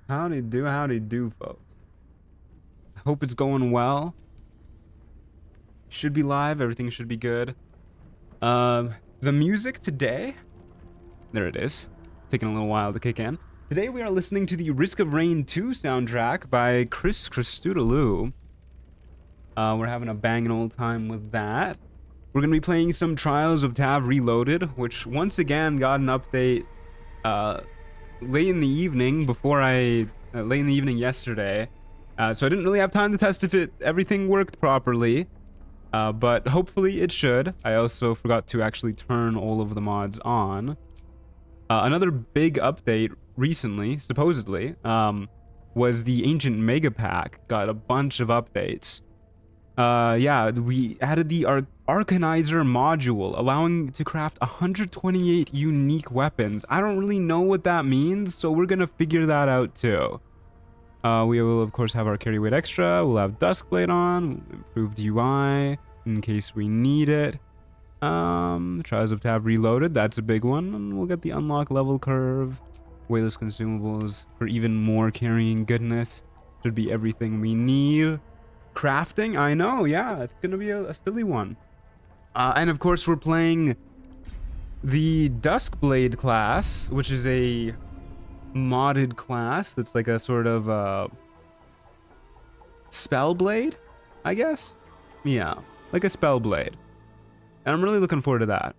Howdy do, folks. Hope it's going well. Should be live. Everything should be good. The music today. There it is. Taking a little while to kick in. Today we are listening to the Risk of Rain 2 soundtrack by Chris Christodoulou. We're having a banging old time with that. We're going to be playing some Trials of Tav Reloaded, which once again got an update late in the evening yesterday. So I didn't really have time to test if everything worked properly. But hopefully it should. I also forgot to actually turn all of the mods on. Another big update recently, supposedly, was the Ancient Mega Pack. Got a bunch of updates. Yeah, we added the Arcanizer module, allowing to craft 128 unique weapons. I don't really know what that means, so we're gonna figure that out too. We will, of course, have our carry weight extra. We'll have Duskblade on, improved UI in case we need it. Trials of Tav Reloaded, that's a big one. And we'll get the unlock level curve. Weightless Consumables for even more carrying goodness. Should be everything we need. Crafting, I know, yeah, it's gonna be a silly one. And of course, we're playing the Duskblade class, which is a modded class that's like a sort of Spellblade, I guess. Yeah, like a Spellblade. And I'm really looking forward to that.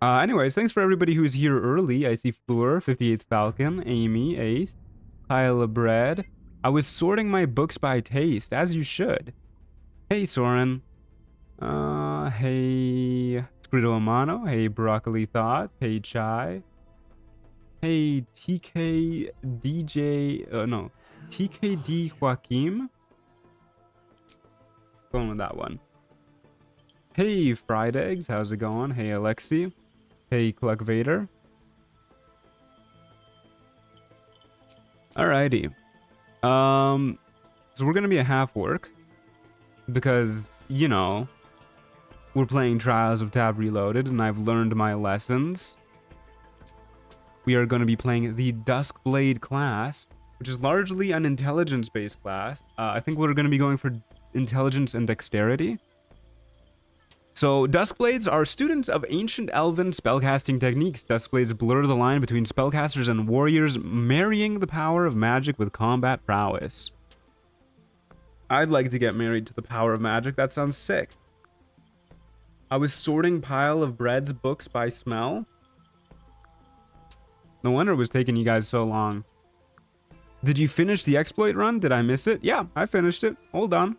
Anyways, thanks for everybody who's here early. I see Fleur, 58th Falcon, Amy, Ace, Kyla Bread. I was sorting my books by taste, as you should. Hey, Soren. Hey, Scrito Amano. Hey, Broccoli Thoughts. Hey, Chai. Hey, TKD Joaquim. Going with that one. Hey, Fried Eggs. How's it going? Hey, Alexi. Hey, Cluck Vader. Alrighty. So we're gonna be a half work because, you know, we're playing Trials of Tav Reloaded and I've learned my lessons. We are going to be playing the Duskblade class, which is largely an intelligence-based class. I think we're going to be going for intelligence and dexterity. So, Duskblades are students of ancient elven spellcasting techniques. Duskblades blur the line between spellcasters and warriors, marrying the power of magic with combat prowess. I'd like to get married to the power of magic. That sounds sick. I was sorting pile of bread's books by smell. No wonder it was taking you guys so long. Did you finish the exploit run? Did I miss it? Yeah, I finished it. Hold on.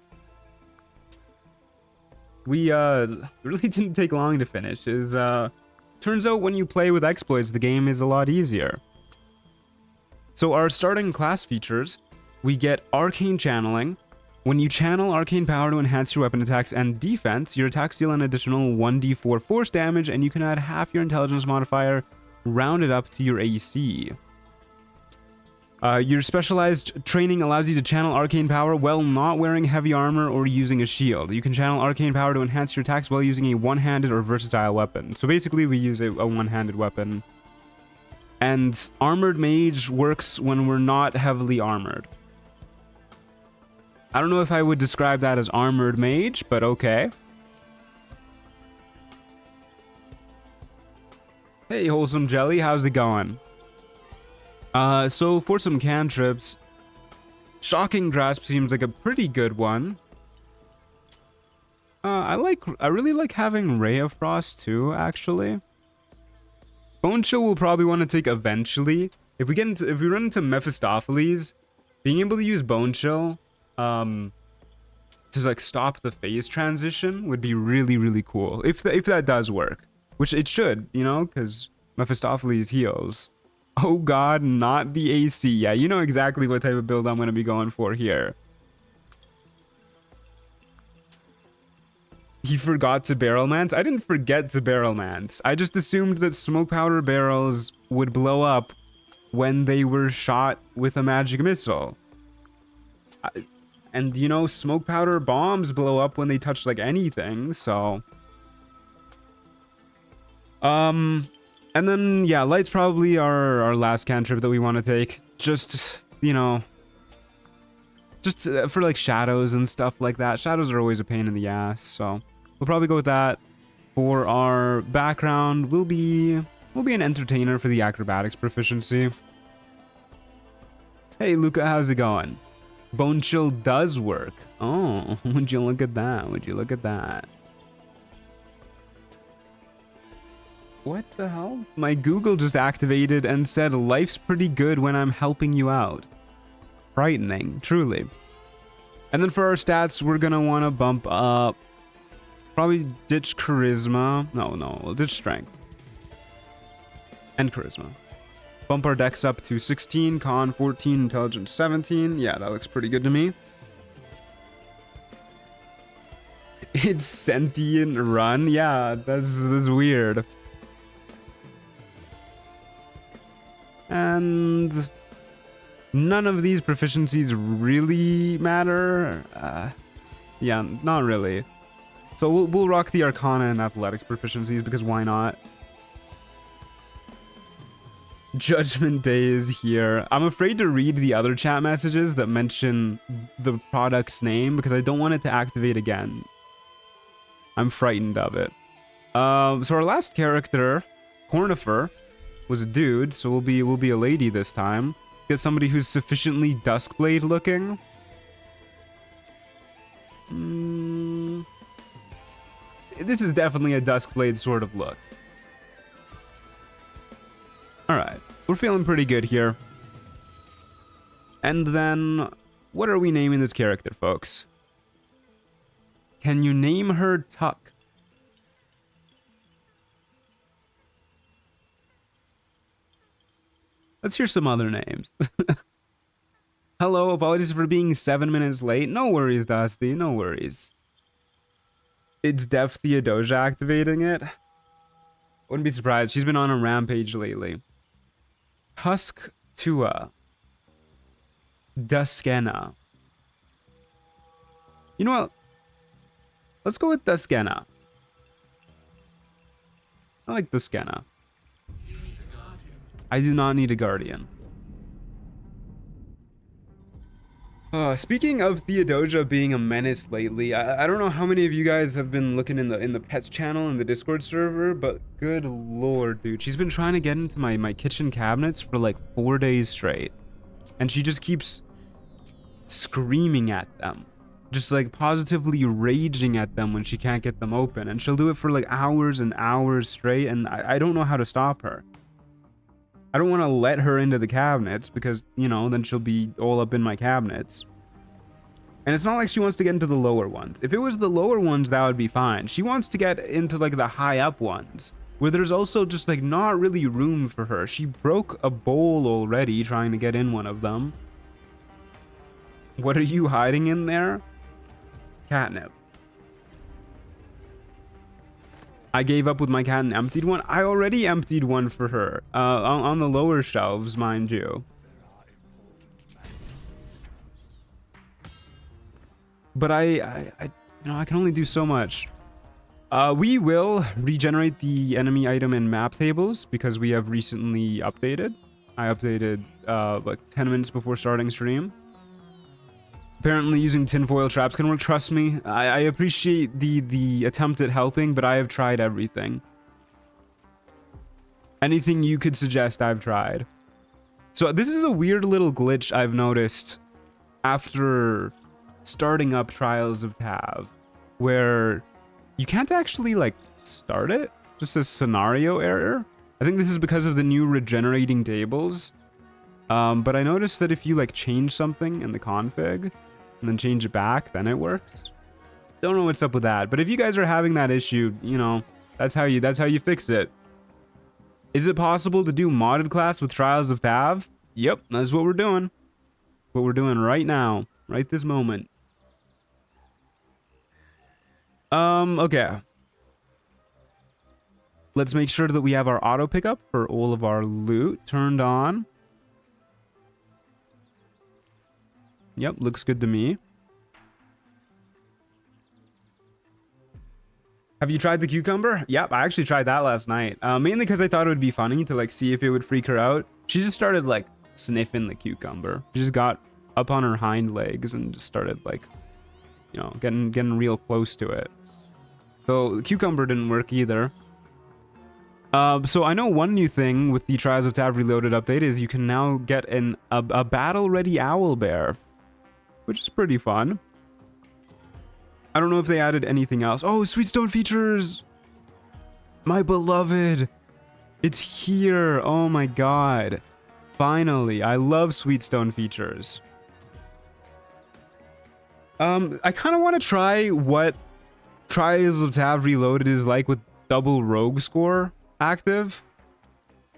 We really didn't take long to finish. Turns out when you play with exploits, the game is a lot easier. So our starting class features, we get arcane channeling. When you channel arcane power to enhance your weapon attacks and defense, your attacks deal an additional 1d4 force damage, and you can add half your intelligence modifier rounded up to your AC. Your specialized training allows you to channel arcane power while not wearing heavy armor or using a shield. You can channel arcane power to enhance your attacks while using a one-handed or versatile weapon. So basically we use a one-handed weapon. And armored mage works when we're not heavily armored. I don't know if I would describe that as armored mage, but okay. Hey, Wholesome Jelly, how's it going? So for some cantrips, Shocking Grasp seems like a pretty good one. I really like having Ray of Frost too, actually. Bone Chill we'll probably want to take eventually. If we run into Mephistopheles, being able to use Bone Chill, to like stop the phase transition would be really, really cool. If that does work, which it should, you know, because Mephistopheles heals. Oh god, not the AC. Yeah, you know exactly what type of build I'm going to be going for here. He forgot to barrelmance? I didn't forget to barrelmance. I just assumed that smoke powder barrels would blow up when they were shot with a magic missile. And, you know, smoke powder bombs blow up when they touch, like, anything, so... And then, yeah, light's probably our last cantrip that we want to take. Just you know, just for like shadows and stuff like that. Shadows are always a pain in the ass, so we'll probably go with that. For our background, we'll be an entertainer for the acrobatics proficiency. Hey Luca, how's it going? Bone chill does work. Oh, would you look at that? Would you look at that? What the hell? My Google just activated and said life's pretty good when I'm helping you out. Frightening, truly. And then for our stats, we're gonna want to bump up. Probably ditch charisma. No, we'll ditch strength. And charisma. Bump our dex up to 16, con 14, intelligence 17. Yeah, that looks pretty good to me. It's sentient run. Yeah, that's weird. And none of these proficiencies really matter. Yeah, not really. So we'll rock the Arcana and Athletics proficiencies because why not? Judgment Day is here. I'm afraid to read the other chat messages that mention the product's name because I don't want it to activate again. I'm frightened of it. So our last character, Cornifer, was a dude, so we'll be a lady this time. Get somebody who's sufficiently Duskblade looking. This is definitely a Duskblade sort of look. Alright, we're feeling pretty good here. And then, what are we naming this character, folks? Can you name her Tuck? Let's hear some other names. Hello, apologies for being 7 minutes late. No worries, Dusty, no worries. It's Def Theodosia activating it. Wouldn't be surprised. She's been on a rampage lately. Husk Tua. Duskena. You know what? Let's go with Duskena. I like Duskena. I do not need a guardian. Speaking of Theodosia being a menace lately, I don't know how many of you guys have been looking in the pets channel in the Discord server, but good lord, dude, she's been trying to get into my kitchen cabinets for like 4 days straight, and she just keeps screaming at them, just like positively raging at them when she can't get them open, and she'll do it for like hours and hours straight, and I don't know how to stop her. I don't want to let her into the cabinets because, you know, then she'll be all up in my cabinets. And it's not like she wants to get into the lower ones. If it was the lower ones, that would be fine. She wants to get into like the high up ones where there's also just like not really room for her. She broke a bowl already trying to get in one of them. What are you hiding in there? Catnip. I gave up with my cat and emptied one. I already emptied one for her. On the lower shelves, mind you. But you know, I can only do so much. We will regenerate the enemy item in map tables because we have recently updated. I updated like 10 minutes before starting stream. Apparently using tinfoil traps can work. Trust me, I appreciate the attempt at helping, but I have tried everything. Anything you could suggest, I've tried. So this is a weird little glitch I've noticed after starting up Trials of Tav, where you can't actually like start it. Just a scenario error. I think this is because of the new regenerating tables. But I noticed that if you like change something in the config and then change it back, then it works. Don't know what's up with that, but if you guys are having that issue, you know, that's how you fix it. Is it possible to do modded class with Trials of Tav? Yep, that's what we're doing. What we're doing right now, right this moment. Okay. Let's make sure that we have our auto pickup for all of our loot turned on. Yep, looks good to me. Have you tried the cucumber? Yep, I actually tried that last night. Mainly because I thought it would be funny to like see if it would freak her out. She just started like sniffing the cucumber. She just got up on her hind legs and just started, like, you know, getting real close to it. So the cucumber didn't work either. So I know one new thing with the Trials of Tav Reloaded update is you can now get a battle-ready owlbear, which is pretty fun. I don't know if they added anything else. Oh, Sweetstone features! My beloved! It's here! Oh my god. Finally, I love Sweetstone features. I kind of want to try what Trials of Tav Reloaded is like with double rogue score active.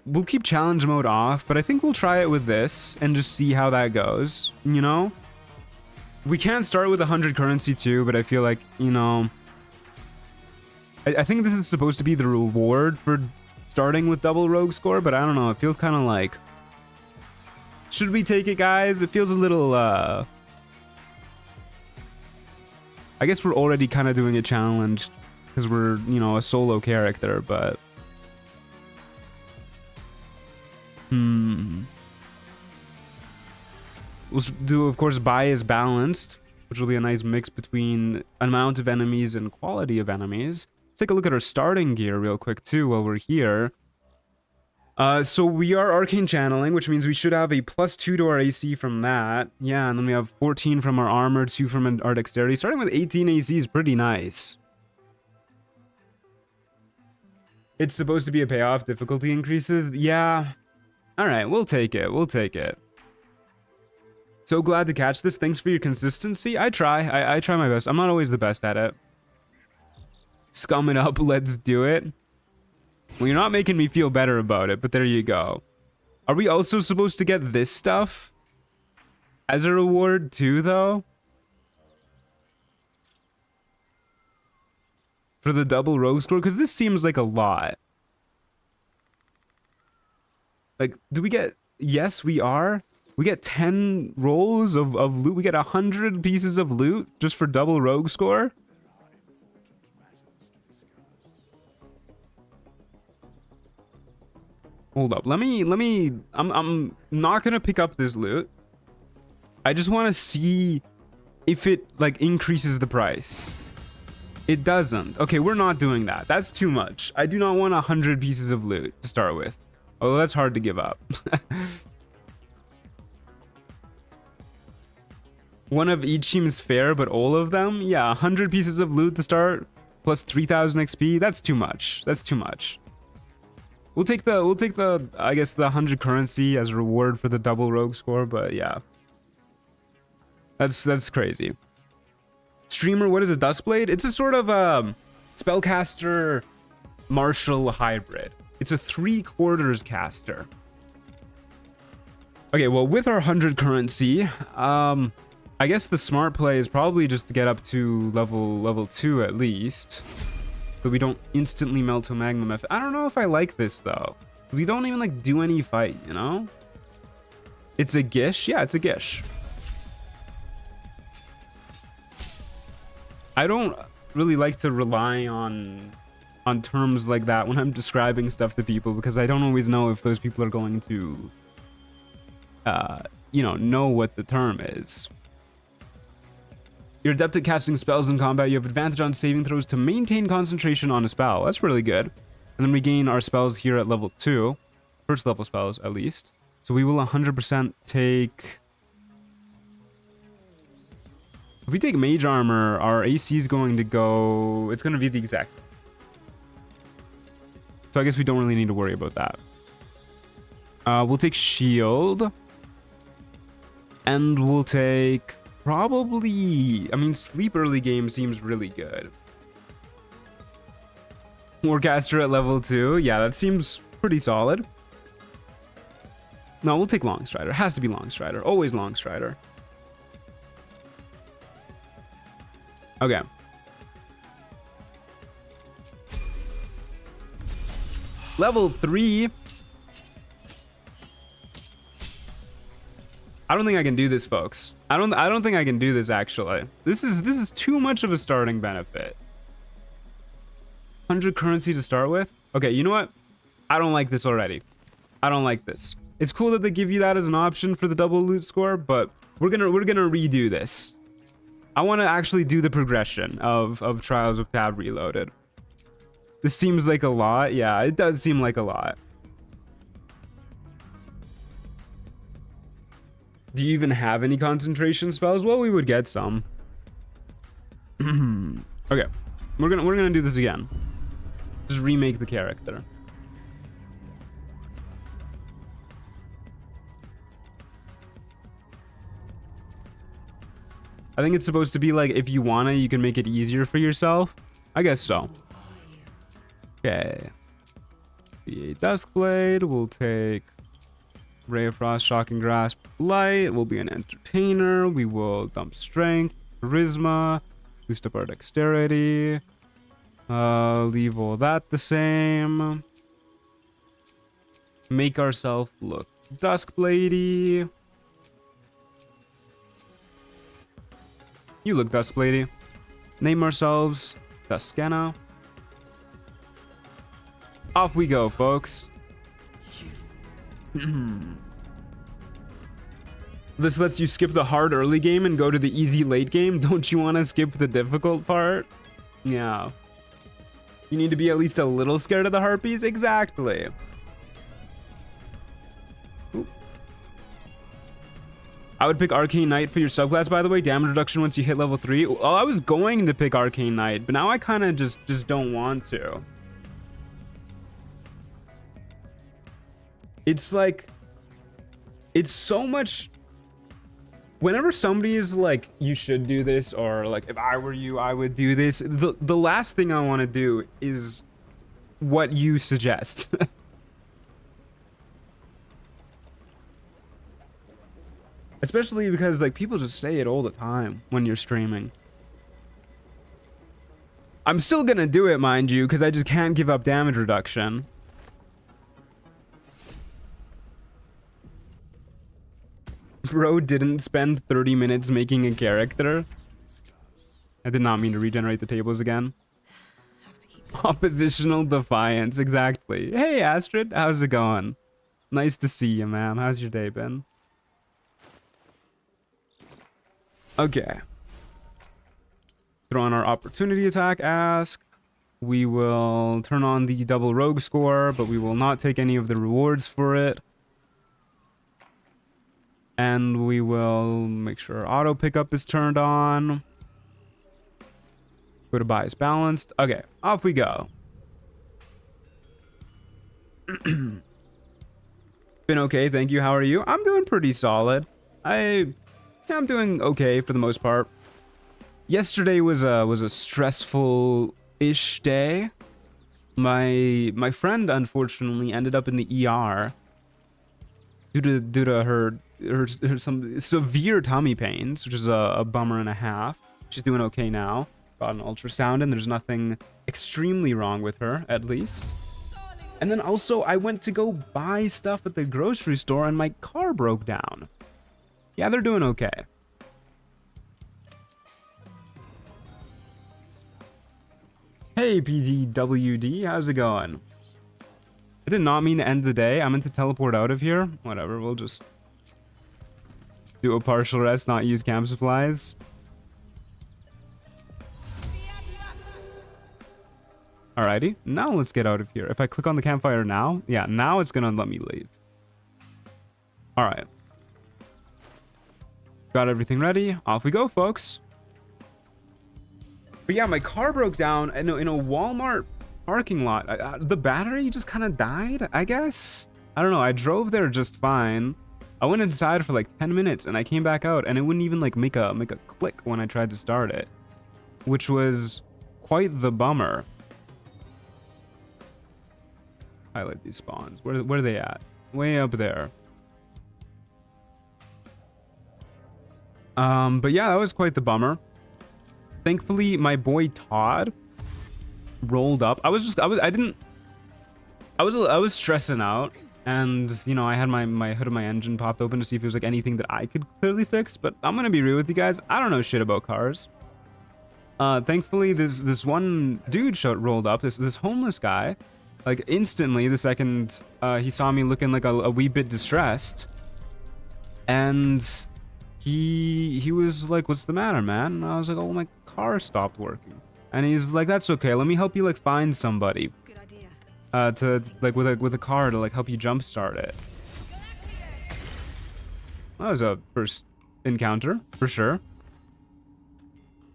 We'll keep challenge mode off, but I think we'll try it with this and just see how that goes, you know? We can start with 100 currency too, but I feel like, you know, I think this is supposed to be the reward for starting with double rogue score, but I don't know, it feels kind of like, should we take it, guys? It feels a little, I guess we're already kind of doing a challenge because we're, you know, a solo character, but we'll do, of course, bias balanced, which will be a nice mix between amount of enemies and quality of enemies. Let's take a look at our starting gear real quick too while we're here. So we are arcane channeling, which means we should have a +2 to our AC from that. Yeah, and then we have 14 from our armor, 2 from our dexterity. Starting with 18 AC is pretty nice. It's supposed to be a payoff. Difficulty increases. Yeah. All right, we'll take it. We'll take it. So glad to catch this. Thanks for your consistency. I try. I try my best. I'm not always the best at it. Scum it up. Let's do it. Well, you're not making me feel better about it, but there you go. Are we also supposed to get this stuff as a reward too, though? For the double rogue score? Because this seems like a lot. Like, do we get... Yes, we are. We get 10 rolls of loot. We get 100 pieces of loot just for double rogue score. Hold up. Let me... I'm not going to pick up this loot. I just want to see if it, like, increases the price. It doesn't. Okay, we're not doing that. That's too much. I do not want 100 pieces of loot to start with. Oh, that's hard to give up. One of each seems fair, but all of them? Yeah, 100 pieces of loot to start, plus 3,000 XP. That's too much. That's too much. We'll take the, I guess, the 100 currency as a reward for the double rogue score, but yeah. That's crazy. Streamer, what is a Duskblade? It's a sort of spellcaster martial hybrid. It's a 3/4 caster. Okay, well, with our 100 currency, I guess the smart play is probably just to get up to level 2 at least, so we don't instantly melt to Magnum F. I don't know if I like this though. We don't even like do any fight, you know? It's a gish? Yeah, it's a gish. I don't really like to rely on terms like that when I'm describing stuff to people, because I don't always know if those people are going to you know what the term is. You're adept at casting spells in combat. You have advantage on saving throws to maintain concentration on a spell. That's really good. And then we gain our spells here at level 2. First level spells, at least. So we will 100% take... If we take mage armor, our AC is going to go... It's going to be the exact... So I guess we don't really need to worry about that. We'll take shield. And we'll take... Probably... I mean, sleep early game seems really good. Warcaster at level 2. Yeah, that seems pretty solid. No, we'll take Longstrider. Has to be Longstrider. Always Longstrider. Okay. Level 3. I don't think I can do this, folks. I don't think I can do this, actually. This is too much of a starting benefit. 100 currency to start with? Okay, you know what? I don't like this already. I don't like this. It's cool that they give you that as an option for the double loot score, but we're gonna redo this. I want to actually do the progression of Trials of Tav Reloaded. This seems like a lot. Yeah, it does seem like a lot. Do you even have any concentration spells? Well, we would get some. Okay, we're gonna do this again. Just remake the character. I think it's supposed to be like, if you wanna, you can make it easier for yourself. I guess so. Okay. The Duskblade will take Ray of Frost, Shocking Grasp, Light. We'll be an entertainer. We will dump strength, charisma, boost up our dexterity. Leave all that the same. Make ourselves look Duskbladey. You look Duskbladey. Name ourselves Duskana. Off we go, folks. This lets you skip the hard early game and go to the easy late game. Don't you want to skip the difficult part? Yeah. You need to be at least a little scared of the Harpies? Exactly. Ooh. I would pick Arcane Knight for your subclass, by the way. Damage reduction once you hit level 3. Oh, I was going to pick Arcane Knight, but now I kind of just don't want to. It's like, it's so much. Whenever somebody is like, you should do this, or like, if I were you, I would do this, the last thing I want to do is what you suggest. Especially because like people just say it all the time when you're streaming. I'm still gonna do it, mind you, because I just can't give up damage reduction. Bro didn't spend 30 minutes making a character. I did not mean to regenerate the tables again. Oppositional defiance, exactly. Hey Astrid, how's it going? Nice to see you, ma'am. How's your day been? Okay. Throw on our opportunity attack ask. We will turn on the double rogue score, but we will not take any of the rewards for it. And we will make sure our auto pickup is turned on. Go to bias balanced. Okay, off we go. Been okay, thank you. How are you? I'm doing pretty solid. I'm doing okay for the most part. Yesterday was a stressful-ish day. My friend unfortunately ended up in the ER due to her some severe tummy pains, which is a bummer and a half. She's doing okay now. Got an ultrasound and there's nothing extremely wrong with her, at least. And then also I went to go buy stuff at the grocery store and my car broke down. Yeah, they're doing okay. Hey PDWD, how's it going? I did not mean to end the day. I meant to teleport out of here. Whatever, we'll just do a partial rest, not use camp supplies. Alrighty, now let's get out of here. If I click on the campfire now, yeah, now it's gonna let me leave. Alright. Got everything ready. Off we go, folks. But yeah, my car broke down in a Walmart parking lot. The battery just kind of died, I guess. I don't know. I drove there just fine. I went inside for like 10 minutes and I came back out and it wouldn't even like make a click when I tried to start it, which was quite the bummer. Highlight these spawns. Where are they at? Way up there. But yeah, that was quite the bummer. Thankfully, my boy Todd rolled up. I was stressing out, and you know, I had my hood of my engine popped open to see if there was like anything that I could clearly fix. But I'm gonna be real with you guys. I don't know shit about cars. Thankfully, this one dude rolled up. This homeless guy, like instantly the second he saw me looking like a wee bit distressed, and he was like, "What's the matter, man?" And I was like, "Oh, my car stopped working." And he's like, "That's okay. Let me help you like find somebody to like with a car to like help you jumpstart it." That was a first encounter for sure.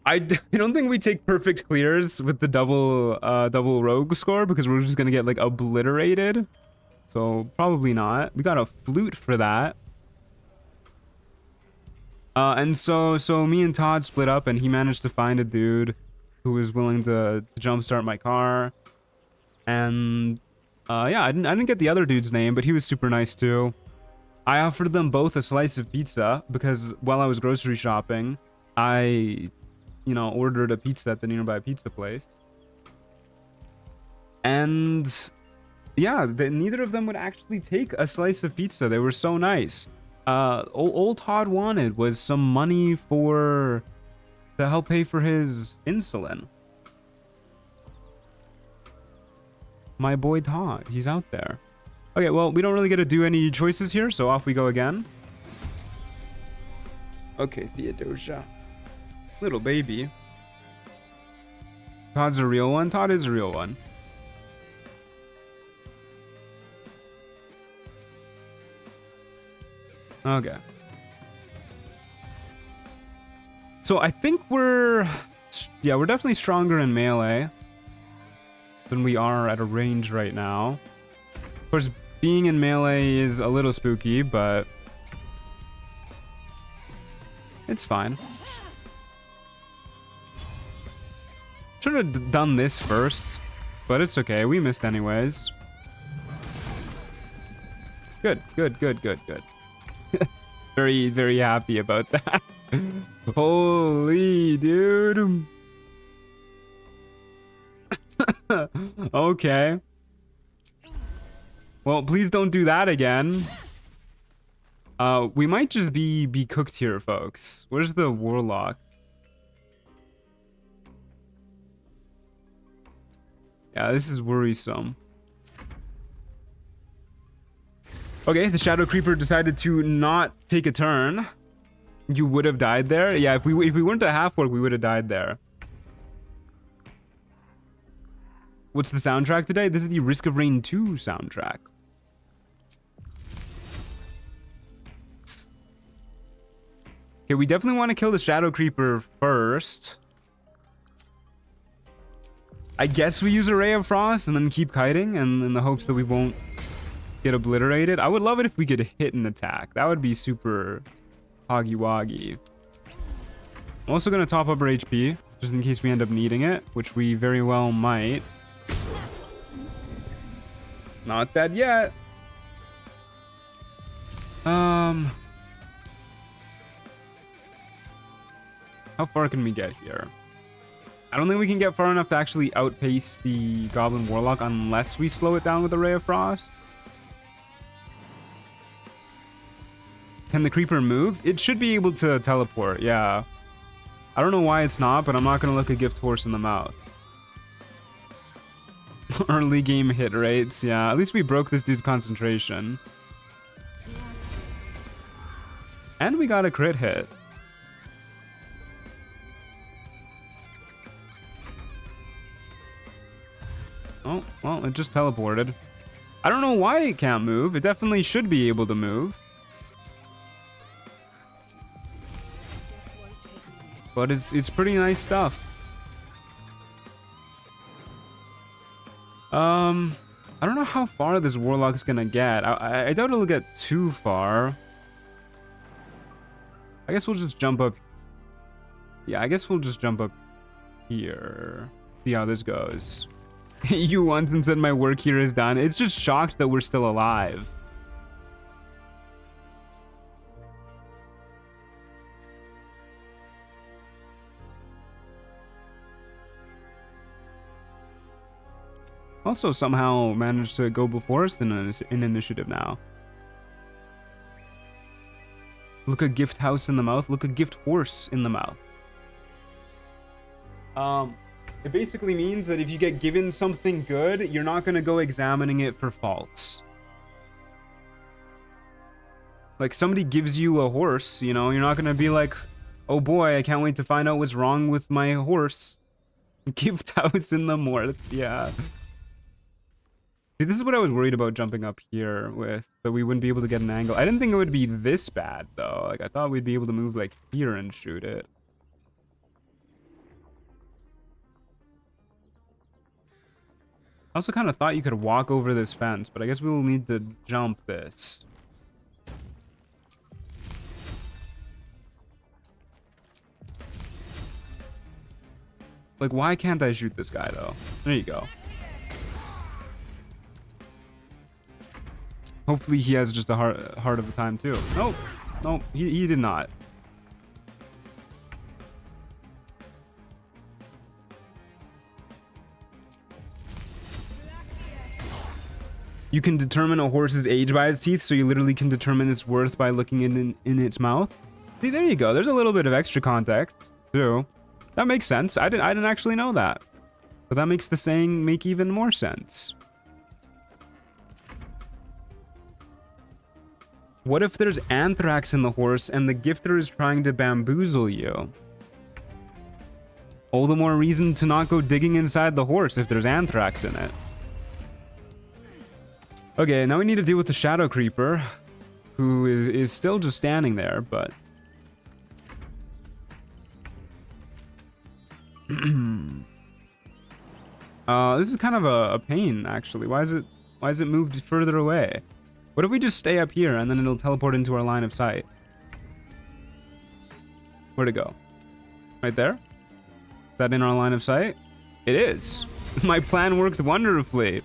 I don't think we take perfect clears with the double rogue score, because we're just gonna get like obliterated. So probably not. We got a flute for that. And so me and Todd split up, and he managed to find a dude who was willing to jumpstart my car. And yeah, I didn't get the other dude's name, but he was super nice too. I offered them both a slice of pizza because while I was grocery shopping, I, ordered a pizza at the nearby pizza place. And yeah, neither of them would actually take a slice of pizza. They were so nice. Old Todd wanted was some money to help pay for his insulin. My boy Todd, he's out there. Okay, well, we don't really get to do any choices here, so off we go again. Okay, Theodosia. Little baby. Todd's a real one? Todd is a real one. Okay. So I think we're definitely stronger in melee than we are at a range right now. Of course, being in melee is a little spooky, but it's fine. Should have done this first, but it's okay. We missed anyways. Good. Very, very happy about that. Holy dude. Okay. Well, please don't do that again. We might just be cooked here, folks. Where's the warlock? Yeah, this is worrisome. Okay, the Shadow Creeper decided to not take a turn. You would have died there? Yeah, if we weren't a half-orc, we would have died there. What's the soundtrack today? This is the Risk of Rain 2 soundtrack. Okay, we definitely want to kill the Shadow Creeper first. I guess we use a Ray of Frost and then keep kiting, and in the hopes that we won't get obliterated. I would love it if we could hit an attack. That would be super hoggy woggy. I'm also going to top up our HP, just in case we end up needing it, which we very well might. Not dead yet. How far can we get here? I don't think we can get far enough to actually outpace the Goblin Warlock unless we slow it down with a Ray of Frost. Can the Creeper move? It should be able to teleport, yeah. I don't know why it's not, but I'm not going to look a gift horse in the mouth. Early game hit rates, yeah. At least we broke this dude's concentration. And we got a crit hit. Oh, well, it just teleported. I don't know why it can't move. It definitely should be able to move. But it's pretty nice stuff. I don't know how far this Warlock's gonna get. I doubt it'll get too far. I guess we'll just jump up. Yeah, I guess we'll just jump up here. See how this goes. You once and said my work here is done. It's just shocked that we're still alive. Also somehow managed to go before us in initiative now. Look a gift house in the mouth. Look a gift horse in the mouth. It basically means that if you get given something good, you're not going to go examining it for faults. Like, somebody gives you a horse, you know, you're not going to be like, oh boy, I can't wait to find out what's wrong with my horse. Gift house in the north, yeah. See, this is what I was worried about jumping up here with, that we wouldn't be able to get an angle. I didn't think it would be this bad, though. Like, I thought we'd be able to move, like, here and shoot it. I also kind of thought you could walk over this fence, but I guess we will need to jump this. Like, why can't I shoot this guy, though? There you go. Hopefully he has just a heart of a time, too. Nope. Nope, he did not. You can determine a horse's age by its teeth, so you literally can determine its worth by looking in its mouth. See, there you go. There's a little bit of extra context, too. That makes sense. I didn't actually know that. But that makes the saying make even more sense. What if there's anthrax in the horse and the gifter is trying to bamboozle you? All the more reason to not go digging inside the horse if there's anthrax in it. Okay, now we need to deal with the shadow creeper, who is still just standing there, but... this is kind of a pain, actually. Why is it moved further away? What if we just stay up here and then it'll teleport into our line of sight? Where'd it go? Right there? Is that in our line of sight? It is. My plan worked wonderfully.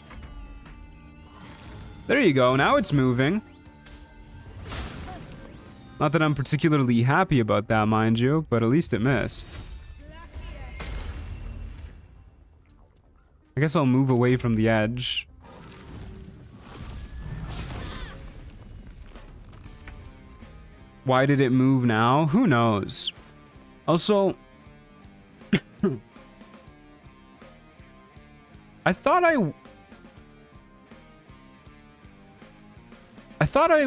There you go. Now it's moving. Not that I'm particularly happy about that, mind you, but at least it missed. I guess I'll move away from the edge. Why did it move now? Who knows? Also, I thought I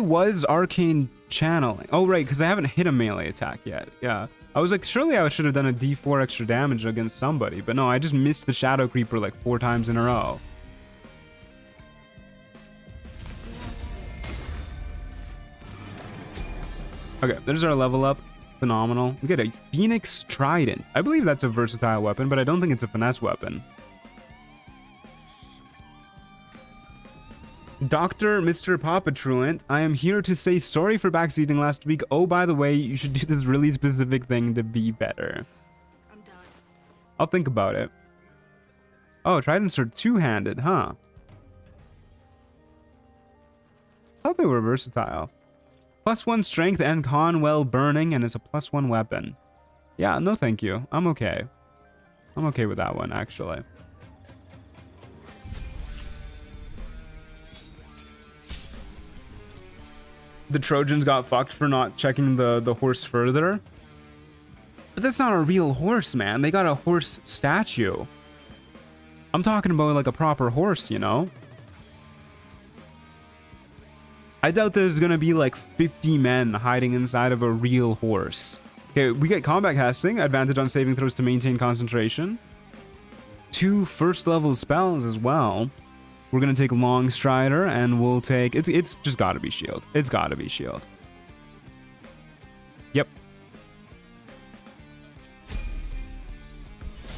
was arcane channeling. Oh, right, because I haven't hit a melee attack yet. Yeah. I was like, surely I should have done a D4 extra damage against somebody. But no, I just missed the Shadow Creeper like 4 times in a row. Okay, there's our level up. Phenomenal. We get a Phoenix Trident. I believe that's a versatile weapon, but I don't think it's a finesse weapon. Dr. Mr. Papa Truant, I am here to say sorry for backseating last week. Oh, by the way, you should do this really specific thing to be better. I'm done. I'll think about it. Oh, tridents are two-handed, huh? I thought they were versatile. +1 strength and con while burning, and it's a +1 weapon. Yeah, no thank you. I'm okay. I'm okay with that one, actually. The Trojans got fucked for not checking the horse further. But that's not a real horse, man. They got a horse statue. I'm talking about like a proper horse, you know? I doubt there's gonna be like 50 men hiding inside of a real horse. Okay, we get combat casting, advantage on saving throws to maintain concentration. 2 first level spells as well. We're gonna take Long Strider, and we'll take... It's just gotta be Shield. It's gotta be Shield. Yep.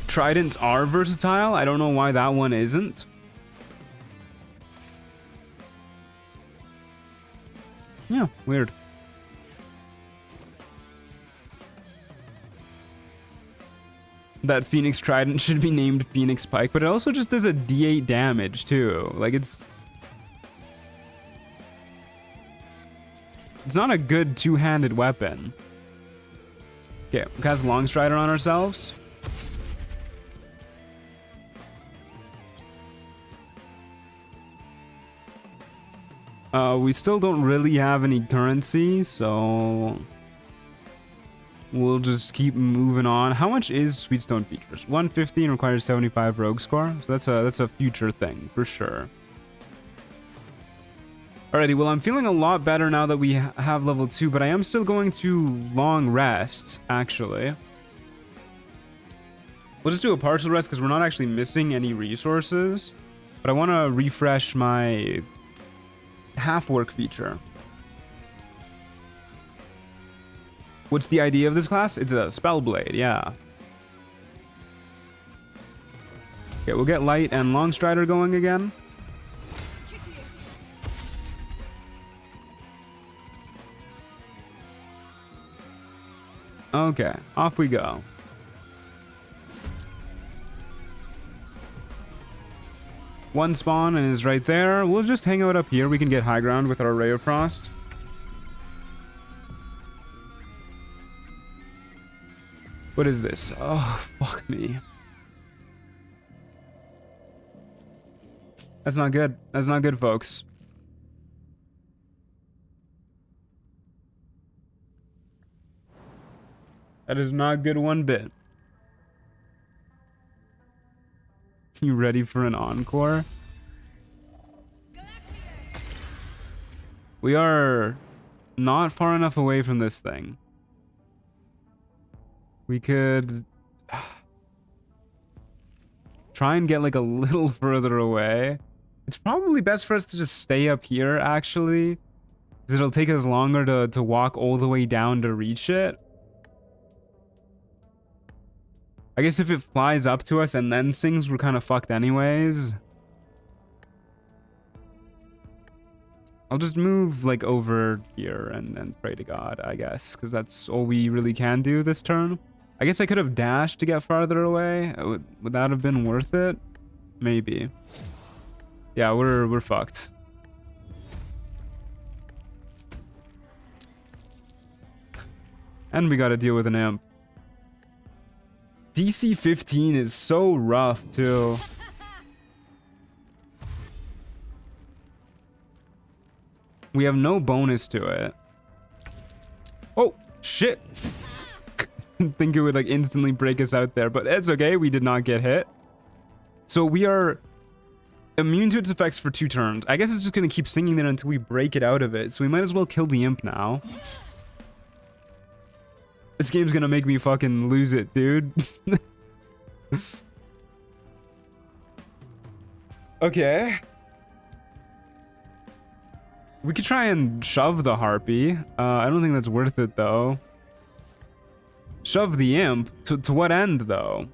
Tridents are versatile. I don't know why that one isn't. Yeah, weird. That Phoenix Trident should be named Phoenix Pike, but it also just does a D8 damage too. Like it's not a good two-handed weapon. Okay, we cast Long Strider on ourselves. We still don't really have any currency, so we'll just keep moving on. How much is Sweetstone Features? 150 and requires 75 rogue score. So that's a future thing for sure. Alrighty, well, I'm feeling a lot better now that we have level 2, but I am still going to long rest, actually. We'll just do a partial rest because we're not actually missing any resources. But I want to refresh my half-work feature. What's the idea of this class? It's a Spellblade, yeah. Okay, we'll get Light and Longstrider going again. Okay, off we go. One spawn and is right there. We'll just hang out up here. We can get high ground with our Ray of Frost. What is this? Oh, fuck me. That's not good. That's not good, folks. That is not good one bit. You ready for an encore? We are not far enough away from this thing. We could try and get like a little further away. It's probably best for us to just stay up here, actually, because it'll take us longer to walk all the way down to reach it. I guess if it flies up to us and then sings, we're kind of fucked anyways. I'll just move like over here and pray to God, I guess, because that's all we really can do this turn. I guess I could have dashed to get farther away. Would that have been worth it? Maybe. Yeah, we're fucked. And we gotta deal with an imp. DC 15 is so rough, too. We have no bonus to it. Oh, shit. Didn't think it would, like, instantly break us out there, but it's okay. We did not get hit. So we are immune to its effects for 2 turns. I guess it's just going to keep singing there until we break it out of it. So we might as well kill the imp now. This game's gonna make me fucking lose it, dude. Okay. We could try and shove the Harpy. I don't think that's worth it, though. Shove the imp? To what end, though?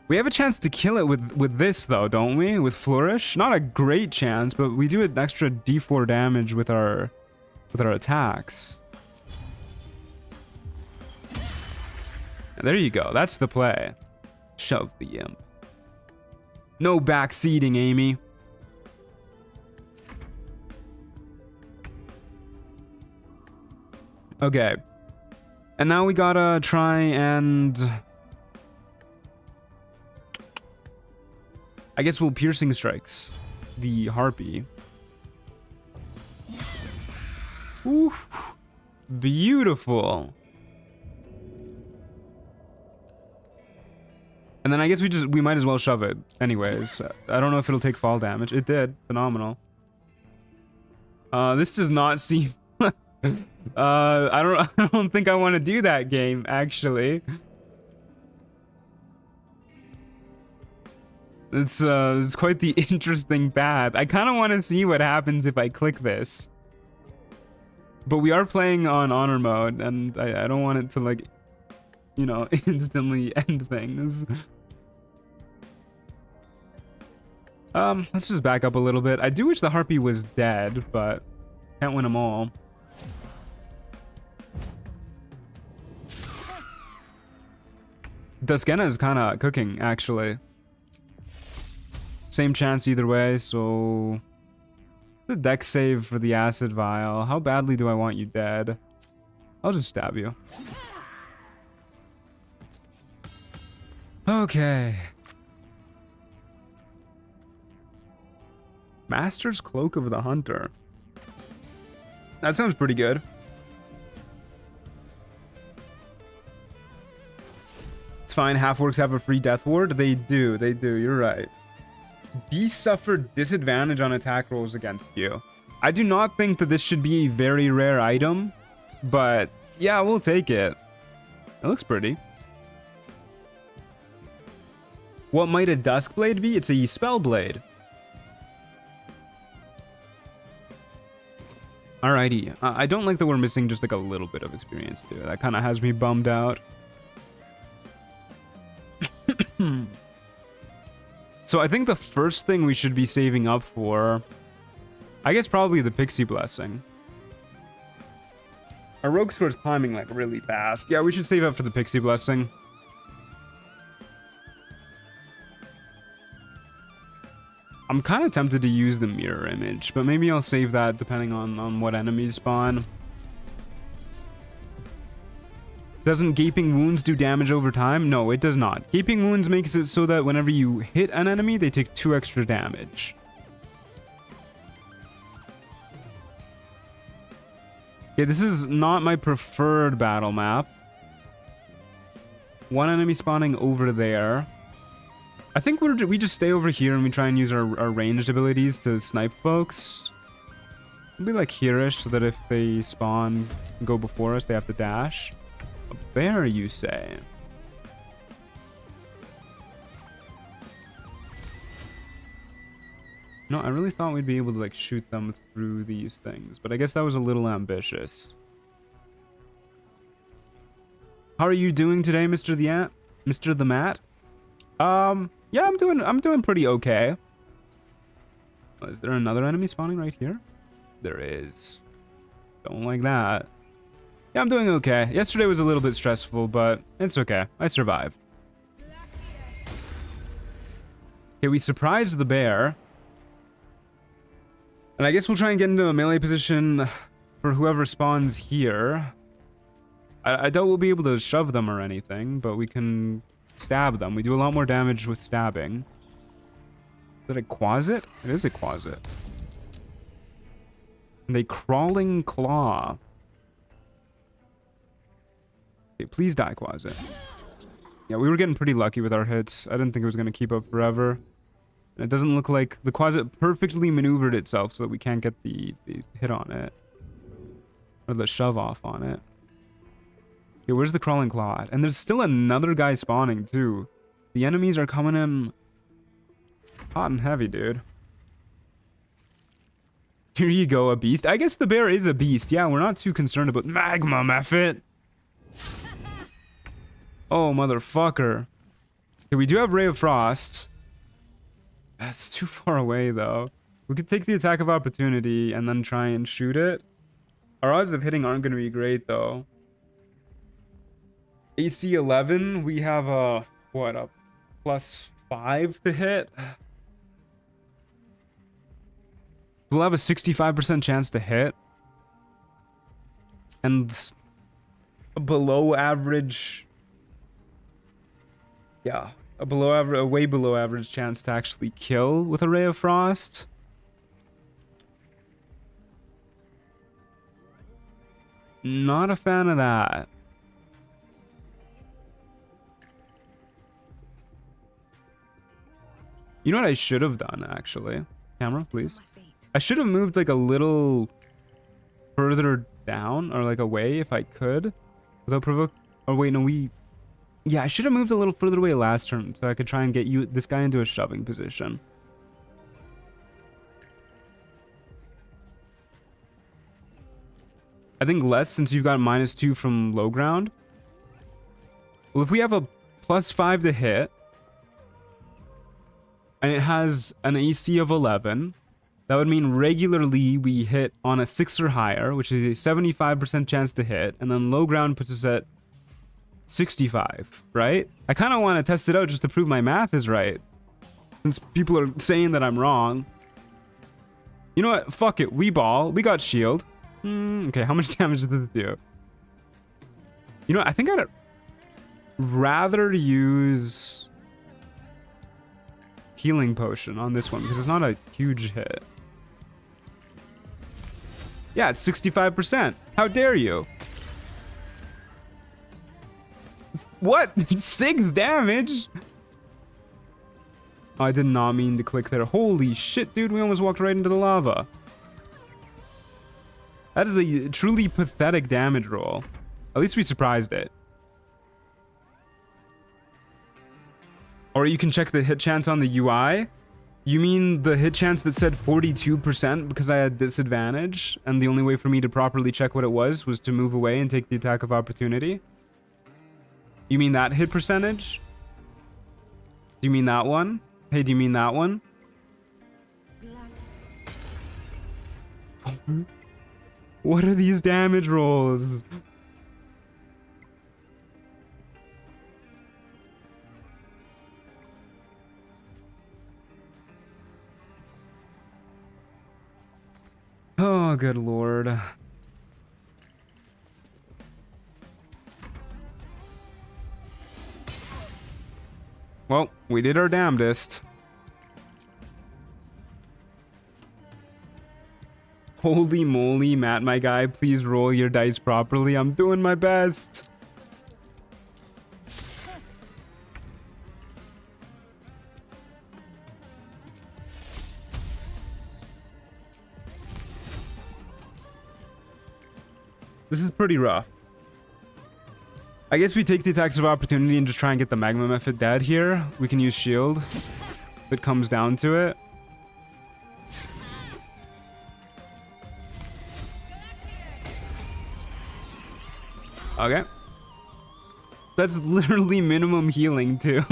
We have a chance to kill it with this, though, don't we? With Flourish? Not a great chance, but we do an extra D4 damage with our attacks. There you go. That's the play. Shove the imp. No backseating, Amy. Okay. And now we gotta try and... I guess we'll Piercing Strikes the Harpy. Ooh. Beautiful. And then I guess we might as well shove it anyways. I don't know if it'll take fall damage. It did. Phenomenal. This does not seem I don't think I want to do that game, actually. It's quite the interesting path. I kind of want to see what happens if I click this. But we are playing on honor mode, and I don't want it to, like, you know, instantly end things. Let's just back up a little bit. I do wish the Harpy was dead, but can't win them all. Duskena is kind of cooking, actually. Same chance either way, so... The dex save for the acid vial. How badly do I want you dead? I'll just stab you. Okay. Master's Cloak of the Hunter. That sounds pretty good. fine. Half orcs have a free death ward. They do. They do. You're right. Beasts suffer disadvantage on attack rolls against you. I do not think that this should be a very rare item, but yeah, we'll take it. It looks pretty. What might a Duskblade be? It's a spell blade. Alrighty. I don't like that we're missing just like a little bit of experience too. That kind of has me bummed out. So I think the first thing we should be saving up for, I guess probably the Pixie Blessing. Our rogue score is climbing like really fast. Yeah, we should save up for the Pixie Blessing. I'm kind of tempted to use the mirror image, but maybe I'll save that depending on what enemies spawn. Doesn't Gaping Wounds do damage over time? No, it does not. Gaping Wounds makes it so that whenever you hit an enemy, they take 2 extra damage. Okay, this is not my preferred battle map. One enemy spawning over there. I think we just stay over here and we try and use our ranged abilities to snipe folks. It'll be like here-ish, so that if they spawn and go before us, they have to dash. A bear, you say? No, I really thought we'd be able to like shoot them through these things, but I guess that was a little ambitious. How are you doing today, Mr. The Mat? Yeah, I'm doing pretty okay. Oh, is there another enemy spawning right here? There is. Don't like that. Yeah, I'm doing okay. Yesterday was a little bit stressful, but it's okay. I survived. Okay, we surprised the bear. And I guess we'll try and get into a melee position for whoever spawns here. I doubt we'll be able to shove them or anything, but we can stab them. We do a lot more damage with stabbing. Is that a Quasit? It is a Quasit. And a Crawling Claw. Okay, please die, Quasit. Yeah, we were getting pretty lucky with our hits. I didn't think it was going to keep up forever. And it doesn't look like the Quasit perfectly maneuvered itself so that we can't get the hit on it. Or the shove off on it. Okay, where's the Crawling Claw at? And there's still another guy spawning, too. The enemies are coming in hot and heavy, dude. Here you go, a beast. I guess the bear is a beast. Yeah, we're not too concerned about magma, Mephit. Oh, motherfucker. Okay, we do have Ray of Frost. That's too far away, though. We could take the attack of opportunity and then try and shoot it. Our odds of hitting aren't going to be great, though. AC 11, we have a, what, a +5 to hit? We'll have a 65% chance to hit. And a below average... Yeah, a way below average chance to actually kill with a Ray of Frost. Not a fan of that. You know what I should have done, actually? Camera, please. I should have moved like a little further down or like away if I could. Without provoke. Or wait, no, yeah, I should have moved a little further away last turn so I could try and get this guy into a shoving position. I think less since you've got -2 from low ground. Well, if we have a +5 to hit, and it has an AC of 11, that would mean regularly we hit on a 6 or higher, which is a 75% chance to hit, and then low ground puts us at 65, right? I kind of want to test it out just to prove my math is right, since people are saying that I'm wrong. You know what? Fuck it. We ball. We got shield. Okay, how much damage did it do? You know what? I think I'd rather use healing potion on this one because it's not a huge hit. Yeah, it's 65%. How dare you? What? 6 damage? Oh, I did not mean to click there. Holy shit, dude. We almost walked right into the lava. That is a truly pathetic damage roll. At least we surprised it. Or you can check the hit chance on the UI. You mean the hit chance that said 42% because I had disadvantage, and the only way for me to properly check what it was to move away and take the attack of opportunity? You mean that hit percentage? Do you mean that one? Hey, do you mean that one? What are these damage rolls? Oh, good lord. Well, we did our damnedest. Holy moly, Matt, my guy, please roll your dice properly. I'm doing my best. This is pretty rough. I guess we take the attacks of opportunity and just try and get the magma method dead here. We can use shield if it comes down to it. Okay. That's literally minimum healing too.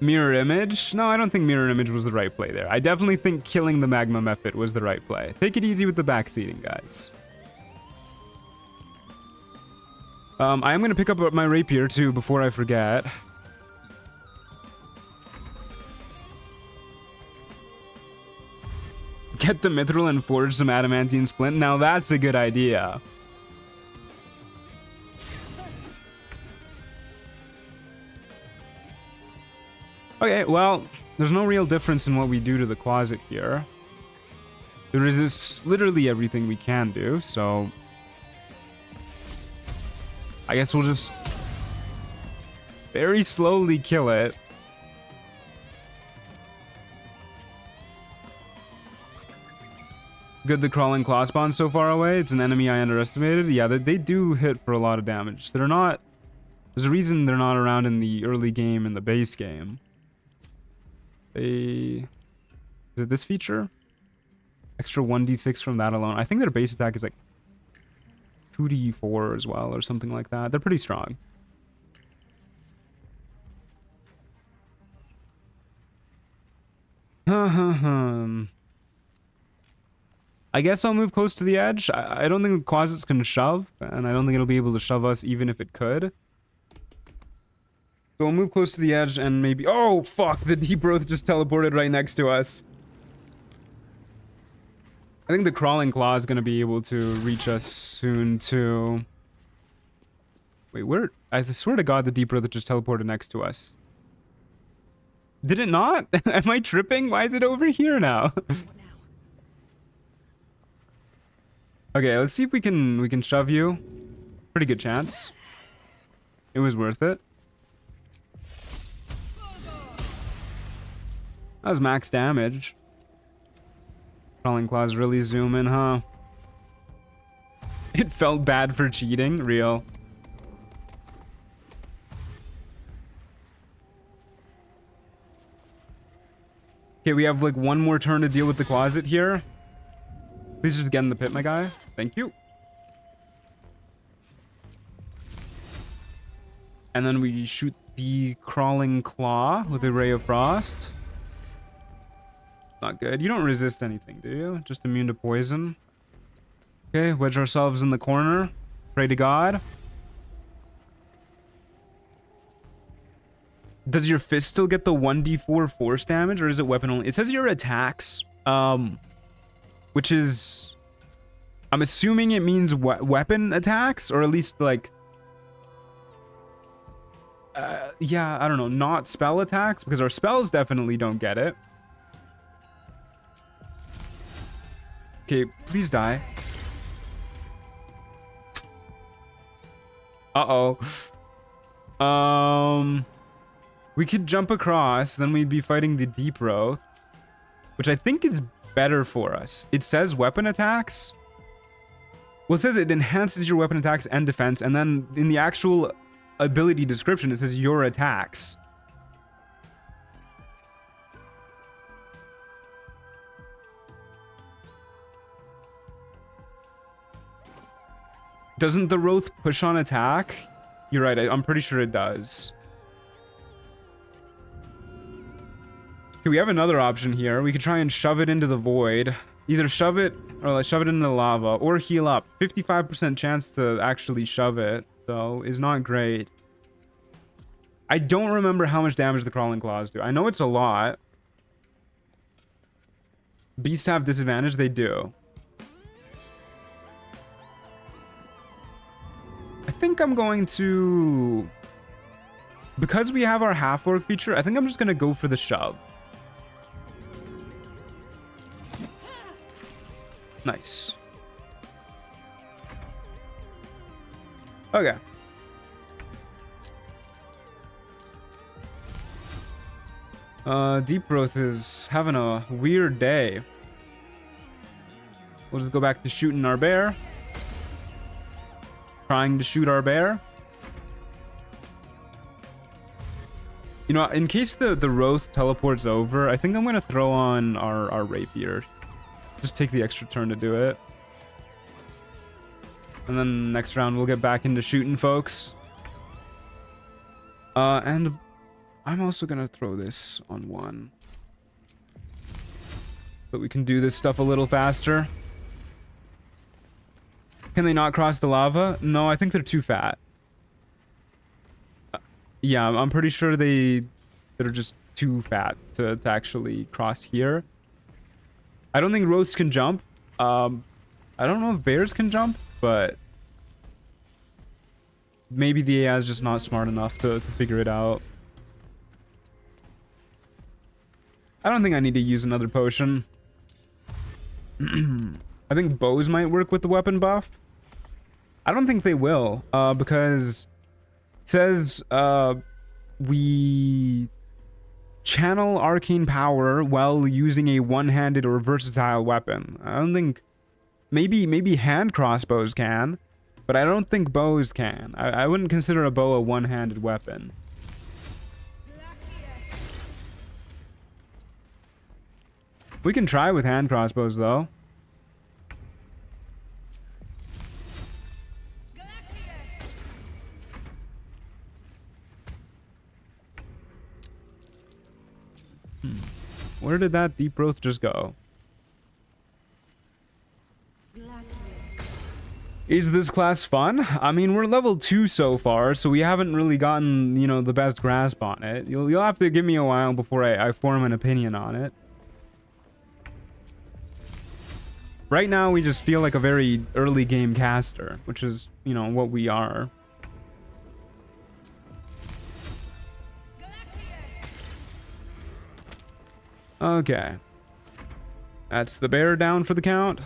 Mirror image? No, I don't think mirror image was the right play there. I definitely think killing the magma method was the right play. Take it easy with the backseating, guys. I am going to pick up my rapier too before I forget. Get the mithril and forge some adamantine splint. Now that's a good idea. Okay, well, there's no real difference in what we do to the closet here. There is this literally everything we can do, so I guess we'll just very slowly kill it. Good, the crawling claw spawn so far away. It's an enemy I underestimated. Yeah, they do hit for a lot of damage. They're not... There's a reason they're not around in the early game and the base game. Is it this feature? Extra 1d6 from that alone. I think their base attack is like 2d4 as well or something like that. They're pretty strong. I guess I'll move close to the edge. I don't think the closets can shove, and I don't think it'll be able to shove us even if it could. So we'll move close to the edge and maybe... Oh, fuck! The deep growth just teleported right next to us. I think the crawling claw is going to be able to reach us soon, too. Wait, where? I swear to God, the deep growth just teleported next to us. Did it not? Am I tripping? Why is it over here now? Okay, let's see if we can shove you. Pretty good chance. It was worth it. That was max damage. Crawling claws really zoom in, huh? It felt bad for cheating. Real. Okay, we have like one more turn to deal with the closet here. Please just get in the pit, my guy. Thank you. And then we shoot the crawling claw with a ray of frost. Not good. You don't resist anything, do you? Just immune to poison. Okay, wedge ourselves in the corner. Pray to God. Does your fist still get the 1d4 force damage, or is it weapon only? It says your attacks, which is... I'm assuming it means weapon attacks, or at least, like... yeah, I don't know, not spell attacks, because our spells definitely don't get it. Okay, please die. Uh-oh. We could jump across, then we'd be fighting the deep growth, which I think is better for us. It says weapon attacks. Well, it says it enhances your weapon attacks and defense, and then in the actual ability description, it says your attacks. Doesn't the Wraith push on attack? You're right, I'm pretty sure it does. Okay, we have another option here. We could try and shove it into the void. Either shove it, or like shove it into the lava, or heal up. 55% chance to actually shove it, though, is not great. I don't remember how much damage the crawling claws do. I know it's a lot. Beasts have disadvantage? They do. I think I'm going to... Because we have our half-orc feature, I think I'm just going to go for the shove. Nice. Okay. Deep Growth is having a weird day. We'll just go back to shooting our bear. Trying to shoot our bear. You know, in case the Wraith teleports over, I think I'm going to throw on our rapier. Just take the extra turn to do it. And then next round we'll get back into shooting folks. And I'm also gonna throw this on one. But we can do this stuff a little faster. Can they not cross the lava? No, I think they're too fat. Yeah, I'm pretty sure they're just too fat to actually cross here. I don't think Wraiths can jump. I don't know if bears can jump, but maybe the AI is just not smart enough to figure it out. I don't think I need to use another potion. I think bows might work with the weapon buff. I don't think they will, because it says we channel arcane power while using a one-handed or versatile weapon. I don't think... Maybe hand crossbows can, but I don't think bows can. I wouldn't consider a bow a one-handed weapon. We can try with hand crossbows, though. Where did that deep growth just go? Is this class fun? I mean, we're level 2 so far, so we haven't really gotten, you know, the best grasp on it. You'll have to give me a while before I form an opinion on it. Right now, we just feel like a very early game caster, which is, you know, what we are. Okay. That's the bear down for the count.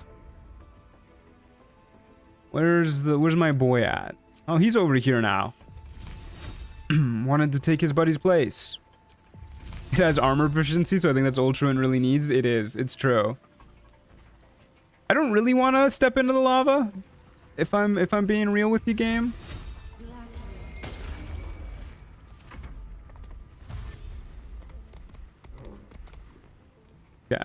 Where's my boy at? Oh, he's over here now. Wanted to take his buddy's place. It has armor proficiency, so I think that's all Truant really needs. It is. It's true. I don't really want to step into the lava, if I'm being real with you, game. Yeah.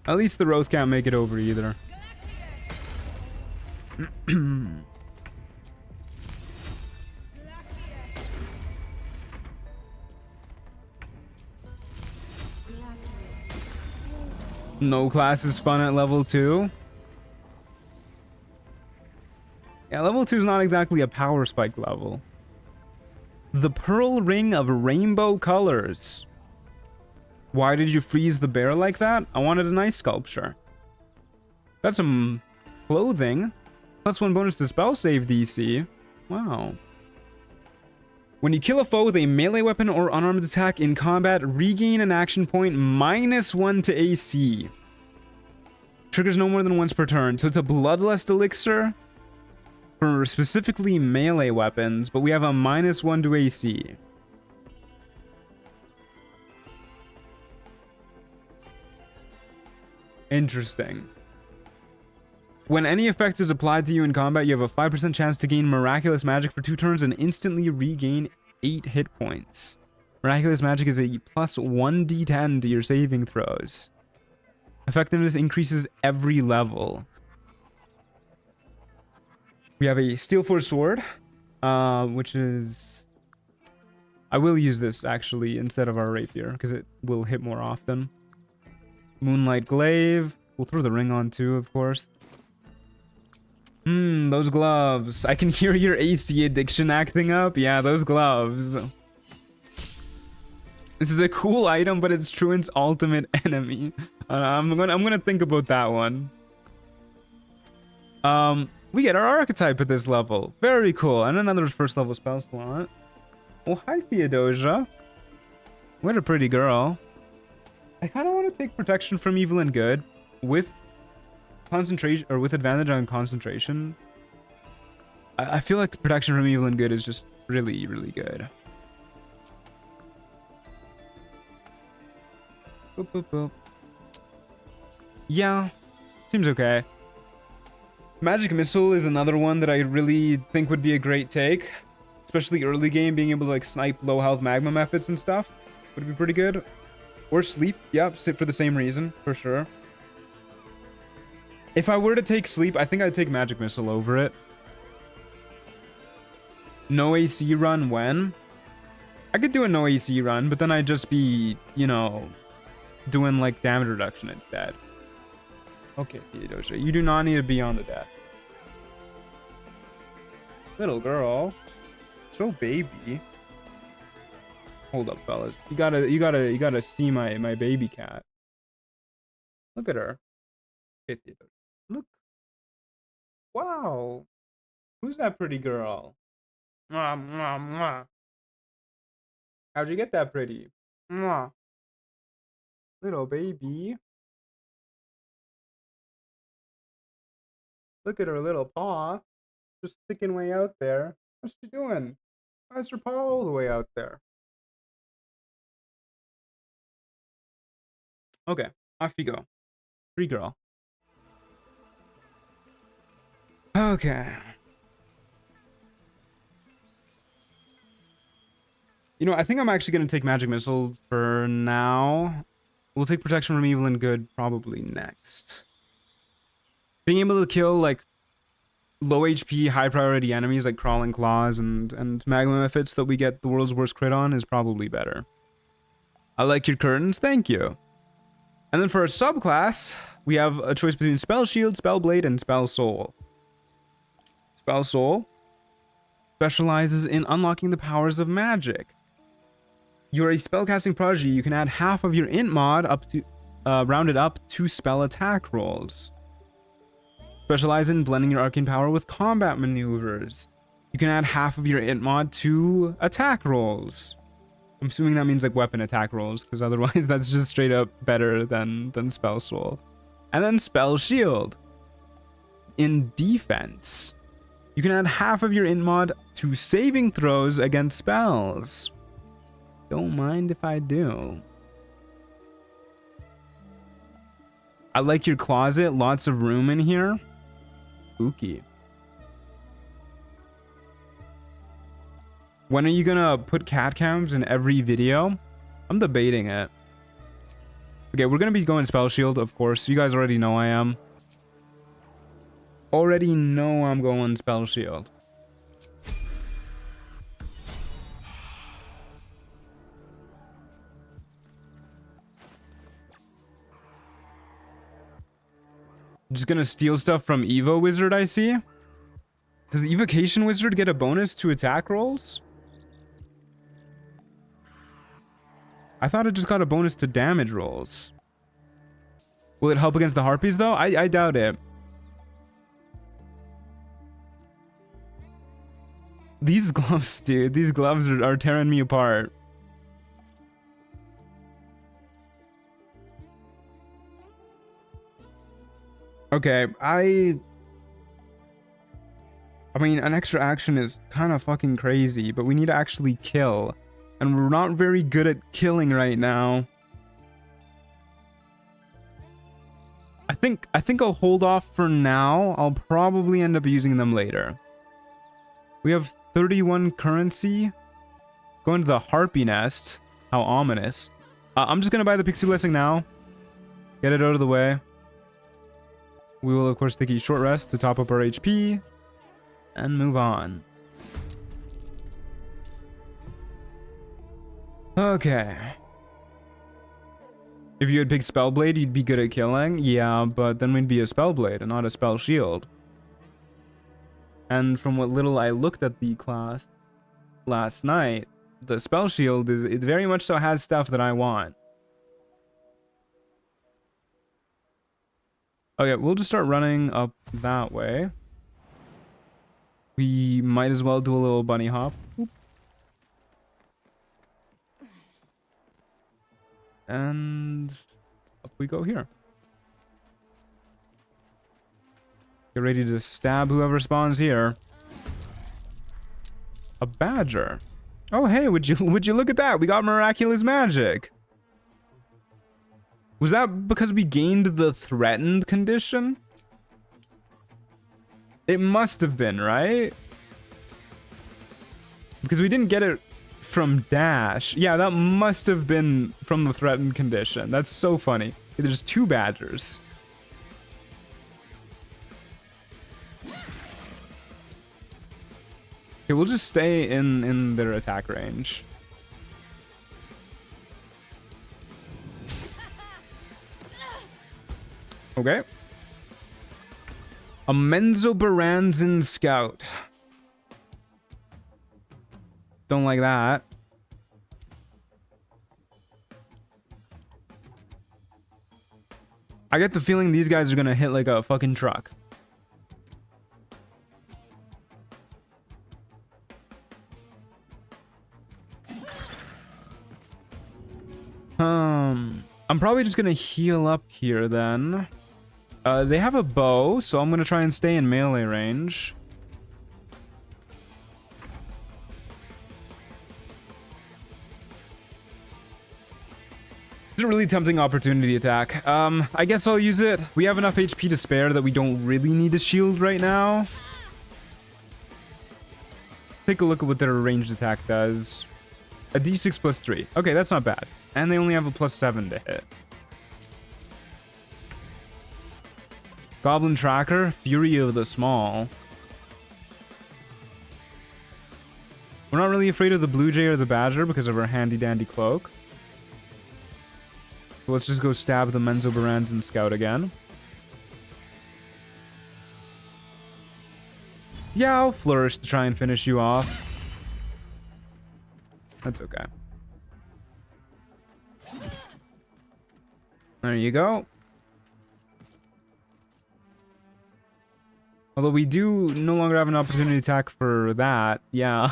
At least the Wraith can't make it over either. No class is fun at level 2. Yeah, level 2 is not exactly a power spike level. The Pearl Ring of Rainbow Colors. Why did you freeze the bear like that? I wanted a nice sculpture. Got some clothing. +1 bonus to spell save DC. Wow. When you kill a foe with a melee weapon or unarmed attack in combat, regain an action point -1 to AC. Triggers no more than once per turn. So it's a bloodlust elixir. for specifically melee weapons, but we have a -1 to AC. Interesting. When any effect is applied to you in combat, you have a 5% chance to gain miraculous magic for 2 turns and instantly regain 8 hit points. Miraculous magic is a plus 1d10 to your saving throws. Effectiveness increases every level. We have a Steel Force Sword, which is... I will use this, actually, instead of our Rapier, because it will hit more often. Moonlight Glaive. We'll throw the ring on, too, of course. Those gloves. I can hear your AC addiction acting up. Yeah, those gloves. This is a cool item, but it's Truant's ultimate enemy. I'm gonna think about that one. We get our archetype at this level. Very cool. And another first level spell slot. Oh, hi, Theodosia. What a pretty girl. I kind of want to take protection from evil and good with concentration, or with advantage on concentration. I feel like protection from evil and good is just really, really good. Boop, boop, boop. Yeah, seems okay. Magic Missile is another one that I really think would be a great take. Especially early game, being able to like snipe low health magma methods and stuff would be pretty good. Or sleep, yep, sit for the same reason, for sure. If I were to take sleep, I think I'd take Magic Missile over it. No AC run when? I could do a no AC run, but then I'd just be, you know, doing like damage reduction instead. Okay, Theodosia, you do not need to be on the death. Little girl. So baby. Hold up, fellas. You gotta see my baby cat. Look at her. Okay, Theodosia. Look. Wow. Who's that pretty girl? Mwah, mwah, mwah. How'd you get that pretty? Mwah. Little baby. Look at her little paw. Just sticking way out there. What's she doing? Why is her paw all the way out there? Okay, off you go. Free girl. Okay. You know, I think I'm actually going to take Magic Missile for now. We'll take Protection from Evil and Good probably next. Being able to kill, like, low HP, high priority enemies like Crawling Claws and Magma Methods that we get the world's worst crit on is probably better. I like your curtains, thank you. And then for a subclass, we have a choice between Spell Shield, Spell Blade, and Spell Soul. Spell Soul specializes in unlocking the powers of magic. You're a spellcasting prodigy. You can add half of your int mod up to rounded up to spell attack rolls. Specialize in blending your arcane power with combat maneuvers. You can add half of your int mod to attack rolls. I'm assuming that means like weapon attack rolls, because otherwise that's just straight up better than Spell Soul. And then Spell Shield. In defense, you can add half of your int mod to saving throws against spells. Don't mind if I do. I like your closet. Lots of room in here. Spooky. When are you gonna put cat cams in every video? I'm debating it. Okay, we're gonna be going Spell Shield, of course. You guys already know I am. Already know I'm going Spell Shield. Just gonna steal stuff from Evo Wizard, I see. Does the Evocation Wizard get a bonus to attack rolls? I thought it just got a bonus to damage rolls. Will it help against the Harpies, though? I doubt it. These gloves, dude. These gloves are tearing me apart. Okay, I've I mean, an extra action is kind of fucking crazy, but we need to actually kill. And we're not very good at killing right now. I think I'll hold off for now. I'll probably end up using them later. We have 31 currency. Going to the Harpy nest. How ominous. I'm just gonna buy the Pixie Blessing now. Get it out of the way. We will, of course, take a short rest to top up our HP. And move on. Okay. If you had picked Spellblade, you'd be good at killing. Yeah, but then we'd be a Spellblade and not a Spell Shield. And from what little I looked at the class last night, the Spell Shield it very much so has stuff that I want. Okay, we'll just start running up that way. We might as well do a little bunny hop. Oop. And up we go here. Get ready to stab whoever spawns here. A badger. Oh hey, would you look at that? We got miraculous magic. Was that because we gained the threatened condition? It must have been, right? Because we didn't get it from Dash. Yeah, that must have been from the threatened condition. That's so funny. There's two badgers. Okay, we'll just stay in their attack range. Okay. A Menzoberranzan Scout. Don't like that. I get the feeling these guys are gonna hit like a fucking truck. I'm probably just gonna heal up here then. They have a bow, so I'm gonna try and stay in melee range. It's a really tempting opportunity attack. I guess I'll use it. We have enough HP to spare that we don't really need a shield right now. Take a look at what their ranged attack does. A d6 plus 3. Okay, that's not bad. And they only have a plus 7 to hit. Goblin Tracker, Fury of the Small. We're not really afraid of the Blue Jay or the Badger because of our handy dandy cloak. So let's just go stab the Menzoberranzan Scout again. Yeah, I'll flourish to try and finish you off. That's okay. There you go. Although we do no longer have an opportunity attack for that. Yeah.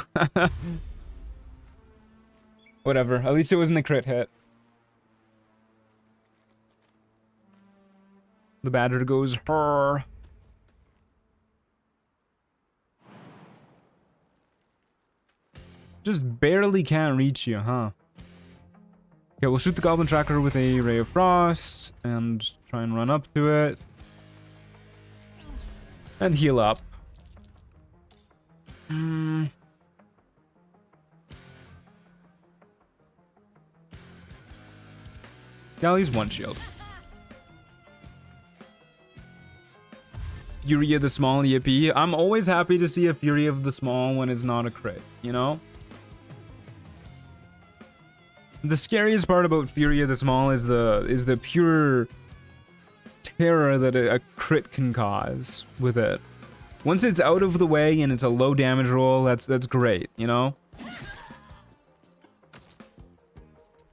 Whatever. At least it wasn't a crit hit. The Badger goes her. Just barely can't reach you, huh? Okay, we'll shoot the Goblin Tracker with a Ray of Frost and try and run up to it. And heal up. Yeah, I'll use one shield. Fury of the Small yippee. I'm always happy to see a Fury of the Small when it's not a crit, you know? The scariest part about Fury of the Small is the pure terror that a crit can cause with it. Once it's out of the way and it's a low damage roll, that's great, you know?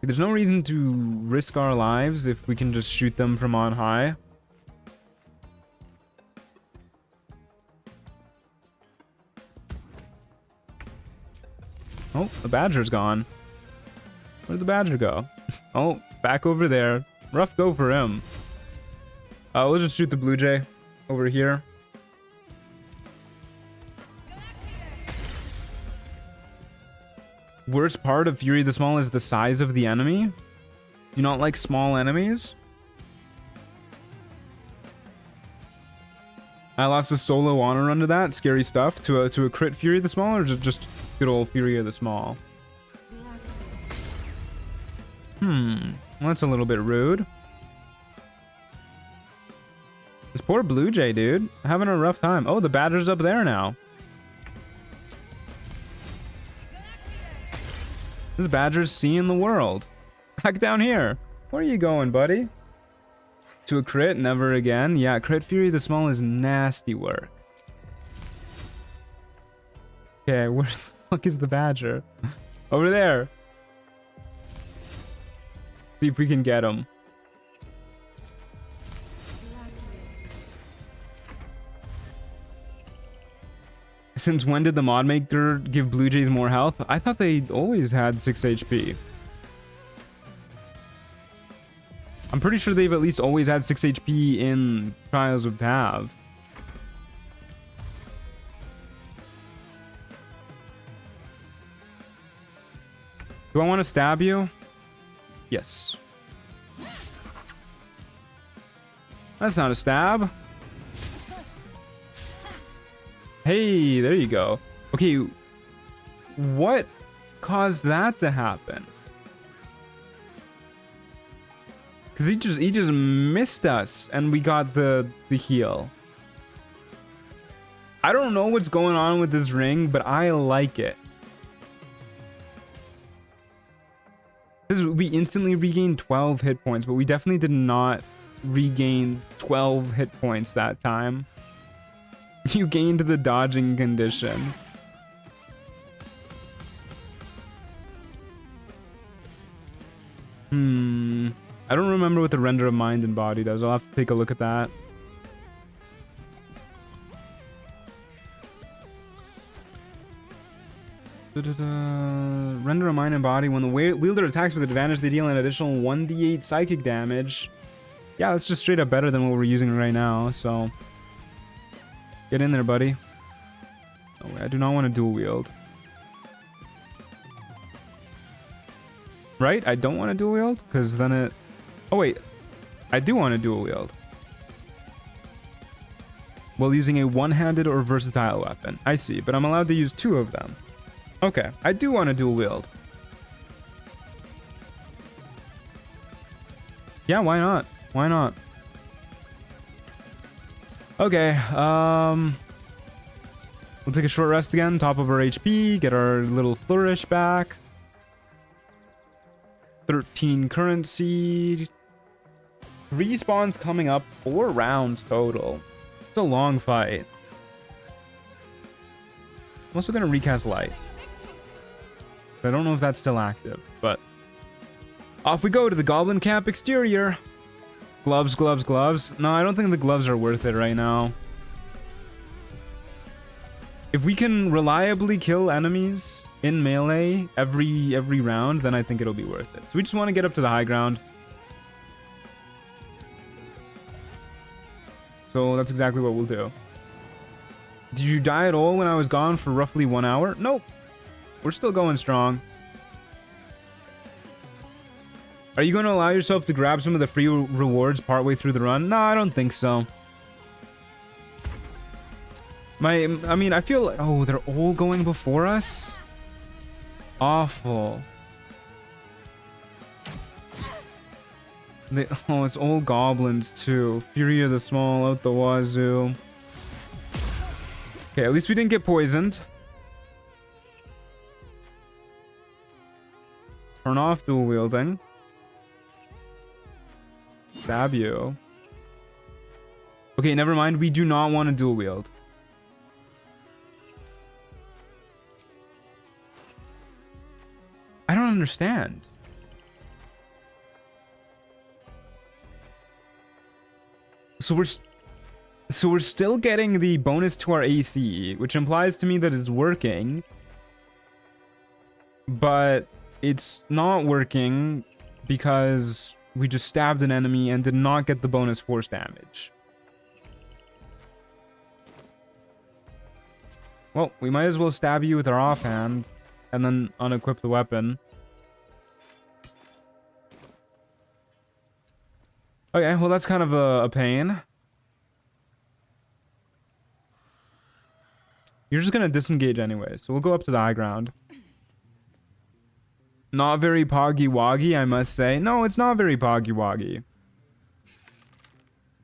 There's no reason to risk our lives if we can just shoot them from on high. Oh, the Badger's gone. Where'd the Badger go? Oh, back over there. Rough go for him. We'll just shoot the Blue Jay over here. Worst part of Fury the Small is the size of the enemy. You not like small enemies? I lost a solo honor under that. Scary stuff. To a crit Fury the Small, or just good old Fury of the Small? Well, that's a little bit rude. This poor Blue Jay, dude. Having a rough time. Oh, the Badger's up there now. This Badger's seeing the world. Back down here. Where are you going, buddy? To a crit? Never again. Yeah, crit Fury the Small is nasty work. Okay, where the fuck is the Badger? Over there. See if we can get him. Since when did the mod maker give Blue Jays more health? I thought they always had 6 HP. I'm pretty sure they've at least always had 6 HP in Trials of Tav. Do I want to stab you? Yes. That's not a stab. Hey, there you go. Okay, what caused that to happen? Because he just missed us and we got the heal. I don't know what's going on with this ring, but I like it. We instantly regained 12 hit points, but we definitely did not regain 12 hit points that time. You gained the dodging condition. I don't remember what the render of mind and body does. I'll have to take a look at that. Render of mind and body. When the wielder attacks with advantage, they deal an additional 1d8 psychic damage. Yeah, that's just straight up better than what we're using right now, so... Get in there, buddy. Oh, I do not want to dual wield. Right? I don't want to dual wield? Because then it... Oh, wait. I do want to dual wield. While using a one-handed or versatile weapon. I see, but I'm allowed to use 2 of them. Okay, I do want to dual wield. Yeah, why not? Why not? Okay, we'll take a short rest again, top of our HP, get our little flourish back. 13 currency. Respawns coming up, 4 rounds total. It's a long fight. I'm also gonna recast light. I don't know if that's still active, but off we go to the Goblin Camp exterior. Gloves, gloves, gloves. No, I don't think the gloves are worth it right now. If we can reliably kill enemies in melee every round, then I think it'll be worth it. So we just want to get up to the high ground. So that's exactly what we'll do. Did you die at all when I was gone for roughly 1 hour? Nope. We're still going strong. Are you going to allow yourself to grab some of the free rewards partway through the run? No, I don't think so. I mean, I feel like... Oh, they're all going before us? Awful. Oh, it's all goblins too. Fury of the Small out the wazoo. Okay, at least we didn't get poisoned. Turn off dual wielding. Stab you. Okay, never mind. We do not want to dual wield. I don't understand. So we're still getting the bonus to our AC, which implies to me that it's working. But it's not working because we just stabbed an enemy and did not get the bonus force damage. Well, we might as well stab you with our offhand and then unequip the weapon. Okay, well that's kind of a pain. You're just gonna disengage anyway, so we'll go up to the high ground. Not very poggy-woggy, I must say. No, it's not very poggy-woggy.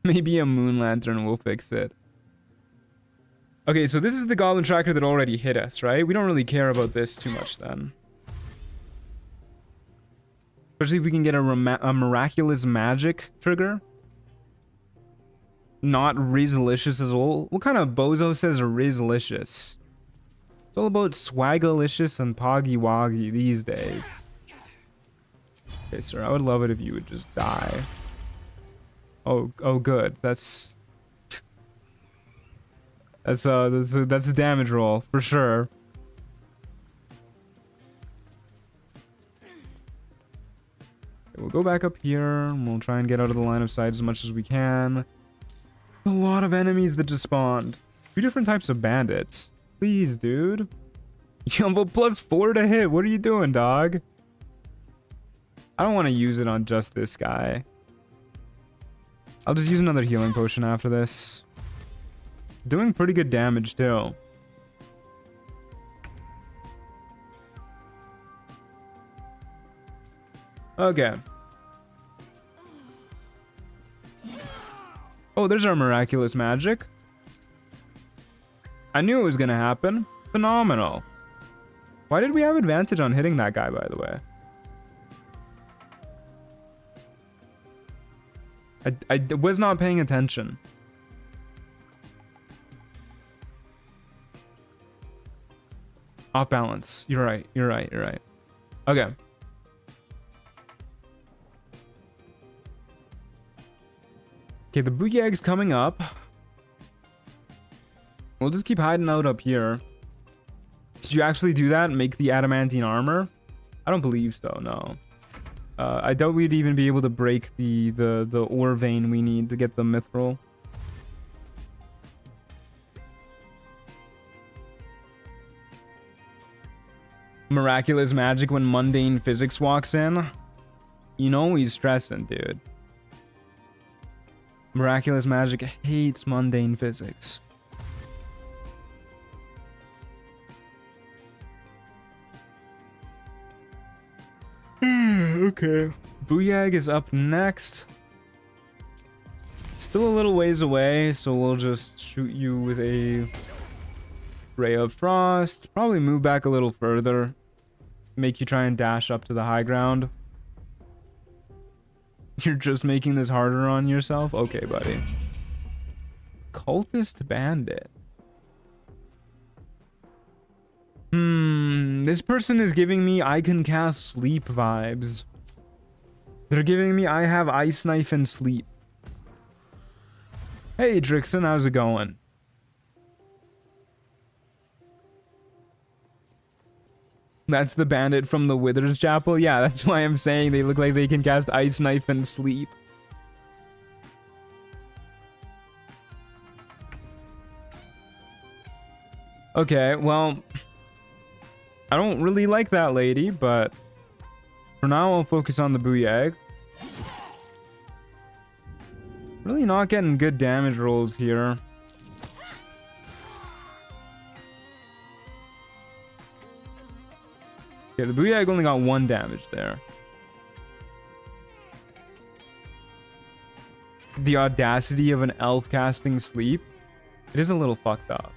Maybe a moon lantern will fix it. Okay, so this is the goblin tracker that already hit us, right? We don't really care about this too much then. Especially if we can get a miraculous magic trigger. Not Rizalicious as well. What kind of bozo says Rizalicious? It's all about Swagalicious and Poggy-Woggy these days. Okay, sir, I would love it if you would just die. Oh, good. That's a damage roll for sure. Okay, we'll go back up here and we'll try and get out of the line of sight as much as we can. A lot of enemies that just spawned. 2 different types of bandits. Please, dude. You have a +4 to hit. What are you doing, dog? I don't want to use it on just this guy. I'll just use another healing potion after this. Doing pretty good damage, too. Okay. Oh, there's our miraculous magic. I knew it was gonna happen. Phenomenal. Why did we have advantage on hitting that guy, by the way? I was not paying attention. Off balance. You're right. You're right. You're right. Okay. Okay, the Booyag's coming up. We'll just keep hiding out up here. Did you actually do that and make the adamantine armor? I don't believe so, no. I doubt we'd even be able to break the ore vein we need to get the mithril. Miraculous magic when mundane physics walks in. You know he's stressing, dude. Miraculous magic hates mundane physics. Okay. Booyag is up next. Still a little ways away, so we'll just shoot you with a ray of frost. Probably move back a little further. Make you try and dash up to the high ground. You're just making this harder on yourself? Okay, buddy. Cultist bandit. This person is giving me I can cast sleep vibes. They're giving me I have ice knife and sleep. Hey Drixon, how's it going? That's the bandit from the Withers Chapel? Yeah, that's why I'm saying they look like they can cast ice knife and sleep. Okay, well, I don't really like that lady, but for now I'll focus on the Booyag. Really not getting good damage rolls here. Okay, the Booyag only got 1 damage there. The audacity of an elf casting sleep. It is a little fucked up.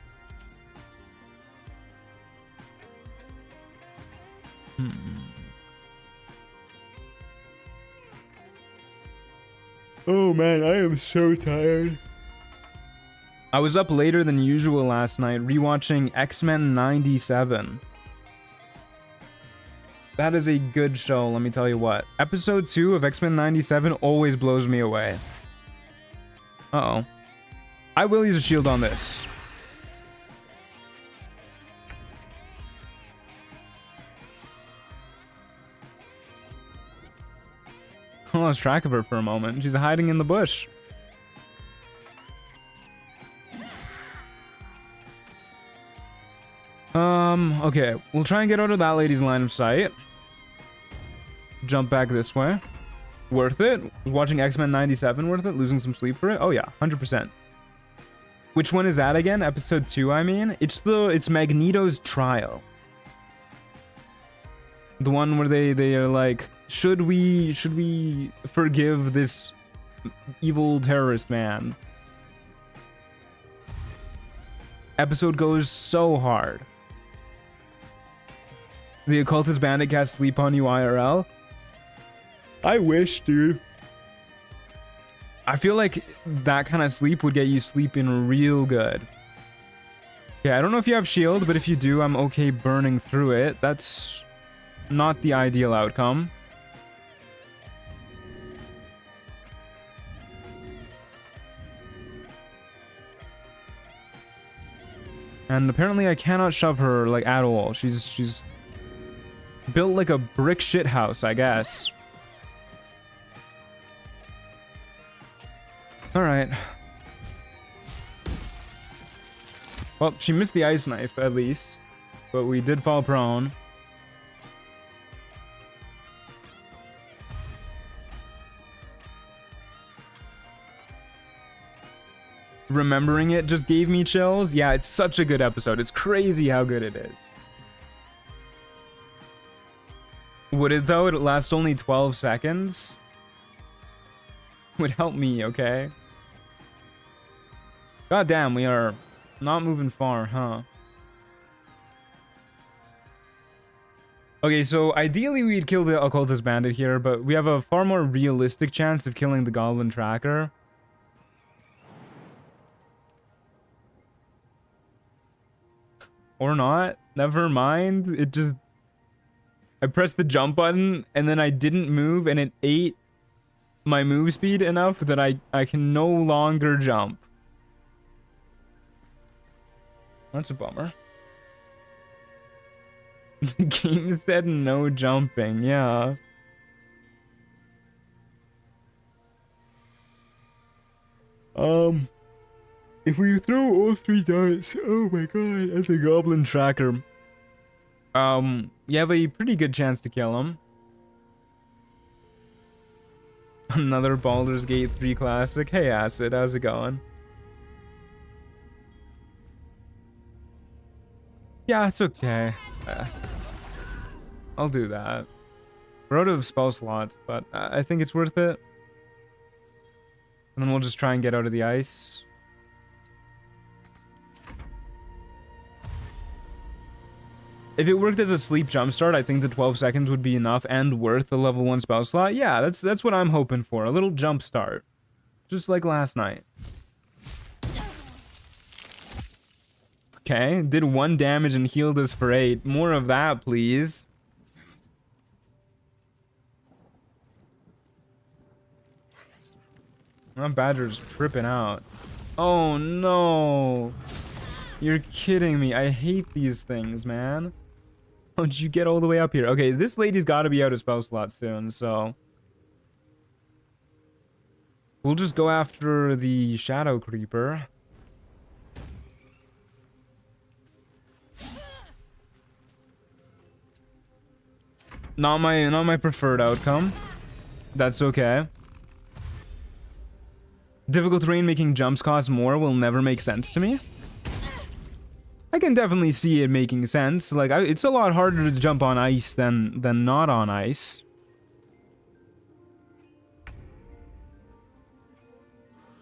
Oh man, I am so tired. I was up later than usual last night rewatching X-Men 97. That is a good show, let me tell you what. Episode 2 of X-Men 97 always blows me away. Uh-oh. I will use a shield on this. I lost track of her for a moment. She's hiding in the bush. Okay, we'll try and get out of that lady's line of sight. Jump back this way. Worth it. Watching X-Men 97 worth it? Losing some sleep for it? Oh yeah, 100%. Which one is that again? Episode 2, I mean? It's Magneto's trial. The one where they are like, should we forgive this evil terrorist man? Episode goes so hard. The occultist bandit casts sleep on you IRL. I wish, dude. I feel like that kind of sleep would get you sleeping real good. Okay, I don't know if you have shield, but if you do, I'm okay burning through it. That's not the ideal outcome. And apparently I cannot shove her, like, at all. She's built like a brick shit house, I guess. Alright. Well, she missed the ice knife, at least. But we did fall prone. Remembering it just gave me chills. Yeah, it's such a good episode. It's crazy how good it is. Would it though? It lasts only 12 seconds. Would help me, okay? God damn, we are not moving far, huh? Okay, so ideally we'd kill the occultist bandit here, but we have a far more realistic chance of killing the goblin tracker. Or not. Never mind. It just... I pressed the jump button, and then I didn't move, and it ate my move speed enough that I can no longer jump. That's a bummer. The game said no jumping, yeah. If we throw all 3 darts, oh my god, as a goblin tracker, you have a pretty good chance to kill him. Another Baldur's Gate 3 classic. Hey Acid, how's it going? Yeah, it's okay. I'll do that. We're out of spell slots, but I think it's worth it. And then we'll just try and get out of the ice. If it worked as a sleep jumpstart, I think the 12 seconds would be enough and worth the level 1 spell slot. Yeah, that's what I'm hoping for. A little jump start. Just like last night. Okay, did 1 damage and healed us for 8. More of that, please. My Badger's tripping out. Oh no. You're kidding me. I hate these things, man. How did you get all the way up here? Okay, this lady's got to be out of spell slot soon, so... We'll just go after the Shadow Creeper. Not my preferred outcome. That's okay. Difficult terrain making jumps cost more will never make sense to me. I can definitely see it making sense. Like, it's a lot harder to jump on ice than not on ice.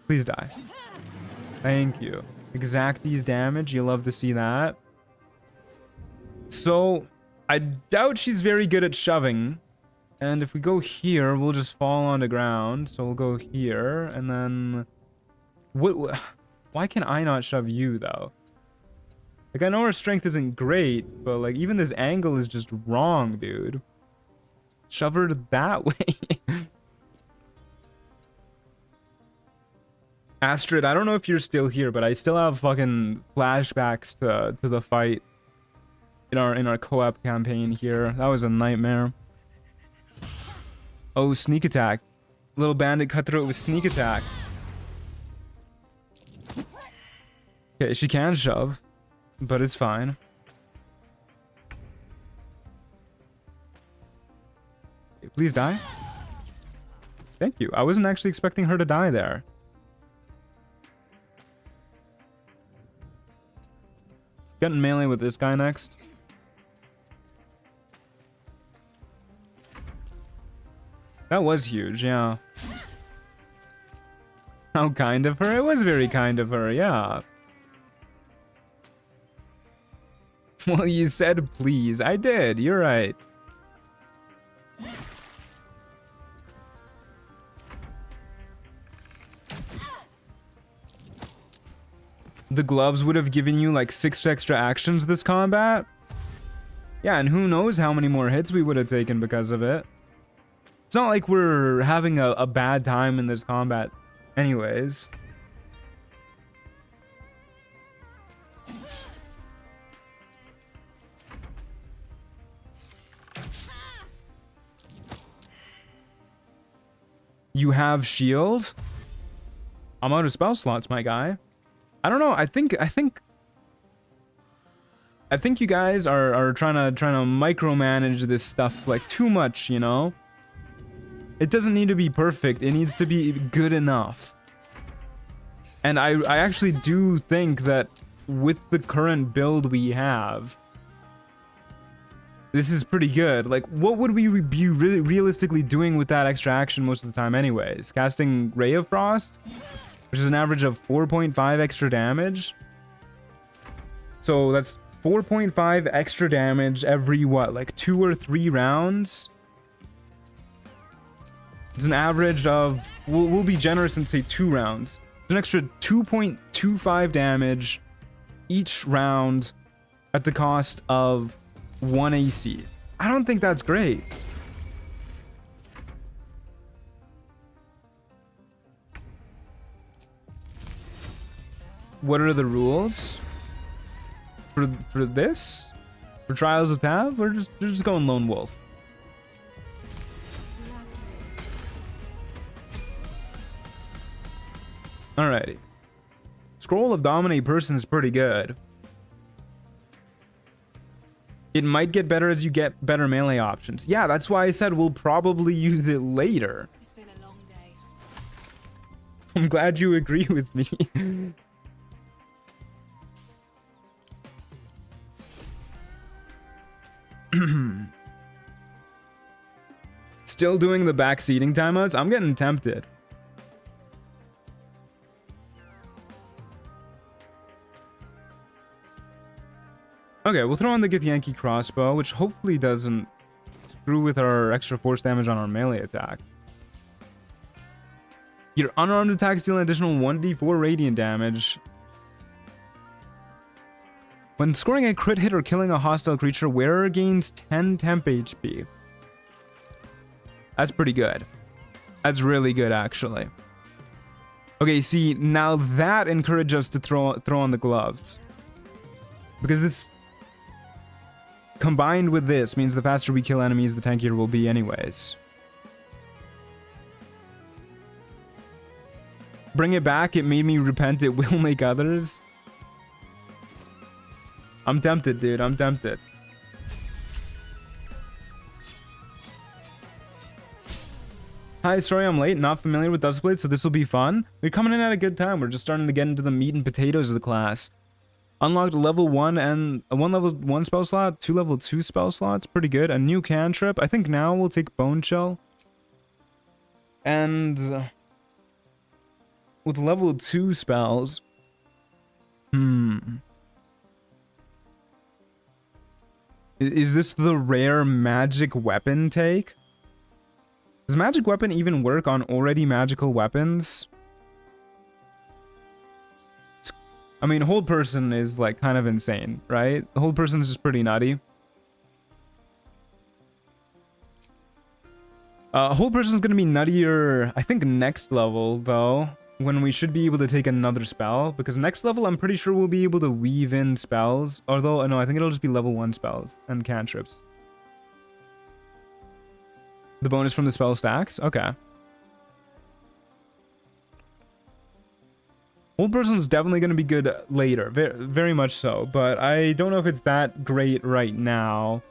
Please die. Thank you. Exacties damage. You love to see that. So, I doubt she's very good at shoving. And if we go here, we'll just fall on the ground. So we'll go here, and then... Why can I not shove you, though? Like, I know her strength isn't great, but, like, even this angle is just wrong, dude. Shove her that way. Astrid, I don't know if you're still here, but I still have fucking flashbacks to the fight in our co-op campaign here. That was a nightmare. Oh, sneak attack. Little bandit cutthroat with sneak attack. Okay, she can shove, but it's fine. Please die. Thank you. I wasn't actually expecting her to die there. Getting melee with this guy next. That was huge, yeah. How kind of her? It was very kind of her, yeah. Well, you said please. I did. You're right. The gloves would have given you like 6 extra actions this combat. Yeah, and who knows how many more hits we would have taken because of it. It's not like we're having a bad time in this combat anyways. You have shield? I'm out of spell slots, my guy. I don't know. I think you guys are trying to micromanage this stuff like too much, you know? It doesn't need to be perfect. It needs to be good enough. And I actually do think that with the current build we have, this is pretty good. Like, what would we be really realistically doing with that extra action most of the time anyways? Casting Ray of Frost, which is an average of 4.5 extra damage. So that's 4.5 extra damage every, what, like 2 or 3 rounds? It's an average of, we'll be generous and say 2 rounds. It's an extra 2.25 damage each round at the cost of 1 AC. I don't think that's great. What are the rules for this? For Trials of Tav? We're just going Lonewolf. Alrighty. Scroll of Dominate Person is pretty good. It might get better as you get better melee options. Yeah, that's why I said we'll probably use it later. It's been a long day. I'm glad you agree with me. Still doing the backseating timeouts? I'm getting tempted. Okay, we'll throw on the Githyanki crossbow, which hopefully doesn't screw with our extra force damage on our melee attack. Your unarmed attacks deal an additional 1d4 radiant damage. When scoring a crit hit or killing a hostile creature, wearer gains 10 temp HP. That's pretty good. That's really good, actually. Okay, see, now that encourages us to throw on the gloves. Because this, combined with this, means the faster we kill enemies, the tankier we'll be anyways. Bring it back, it made me repent, it will make others. I'm tempted, dude, I'm tempted. Hi, sorry I'm late, not familiar with Duskblade, so this will be fun. We're coming in at a good time, we're just starting to get into the meat and potatoes of the class. Unlocked level 1 and a 1 level 1 spell slot, 2 level 2 spell slots, pretty good. A new cantrip, I think now we'll take Bone Shell. And with level 2 spells, is this the rare magic weapon take? Does magic weapon even work on already magical weapons? I mean, hold person is like kind of insane, right? The hold person is just pretty nutty. Hold person is going to be nuttier, I think, next level, though, when we should be able to take another spell. Because next level, I'm pretty sure we'll be able to weave in spells. Although, no, I think it'll just be level 1 spells and cantrips. The bonus from the spell stacks? Okay. Hold person is definitely going to be good later. Very much so. But I don't know if it's that great right now.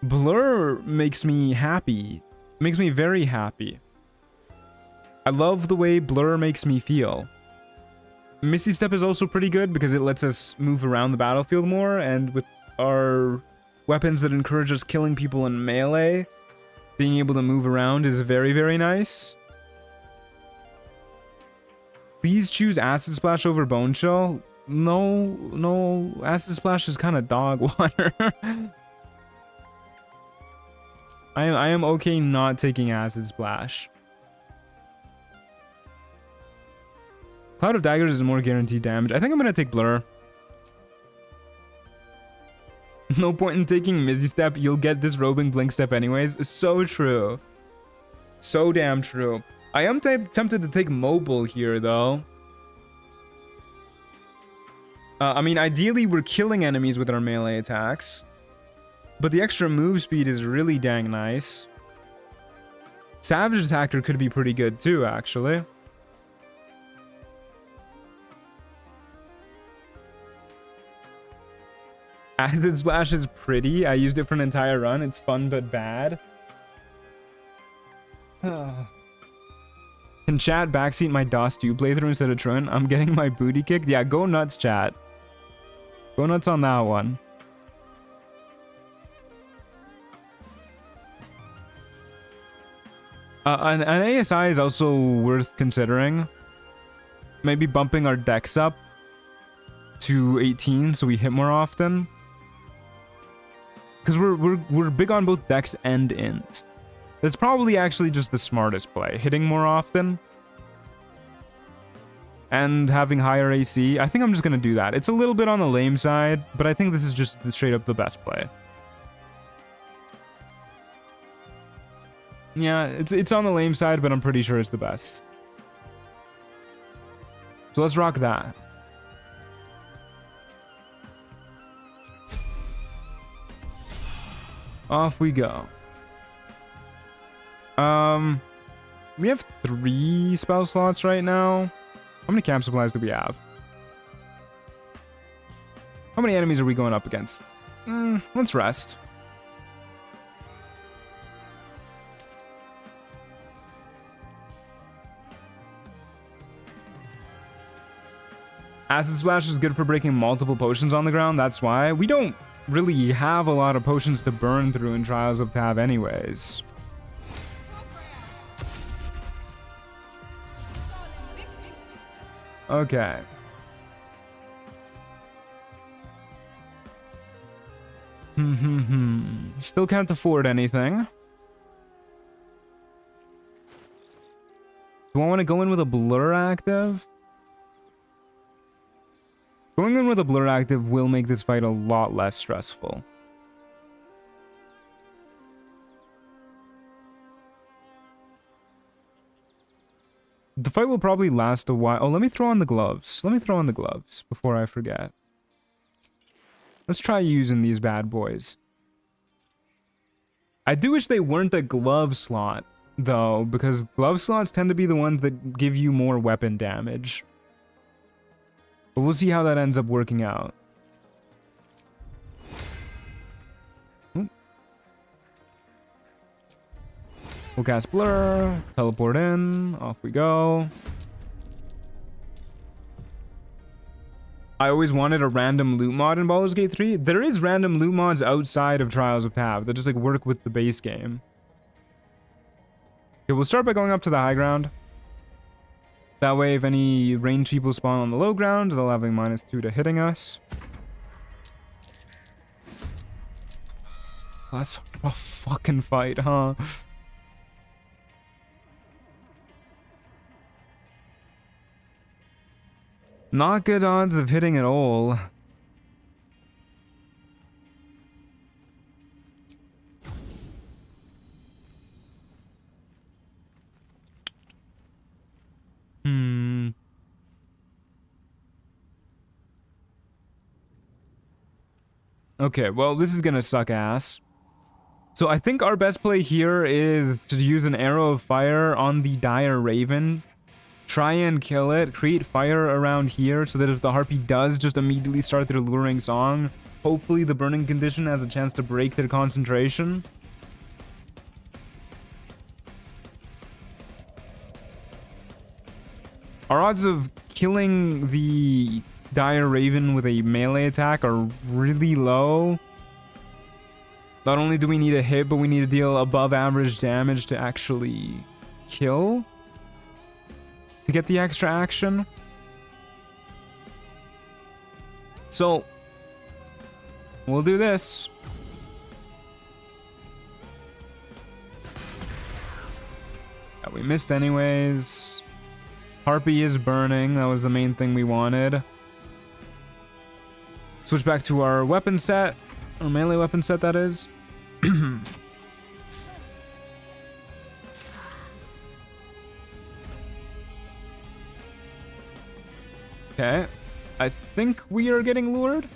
Blur makes me happy. Makes me very happy. I love the way Blur makes me feel. Misty Step is also pretty good because it lets us move around the battlefield more, and with our weapons that encourage us killing people in melee, being able to move around is very, very nice. Please choose Acid Splash over Bone Shell. No, Acid Splash is kind of dog water. I am okay not taking Acid Splash. Cloud of Daggers is more guaranteed damage. I think I'm going to take Blur. No point in taking Misty Step. You'll get Disrobing Blink Step anyways. So true. So damn true. I am tempted to take Mobile here, though. I mean, ideally, we're killing enemies with our melee attacks. But the extra move speed is really dang nice. Savage Attacker could be pretty good, too, actually. Acid Splash is pretty. I used it for an entire run. It's fun, but bad. Can chat backseat my DOS 2 playthrough instead of Tron? I'm getting my booty kicked. Yeah, go nuts, chat. Go nuts on that one. An ASI is also worth considering. Maybe bumping our dex up to 18 so we hit more often. Because we're big on both dex and int. That's probably actually just the smartest play. Hitting more often. And having higher AC. I think I'm just going to do that. It's a little bit on the lame side, but I think this is just straight up the best play. Yeah, it's on the lame side, but I'm pretty sure it's the best. So let's rock that. Off we go. We have 3 spell slots right now. How many camp supplies do we have? How many enemies are we going up against? Let's rest. Acid Splash is good for breaking multiple potions on the ground. That's why. We don't really have a lot of potions to burn through in Trials of Tav anyways. Okay. Still can't afford anything. Do I want to go in with a Blur active? Going in with a Blur active will make this fight a lot less stressful. The fight will probably last a while. Oh, let me throw on the gloves. Let me throw on the gloves before I forget. Let's try using these bad boys. I do wish they weren't a glove slot, though, because glove slots tend to be the ones that give you more weapon damage. But we'll see how that ends up working out. We'll cast Blur, teleport in, off we go. I always wanted a random loot mod in Baldur's Gate 3. There is random loot mods outside of Trials of Tav that just like work with the base game. Okay, we'll start by going up to the high ground. That way, if any ranged people spawn on the low ground, they'll have a -2 to hitting us. That's a fucking fight, huh? Not good odds of hitting at all. Okay, well, this is gonna suck ass. So I think our best play here is to use an arrow of fire on the dire raven. Try and kill it. Create fire around here so that if the harpy does just immediately start their luring song, Hopefully the burning condition has a chance to break their concentration. Our odds of killing the Dire Raven with a melee attack are really low. Not only do we need a hit, but we need to deal above average damage to actually kill. To get the extra action. So, we'll do this. Yeah, we missed anyways. Harpy is burning. That was the main thing we wanted. Switch back to our weapon set. Or melee weapon set, that is. Okay. I think we are getting lured.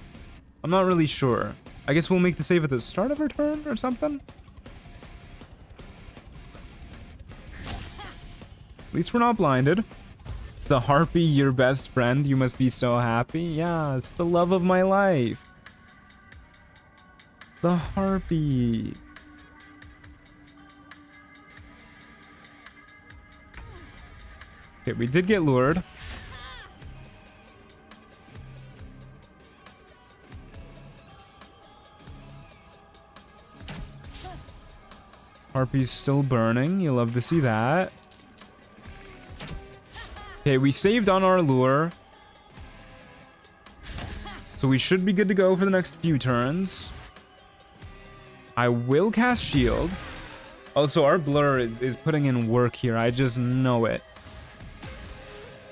I'm not really sure. I guess we'll make the save at the start of our turn or something. At least we're not blinded. It's the Harpy, your best friend. You must be so happy. Yeah, it's the love of my life. The Harpy. Okay, we did get lured. Harpy's still burning. You'll love to see that. Okay, we saved on our lure. So we should be good to go for the next few turns. I will cast shield. Also, our blur is putting in work here. I just know it.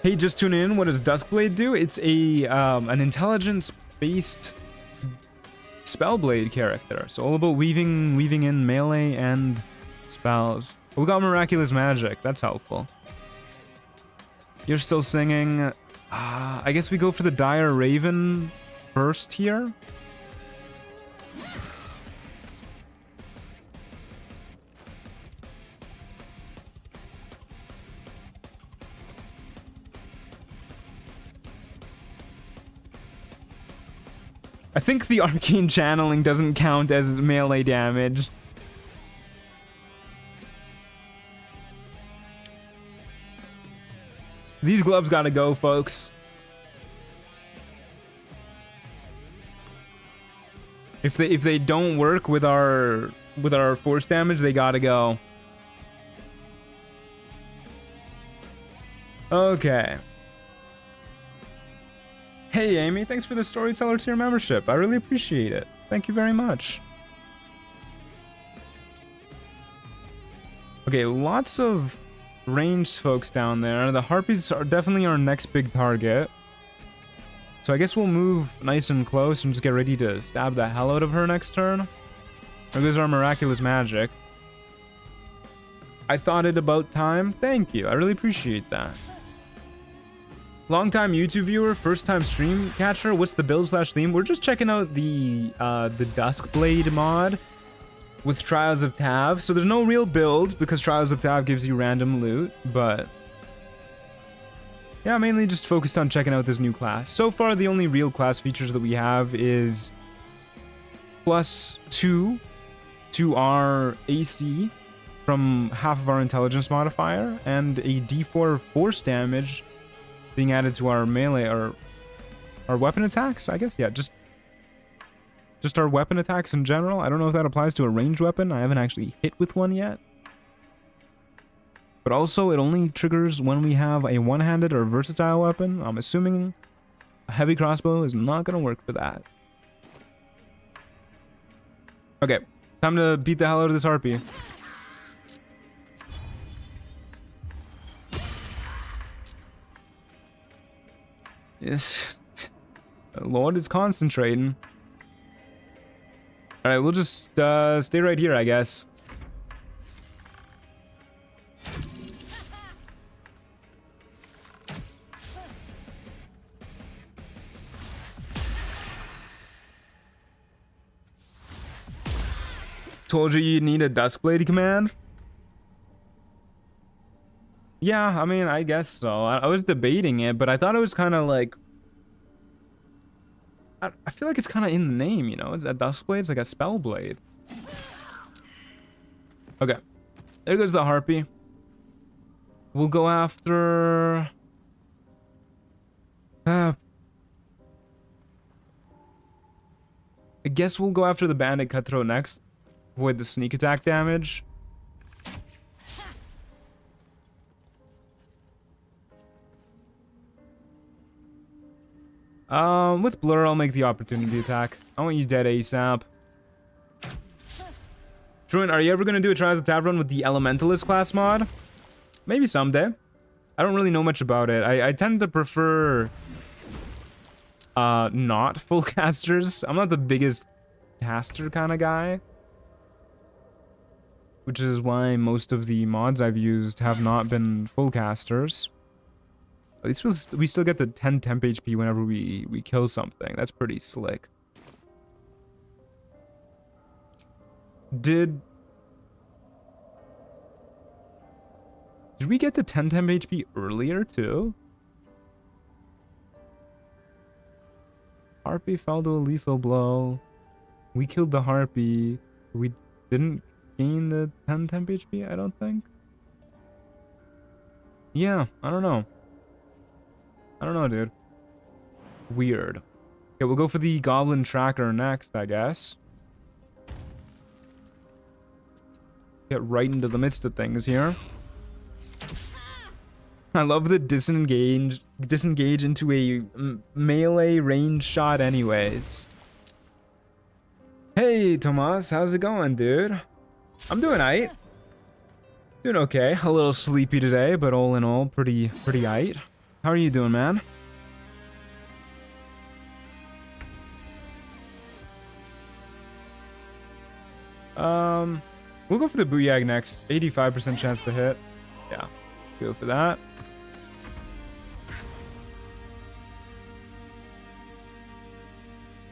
Hey, just tune in. What does Duskblade do? It's a an intelligence-based Spellblade character. So all about weaving in melee and spells. But we got Miraculous Magic. That's helpful. You're still singing. I guess we go for the Dire Raven first here. I think the arcane channeling doesn't count as melee damage. These gloves gotta go, folks. If they don't work with our force damage, they gotta go. Okay. Hey Amy, thanks for the Storyteller tier membership. I really appreciate it. Thank you very much. Okay, lots of ranged folks down there. The Harpies are definitely our next big target. So I guess we'll move nice and close and just get ready to stab the hell out of her next turn. There goes our Miraculous Magic. I thought it about time. Thank you. I really appreciate that. Long-time YouTube viewer, first-time stream catcher. What's the build/theme? We're just checking out the Duskblade mod with Trials of Tav. So there's no real build because Trials of Tav gives you random loot, but yeah, mainly just focused on checking out this new class. So far, the only real class features that we have is +2 to our AC from half of our intelligence modifier and a D4 force damage being added to our melee or our weapon attacks, I guess. Yeah, just our weapon attacks in general. I don't know if that applies to a ranged weapon. I haven't actually hit with one yet. But also, it only triggers when we have a one-handed or versatile weapon. I'm assuming a heavy crossbow is not going to work for that. Okay, time to beat the hell out of this Harpy. Yes. Lord is concentrating. Alright, we'll just stay right here, I guess. Told you you'd need a Duskblade command? Yeah, I mean, I guess so. I was debating it, but I thought it was kind of like... I I feel like it's kind of in the name, you know? It's a Duskblade, it's like a spell blade. Okay. There goes the Harpy. We'll go after... I guess we'll go after the Bandit Cutthroat next. Avoid the sneak attack damage. With Blur, I'll make the opportunity attack. I want you dead ASAP. Truant, are you ever going to do a Trials of Tav run with the Elementalist class mod? Maybe someday. I don't really know much about it. I tend to prefer... not full casters. I'm not the biggest caster kind of guy. Which is why most of the mods I've used have not been full casters. At least we still get the 10 temp HP whenever we kill something. That's pretty slick. Did we get the 10 temp HP earlier too? Harpy fell to a lethal blow. We killed the Harpy. We didn't gain the 10 temp HP, I don't think. Yeah, I don't know. I don't know, dude. Weird. Okay, we'll go for the Goblin Tracker next, I guess. Get right into the midst of things here. I love the disengage into a melee range shot anyways. Hey, Tomas, how's it going, dude? I'm doing aight. Doing okay. A little sleepy today, but all in all, pretty aight. How are you doing, man? We'll go for the Booyag next. 85% chance to hit. Yeah, go for that.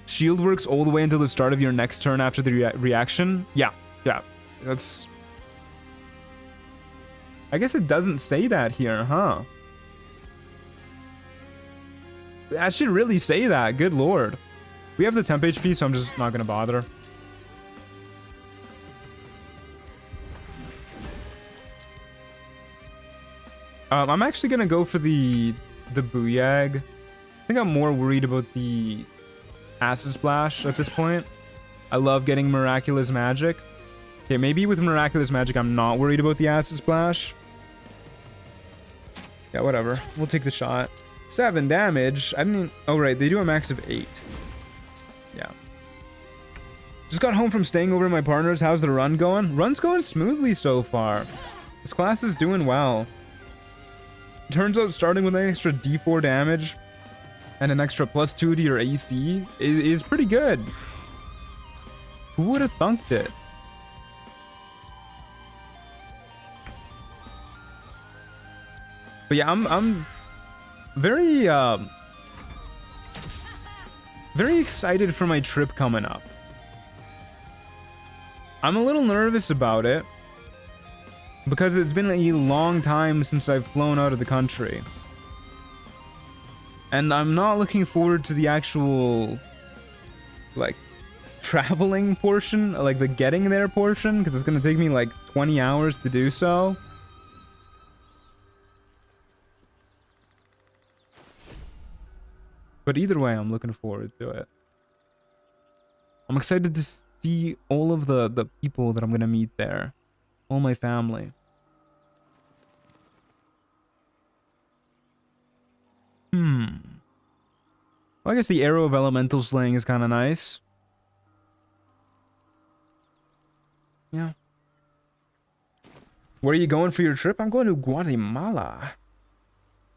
Shield works all the way until the start of your next turn after the reaction. Yeah. That's... I guess it doesn't say that here, huh? I should really say that. Good lord. We have the temp HP, so I'm just not gonna bother. I'm actually gonna go for the Booyag. I think I'm more worried about the Acid Splash at this point. I love getting Miraculous Magic. Okay, maybe with Miraculous Magic, I'm not worried about the Acid Splash. Yeah, whatever. We'll take the shot. 7 damage. I didn't... Oh, right. They do a max of 8. Yeah. Just got home from staying over at my partner's. How's the run going? Run's going smoothly so far. This class is doing well. Turns out starting with an extra D4 damage and an extra +2 to your AC is pretty good. Who would have thunked it? But yeah, I'm very very excited for my trip coming up. I'm a little nervous about it because it's been a long time since I've flown out of the country. And I'm not looking forward to the actual, like, traveling portion, like the getting there portion, because it's going to take me like 20 hours to do so. But either way, I'm looking forward to it. I'm excited to see all of the people that I'm going to meet there. All my family. Well, I guess the Arrow of Elemental Slaying is kind of nice. Yeah. Where are you going for your trip? I'm going to Guatemala.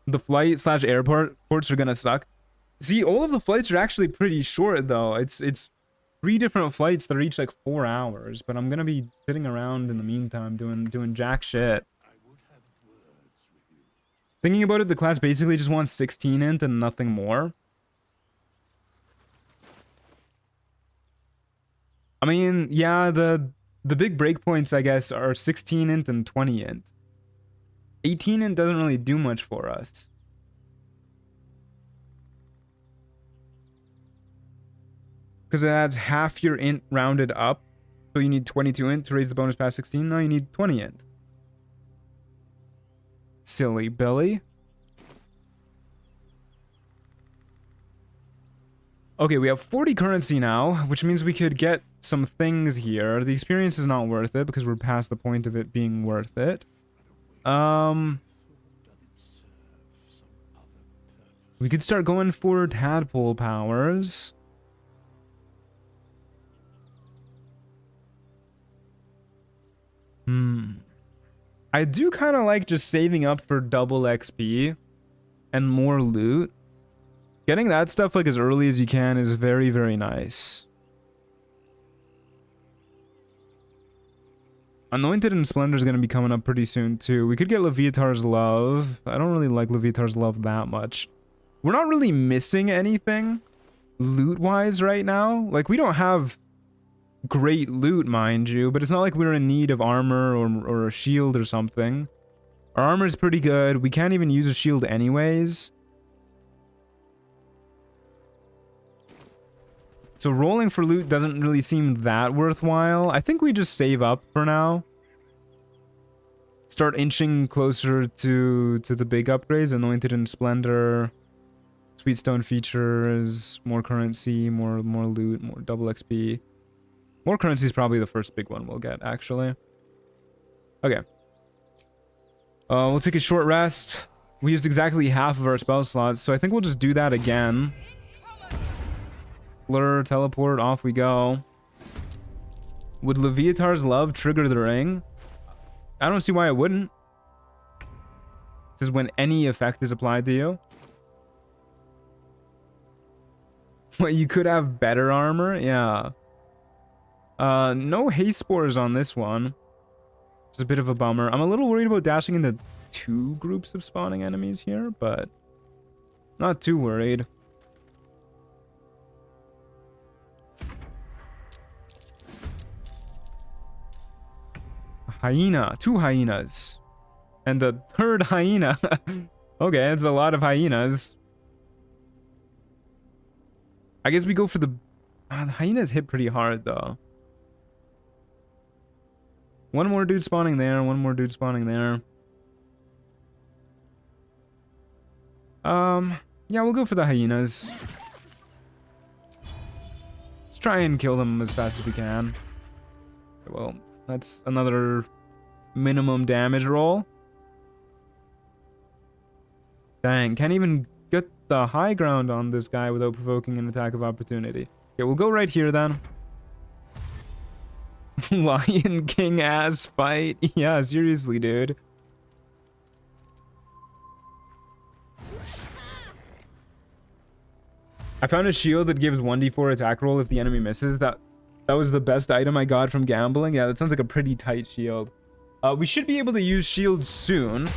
The flight / airports are going to suck. See, all of the flights are actually pretty short, though. It's 3 different flights that are each like 4 hours, but I'm gonna be sitting around in the meantime doing jack shit. Thinking about it, the class basically just wants 16 int and nothing more. I mean, yeah, the big breakpoints, I guess, are 16 int and 20 int. 18 int doesn't really do much for us. Because it adds half your int rounded up. So you need 22 int to raise the bonus past 16. Now you need 20 int. Silly Billy. Okay, we have 40 currency now, which means we could get some things here. The experience is not worth it because we're past the point of it being worth it. We could start going for tadpole powers. I do kind of like just saving up for double XP and more loot. Getting that stuff like as early as you can is very, very nice. Anointed and Splendor is going to be coming up pretty soon too. We could get Leviatar's Love. I don't really like Leviatar's Love that much. We're not really missing anything loot-wise right now. Like, we don't have great loot, mind you, but it's not like we're in need of armor or a shield or something. Our armor is pretty good. We can't even use a shield anyways. So rolling for loot doesn't really seem that worthwhile. I think we just save up for now. Start inching closer to the big upgrades. Anointed and Splendor. Sweetstone features. More currency. More loot. More double XP. More currency is probably the first big one we'll get, actually. Okay. We'll take a short rest. We used exactly half of our spell slots, so I think we'll just do that again. Blur, teleport, off we go. Would Leviatar's Love trigger the ring? I don't see why it wouldn't. This is when any effect is applied to you. Well, you could have better armor, yeah. No haste spores on this one. It's a bit of a bummer. I'm a little worried about dashing into 2 groups of spawning enemies here, but not too worried. A hyena. 2 hyenas. And a 3rd hyena. Okay, it's a lot of hyenas. I guess we go for the hyenas hit pretty hard, though. One more dude spawning there, one more dude spawning there. Yeah, we'll go for the hyenas. Let's try and kill them as fast as we can. Well, that's another minimum damage roll. Dang, can't even get the high ground on this guy without provoking an attack of opportunity. Okay, we'll go right here then. Lion King ass fight. Yeah, seriously, dude. I found a shield that gives 1d4 attack roll if the enemy misses. That was the best item I got from gambling. Yeah, that sounds like a pretty tight shield. We should be able to use shields soon.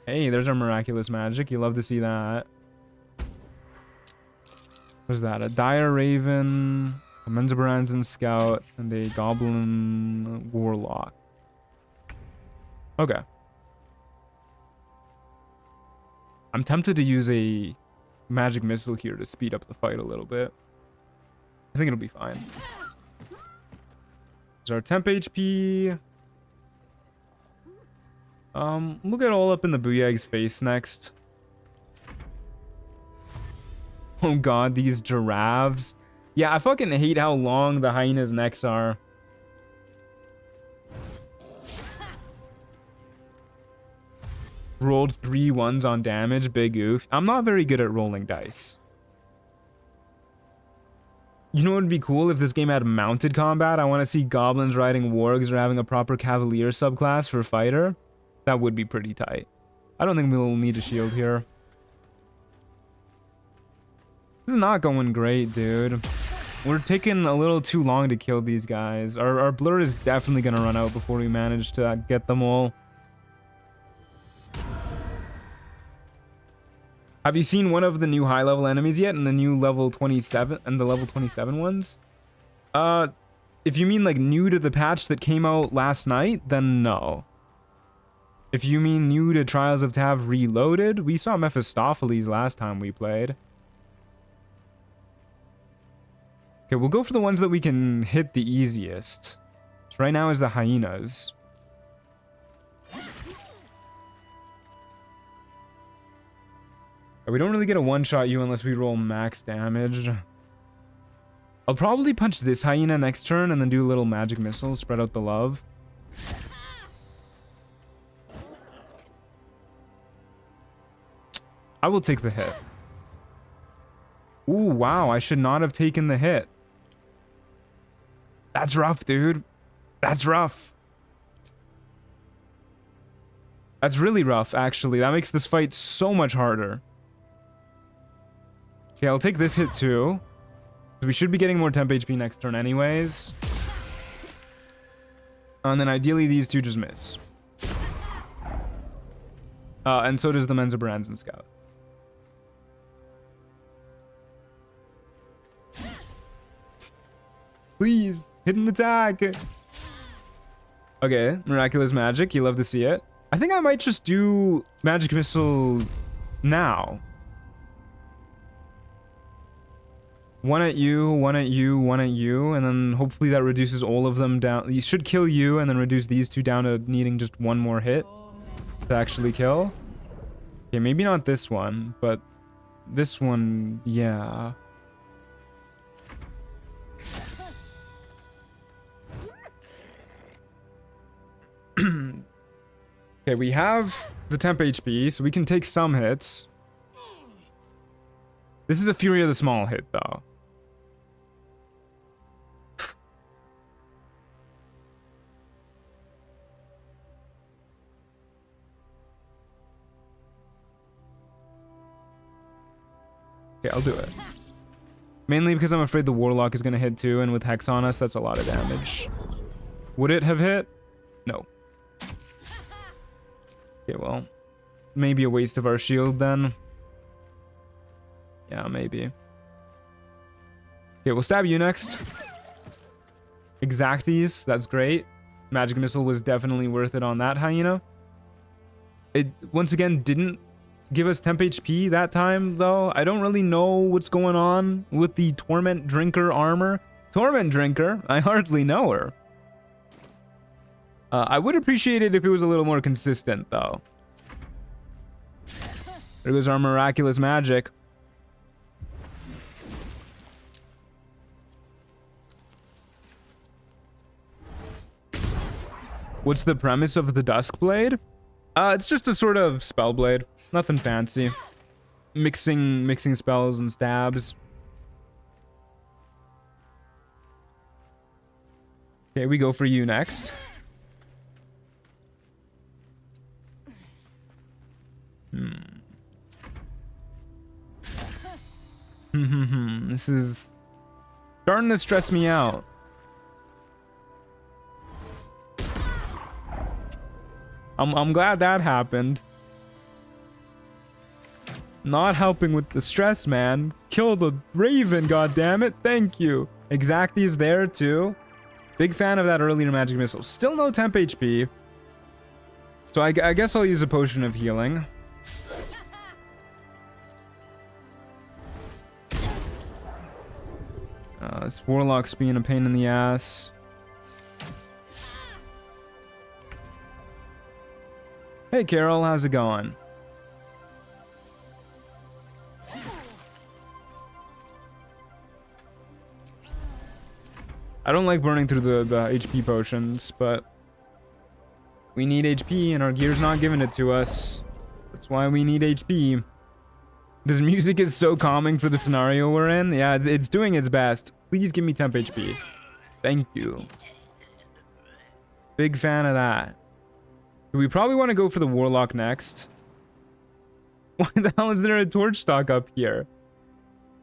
Hey, there's our miraculous magic. You love to see that. What's that? A dire raven, a Menzoberranzan scout, and a goblin warlock. Okay. I'm tempted to use a magic missile here to speed up the fight a little bit. I think it'll be fine. There's our temp HP. We'll get all up in the Booyag's face next. Oh god, these giraffes. Yeah, I fucking hate how long the hyena's necks are. Rolled 3 1s on damage, big oof. I'm not very good at rolling dice. You know what would be cool if this game had mounted combat? I want to see goblins riding wargs or having a proper cavalier subclass for fighter. That would be pretty tight. I don't think we'll need a shield here. This is not going great, dude. We're taking a little too long to kill these guys. Our blur is definitely going to run out before we manage to get them all. Have you seen one of the new high level enemies yet? And the new level 27 and the level 27 ones? If you mean like new to the patch that came out last night, then no. If you mean new to Trials of Tav Reloaded, we saw Mephistopheles last time we played. Okay, we'll go for the ones that we can hit the easiest. So right now is the hyenas. We don't really get a one-shot you unless we roll max damage. I'll probably punch this hyena next turn and then do a little magic missile, spread out the love. I will take the hit. Ooh, wow, I should not have taken the hit. That's rough, dude. That's rough. That's really rough, actually. That makes this fight so much harder. Okay, I'll take this hit too. We should be getting more temp HP next turn anyways. And then ideally these two just miss. And so does the Mensa Baranzan Scout. Please, hit an attack. Okay, Miraculous Magic. You love to see it. I think I might just do Magic Missile now. One at you, one at you, one at you, and then hopefully that reduces all of them down. You should kill you and then reduce these two down to needing just one more hit to actually kill. Okay, maybe not this one, but this one, yeah. Okay, we have the temp HP, so we can take some hits. This is a Fury of the Small hit, though. Okay, I'll do it. Mainly because I'm afraid the Warlock is going to hit too, and with Hex on us, that's a lot of damage. Would it have hit? No. Okay, well, maybe a waste of our shield then. Yeah, maybe. Okay, we'll stab you next. Exacties, that's great. Magic Missile was definitely worth it on that hyena. It, once again, didn't give us temp HP that time, though. I don't really know what's going on with the Torment Drinker armor. Torment Drinker? I hardly know her. I would appreciate it if it was a little more consistent, though. There goes our Miraculous Magic. What's the premise of the Duskblade? It's just a sort of spell blade. Nothing fancy. Mixing spells and stabs. Okay, we go for you next. This is starting to stress me out. I'm glad that happened. Not helping with the stress, man. Kill the Raven, goddammit. Thank you. Exactly's there too. Big fan of that earlier Magic Missile. Still no temp HP. So I guess I'll use a Potion of Healing. This Warlock's being a pain in the ass. Hey Carol, how's it going? I don't like burning through the HP potions, but we need HP and our gear's not giving it to us. That's why we need HP. This music is so calming for the scenario we're in. Yeah, it's doing its best. Please give me temp HP. Thank you. Big fan of that. We probably want to go for the Warlock next. Why the hell is there a torch stock up here?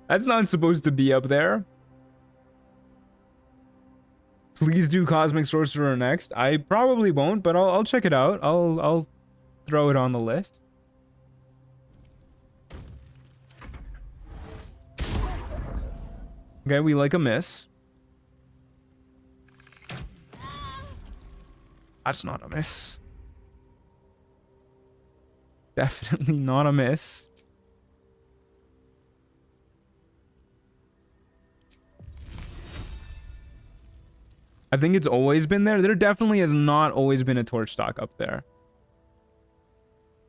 That's not supposed to be up there. Please do Cosmic Sorcerer next. I probably won't, but I'll check it out. I'll throw it on the list. Okay, we like a miss. That's not a miss. Definitely not a miss. I think it's always been there. There definitely has not always been a torch stock up there.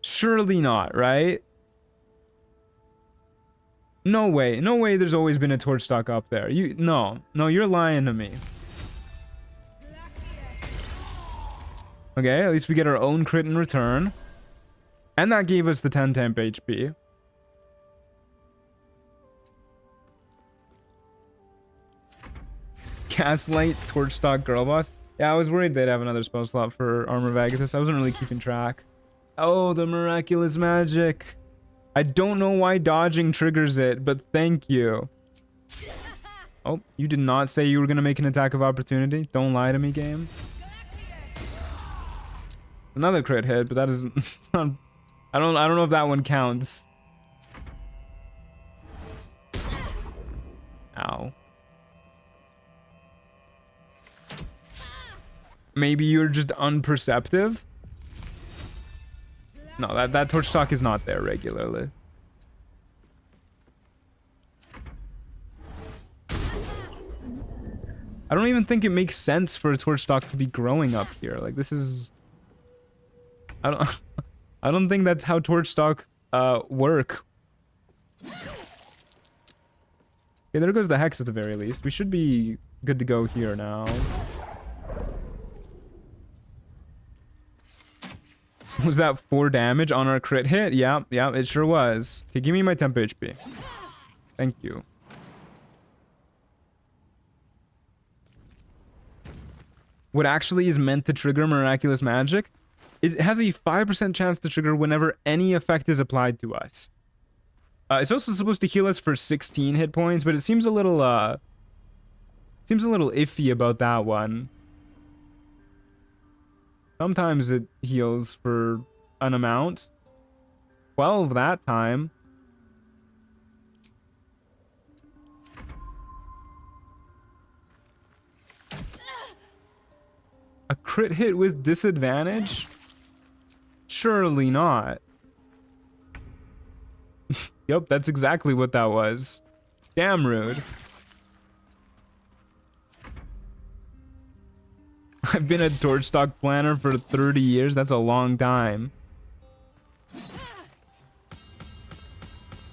Surely not, right? No way. No way there's always been a torch stock up there. No, you're lying to me. Okay, at least we get our own crit in return. And that gave us the 10 temp HP. Gaslight, torch stock, girl boss. Yeah, I was worried they'd have another spell slot for Armor of Agathis. I wasn't really keeping track. Oh, the miraculous magic. I don't know why dodging triggers it, but thank you. Oh, you did not say you were going to make an attack of opportunity. Don't lie to me, game. Another crit hit, but that isn't... Not, I don't know if that one counts. Ow. Maybe you're just unperceptive? No, that torch stock is not there regularly. I don't even think it makes sense for a torch stock to be growing up here. Like, this is... I don't think that's how torch stock work. Okay, there goes the hex at the very least. We should be good to go here now. Was that 4 damage on our crit hit? Yeah, it sure was. Okay, give me my temp HP. Thank you. What actually is meant to trigger miraculous magic? It has a 5% chance to trigger whenever any effect is applied to us. It's also supposed to heal us for 16 hit points, but it seems a little iffy about that one. Sometimes it heals for an amount. 12 that time. A crit hit with disadvantage? Surely not. Yep, that's exactly what that was. Damn rude. I've been a torch stock planner for 30 years. That's a long time.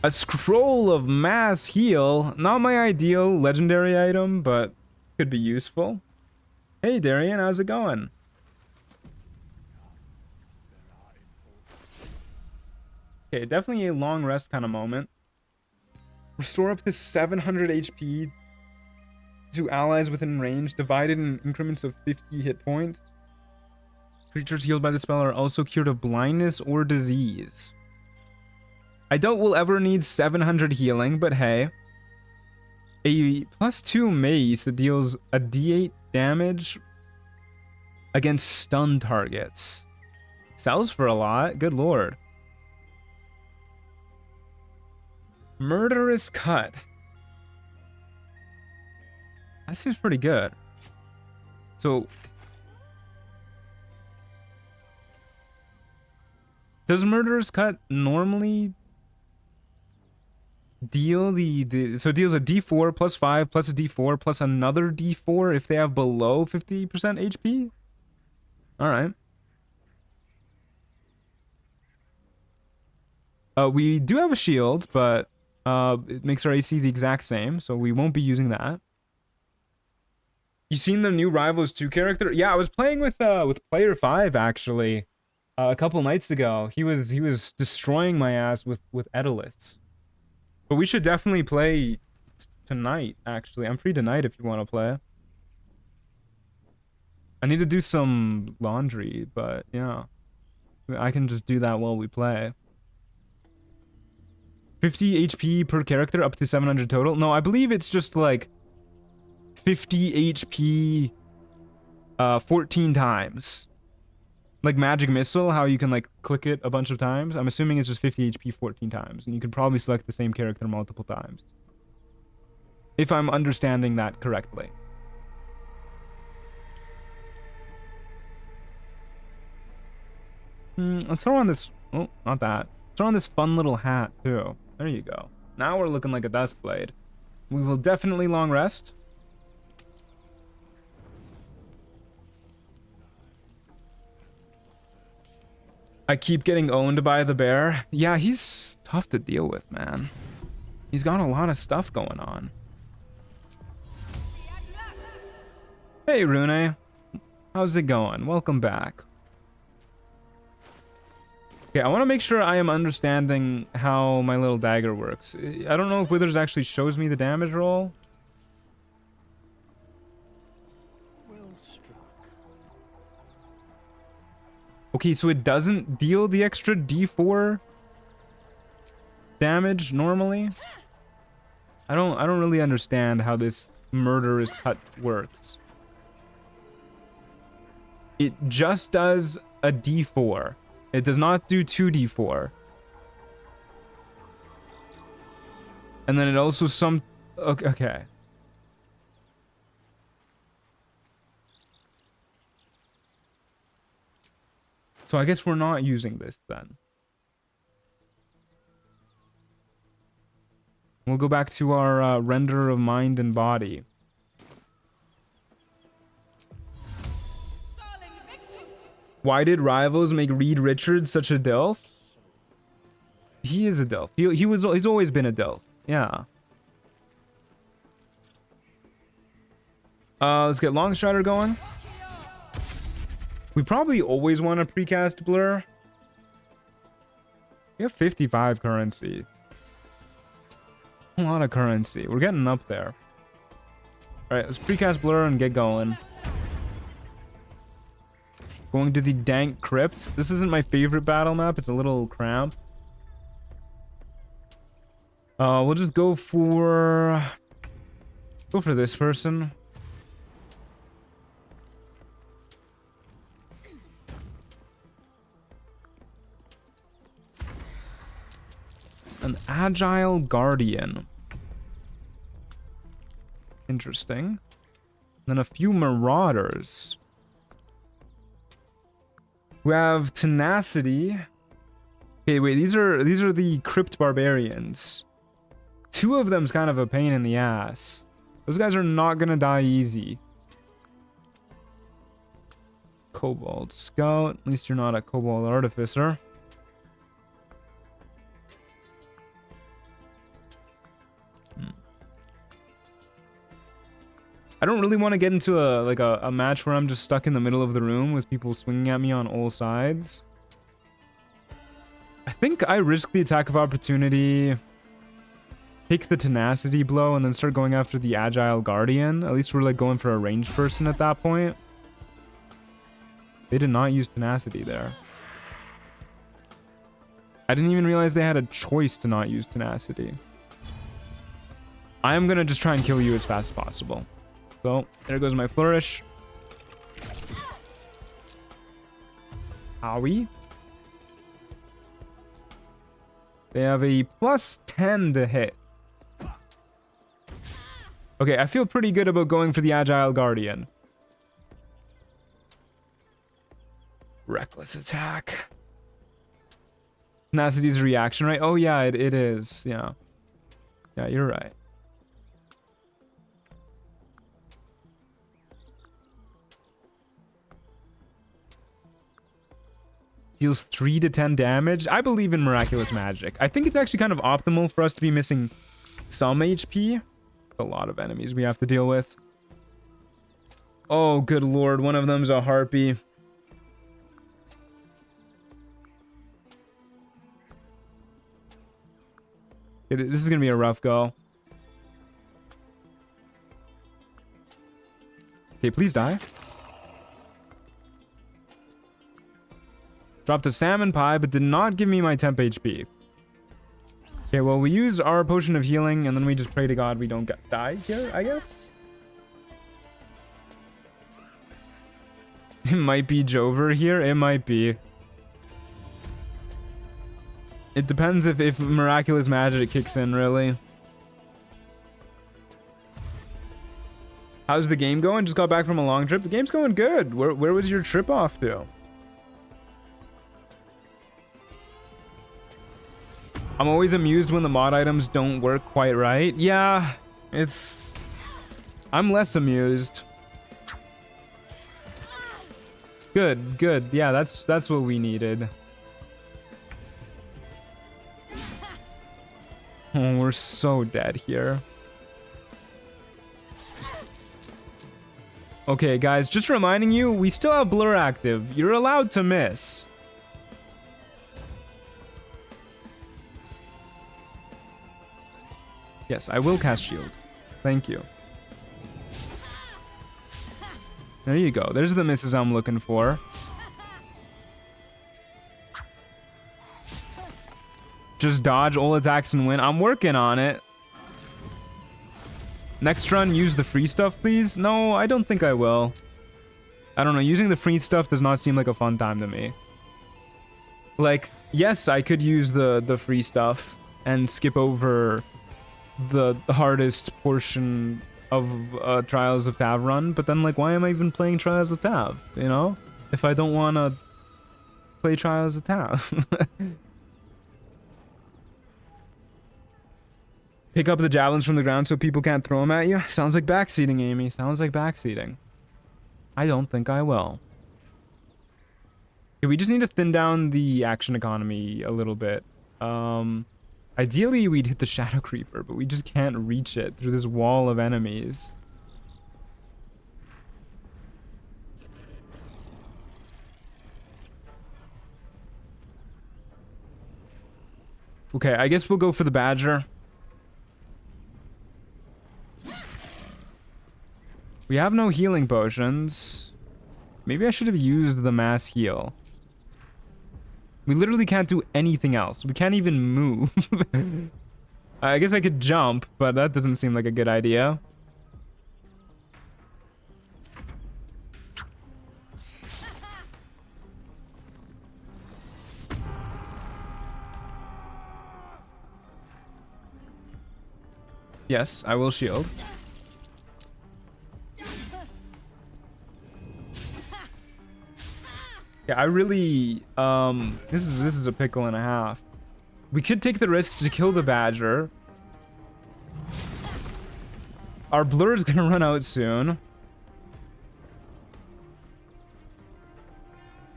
A scroll of mass heal. Not my ideal legendary item, but could be useful. Hey Darian, how's it going? Okay, definitely a long rest kind of moment. Restore up to 700 HP to allies within range, divided in increments of 50 hit points. Creatures healed by the spell are also cured of blindness or disease. I doubt we'll ever need 700 healing, but hey. A +2 mace that deals a d8 damage against stun targets. Sells for a lot, good lord. Murderous Cut. That seems pretty good. So, does Murderous Cut normally deal so it deals a d4 plus 5 plus a d4 plus another d4 if they have below 50% HP? Alright. We do have a shield, but it makes our AC the exact same, so we won't be using that. You seen the new Rivals 2 character? Yeah, I was playing with Player 5 actually a couple nights ago. He was destroying my ass with Edoliths. But we should definitely play tonight, actually. I'm free tonight if you want to play. I need to do some laundry, but yeah. I can just do that while we play. 50 HP per character, up to 700 total. No, I believe it's just like 50 HP 14 times. Like Magic Missile, how you can like click it a bunch of times. I'm assuming it's just 50 HP 14 times. And you can probably select the same character multiple times. If I'm understanding that correctly. Let's throw on this... Oh, not that. Let's throw on this fun little hat, too. There you go. Now we're looking like a Duskblade. We will definitely long rest. I keep getting owned by the bear. Yeah, he's tough to deal with, man. He's got a lot of stuff going on. Hey, Rune. How's it going? Welcome back. Okay, I want to make sure I am understanding how my little dagger works. I don't know if Withers actually shows me the damage roll. Well struck. Okay, so it doesn't deal the extra D4 damage normally. I don't really understand how this murderous cut works. It just does a D4. It does not do 2D4. And then it also okay. So I guess we're not using this then. We'll go back to our render of mind and body. Why did Rivals make Reed Richards such a Delph? He is a Delph. He's always been a Delph. Yeah. Let's get Longstrider going. We probably always want a precast blur. We have 55 currency. A lot of currency. We're getting up there. Alright, let's precast blur and get going. Going to the Dank Crypt. This isn't my favorite battle map. It's a little cramped. We'll just go for this person. An Agile Guardian. Interesting. Then a few Marauders. We have Tenacity. Okay, wait, these are the Crypt Barbarians. Two of them's kind of a pain in the ass. Those guys are not gonna die easy. Cobalt Scout. At least you're not a Cobalt Artificer. I don't really want to get into a match where I'm just stuck in the middle of the room with people swinging at me on all sides. I think I risk the attack of opportunity, take the Tenacity blow, and then start going after the Agile Guardian. At least we're like going for a ranged person at that point. They did not use Tenacity there. I didn't even realize they had a choice to not use Tenacity. I am going to just try and kill you as fast as possible. So, there goes my flourish. Owie. They have a +10 to hit. Okay, I feel pretty good about going for the Agile Guardian. Reckless attack. Tenacity's a reaction, right? Oh yeah, it is. Yeah. Yeah, you're right. Deals 3 to 10 damage. I believe in miraculous magic. I think it's actually kind of optimal for us to be missing some HP. A lot of enemies we have to deal with. Oh, good lord. One of them's a Harpy. Okay, this is going to be a rough go. Okay, please die. Dropped a salmon pie, but did not give me my temp HP. Okay, well, we use our potion of healing, and then we just pray to God we don't die here, I guess? It might be Jover here. It might be. It depends if miraculous magic kicks in, really. How's the game going? Just got back from a long trip. The game's going good. Where was your trip off to? I'm always amused when the mod items don't work quite right. Yeah, I'm less amused. Good, good. Yeah, that's what we needed. Oh, we're so dead here. Okay, guys, just reminding you, we still have blur active. You're allowed to miss. Yes, I will cast shield. Thank you. There you go. There's the misses I'm looking for. Just dodge all attacks and win. I'm working on it. Next run, use the free stuff, please. No, I don't think I will. I don't know. Using the free stuff does not seem like a fun time to me. Like, yes, I could use the free stuff and skip over the hardest portion of Trials of Tav run, but then, like, why am I even playing Trials of Tav, you know? If I don't want to play Trials of Tav. Pick up the javelins from the ground so people can't throw them at you. Sounds like backseating, Amy. Sounds like backseating. I don't think I will. Okay, we just need to thin down the action economy a little bit. Ideally, we'd hit the Shadow Creeper, but we just can't reach it through this wall of enemies. Okay, I guess we'll go for the Badger. We have no healing potions. Maybe I should have used the mass heal. We literally can't do anything else. We can't even move. I guess I could jump, but that doesn't seem like a good idea. Yes, I will shield. Yeah, I really, this is a pickle and a half. We could take the risk to kill the Badger. Our blur is gonna run out soon.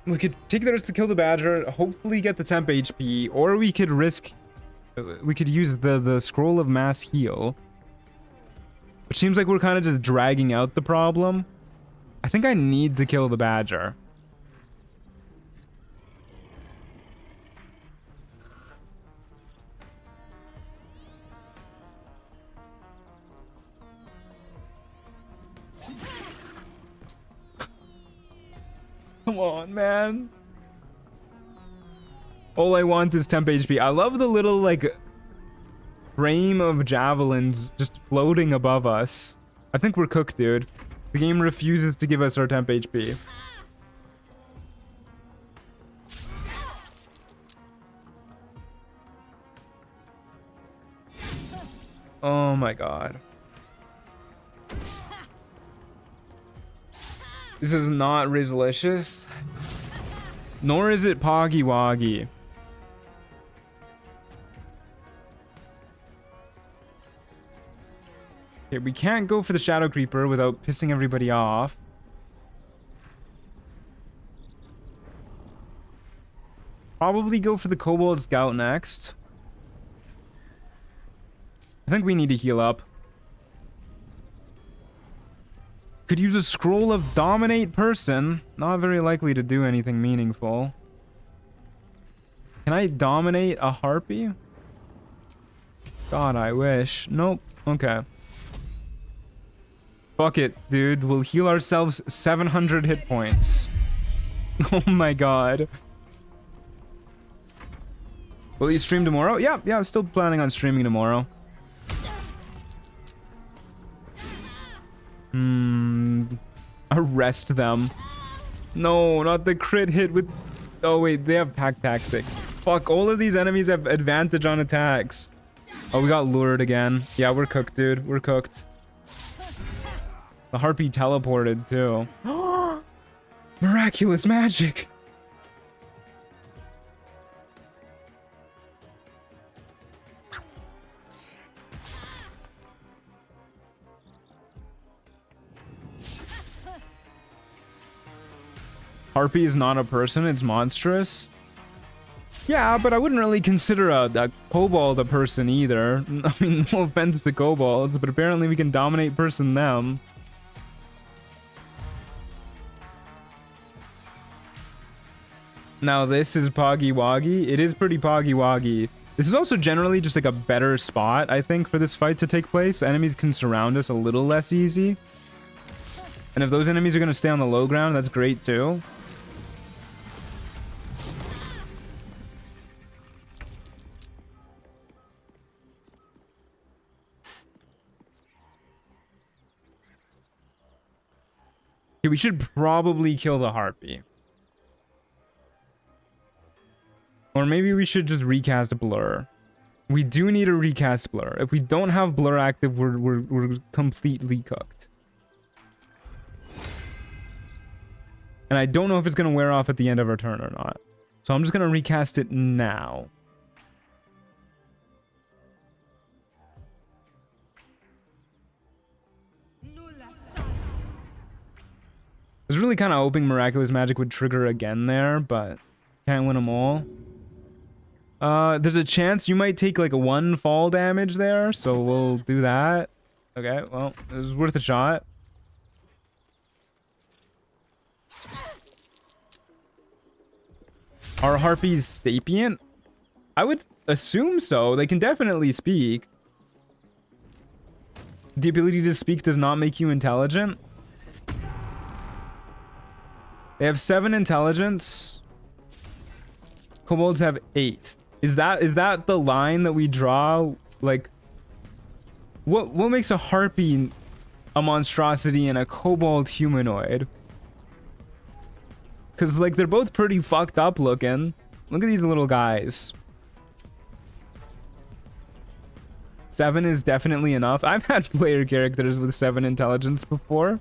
We could take the risk to kill the Badger, hopefully get the temp HP, or we could risk, we could use the scroll of mass heal. Which seems like we're kind of just dragging out the problem. I think I need to kill the Badger. Come on, man. All I want is temp HP. I love the little, like, frame of javelins just floating above us. I think we're cooked, dude. The game refuses to give us our temp HP. Oh my god. This is not Rizlicious. Nor is it Poggy Woggy. Okay, we can't go for the Shadow Creeper without pissing everybody off. Probably go for the Kobold Scout next. I think we need to heal up. Could use a scroll of dominate person. Not very likely to do anything meaningful. Can I dominate a Harpy? God, I wish. Nope. Okay. Fuck it, dude. We'll heal ourselves 700 hit points. Oh my god. Will you stream tomorrow? Yeah, I'm still planning on streaming tomorrow. Arrest them. No, not the crit hit with... Oh wait, they have pack tactics. Fuck, all of these enemies have advantage on attacks. Oh, we got lured again. Yeah, we're cooked, dude. We're cooked. The Harpy teleported too. Miraculous magic. Harpy is not a person, it's monstrous. Yeah, but I wouldn't really consider a kobold a person either. I mean, no offense to kobolds, but apparently we can dominate person them. Now this is Poggy Woggy. It is pretty Poggy Woggy. This is also generally just like a better spot, I think, for this fight to take place. Enemies can surround us a little less easy. And if those enemies are going to stay on the low ground, that's great too. Okay, we should probably kill the Harpy. Or maybe we should just recast Blur. We do need to recast Blur. If we don't have Blur active, we're completely cooked. And I don't know if it's going to wear off at the end of our turn or not. So I'm just going to recast it now. I was really kind of hoping Miraculous Magic would trigger again there, but can't win them all. There's a chance you might take like a 1 fall damage there, so we'll do that. Okay, well, it was worth a shot. Are Harpies sapient? I would assume so. They can definitely speak. The ability to speak does not make you intelligent. They have 7 intelligence. Kobolds have 8. Is that the line that we draw? Like, what makes a Harpy a monstrosity and a kobold humanoid? Because, like, they're both pretty fucked up looking. Look at these little guys. 7 is definitely enough. I've had player characters with 7 intelligence before.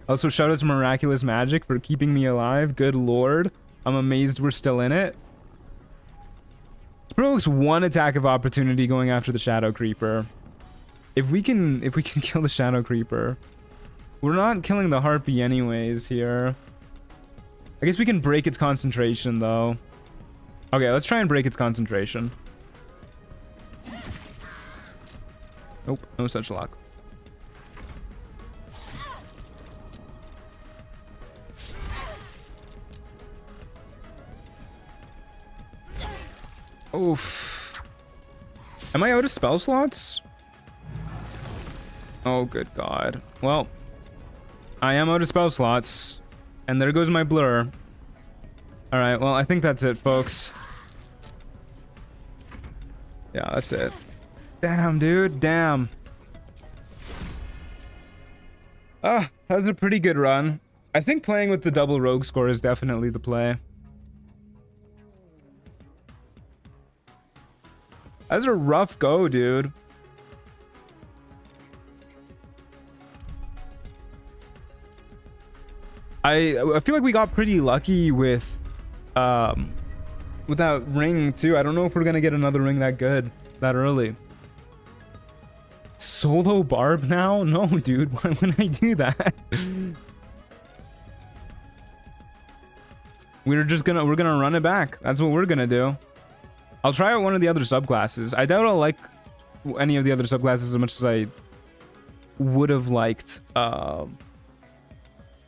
Also, shout out to Miraculous Magic for keeping me alive. Good lord. I'm amazed we're still in it. This provokes 1 attack of opportunity going after the Shadow Creeper. If we can kill the Shadow Creeper. We're not killing the Harpy anyways here. I guess we can break its concentration though. Okay, let's try and break its concentration. Nope, no such luck. Oof. Am I out of spell slots? Oh, good God. Well, I am out of spell slots. And there goes my blur. Alright, well, I think that's it, folks. Yeah, that's it. Damn, dude. Damn. Ah, that was a pretty good run. I think playing with the double rogue score is definitely the play. That was a rough go, dude. I feel like we got pretty lucky with that ring too. I don't know if we're gonna get another ring that good that early. Solo Barb now? No, dude. Why would I do that? we're gonna run it back. That's what we're gonna do. I'll try out one of the other subclasses. I doubt I'll like any of the other subclasses as much as I would have liked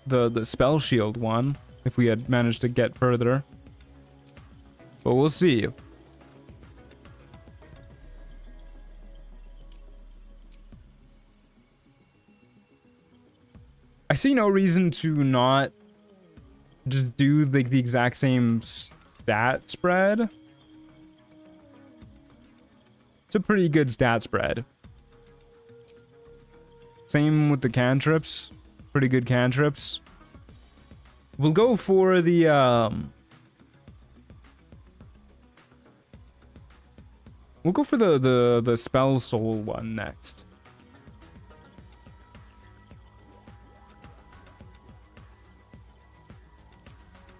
the spell shield one if we had managed to get further, but we'll see. I see no reason to not just do like the exact same stat spread. It's a pretty good stat spread. Same with the cantrips. Pretty good cantrips. We'll go for the we'll go for the spell soul one next.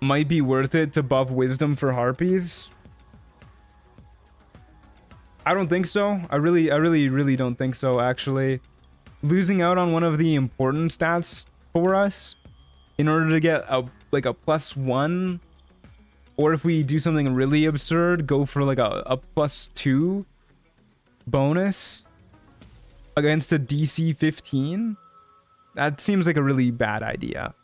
Might be worth it to buff wisdom for harpies. I don't think so. I really don't think so, actually. Losing out on one of the important stats for us in order to get a like a +1 Or if we do something really absurd, go for like a +2 bonus against a DC 15. That seems like a really bad idea.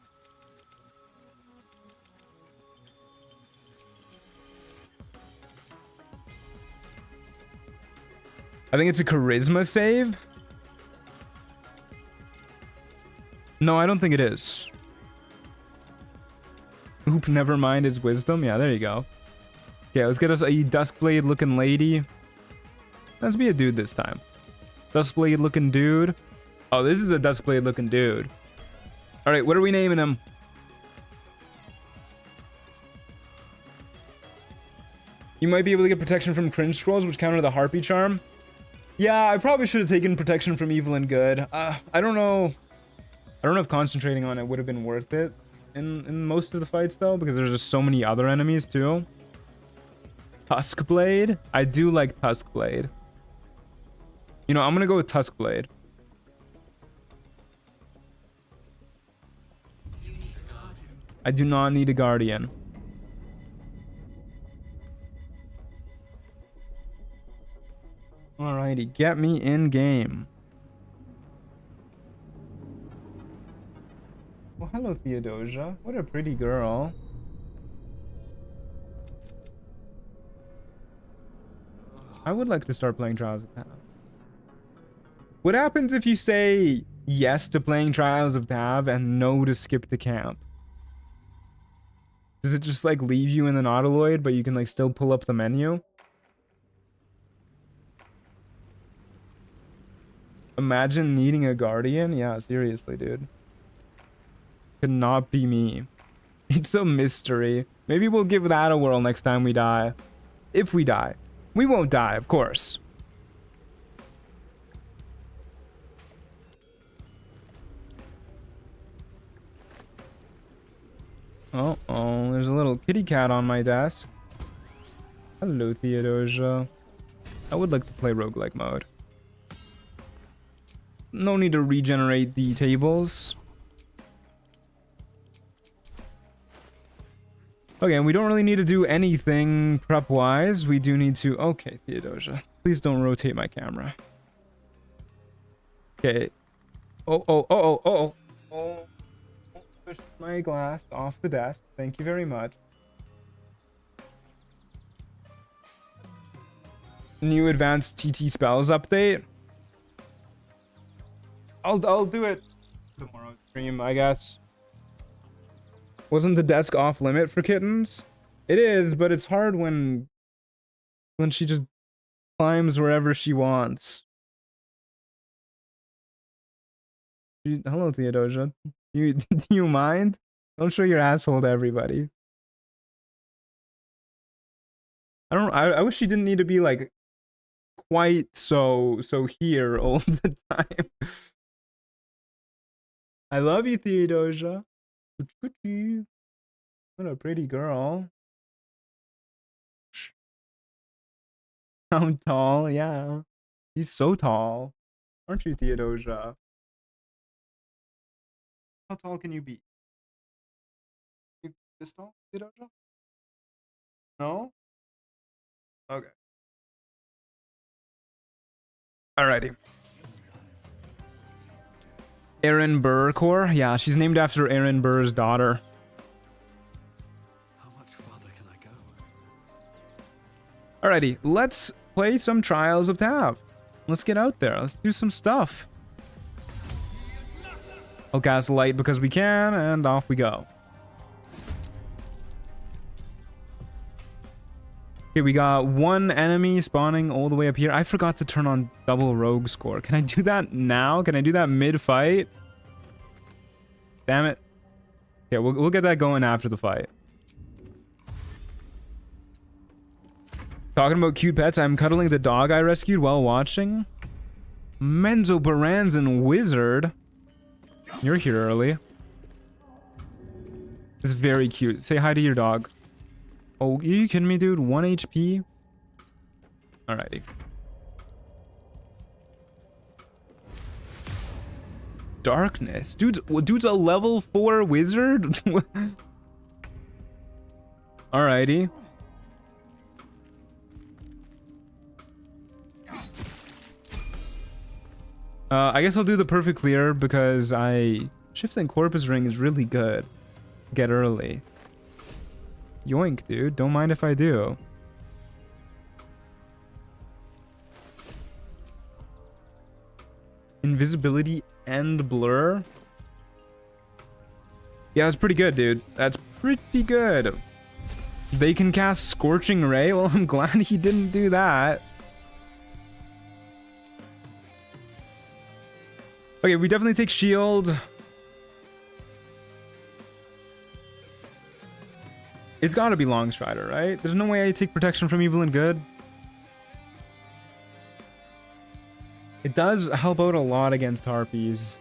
I think it's a charisma save. No, I don't think it is. Oop, never mind his wisdom. Yeah, there you go. Okay, let's get us a Duskblade looking lady. Let's be a dude this time. Duskblade looking dude. Oh, this is a Duskblade looking dude. All right, what are we naming him? You might be able to get protection from cringe scrolls, which counter the Harpy charm. Yeah, I probably should have taken protection from evil and good. I don't know. I don't know if concentrating on it would have been worth it in most of the fights though, because there's just so many other enemies too. Duskblade. I do like Duskblade. You know, I'm gonna go with Duskblade. I do not need a guardian. Alrighty, get me in game. Well, hello, Theodosia. What a pretty girl. I would like to start playing Trials of Tav. What happens if you say yes to playing Trials of Tav and no to skip the camp? Does it just like leave you in the Nautiloid, but you can like still pull up the menu? Imagine needing a guardian. Yeah, seriously, dude. Could not be me. It's a mystery. Maybe we'll give that a whirl next time we die. If we die. We won't die, of course. Uh-oh, there's a little kitty cat on my desk. Hello, Theodosia. I would like to play roguelike mode. No need to regenerate the tables. Okay, and we don't really need to do anything prep-wise. We do need to... Okay, Theodosia. Please don't rotate my camera. Okay. Oh. Push my glass off the desk. Thank you very much. New advanced TT spells update. I'll do it tomorrow's stream, I guess. Wasn't the desk off limit for kittens? It is, but it's hard when she just climbs wherever she wants. Hello, Theodosia. Do you mind? Don't show your asshole to everybody. I wish she didn't need to be like quite so here all the time. I love you, Theodosia. What a pretty girl. How tall? Yeah. She's so tall. Aren't you, Theodosia? How tall can you be? You this tall, Theodosia? No? Okay. Alrighty. Aaron Burr core? Yeah, she's named after Aaron Burr's daughter. How much farther can I go? Alrighty, let's play some Trials of Tav. Let's get out there. Let's do some stuff. I'll cast light because we can, and off we go. Okay, we got one enemy spawning all the way up here. I forgot to turn on double rogue score. Can I do that now? Can I do that mid-fight? Damn it. Okay, we'll get that going after the fight. Talking about cute pets, I'm cuddling the dog I rescued while watching. Menzo Baranzan Wizard. You're here early. It's very cute. Say hi to your dog. Oh, are you kidding me, dude? 1 HP? Alrighty. Darkness. Dude's a level 4 wizard? Alrighty. I guess I'll do the perfect clear because Shifting Corpus Ring is really good. Get early. Yoink, dude. Don't mind if I do. Invisibility and blur. Yeah, that's pretty good, dude. That's pretty good. They can cast Scorching Ray? Well, I'm glad he didn't do that. Okay, we definitely take shield. It's gotta be Longstrider, right? There's no way I take protection from evil and good. It does help out a lot against Harpies.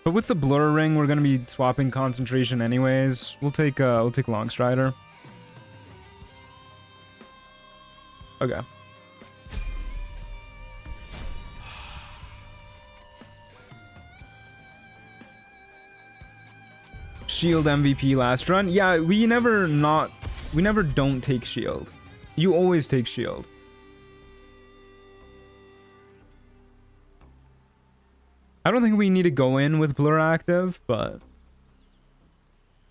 But with the blur ring, we're gonna be swapping concentration anyways. We'll take Longstrider. Okay. Shield MVP last run. Yeah, we never don't take shield. You always take shield. I don't think we need to go in with blur active, but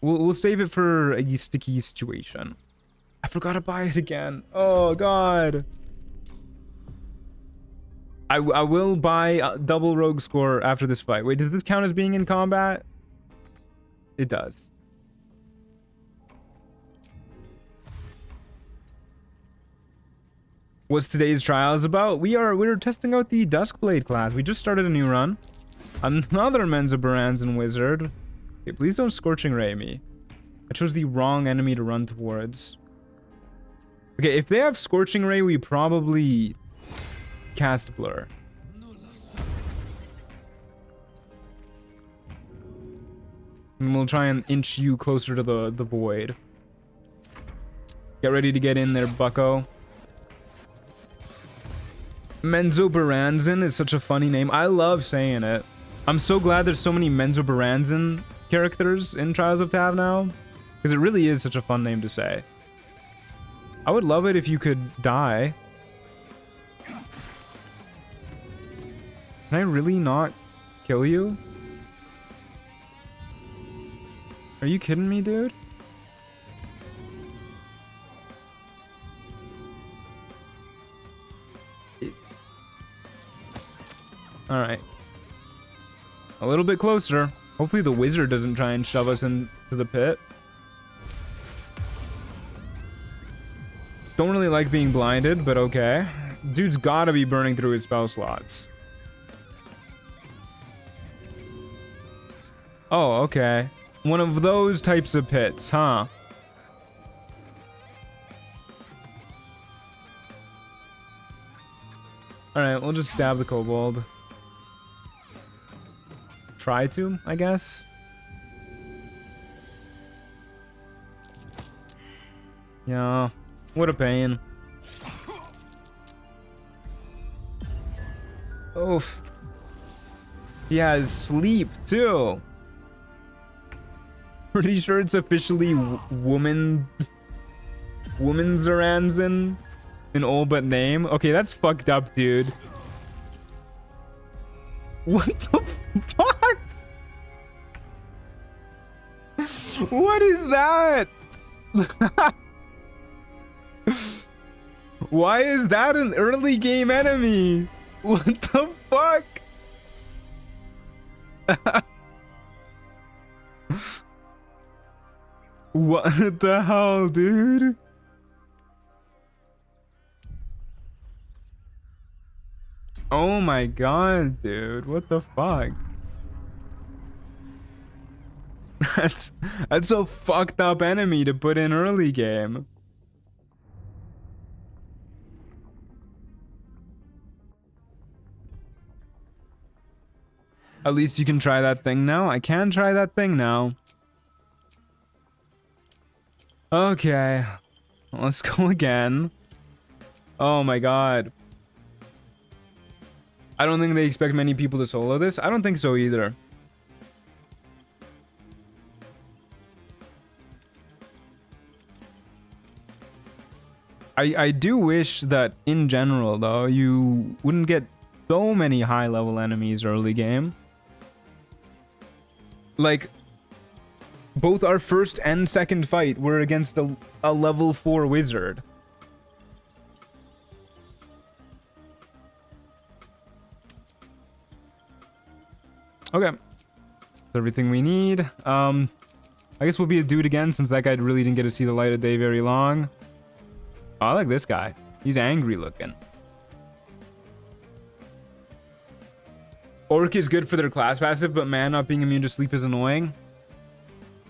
we'll save it for a sticky situation. I forgot to buy it again. Oh god. I will buy a double rogue score after this fight. Wait, does this count as being in combat? It does. What's today's trials about? We're testing out the Duskblade class. We just started a new run. Another Menzo Baranzan wizard. Okay, please don't Scorching Ray me. I chose the wrong enemy to run towards. Okay, if they have Scorching Ray, we probably cast Blur. And we'll try and inch you closer to the void. Get ready to get in there, bucko. Menzo Baranzan is such a funny name. I love saying it. I'm so glad there's so many Menzo Baranzan characters in Trials of Tav now. Because it really is such a fun name to say. I would love it if you could die. Can I really not kill you? Are you kidding me, dude? Alright. A little bit closer. Hopefully the wizard doesn't try and shove us into the pit. Don't really like being blinded, but okay. Dude's gotta be burning through his spell slots. Oh, okay. One of those types of pits, huh? Alright, we'll just stab the kobold. Try to, I guess. Yeah, what a pain. Oof. He has sleep, too. Pretty sure it's officially woman's Zaranzan in all but name. Okay, that's fucked up, dude. What the fuck? What is that? Why is that an early game enemy? What the fuck? What the hell, dude? Oh my god, dude. What the fuck? That's a fucked up enemy to put in early game. At least you can try that thing now. I can try that thing now. Okay. Let's go again. Oh my god. I don't think they expect many people to solo this. I don't think so either. I do wish that in general though you wouldn't get so many high level enemies early game. Like both our first and second fight were against a level 4 wizard. Okay. That's everything we need. I guess we'll be a dude again since that guy really didn't get to see the light of day very long. Oh, I like this guy. He's angry looking. Orc is good for their class passive, but man, not being immune to sleep is annoying.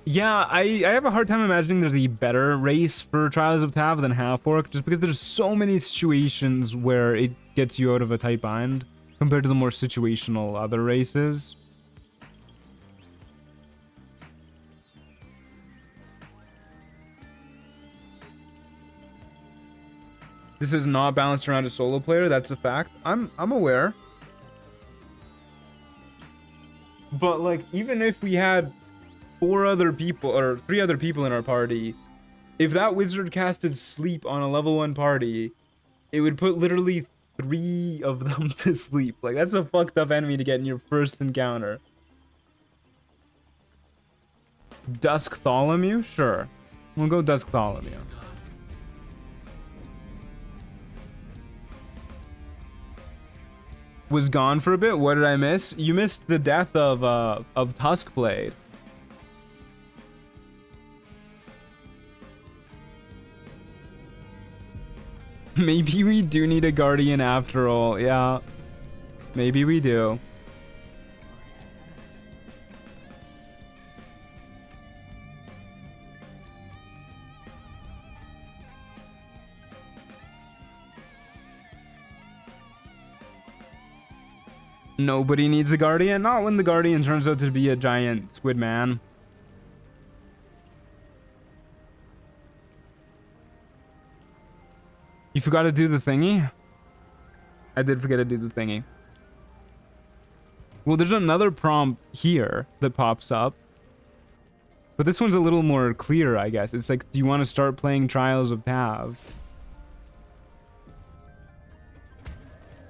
Yeah, I have a hard time imagining there's a better race for Trials of Tav than half-orc, just because there's so many situations where it gets you out of a tight bind compared to the more situational other races. This is not balanced around a solo player, that's a fact. I'm aware. But like, even if we had 4 other people or 3 other people in our party, if that wizard casted sleep on a level 1 party, it would put literally 3 of them to sleep. Like, that's a fucked up enemy to get in your first encounter. Duskblade? Sure. We'll go Duskblade. Was gone for a bit. What did I miss? You missed the death of Duskblade. Maybe we do need a guardian after all. Yeah. Maybe we do. Nobody needs a guardian. Not when the guardian turns out to be a giant squid man. You forgot to do the thingy? I did forget to do the thingy. Well, there's another prompt here that pops up. But this one's a little more clear, I guess. It's like, do you want to start playing Trials of Tav?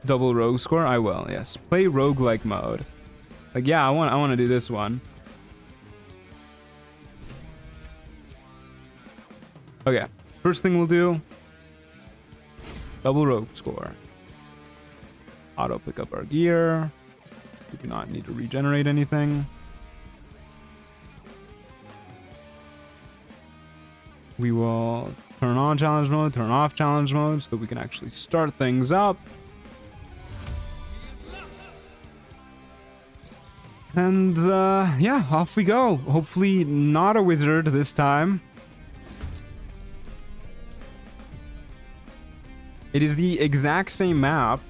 Double rogue score? I will, yes. Play roguelike mode. Like, yeah, I want to do this one. Okay, first thing we'll do, double rogue score. Auto pick up our gear. We do not need to regenerate anything. We will turn on challenge mode, turn off challenge mode so that we can actually start things up. And yeah, off we go. Hopefully not a wizard this time. It is the exact same map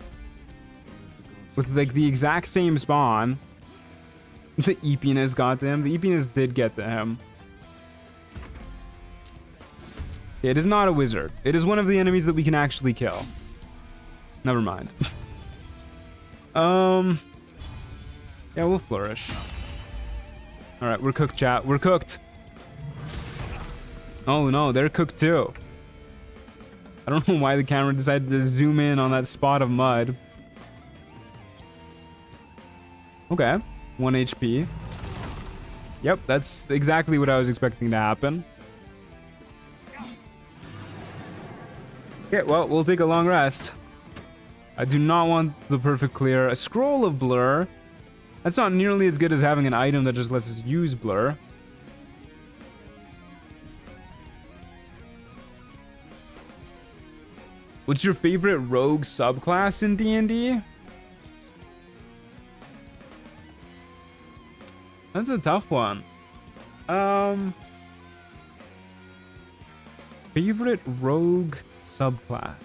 with like the exact same spawn. The eepiness got to him. The eepiness did get to him. It is not a wizard. It is one of the enemies that we can actually kill. Never mind. Yeah, we'll flourish. Alright, we're cooked, chat. We're cooked. Oh no, they're cooked too. I don't know why the camera decided to zoom in on that spot of mud. Okay, 1 HP. Yep, that's exactly what I was expecting to happen. Okay, well, we'll take a long rest. I do not want the perfect clear. A scroll of blur. That's not nearly as good as having an item that just lets us use blur. What's your favorite rogue subclass in D&D? That's a tough one. Favorite rogue subclass.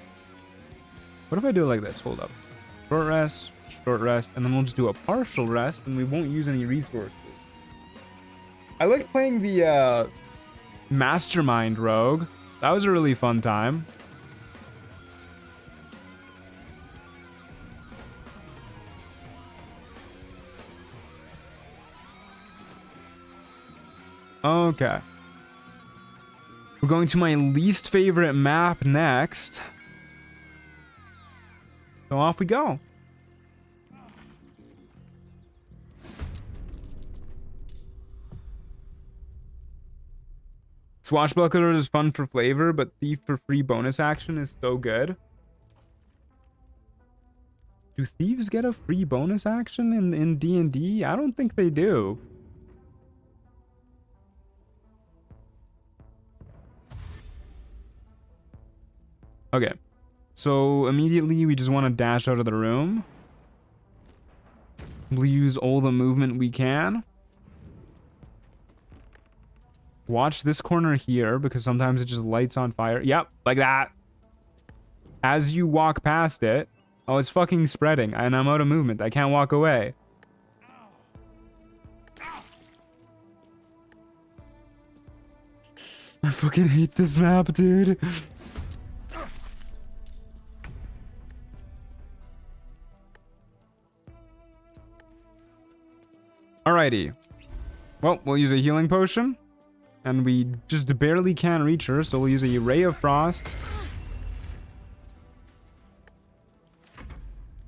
What if I do it like this? Hold up. Short rest, and then we'll just do a partial rest, and we won't use any resources. I like playing the Mastermind rogue. That was a really fun time. Okay. We're going to my least favorite map next. So off we go. Swashbuckler is fun for flavor, but Thief for free bonus action is so good. Do thieves get a free bonus action in D&D? I don't think they do. Okay. So immediately we just want to dash out of the room. We'll use all the movement we can. Watch this corner here because sometimes it just lights on fire. Yep, like that. As you walk past it. Oh, it's fucking spreading and I'm out of movement. I can't walk away. I fucking hate this map, dude. Alrighty. Well, we'll use a healing potion. And we just barely can reach her, so we'll use a Ray of Frost.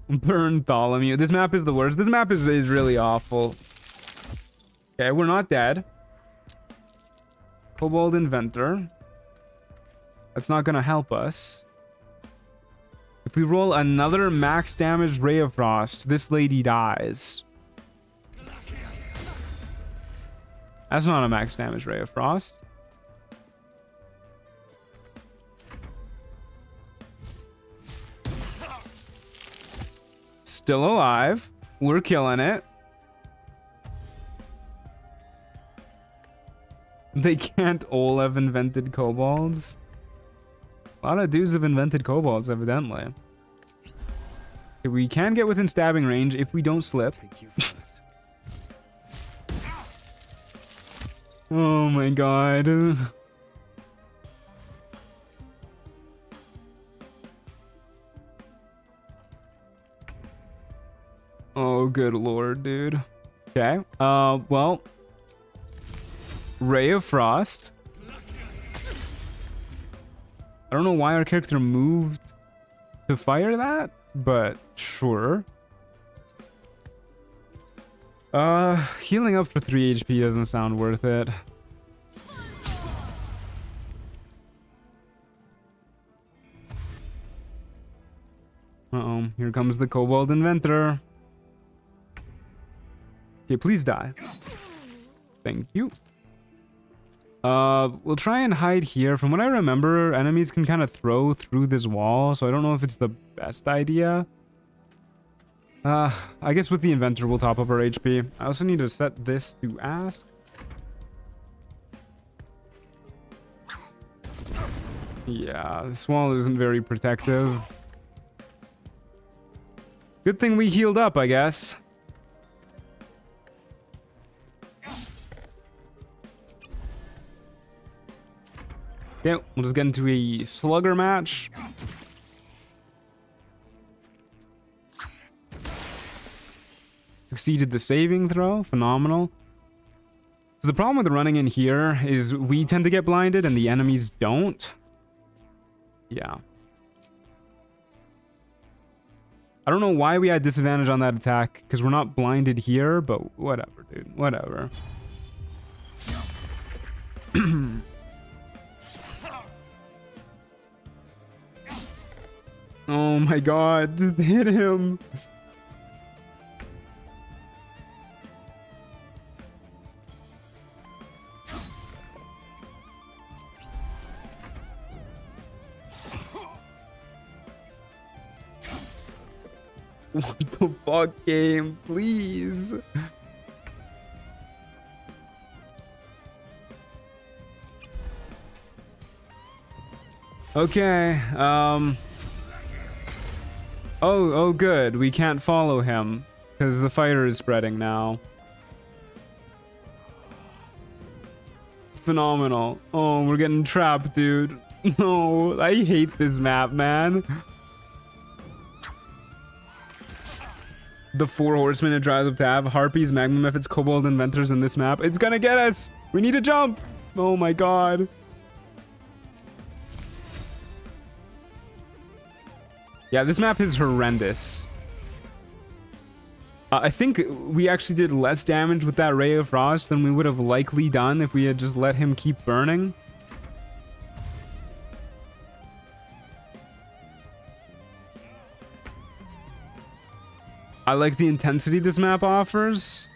Burn Tholomew. This map is the worst. This map is really awful. Okay, we're not dead. Kobold Inventor. That's not gonna help us. If we roll another max damage Ray of Frost, this lady dies. That's not a max damage Ray of Frost. Still alive. We're killing it. They can't all have invented kobolds. A lot of dudes have invented kobolds, evidently. Okay, we can get within stabbing range if we don't slip. Oh my god. Oh, good lord, dude. Okay. Well. Ray of Frost. I don't know why our character moved to fire that, but sure. Healing up for 3 HP doesn't sound worth it. Uh-oh, here comes the Kobold Inventor. Okay, please die. Thank you. We'll try and hide here. From what I remember, enemies can kind of throw through this wall, so I don't know if it's the best idea. I guess with the Inventor, we'll top up our HP. I also need to set this to ask. Yeah, this wall isn't very protective. Good thing we healed up, I guess. Okay, we'll just get into a slugger match. Succeeded the saving throw. Phenomenal. So the problem with running in here is we tend to get blinded and the enemies don't. Yeah. I don't know why we had disadvantage on that attack, because we're not blinded here, but whatever, dude. Whatever. Oh my god, just hit him. What the fuck, game? Please. Okay, Oh, good. We can't follow him because the fire is spreading now. Phenomenal. Oh, we're getting trapped, dude. No, I hate this map, man. The 4 horsemen of Trials of Tav, Harpies, Magma Methods, Kobold Inventors in this map. It's gonna get us. We need to jump. Oh my god. Yeah, this map is horrendous. I think we actually did less damage with that Ray of Frost than we would have likely done if we had just let him keep burning. I like the intensity this map offers.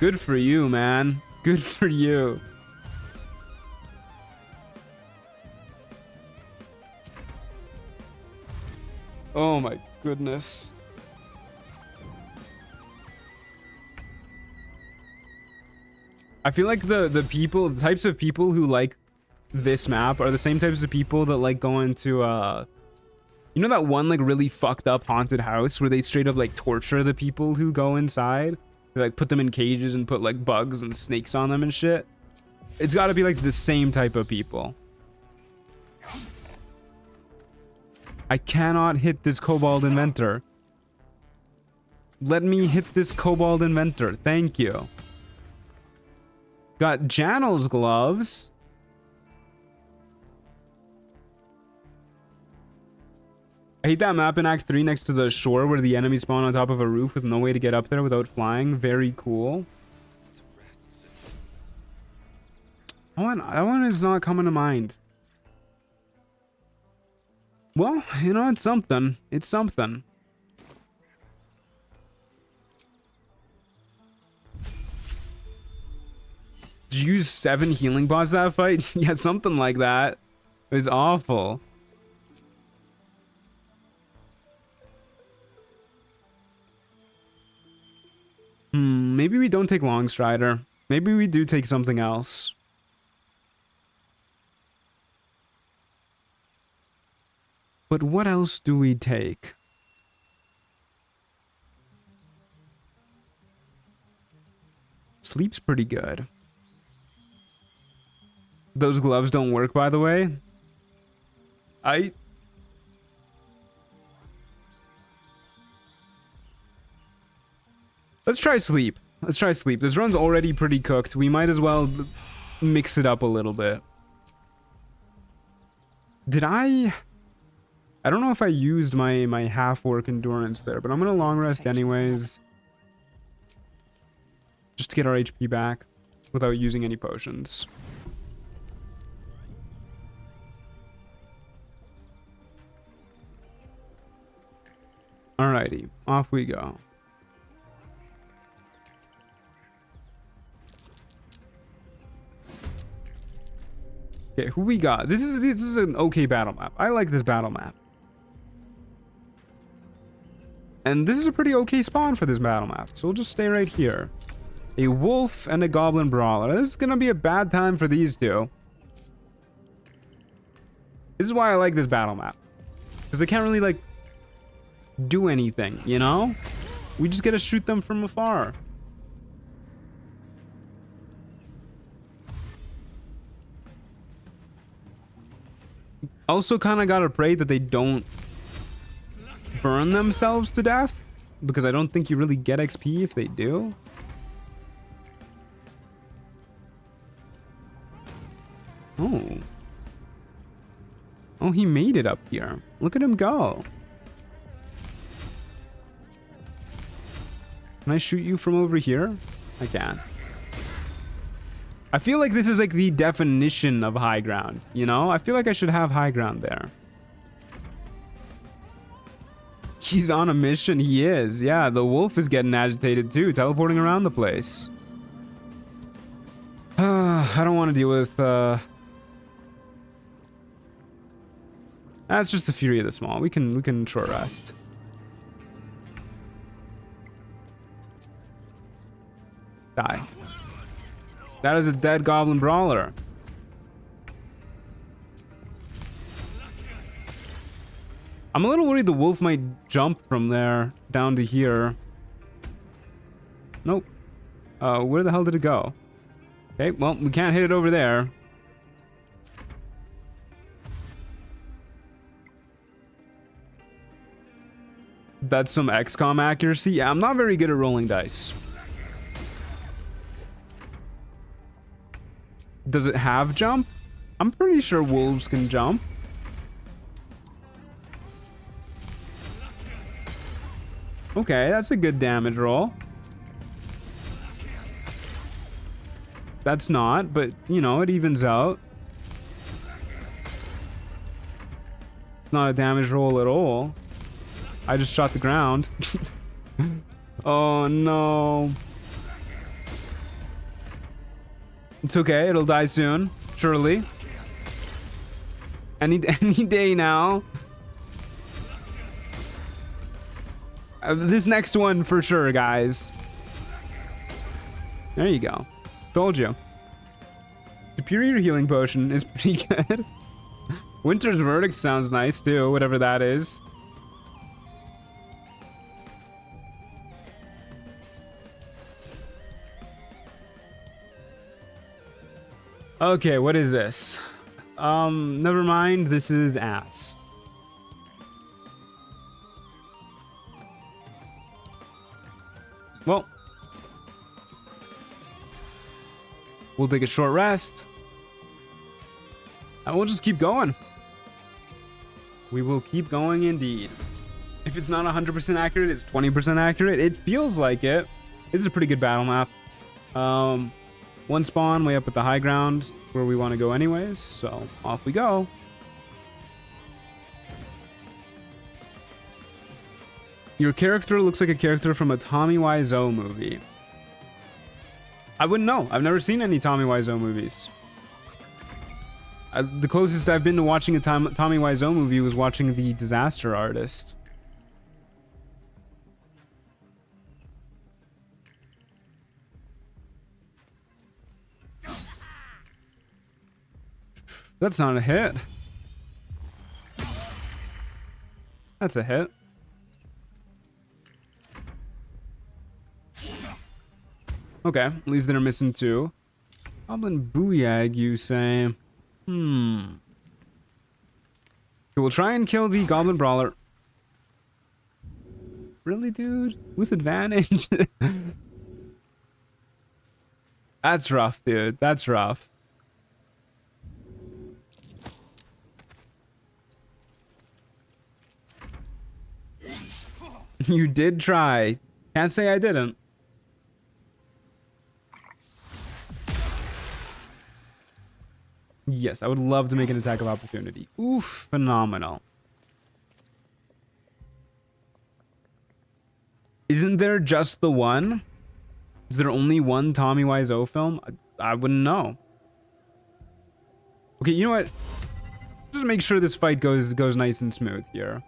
Good for you, man. Good for you. Oh my goodness. I feel like the types of people who like this map are the same types of people that like going to you know that one like really fucked up haunted house where they straight up like torture the people who go inside? They like put them in cages and put like bugs and snakes on them and shit. It's got to be like the same type of people. I cannot hit this Cobalt Inventor. Let me hit this Cobalt Inventor. Thank you. Got Janel's gloves. I hate that map in Act 3 next to the shore where the enemies spawn on top of a roof with no way to get up there without flying. Very cool. That one is not coming to mind. Well, you know, it's something. It's something. Did you use 7 healing pods that fight? Yeah, something like that. It was awful. Maybe we don't take Longstrider. Maybe we do take something else. But what else do we take? Sleep's pretty good. Those gloves don't work, by the way. Let's try sleep. Let's try sleep. This run's already pretty cooked. We might as well mix it up a little bit. Did I don't know if I used my half-work endurance there, but I'm gonna long rest anyways. Just to get our HP back without using any potions. Alrighty, off we go. Okay, who we got? This is an okay battle map. I like this battle map. And this is a pretty okay spawn for this battle map, so we'll just stay right here. A wolf and a goblin brawler. This is gonna be a bad time for these two. This is why I like this battle map. Because they can't really, like, do anything, you know? We just gotta shoot them from afar. Also kind of gotta pray that they don't burn themselves to death, because I don't think you really get XP if they do. Oh, he made it up here. Look at him go. Can I shoot you from over here? I can. I feel like this is like the definition of high ground, you know? I feel like I should have high ground there. He's on a mission. He is. Yeah, the wolf is getting agitated too, teleporting around the place. I don't want to deal with... That's just the Fury of the Small. We can short rest. Die. That is a dead goblin brawler. I'm a little worried the wolf might jump from there down to here. Nope. Where the hell did it go? Okay, well, we can't hit it over there. That's some XCOM accuracy. Yeah, I'm not very good at rolling dice. Does it have jump? I'm pretty sure wolves can jump. Okay, that's a good damage roll. That's not, but, you know, it evens out. Not a damage roll at all. I just shot the ground. Oh, no. It's okay. It'll die soon. Surely. Any day now. This next one for sure, guys. There you go. Told you. Superior healing potion is pretty good. Winter's Verdict sounds nice too, whatever that is. Okay, what is this? Never mind, this is ass. Well, we'll take a short rest. And we'll just keep going. We will keep going indeed. If it's not 100% accurate, it's 20% accurate. It feels like it. This is a pretty good battle map. One spawn way up at the high ground where we want to go anyways. So off we go. Your character looks like a character from a Tommy Wiseau movie. I wouldn't know. I've never seen any Tommy Wiseau movies. The closest I've been to watching a Tommy Wiseau movie was watching The Disaster Artist. That's not a hit. That's a hit. Okay, at least they're missing two. Goblin Booyag, you say? Okay, we'll try and kill the Goblin Brawler. Really, dude? With advantage? That's rough, dude. That's rough. You did try. Can't say I didn't. Yes, I would love to make an attack of opportunity. Oof, phenomenal. Isn't there just the one? Is there only one Tommy Wiseau film? I wouldn't know. Okay, you know what? Just make sure this fight goes nice and smooth here.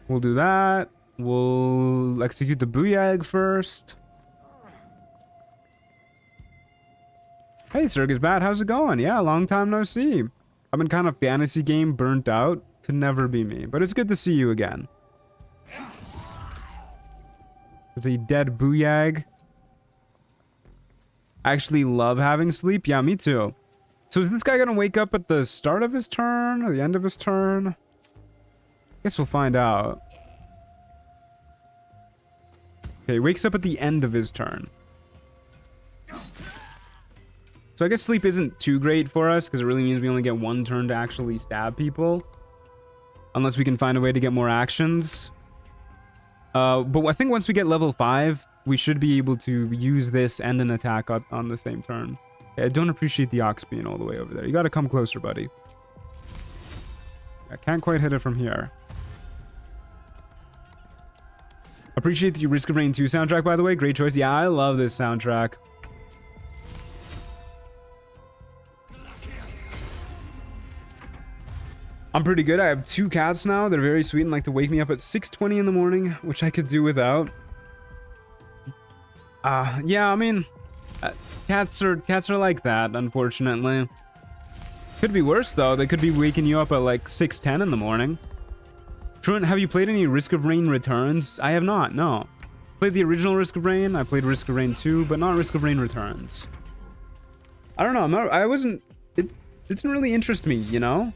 We'll do that. We'll execute the Booyag first. Hey, Circus Bat, how's it going? Yeah, long time no see. I've been kind of fantasy game burnt out. Could never be me, but it's good to see you again. It's a dead Booyag. I actually love having sleep. Yeah, me too. So is this guy gonna wake up at the start of his turn or the end of his turn? Guess we'll find out. Okay, wakes up at the end of his turn. So I guess sleep isn't too great for us because it really means we only get one turn to actually stab people. Unless we can find a way to get more actions. But I think once we get level 5, we should be able to use this and an attack on the same turn. Okay, I don't appreciate the ox being all the way over there. You gotta come closer, buddy. I can't quite hit it from here. Appreciate the Risk of Rain 2 soundtrack, by the way. Great choice. Yeah, I love this soundtrack. I'm pretty good. I have 2 cats now. They're very sweet and like to wake me up at 6:20 in the morning, which I could do without. Yeah, I mean, cats are like that, unfortunately. Could be worse though. They could be waking you up at like 6:10 in the morning. Truant, have you played any Risk of Rain Returns? I have not, no. Played the original Risk of Rain. I played Risk of Rain 2, but not Risk of Rain Returns. I don't know. It didn't really interest me, you know?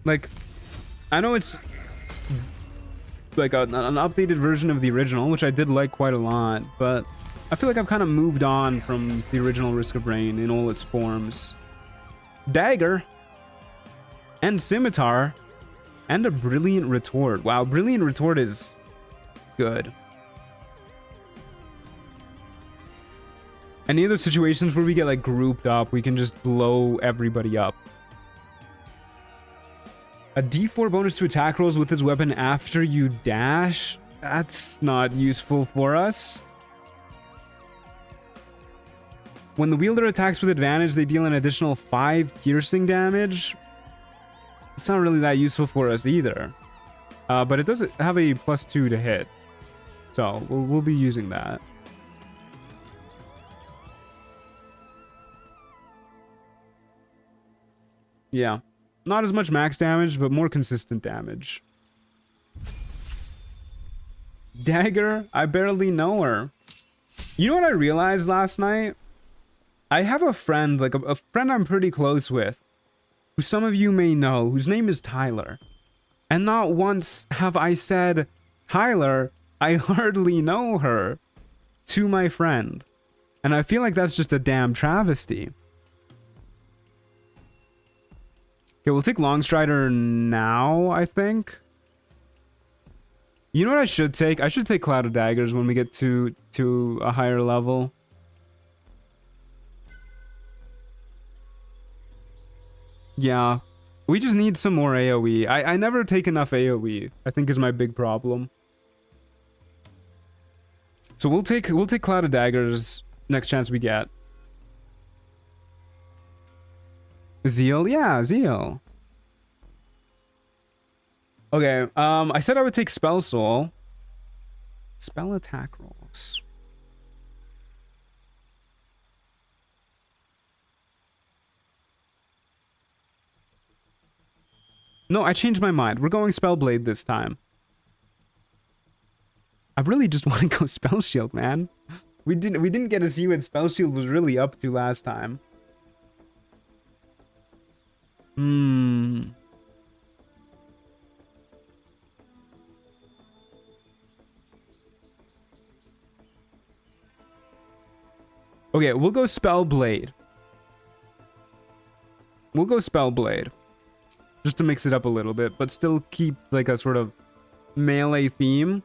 Like, I know it's like an updated version of the original, which I did like quite a lot, but I feel like I've kind of moved on from the original Risk of Rain in all its forms. Dagger. And Scimitar. And a Brilliant Retort. Wow, Brilliant Retort is good. Any other situations where we get like grouped up, we can just blow everybody up. A D4 bonus to attack rolls with his weapon after you dash? That's not useful for us. When the wielder attacks with advantage, they deal an additional 5 piercing damage. It's not really that useful for us either. But it does have a +2 to hit. So we'll be using that. Yeah. Not as much max damage, but more consistent damage. Dagger? I barely know her. You know what I realized last night? I have a friend, like a friend I'm pretty close with, who some of you may know, whose name is Tyler. And not once have I said, Tyler, I hardly know her, to my friend. And I feel like that's just a damn travesty. Okay, we'll take Longstrider now, I think. You know what I should take? I should take Cloud of Daggers when we get to a higher level. Yeah. We just need some more AoE. I never take enough AoE, I think is my big problem. So we'll take Cloud of Daggers next chance we get. Zeal? Yeah, Zeal. Okay, I said I would take Spell Soul. Spell attack rolls. No, I changed my mind. We're going Spellblade this time. I really just want to go Spell Shield, man. We didn't get to see what Spell Shield was really up to last time. Okay, we'll go Spellblade. We'll go Spellblade. Just to mix it up a little bit, but still keep like a sort of melee theme.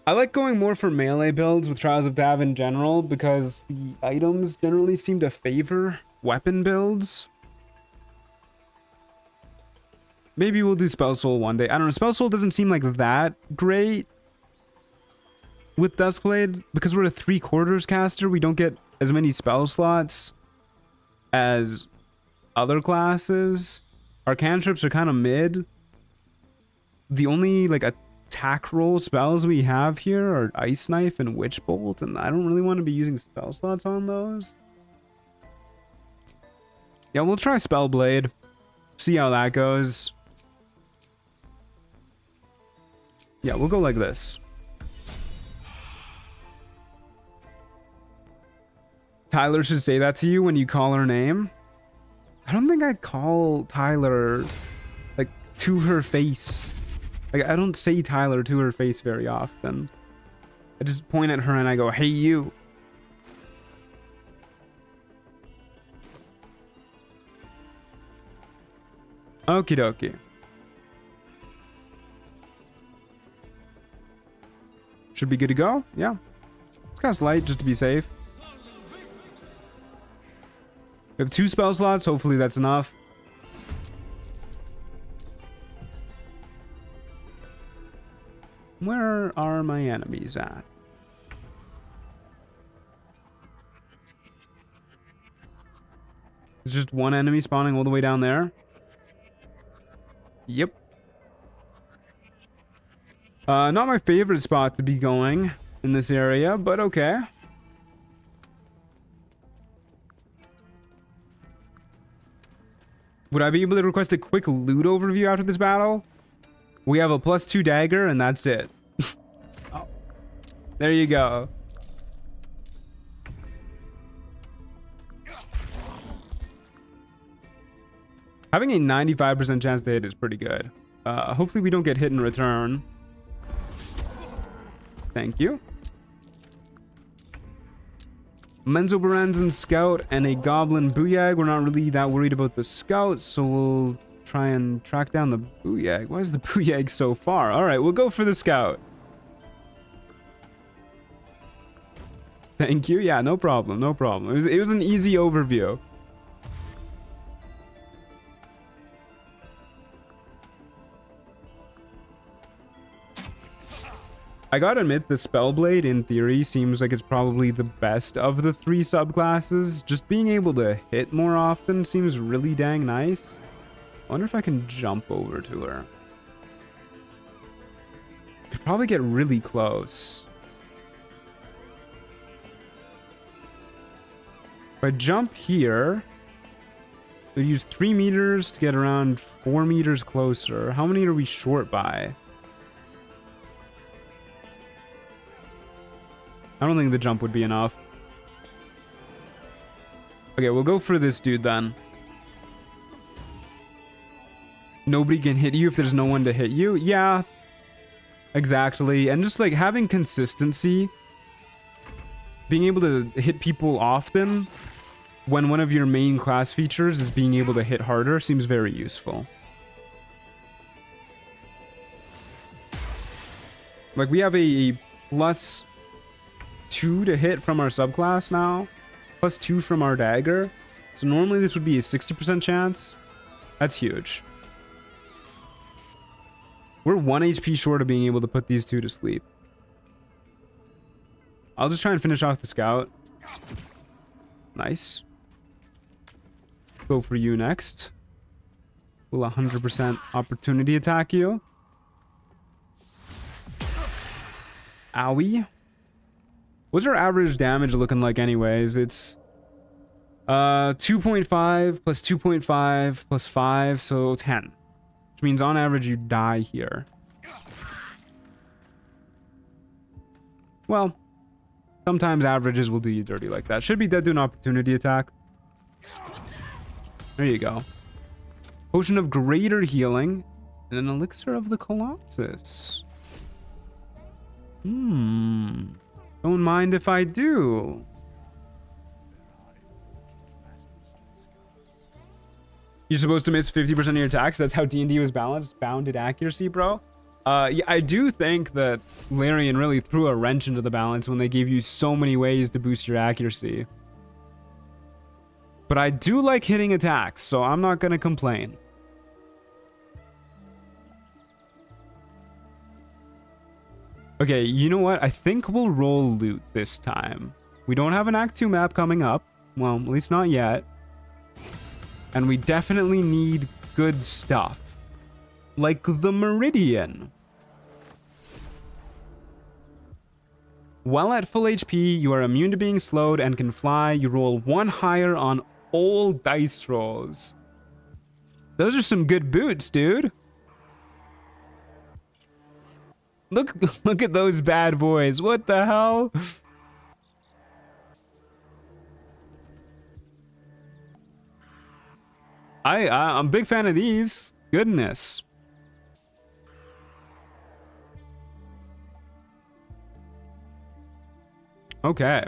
I like going more for melee builds with Trials of Tav in general because the items generally seem to favor weapon builds. Maybe we'll do Spell Soul one day. I don't know. Spell Soul doesn't seem like that great with Duskblade because we're a 3/4 caster. We don't get as many spell slots as other classes. Our cantrips are kind of mid. The only like attack roll spells we have here are Ice Knife and Witch Bolt, and I don't really want to be using spell slots on those. Yeah, we'll try Spellblade. See how that goes. Yeah, we'll go like this. Tyler should say that to you when you call her name. I don't think I call Tyler like to her face. Like I don't say Tyler to her face very often. I just point at her and I go, "Hey you." Okie dokie. Should be good to go. Yeah. Let's cast light just to be safe. We have 2 spell slots. Hopefully that's enough. Where are my enemies at? There's just one enemy spawning all the way down there. Yep. Not my favorite spot to be going in this area, but okay. Would I be able to request a quick loot overview after this battle? We have a +2 dagger and that's it. Oh. There you go. Having a 95% chance to hit is pretty good. Hopefully we don't get hit in return. Thank you. Menzoberranzan Scout and a Goblin Booyag. We're not really that worried about the Scout, so we'll try and track down the Booyag. Why is the Booyag so far? Alright, we'll go for the Scout. Thank you. Yeah, no problem, no problem. It was an easy overview. I gotta admit, the Spellblade, in theory, seems like it's probably the best of the 3 subclasses. Just being able to hit more often seems really dang nice. I wonder if I can jump over to her. Could probably get really close. If I jump here, we'll use 3 meters to get around 4 meters closer. How many are we short by? I don't think the jump would be enough. Okay, we'll go for this dude then. Nobody can hit you if there's no one to hit you? Yeah, exactly. And just like having consistency, being able to hit people often when one of your main class features is being able to hit harder seems very useful. Like we have a +2 to hit from our subclass now, +2 from our dagger. So normally this would be a 60% chance. That's huge. We're 1 HP short of being able to put these 2 to sleep. I'll just try and finish off the Scout. Nice. Go for you next. We'll 100% opportunity attack you. Owie. What's our average damage looking like anyways? It's 2.5 plus 2.5 plus 5, so 10. Which means on average you die here. Well, sometimes averages will do you dirty like that. Should be dead to an opportunity attack. There you go. Potion of Greater Healing and an Elixir of the Colossus. Don't mind if I do. You're supposed to miss 50% of your attacks. That's how D&D was balanced. Bounded accuracy, bro. Yeah, I do think that Larian really threw a wrench into the balance when they gave you so many ways to boost your accuracy. But I do like hitting attacks, so I'm not going to complain. Okay, you know what? I think we'll roll loot this time. We don't have an Act 2 map coming up. Well, at least not yet. And we definitely need good stuff. Like the Meridian. While at full HP, you are immune to being slowed and can fly. You roll 1 higher on all dice rolls. Those are some good boots, dude. Look at those bad boys. What the hell? I'm a big fan of these. Goodness. Okay.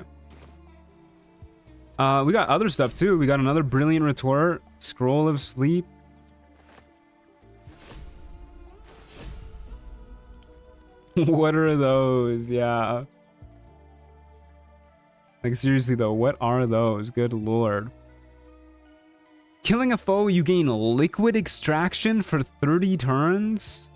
We got other stuff too. We got another Brilliant Retort, Scroll of Sleep. What are those? Yeah. Like seriously though, what are those? Good lord. Killing a foe, you gain liquid extraction for 30 turns.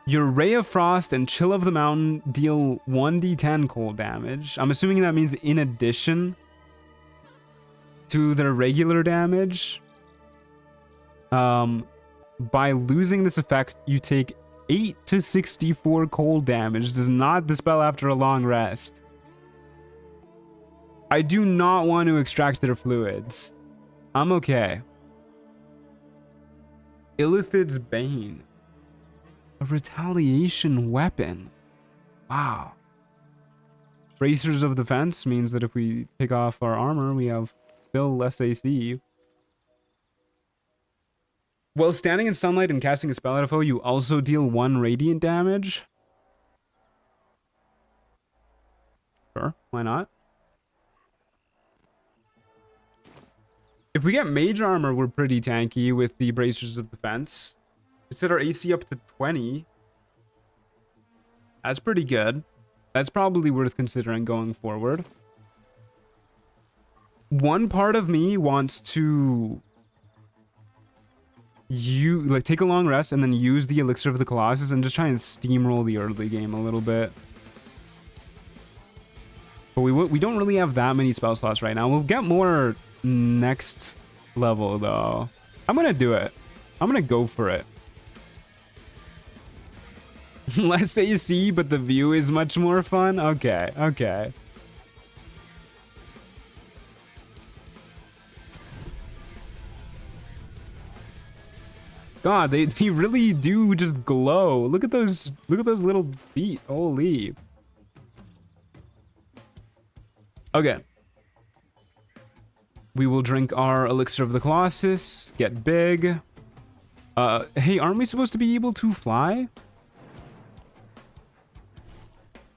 Your Ray of Frost and Chill of the Mountain deal 1d10 cold damage. I'm assuming that means in addition to their regular damage. By losing this effect, you take 8 to 64 cold damage. Does not dispel after a long rest. I do not want to extract their fluids. I'm okay. Illithid's Bane. A retaliation weapon. Wow. Bracers of Defense means that if we take off our armor, we have still less AC. While standing in sunlight and casting a spell at a foe, you also deal 1 radiant damage. Sure, why not? If we get mage armor, we're pretty tanky with the bracers of defense. We set our AC up to 20. That's pretty good. That's probably worth considering going forward. One part of me wants to take a long rest and then use the elixir of the Colossus and just try and steamroll the early game a little bit. But we don't really have that many spell slots right now. We'll get more next level though. I'm gonna do it. I'm gonna go for it. Less AC, but the view is much more fun. Okay, okay. God, they really do just glow. Look at those little feet. Holy. Okay. We will drink our elixir of the Colossus, get big. Hey, aren't we supposed to be able to fly?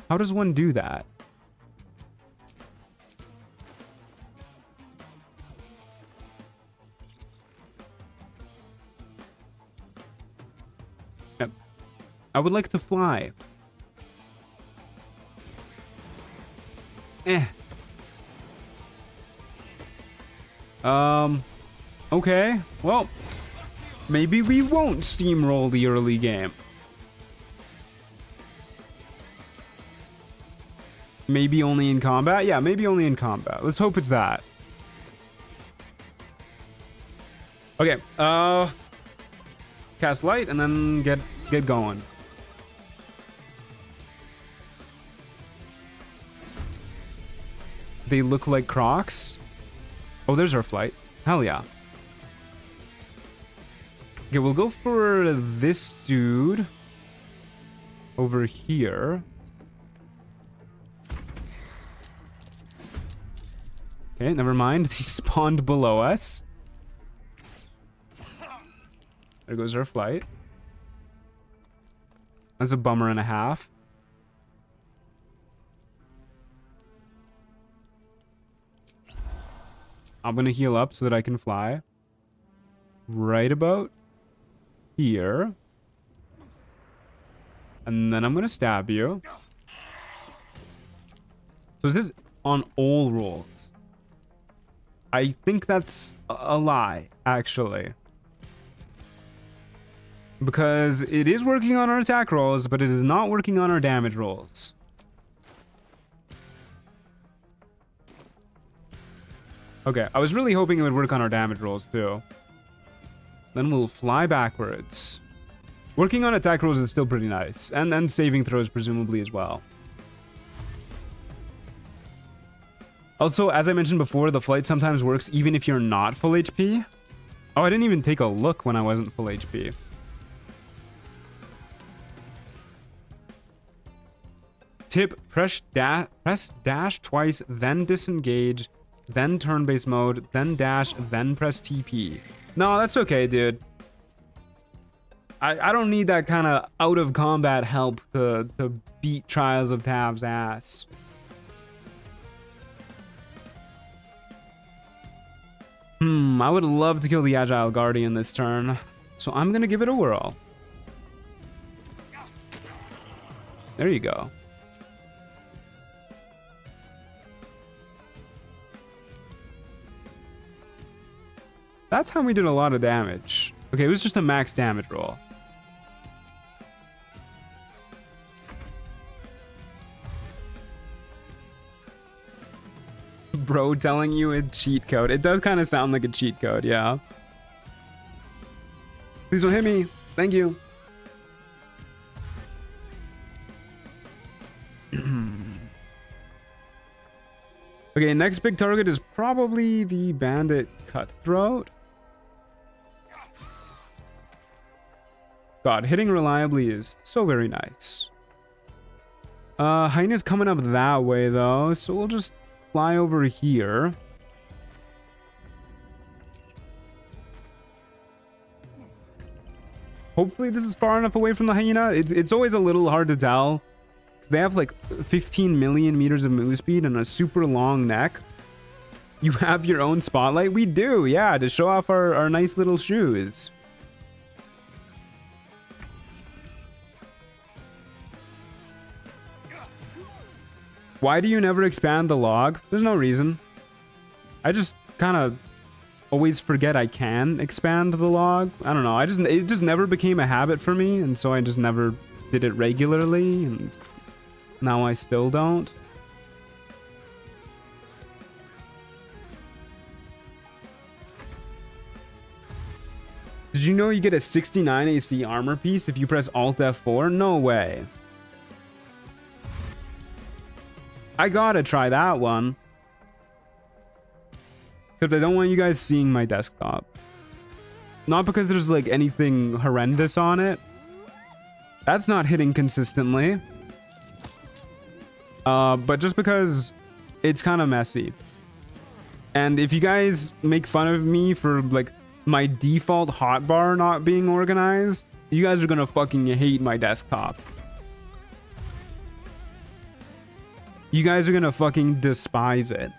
How does one do that? Yep. I would like to fly. Okay. Well, maybe we won't steamroll the early game. Maybe only in combat? Yeah, maybe only in combat. Let's hope it's that. Okay, cast light and then get going. They look like Crocs. Oh, there's our flight. Hell yeah. Okay, we'll go for this dude over here. Okay, never mind. He spawned below us. There goes our flight. That's a bummer and a half. I'm gonna heal up so that I can fly. Right about here. And then I'm gonna stab you. So is this on all rolls? I think that's a lie, actually. Because it is working on our attack rolls, but it is not working on our damage rolls. Okay, I was really hoping it would work on our damage rolls too. Then we'll fly backwards. Working on attack rolls is still pretty nice. And saving throws presumably as well. Also, as I mentioned before, the flight sometimes works even if you're not full HP. Oh, I didn't even take a look when I wasn't full HP. Tip, press dash twice, then disengage, then turn-based mode, then dash, then press TP. No, that's okay, dude. I don't need that kind of out-of-combat help to beat Trials of Tav's ass. I would love to kill the Agile Guardian this turn, so I'm gonna give it a whirl. There you go. That time we did a lot of damage. Okay, it was just a max damage roll. Bro telling you a cheat code. It does kind of sound like a cheat code, yeah. Please don't hit me. Thank you. Okay, next big target is probably the Bandit Cutthroat. God, hitting reliably is so very nice. Hyena's coming up that way though, so we'll just fly over here. Hopefully this is far enough away from the hyena. It's always a little hard to tell. they have like 15 million meters of move speed and a super long neck. You have your own spotlight? We do, yeah, to show off our nice little shoes. Why do you never expand the log? There's no reason. I just kind of always forget I can expand the log. I don't know. It just never became a habit for me, and so I just never did it regularly, and now I still don't. Did you know you get a 69 AC armor piece if you press Alt F4? No way. I gotta try that one. Except I don't want you guys seeing my desktop. Not because there's like anything horrendous on it. That's not hitting consistently. But just because it's kind of messy. And if you guys make fun of me for like my default hotbar not being organized, you guys are gonna fucking hate my desktop. You guys are gonna fucking despise it.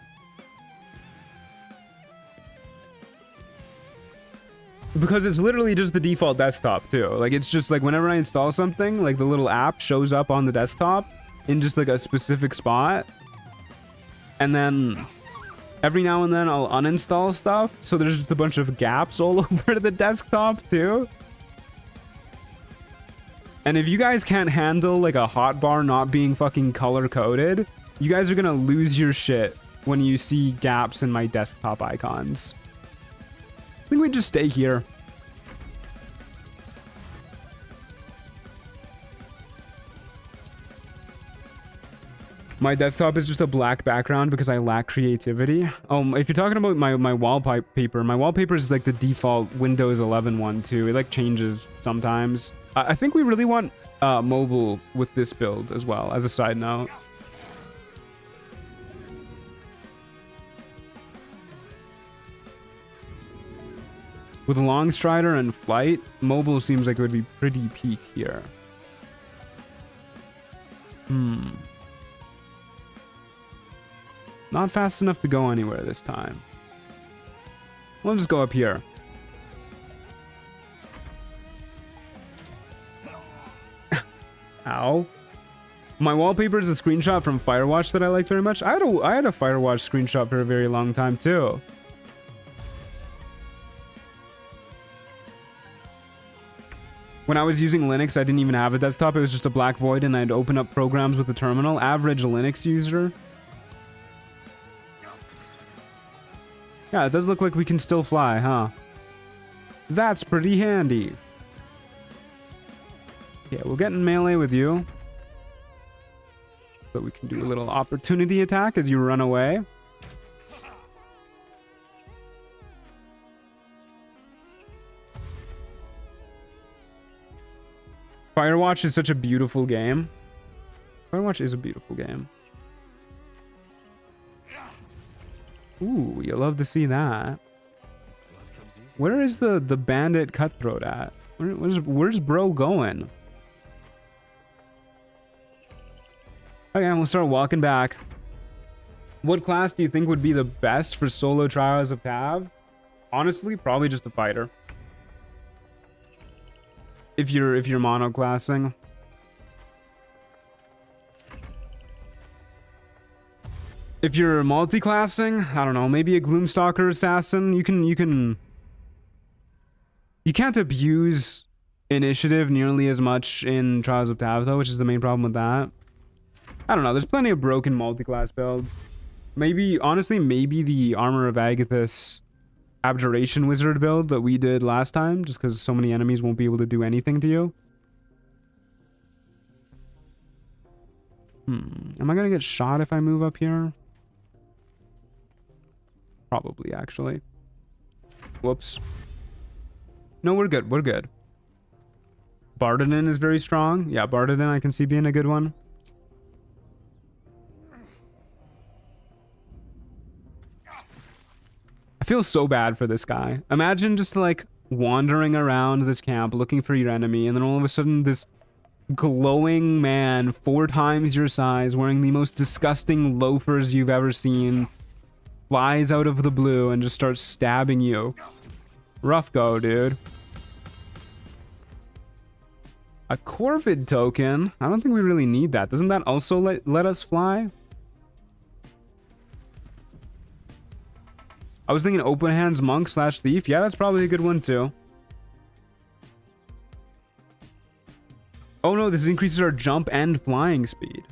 Because it's literally just the default desktop too. Like it's just like whenever I install something, like the little app shows up on the desktop in just like a specific spot. And then every now and then I'll uninstall stuff. So there's just a bunch of gaps all over the desktop too. And if you guys can't handle like a hotbar not being fucking color coded, you guys are gonna lose your shit when you see gaps in my desktop icons. I think we just stay here. My desktop is just a black background because I lack creativity. If you're talking about my wallpaper, my wallpaper is like the default Windows 11 one too. It like changes sometimes. I think we really want mobile with this build as well, as a side note. With Long Strider and Flight, mobile seems like it would be pretty peak here. Not fast enough to go anywhere this time. We'll just go up here. Ow. My wallpaper is a screenshot from Firewatch that I like very much. I had a Firewatch screenshot for a very long time too. When I was using Linux, I didn't even have a desktop. It was just a black void and I'd open up programs with the terminal. Average Linux user. Yeah, it does look like we can still fly, huh? That's pretty handy. Yeah, we'll get in melee with you. So we can do a little opportunity attack as you run away. Firewatch is such a beautiful game. Firewatch is a beautiful game. Ooh, you love to see that. Where is the bandit cutthroat at? Where's bro going? Okay, we'll start walking back. What class do you think would be the best for solo Trials of Tav? Honestly, probably just a fighter. If you're monoclassing. If you're multi-classing, I don't know, maybe a Gloomstalker assassin. You can't abuse initiative nearly as much in Trials of Tav though, which is the main problem with that. I don't know, there's plenty of broken multi-class builds. Maybe, honestly, maybe the Armor of Agathis Abjuration Wizard build that we did last time, just because so many enemies won't be able to do anything to you. Am I gonna get shot if I move up here? Probably, actually. Whoops. No, we're good. We're good. Bardonen is very strong. Yeah, Bardonen I can see being a good one. I feel so bad for this guy. Imagine just like wandering around this camp looking for your enemy, and then all of a sudden this glowing man 4 times your size wearing the most disgusting loafers you've ever seen flies out of the blue and just starts stabbing you. Rough go, dude. A Corvid token? I don't think we really need that. Doesn't that also let us fly? I was thinking open hands monk / thief. Yeah, that's probably a good one too. Oh no, this increases our jump and flying speed.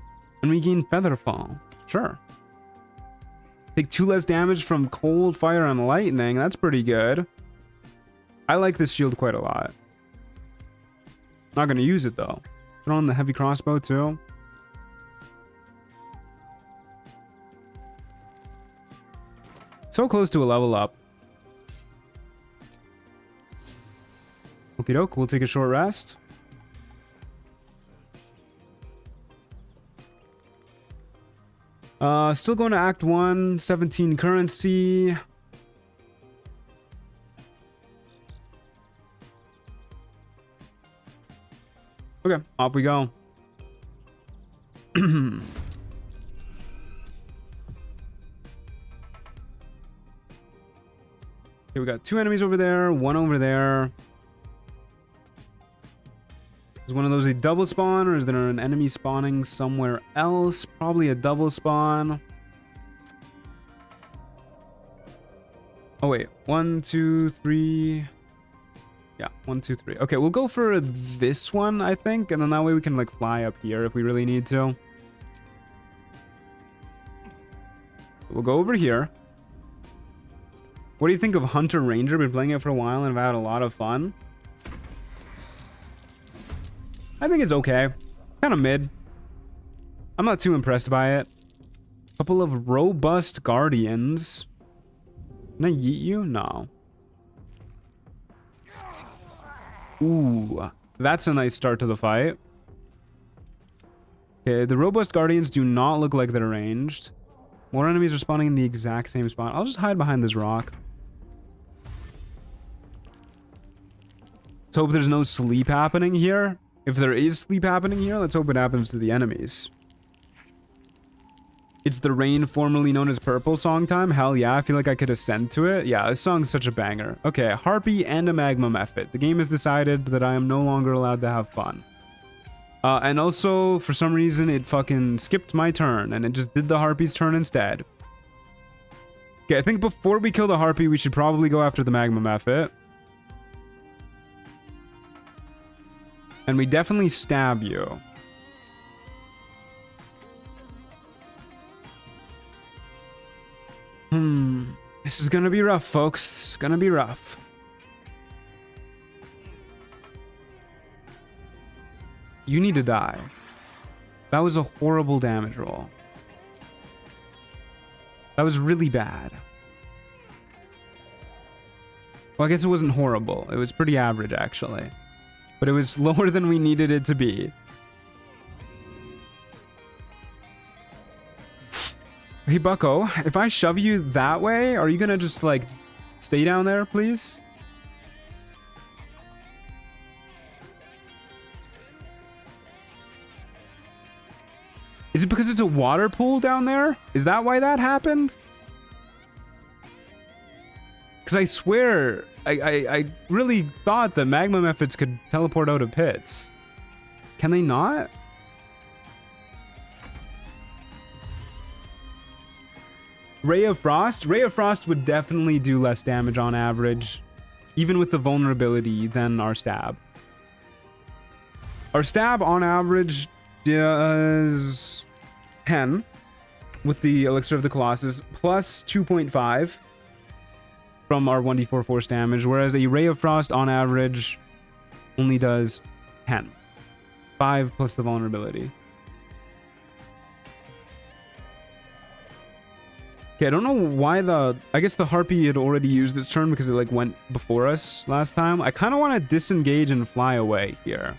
And we gain feather fall. Sure. Take 2 less damage from cold, fire, and lightning. That's pretty good. I like this shield quite a lot. Not gonna use it though. Throw on the heavy crossbow too. So close to a level up. Okie doke, we'll take a short rest. Still going to Act 1, 17 currency. Okay, off we go. Okay, we got 2 enemies over there, 1 over there. Is one of those a double spawn, or is there an enemy spawning somewhere else? Probably a double spawn. Oh wait, 1, 2, 3. Yeah, 1, 2, 3. Okay, we'll go for this one, I think, and then that way we can like fly up here if we really need to. We'll go over here. What do you think of Hunter Ranger? Been playing it for a while and I've had a lot of fun. I think it's okay. Kind of mid. I'm not too impressed by it. Couple of robust guardians. Can I yeet you? No. Ooh, that's a nice start to the fight. Okay, the robust guardians do not look like they're ranged. More enemies are spawning in the exact same spot. I'll just hide behind this rock. Let's hope there's no sleep happening here. If there is sleep happening here, let's hope it happens to the enemies. It's the rain formerly known as purple song time. Hell yeah, I feel like I could ascend to it. Yeah, this song's such a banger. Okay, Harpy and a magma method. The game has decided that I am no longer allowed to have fun. And also, for some reason, it fucking skipped my turn and it just did the Harpy's turn instead. Okay, I think before we kill the Harpy, we should probably go after the magma method. And we definitely stab you. This is gonna be rough, folks. This is gonna be rough. You need to die. That was a horrible damage roll. That was really bad. Well, I guess it wasn't horrible. It was pretty average, actually. But it was lower than we needed it to be. Hey, Bucko, if I shove you that way, are you gonna just, like, stay down there, please? Is it because it's a water pool down there? Is that why that happened? Because I swear, I really thought that magma methods could teleport out of pits. Can they not? Ray of Frost? Ray of Frost would definitely do less damage on average, even with the vulnerability, than our stab. Our stab on average does 10 with the Elixir of the Colossus, plus 2.5 from our 1d4 force damage, whereas a Ray of Frost on average only does 10. 5 plus the vulnerability. Okay, I don't know why I guess the Harpy had already used this turn because it like went before us last time. I kind of want to disengage and fly away here.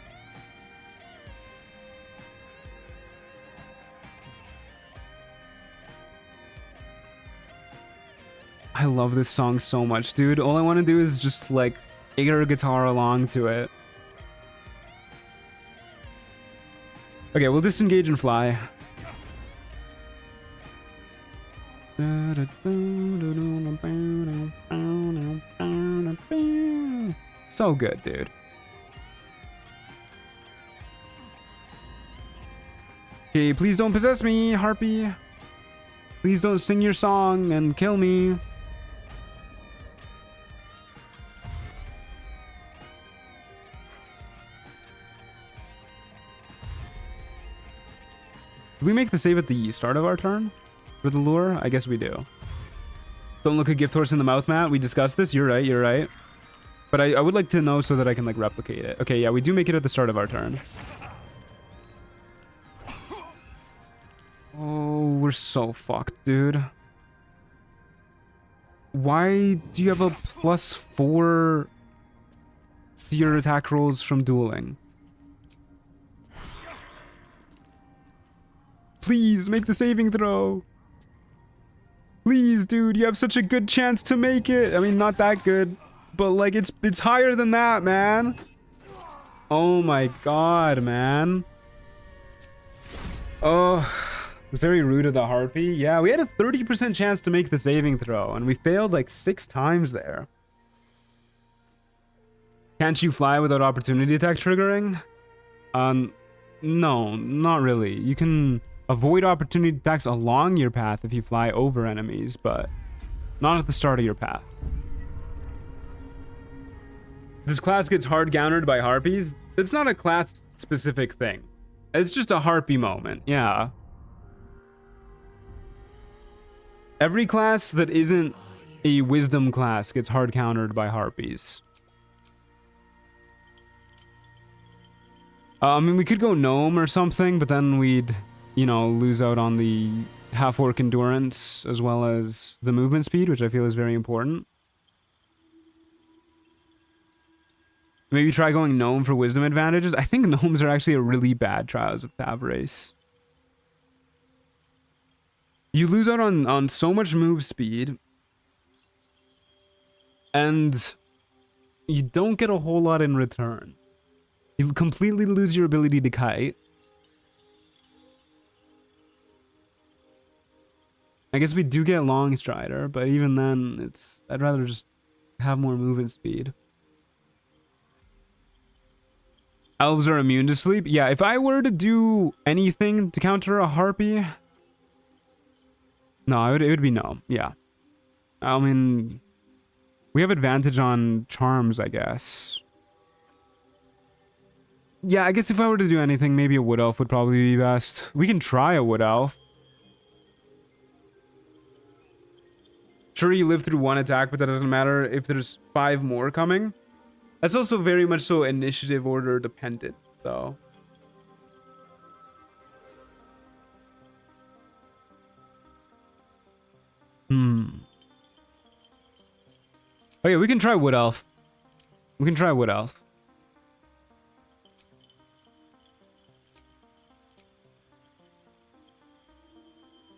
I love this song so much, dude. All I want to do is just like air guitar along to it. Okay, we'll disengage and fly. So good, dude. Okay, please don't possess me, Harpy. Please don't sing your song and kill me. Did we make the save at the start of our turn for the lure? I guess we do. Don't look a gift horse in the mouth, Matt. We discussed this. You're right. You're right. But I would like to know so that I can like replicate it. Okay, yeah, we do make it at the start of our turn. Oh, we're so fucked, dude. Why do you have a +4 to your attack rolls from dueling? Please make the saving throw. Please, dude, you have such a good chance to make it. I mean, not that good, but like it's higher than that, man. Oh my god, man. Oh, it's very rude of the Harpy. Yeah, we had a 30% chance to make the saving throw, and we failed like 6 times there. Can't you fly without opportunity attack triggering? No, not really. You can avoid opportunity attacks along your path if you fly over enemies, but not at the start of your path. This class gets hard countered by Harpies. It's not a class-specific thing. It's just a Harpy moment, yeah. Every class that isn't a wisdom class gets hard countered by Harpies. I mean, we could go gnome or something, but then we'd, you know, lose out on the half-orc endurance as well as the movement speed, which I feel is very important. Maybe try going gnome for wisdom advantages. I think gnomes are actually a really bad Trials of Tav race. You lose out on so much move speed, and you don't get a whole lot in return. You completely lose your ability to kite. I guess we do get Long Strider, but even then, I'd rather just have more movement speed. Elves are immune to sleep? Yeah, if I were to do anything to counter a Harpy... No, it would be no. Yeah. I mean... We have advantage on charms, I guess. Yeah, I guess if I were to do anything, maybe a Wood Elf would probably be best. We can try a Wood Elf. Sure, you live through one attack, but that doesn't matter if there's 5 more coming. That's also very much so initiative order dependent, though. Oh yeah, we can try Wood Elf. We can try Wood Elf.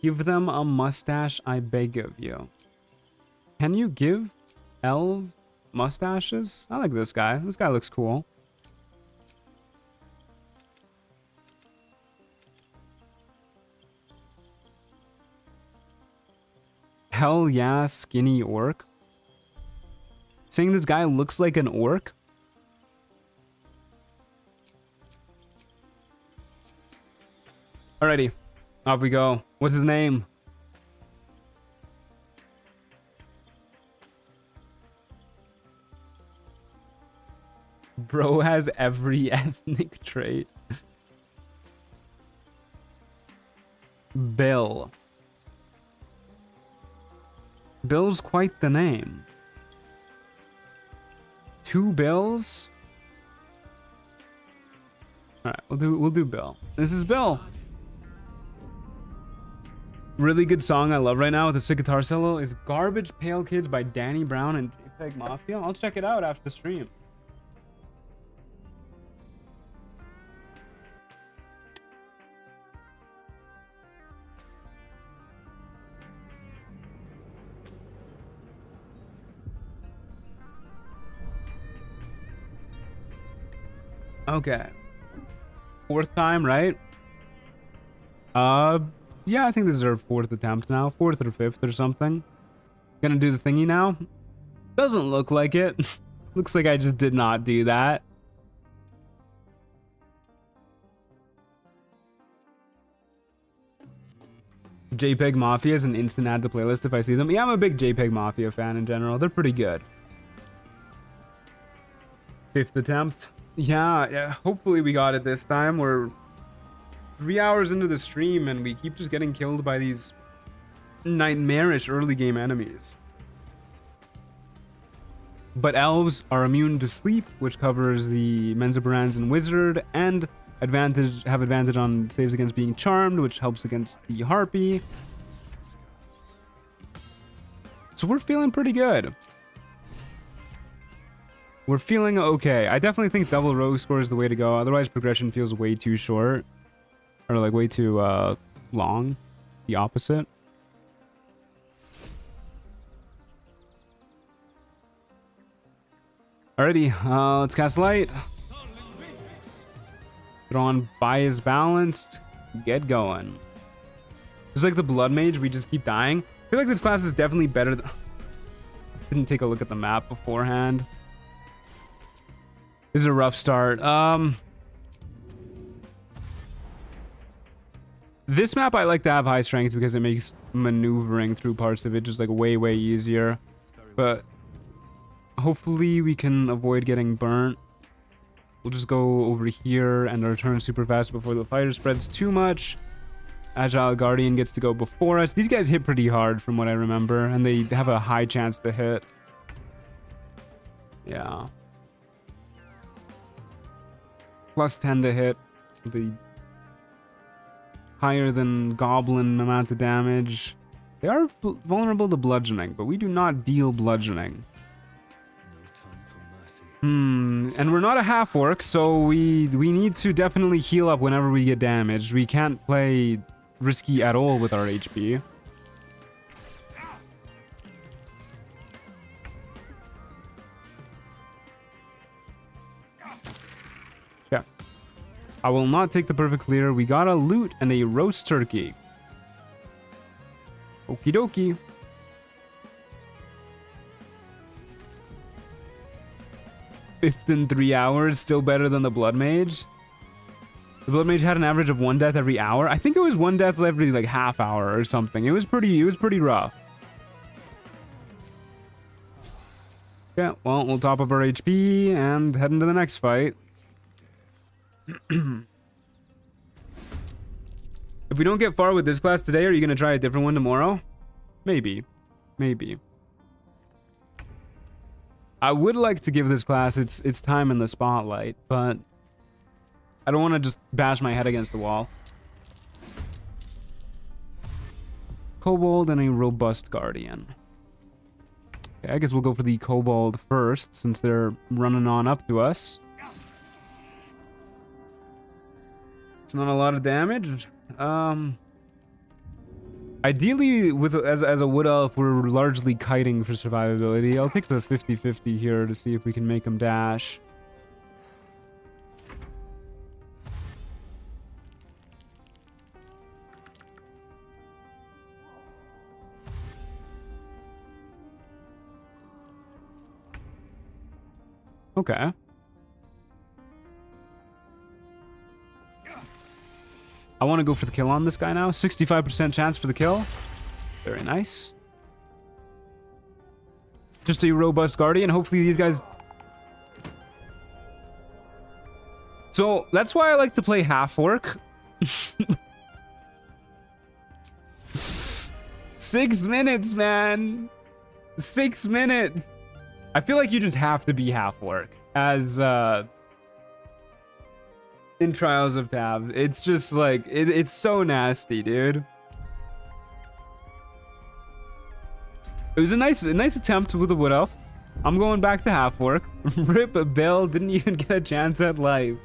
Give them a mustache, I beg of you. Can you give elves mustaches? I like this guy. This guy looks cool. Hell yeah, skinny orc. Saying this guy looks like an orc? Alrighty. Off we go. What's his name? Bro has every ethnic trait. Bill. Bill's quite the name. 2 Bills? Alright, we'll do Bill. This is Bill. Really good song I love right now with a sick guitar solo is Garbage Pail Kids by Danny Brown and JPEG Mafia. I'll check it out after the stream. Okay. 4th time, right? Yeah, I think this is our 4th attempt now. 4th or 5th or something. Gonna do the thingy now? Doesn't look like it. Looks like I just did not do that. JPEG Mafia is an instant add to playlist if I see them. Yeah, I'm a big JPEG Mafia fan in general. They're pretty good. 5th attempt. Yeah, hopefully we got it this time. We're 3 hours into the stream and we keep just getting killed by these nightmarish early game enemies. But elves are immune to sleep, which covers the Menzoberran's and Wizard, and have advantage on saves against being charmed, which helps against the Harpy. So we're feeling pretty good. We're feeling okay. I definitely think double rogue score is the way to go. Otherwise, progression feels way too short. Or like way too long. The opposite. Alrighty, let's cast light. Throw on bias balanced. Get going. It's like the blood mage, we just keep dying. I feel like this class is definitely better than... Didn't take a look at the map beforehand. This is a rough start. This map I like to have high strength because it makes maneuvering through parts of it just like way easier. But hopefully we can avoid getting burnt. We'll just go over here and return super fast before the fighter spreads too much. Agile Guardian gets to go before us. These guys hit pretty hard from what I remember, and they have a high chance to hit. Yeah. Plus 10 to hit. The higher than goblin amount of damage. They are vulnerable to bludgeoning, but we do not deal bludgeoning. And we're not a half orc, so we need to definitely heal up whenever we get damaged. We can't play risky at all with our HP. Yeah. I will not take the perfect clear. We got a loot and a roast turkey. Okie dokie. Fifth in 3 hours, still better than the Blood Mage. The Blood Mage had an average of 1 death every hour. I think it was 1 death every like half hour or something. It was pretty rough. Yeah, well, we'll top up our HP and head into the next fight. If we don't get far with this class today, are you gonna try a different one tomorrow? Maybe. I would like to give this class its time in the spotlight, but I don't want to just bash my head against the wall. Kobold and a robust guardian. Okay, I guess we'll go for the kobold first, since they're running on up to us. It's not a lot of damage. Ideally, as a wood elf, we're largely kiting for survivability. I'll take the 50-50 here to see if we can make him dash. Okay. I want to go for the kill on this guy now. 65% chance for the kill. Very nice. Just a robust guardian. Hopefully these guys... So, that's why I like to play half-orc. 6 minutes, man. 6 minutes. I feel like you just have to be half-orc. As, in Trials of Tav. It's just like, it's so nasty, dude. It was a nice attempt with a wood elf. I'm going back to half-orc. Rip Bill didn't even get a chance at life.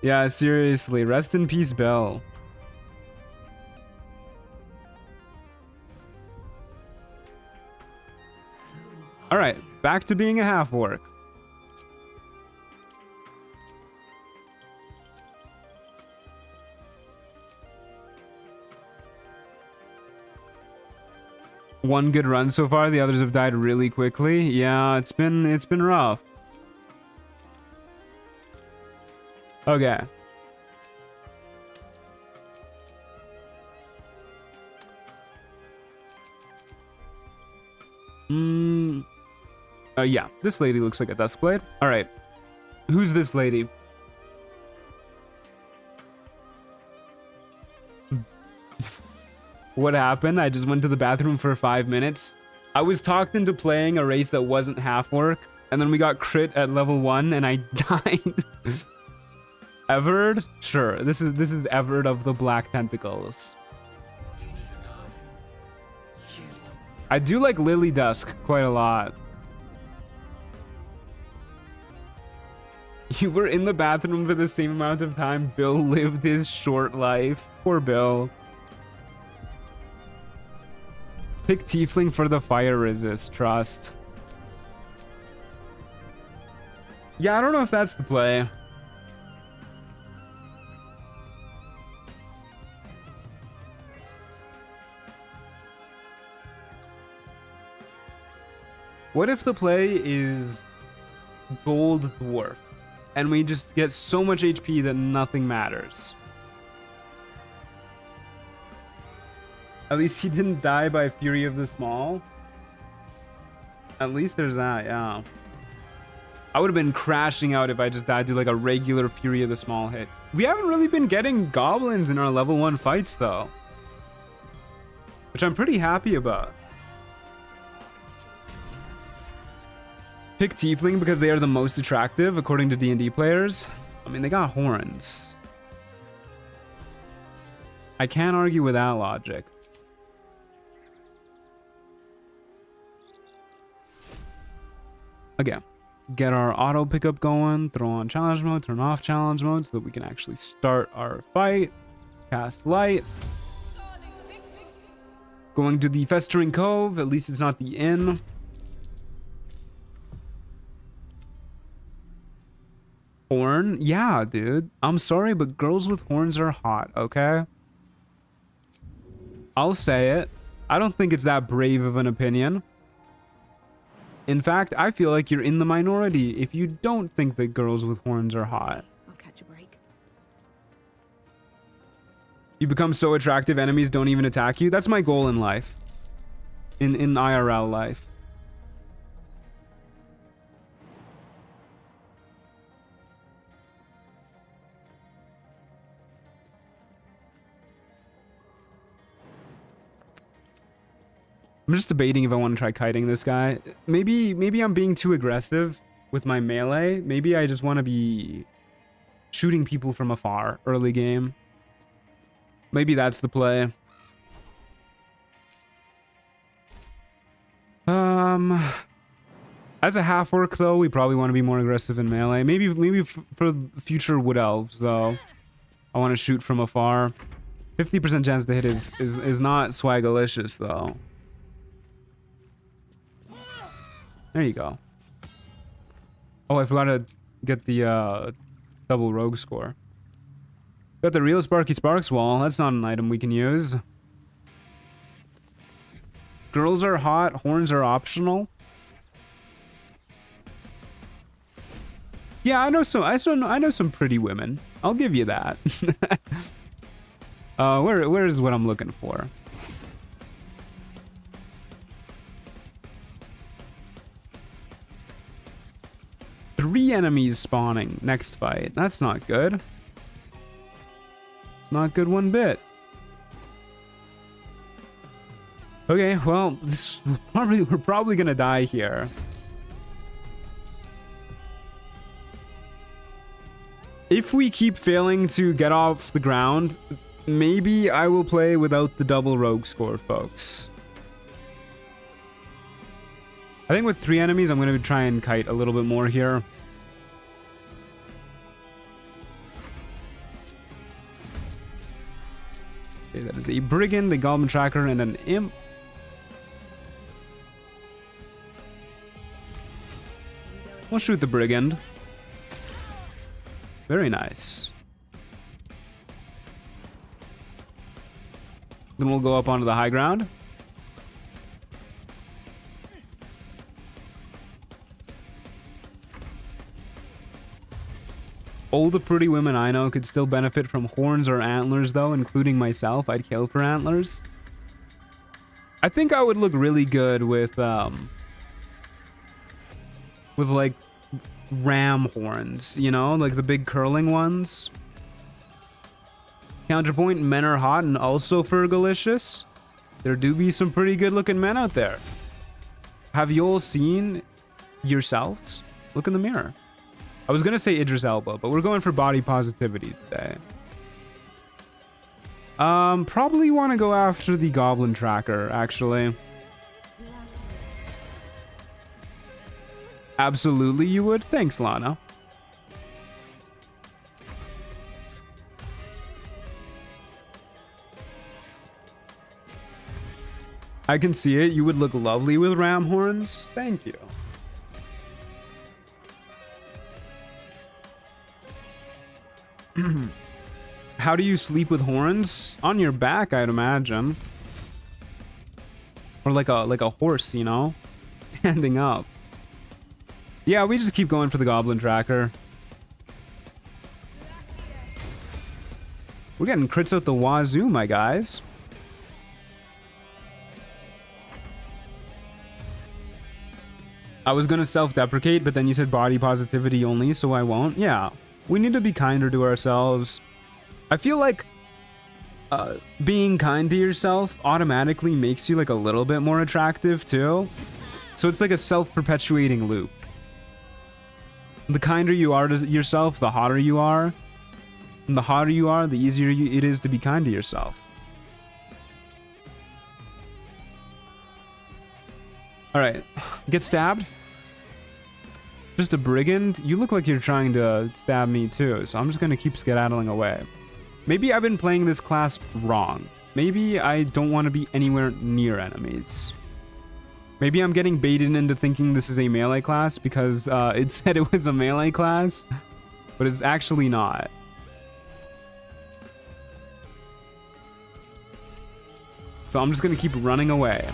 Yeah, seriously. Rest in peace, Bill. Alright, back to being a half-orc. One good run so far. The others have died really quickly. Yeah, it's been rough. Okay. Yeah, this lady looks like a Duskblade. All right. Who's this lady? What happened? I just went to the bathroom for 5 minutes. I was talked into playing a race that wasn't half work, and then we got crit at level 1 and I died. Everard? Sure. This is Everard of the Black Tentacles. I do like Lily Dusk quite a lot. You were in the bathroom for the same amount of time Bill lived his short life. Poor Bill. Pick Tiefling for the fire resist, trust. Yeah, I don't know if that's the play. What if the play is Gold Dwarf and we just get so much HP that nothing matters? At least he didn't die by Fury of the Small. At least there's that, yeah. I would have been crashing out if I just died to like a regular Fury of the Small hit. We haven't really been getting goblins in our level 1 fights though, which I'm pretty happy about. Pick Tiefling because they are the most attractive according to D&D players. I mean, they got horns. I can't argue with that logic. Again, get our auto pickup going, throw on challenge mode, turn off challenge mode so that we can actually start our fight. Cast light. Going to the Festering Cove, at least it's not the inn. Horn? Yeah, dude. I'm sorry, but girls with horns are hot, okay? I'll say it. I don't think it's that brave of an opinion. In fact, I feel like you're in the minority if you don't think that girls with horns are hot. I'll catch a break. You become so attractive, enemies don't even attack you. That's my goal in life. In IRL life. I'm just debating if I want to try kiting this guy. Maybe I'm being too aggressive with my melee. Maybe I just want to be shooting people from afar early game. Maybe that's the play. As a half orc though, we probably want to be more aggressive in melee. Maybe for future wood elves though, I want to shoot from afar. 50% chance to hit is not swagalicious though. There you go. Oh, I forgot to get the double rogue score. Got the real Sparky Sparks wall. That's not an item we can use. Girls are hot. Horns are optional. Yeah, I know some pretty women. I'll give you that. Where is what I'm looking for? Three enemies spawning next fight. That's not good. It's not good one bit. Okay, well, we're probably gonna die here. If we keep failing to get off the ground, maybe I will play without the double rogue score, folks. I think with 3 enemies, I'm going to try and kite a little bit more here. Okay, that is a brigand, a goblin tracker, and an imp. We'll shoot the brigand. Very nice. Then we'll go up onto the high ground. All the pretty women I know could still benefit from horns or antlers, though, including myself. I'd kill for antlers. I think I would look really good with like ram horns, you know, like the big curling ones. Counterpoint, men are hot and also fergalicious. There do be some pretty good looking men out there. Have you all seen yourselves? Look in the mirror. I was gonna say Idris Elba, but we're going for body positivity today. Probably want to go after the goblin tracker, actually. Absolutely you would. Thanks, Lana. I can see it. You would look lovely with ram horns. Thank you. How do you sleep with horns? On your back, I'd imagine. Or like a horse, you know? Standing up. Yeah, we just keep going for the goblin tracker. We're getting crits out the wazoo, my guys. I was gonna self-deprecate, but then you said body positivity only, so I won't. Yeah, we need to be kinder to ourselves. I feel like being kind to yourself automatically makes you like a little bit more attractive too. So it's like a self-perpetuating loop. The kinder you are to yourself, the hotter you are. And the hotter you are, the easier it is to be kind to yourself. Alright, get stabbed. Just a brigand? You look like you're trying to stab me too, so I'm just gonna keep skedaddling away. Maybe I've been playing this class wrong. Maybe I don't want to be anywhere near enemies. Maybe I'm getting baited into thinking this is a melee class because it said it was a melee class, but it's actually not. So I'm just gonna keep running away.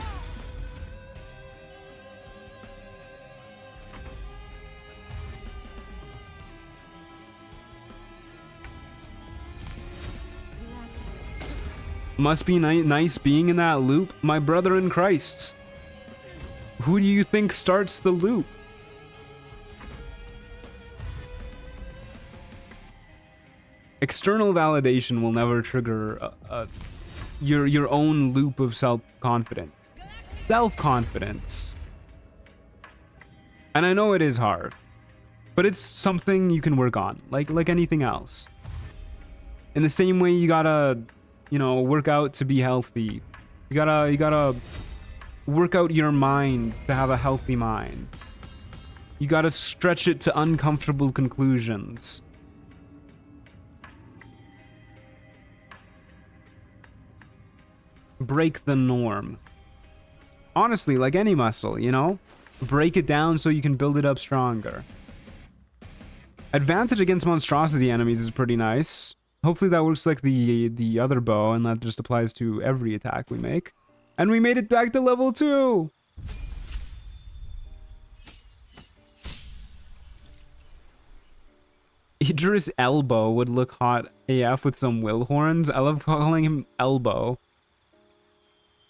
Must be nice being in that loop, my brother in Christ. Who do you think starts the loop? External validation will never trigger your own loop of self-confidence. Self-confidence. And I know it is hard, but it's something you can work on, like anything else. In the same way you gotta, you know, work out to be healthy. You gotta work out your mind to have a healthy mind. You gotta stretch it to uncomfortable conclusions. Break the norm. Honestly, like any muscle, you know? Break it down so you can build it up stronger. Advantage against monstrosity enemies is pretty nice. Hopefully that works like the other bow, and that just applies to every attack we make. And we made it back to level 2! Idris Elbow would look hot AF with some will horns. I love calling him Elbow.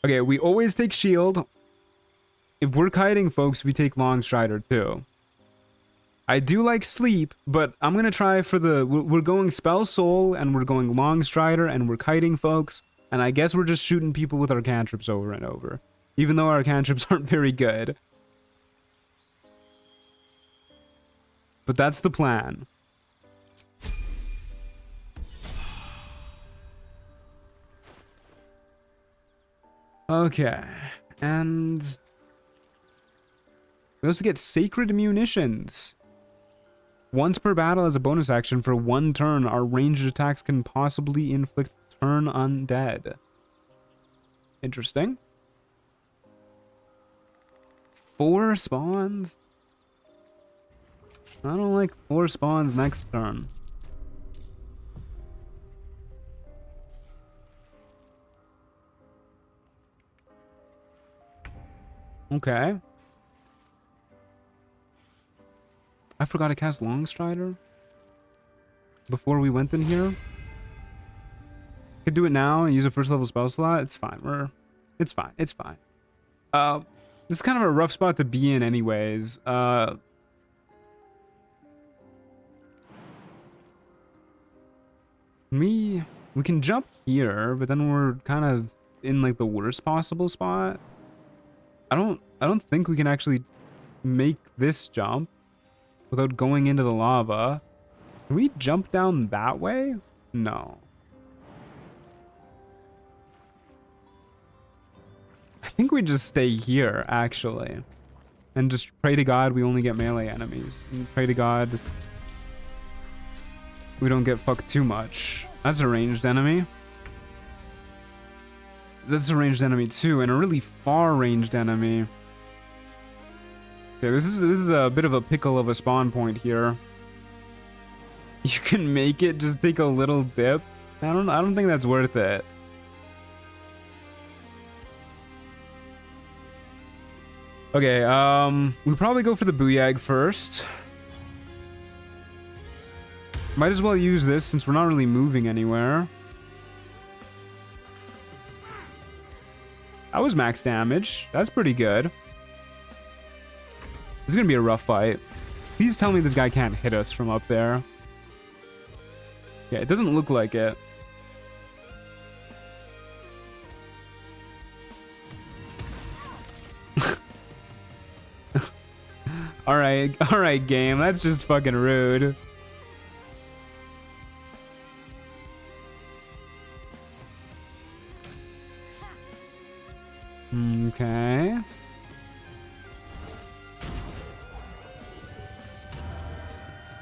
Okay, we always take shield. If we're kiting, folks, we take long strider too. I do like sleep, but I'm gonna try for the... We're going spell soul, and we're going long strider, and we're kiting, folks. And I guess we're just shooting people with our cantrips over and over. Even though our cantrips aren't very good. But that's the plan. Okay. And... we also get sacred munitions. Once per battle as a bonus action for 1 turn, our ranged attacks can possibly inflict turn undead. Interesting. 4 spawns? I don't like 4 spawns next turn. Okay. I forgot to cast Long Strider. before we went in here. Could do it now and use a first level spell slot. It's fine. It's fine. It's fine. This is kind of a rough spot to be in anyways. We can jump here, but then we're kind of in like the worst possible spot. I don't think we can actually make this jump without going into the lava. Can we jump down that way? No. I think we just stay here, actually. And just pray to God we only get melee enemies. And pray to God we don't get fucked too much. That's a ranged enemy. That's a ranged enemy too, and a really far ranged enemy. Okay, this is a bit of a pickle of a spawn point here. You can make it just take a little dip. I don't think that's worth it. Okay, we probably go for the booyag first. Might as well use this since we're not really moving anywhere. That was max damage. That's pretty good. This is gonna be a rough fight. Please tell me this guy can't hit us from up there. Yeah, it doesn't look like it. Alright, game. That's just fucking rude. Okay.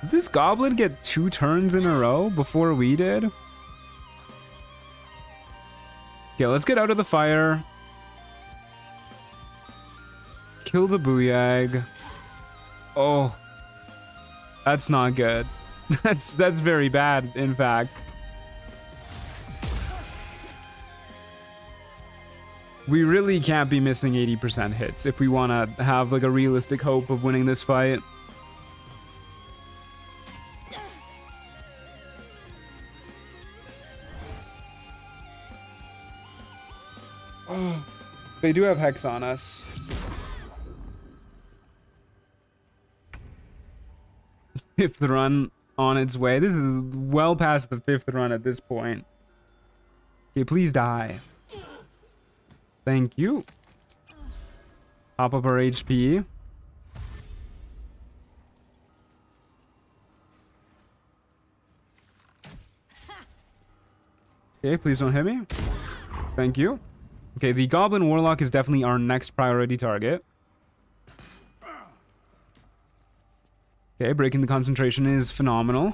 Did this goblin get 2 turns in a row before we did? Okay, let's get out of the fire. Kill the booyag. Oh. That's not good. That's very bad, in fact. We really can't be missing 80% hits if we want to have like a realistic hope of winning this fight. Oh, they do have Hex on us. Fifth run on its way. This is well past the 5th run at this point. Okay, please die. Thank you. Pop up our HP. Okay, please don't hit me. Thank you. Okay, the Goblin Warlock is definitely our next priority target. Okay, breaking the concentration is phenomenal.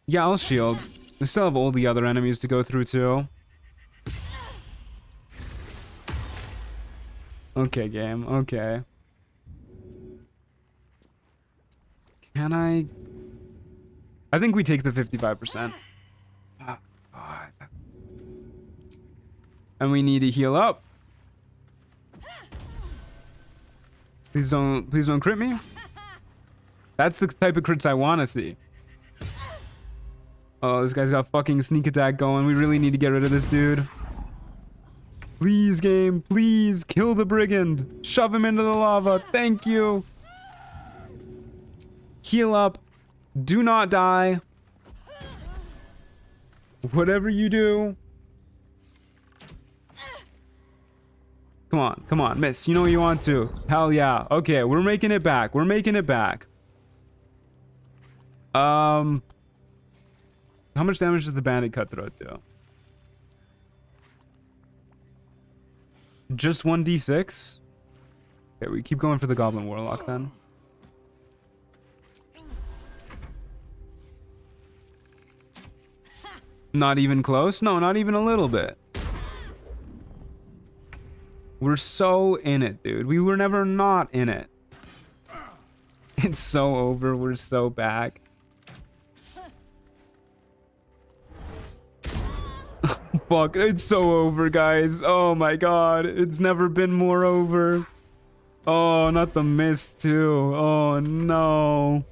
Yeah, I'll shield. We still have all the other enemies to go through too. Okay, game. Okay. Can I think we take the 55%. Oh, God. And we need to heal up. Please don't crit me. That's the type of crits I want to see. Oh, this guy's got fucking sneak attack going. We really need to get rid of this dude. Please, game. Please kill the brigand. Shove him into the lava. Thank you. Heal up. Do not die. Whatever you do. Come on. Come on. Miss. You know what you want to. Hell yeah. Okay. We're making it back. We're making it back. How much damage does the bandit cutthroat do? Just 1d6? Okay, we keep going for the goblin warlock then. Not even close? No, not even a little bit. We're so in it, dude. We were never not in it. It's so over. We're so back. Fuck, it's so over, guys. Oh my god. It's never been more over. Oh, not the mist too. Oh no.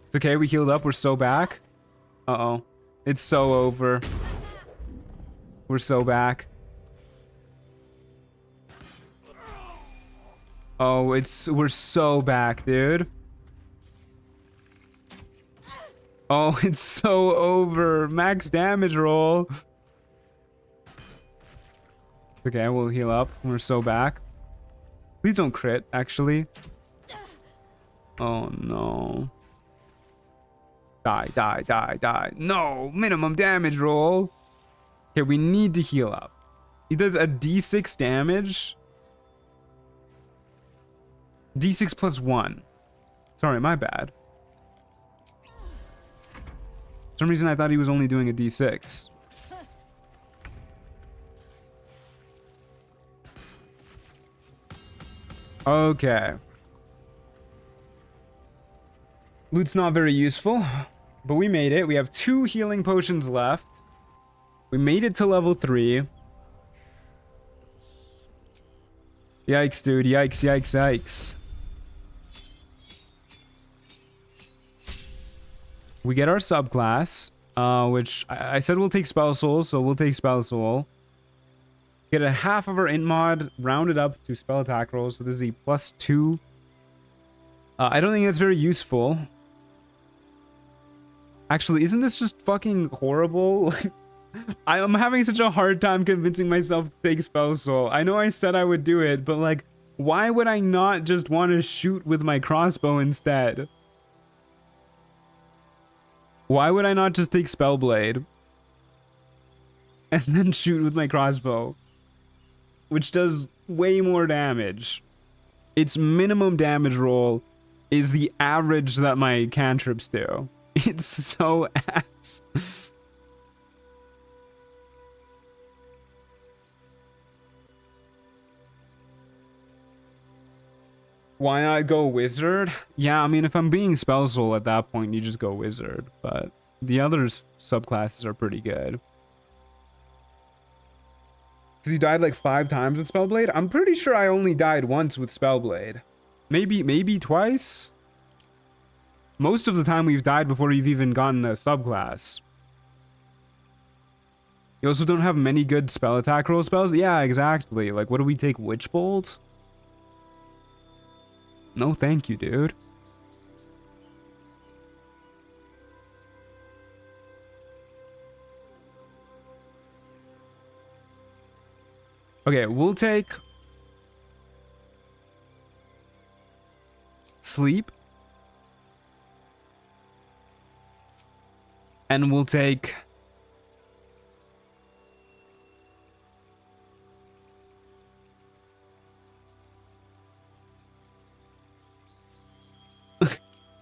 It's okay, we healed up. We're so back. Uh-oh. It's so over. We're so back. Oh, we're so back, dude. Oh, it's so over. Max damage roll. Okay, we'll heal up. We're so back. Please don't crit, actually. Oh, no. Die, die, die, die. No! Minimum damage roll. Okay, we need to heal up. He does a d6 damage. D6 plus 1. Sorry, my bad. For some reason I thought he was only doing a d6. Okay. Loot's not very useful, but we made it. We have 2 healing potions left. We made it to level 3. Yikes, dude. Yikes, yikes, yikes. We get our subclass, which I said we'll take Spell Soul, so we'll take Spell Soul. Get a half of our int mod rounded up to spell attack rolls, so this is a +2. I don't think that's very useful. Actually, isn't this just fucking horrible? I'm having such a hard time convincing myself to take Spell Soul. I know I said I would do it, but like, why would I not just want to shoot with my crossbow instead? Why would I not just take Spellblade and then shoot with my crossbow, which does way more damage? Its minimum damage roll is the average that my cantrips do. It's so ass. Why not go wizard? Yeah, I mean, if I'm being spell soul at that point, you just go wizard. But the other subclasses are pretty good. Because you died like 5 times with Spellblade? I'm pretty sure I only died once with Spellblade. Maybe twice? Most of the time we've died before you've even gotten a subclass. You also don't have many good spell attack roll spells? Yeah, exactly. Like, what do we take? Witch Bolt? No, thank you, dude. Okay, we'll take Sleep. And we'll take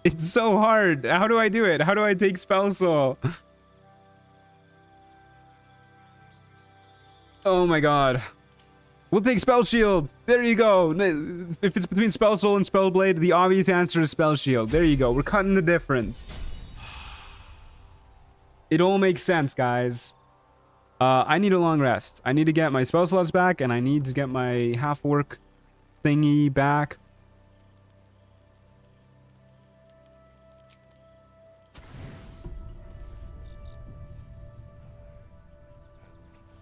It's so hard. How do I do it? How do I take Spell Soul? Oh my god. We'll take Spell Shield. There you go. If it's between Spell Soul and Spellblade, the obvious answer is Spell Shield. There you go. We're cutting the difference. It all makes sense, guys. I need a long rest. I need to get my spell slots back, and I need to get my half-orc thingy back.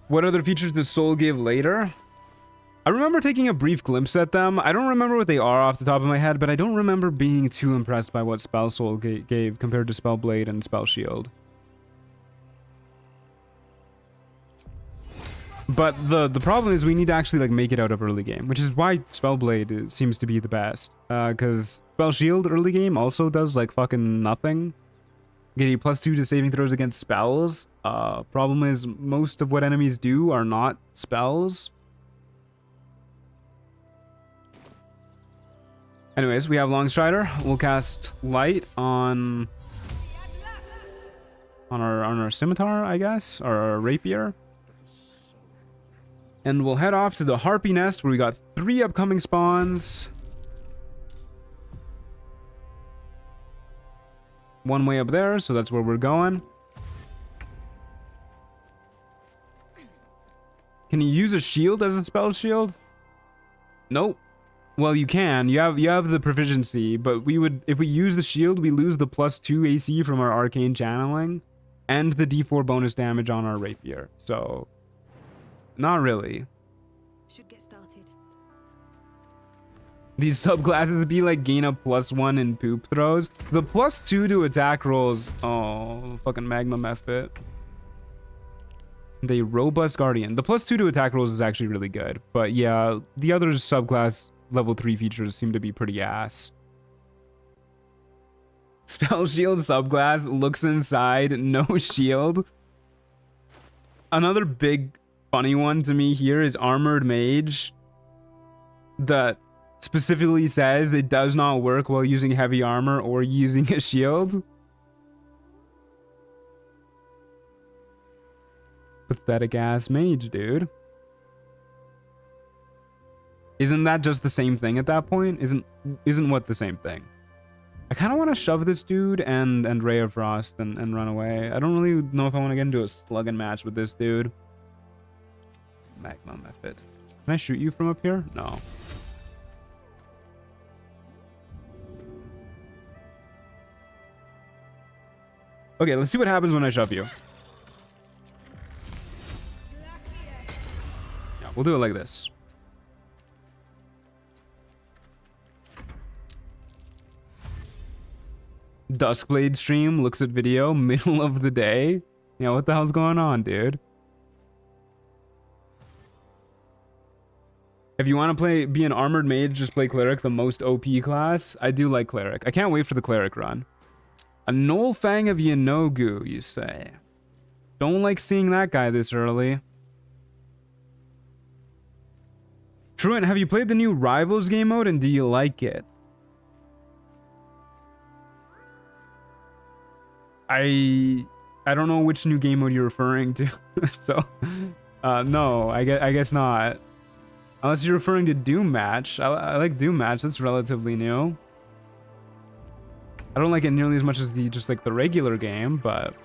What other features does Soul give later? I remember taking a brief glimpse at them. I don't remember what they are off the top of my head, but I don't remember being too impressed by what Spell Soul gave compared to Spellblade and Spell Shield. But the problem is we need to actually like make it out of early game, which is why Spellblade seems to be the best. Because Spell Shield early game also does like fucking nothing. Get a +2 to saving throws against spells. Problem is most of what enemies do are not spells. Anyways, we have Longstrider. We'll cast Light on our scimitar, I guess, or our rapier. And we'll head off to the Harpy Nest, where we got 3 upcoming spawns. One way up there, so that's where we're going. Can you use a shield as a spell shield? Nope. Well, you can. You have the proficiency, but we would, if we use the shield, we lose the +2 AC from our arcane channeling and the D4 bonus damage on our rapier. So, not really. Should get started. These subclasses would be like gain a +1 in poop throws. The +2 to attack rolls. Oh, fucking magma method. The robust guardian. The +2 to attack rolls is actually really good, but yeah, the other subclass level 3 features seem to be pretty ass. Spell shield subclass looks inside, no shield. Another big funny one to me here is armored mage that specifically says it does not work while using heavy armor or using a shield. Pathetic ass mage, dude. Isn't that just the same thing at that point? Isn't what the same thing? I kind of want to shove this dude and Ray of Frost and run away. I don't really know if I want to get into a slugging match with this dude. Magma method. Can I shoot you from up here? No. Okay, let's see what happens when I shove you. Yeah, we'll do it like this. Duskblade stream, looks at video, middle of the day. Yeah, what the hell's going on, dude? If you want to be an armored mage, just play cleric, the most OP class. I do like cleric. I can't wait for the cleric run. A Knoll Fang of Yanogu, you say? Don't like seeing that guy this early. Truant, have you played the new Rivals game mode and do you like it? I don't know which new game mode you're referring to. So, no, I guess not. Unless you're referring to Doom Match. I like Doom Match. That's relatively new. I don't like it nearly as much as just like the regular game, but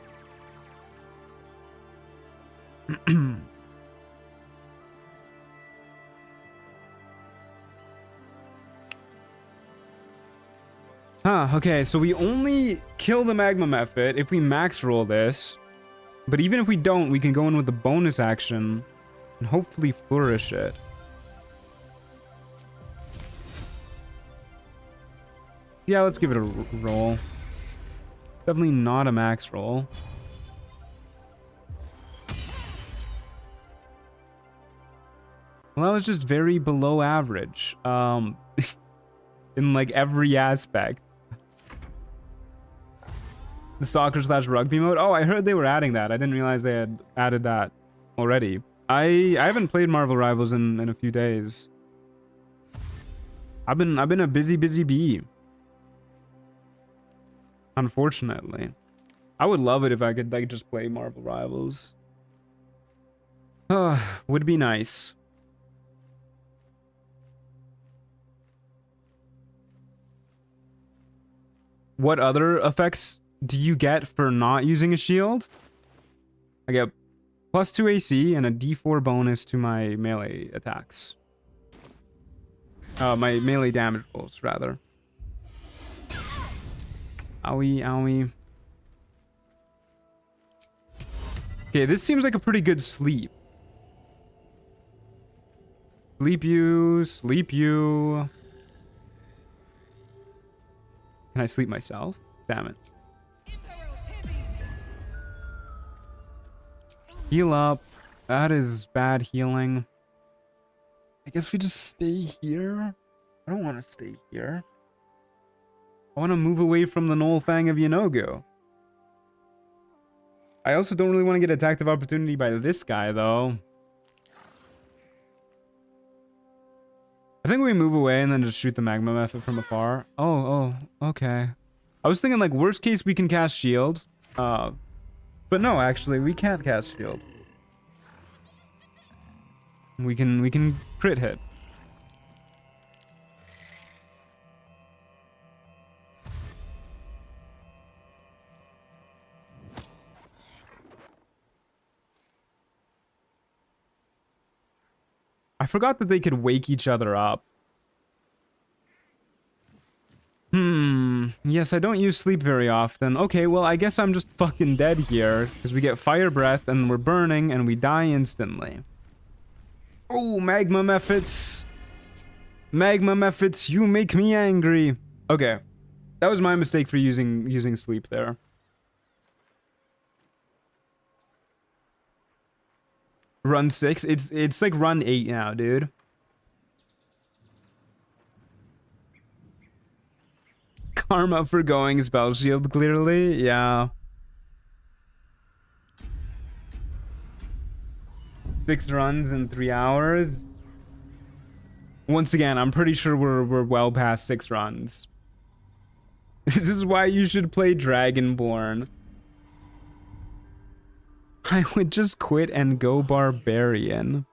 huh, okay, so we only kill the magma method if we max roll this. But even if we don't, we can go in with the bonus action and hopefully flourish it. Yeah, let's give it a roll. Definitely not a max roll. Well, that was just very below average. In like every aspect. The soccer/rugby mode. Oh, I heard they were adding that. I didn't realize they had added that already. I haven't played Marvel Rivals in a few days. I've been a busy bee. Unfortunately. I would love it if I could like just play Marvel Rivals. Would be nice. What other effects do you get for not using a shield? I get +2 AC and a D4 bonus to my melee attacks. My melee damage rolls, rather. Owie, owie. Okay, this seems like a pretty good sleep. Sleep you, sleep you. Can I sleep myself? Damn it. Heal up. That is bad healing. I guess we just stay here. I don't want to stay here. I want to move away from the Knoll Fang of Yanogu. I also don't really want to get attacked of opportunity by this guy, though. I think we move away and then just shoot the magma method from afar. Oh, okay. I was thinking, like, worst case, we can cast shield. But no, actually, we can't cast shield. We can crit hit. I forgot that they could wake each other up. Yes, I don't use sleep very often. Okay, well, I guess I'm just fucking dead here. Because we get fire breath and we're burning and we die instantly. Oh, magma methods. Magma methods, you make me angry. Okay. That was my mistake for using sleep there. Run 6? It's like run 8 now, dude. Karma for going spell shield, clearly. Yeah. 6 runs in 3 hours. Once again, I'm pretty sure we're well past 6 runs. This is why you should play Dragonborn. I would just quit and go Barbarian.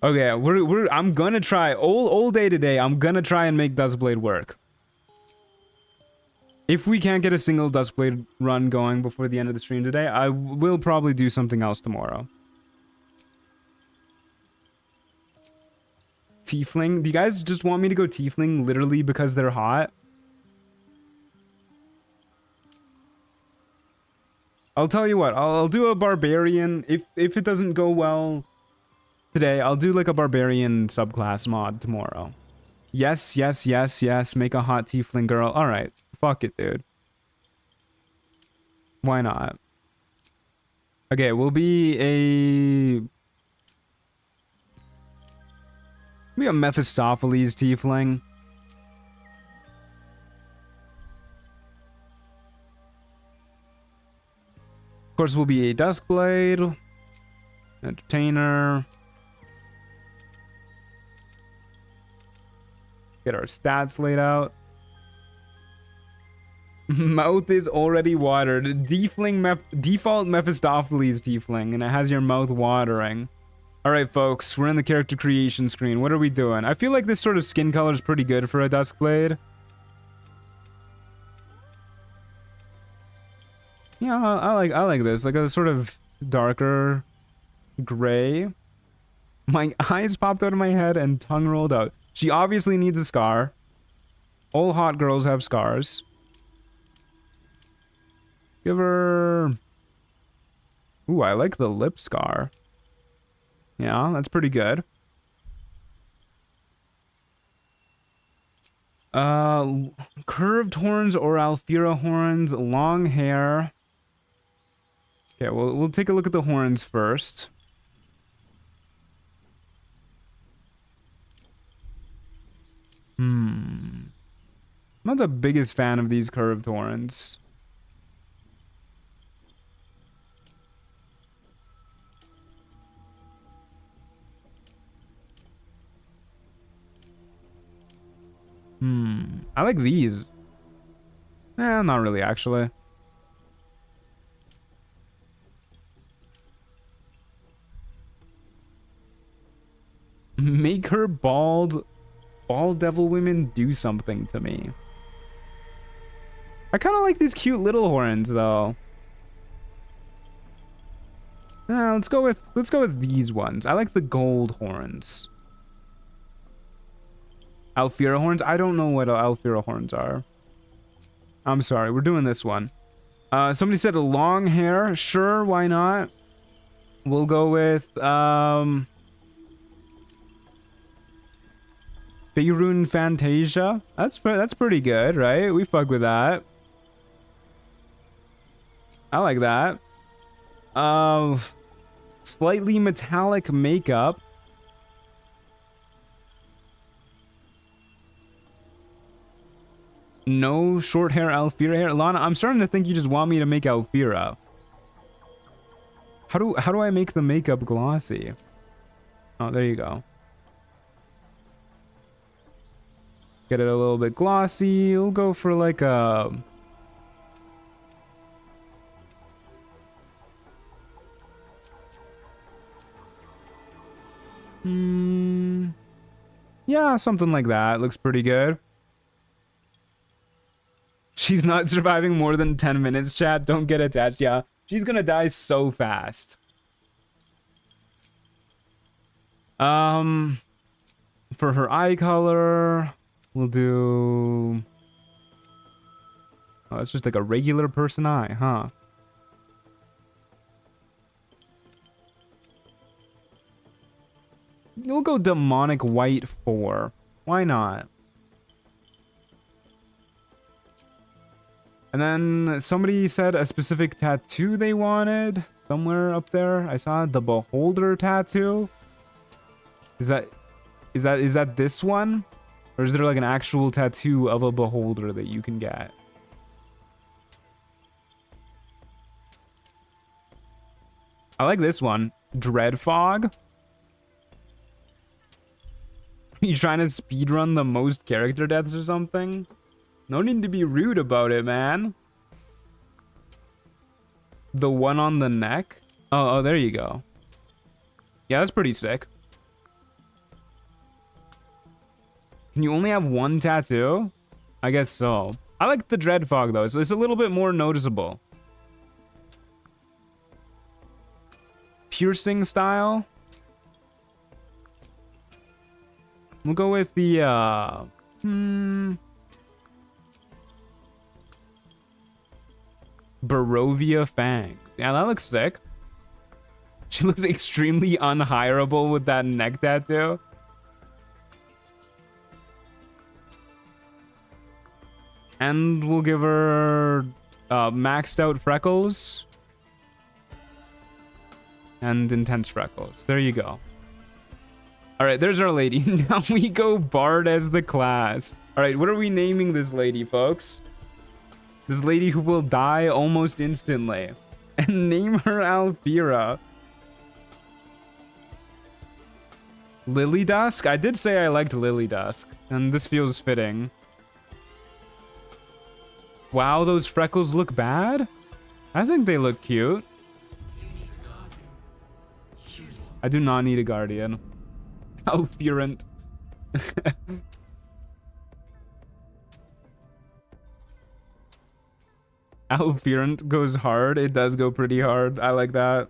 Okay, I'm gonna try all day today. I'm gonna try and make Duskblade work. If we can't get a single Duskblade run going before the end of the stream today, I will probably do something else tomorrow. Tiefling? Do you guys just want me to go Tiefling literally because they're hot? I'll tell you what, I'll do a Barbarian. If it doesn't go well today, I'll do like a Barbarian subclass mod tomorrow. Yes, yes, yes, yes. Make a hot Tiefling girl. Alright. Fuck it, dude. Why not? Okay, we'll be a Mephistopheles Tiefling. Of course, we'll be a Duskblade. Entertainer. Get our stats laid out. Mouth is already watered. Default Mephistopheles Tiefling, and it has your mouth watering. Alright, folks, we're in the character creation screen. What are we doing? I feel like this sort of skin color is pretty good for a Duskblade. Yeah, I like this. Like a sort of darker gray. My eyes popped out of my head and tongue rolled out. She obviously needs a scar. All hot girls have scars. Give her... Ooh, I like the lip scar. Yeah, that's pretty good. Curved horns or Alfira horns, long hair. Okay, we'll take a look at the horns first. I'm not the biggest fan of these curved horns. I like these. Not really, actually. Make her bald. Bald devil women do something to me. I kind of like these cute little horns, though. Let's go with these ones. I like the gold horns. Alfira horns? I don't know what Alfira horns are. I'm sorry, we're doing this one. Somebody said a long hair. Sure, why not? We'll go with Faerun Fantasia. That's pretty good, right? We fuck with that. I like that. Slightly metallic makeup. No short hair Alfira hair. Lana, I'm starting to think you just want me to make Alfira. How do I make the makeup glossy? Oh, there you go. Get it a little bit glossy. We'll go for like a... Yeah, something like that. Looks pretty good. She's not surviving more than 10 minutes, chat. Don't get attached. Yeah, she's gonna die so fast. For her eye color, we'll do... Oh, it's just like a regular person eye, huh? We'll go demonic white 4. Why not? And then somebody said a specific tattoo they wanted somewhere up there. I saw the Beholder tattoo. Is that this one? Or is there like an actual tattoo of a Beholder that you can get? I like this one. Dread Fog. You trying to speedrun the most character deaths or something? No need to be rude about it, man. The one on the neck? Oh, there you go. Yeah, that's pretty sick. Can you only have one tattoo? I guess so. I like the Dread Fog, though. So it's a little bit more noticeable. Piercing style. We'll go with the, Barovia Fang. Yeah, that looks sick. She looks extremely unhireable with that neck tattoo. And we'll give her maxed out freckles. And intense freckles. There you go. Alright, there's our lady. Now we go Bard as the class. Alright, what are we naming this lady, folks? This lady who will die almost instantly. And name her Alfira. Lily Dusk? I did say I liked Lily Dusk. And this feels fitting. Wow, those freckles look bad? I think they look cute. I do not need a guardian. Alfurant. Alfurant goes hard. It does go pretty hard. I like that.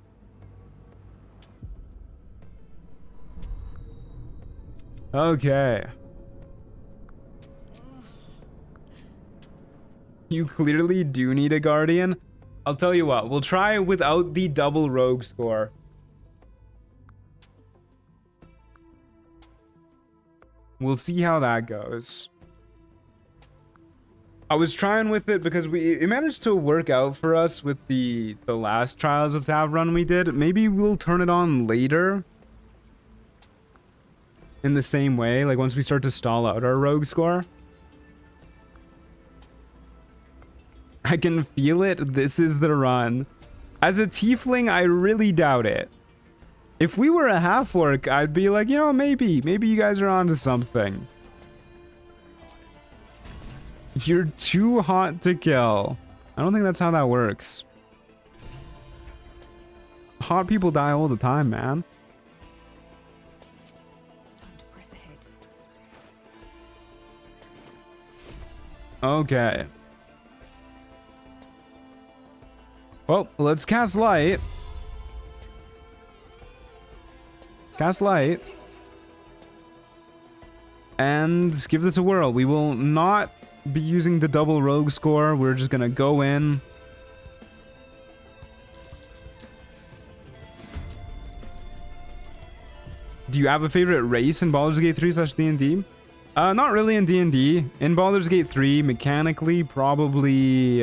Okay. You clearly do need a guardian. I'll tell you what. We'll try without the double rogue score. We'll see how that goes. I was trying with it because it managed to work out for us with the last Trials of Tav run we did. Maybe we'll turn it on later. In the same way, like once we start to stall out our rogue score. I can feel it. This is the run. As a tiefling, I really doubt it. If we were a half-orc, I'd be like, you know, maybe you guys are onto something. You're too hot to kill. I don't think that's how that works. Hot people die all the time, man. Time to press ahead. Okay. Well, let's cast light. Cast light. And give this a whirl. We will not be using the double rogue score. We're just gonna go in. Do you have a favorite race in Baldur's Gate 3/D&D? Not really in D&D. In Baldur's Gate 3, mechanically, probably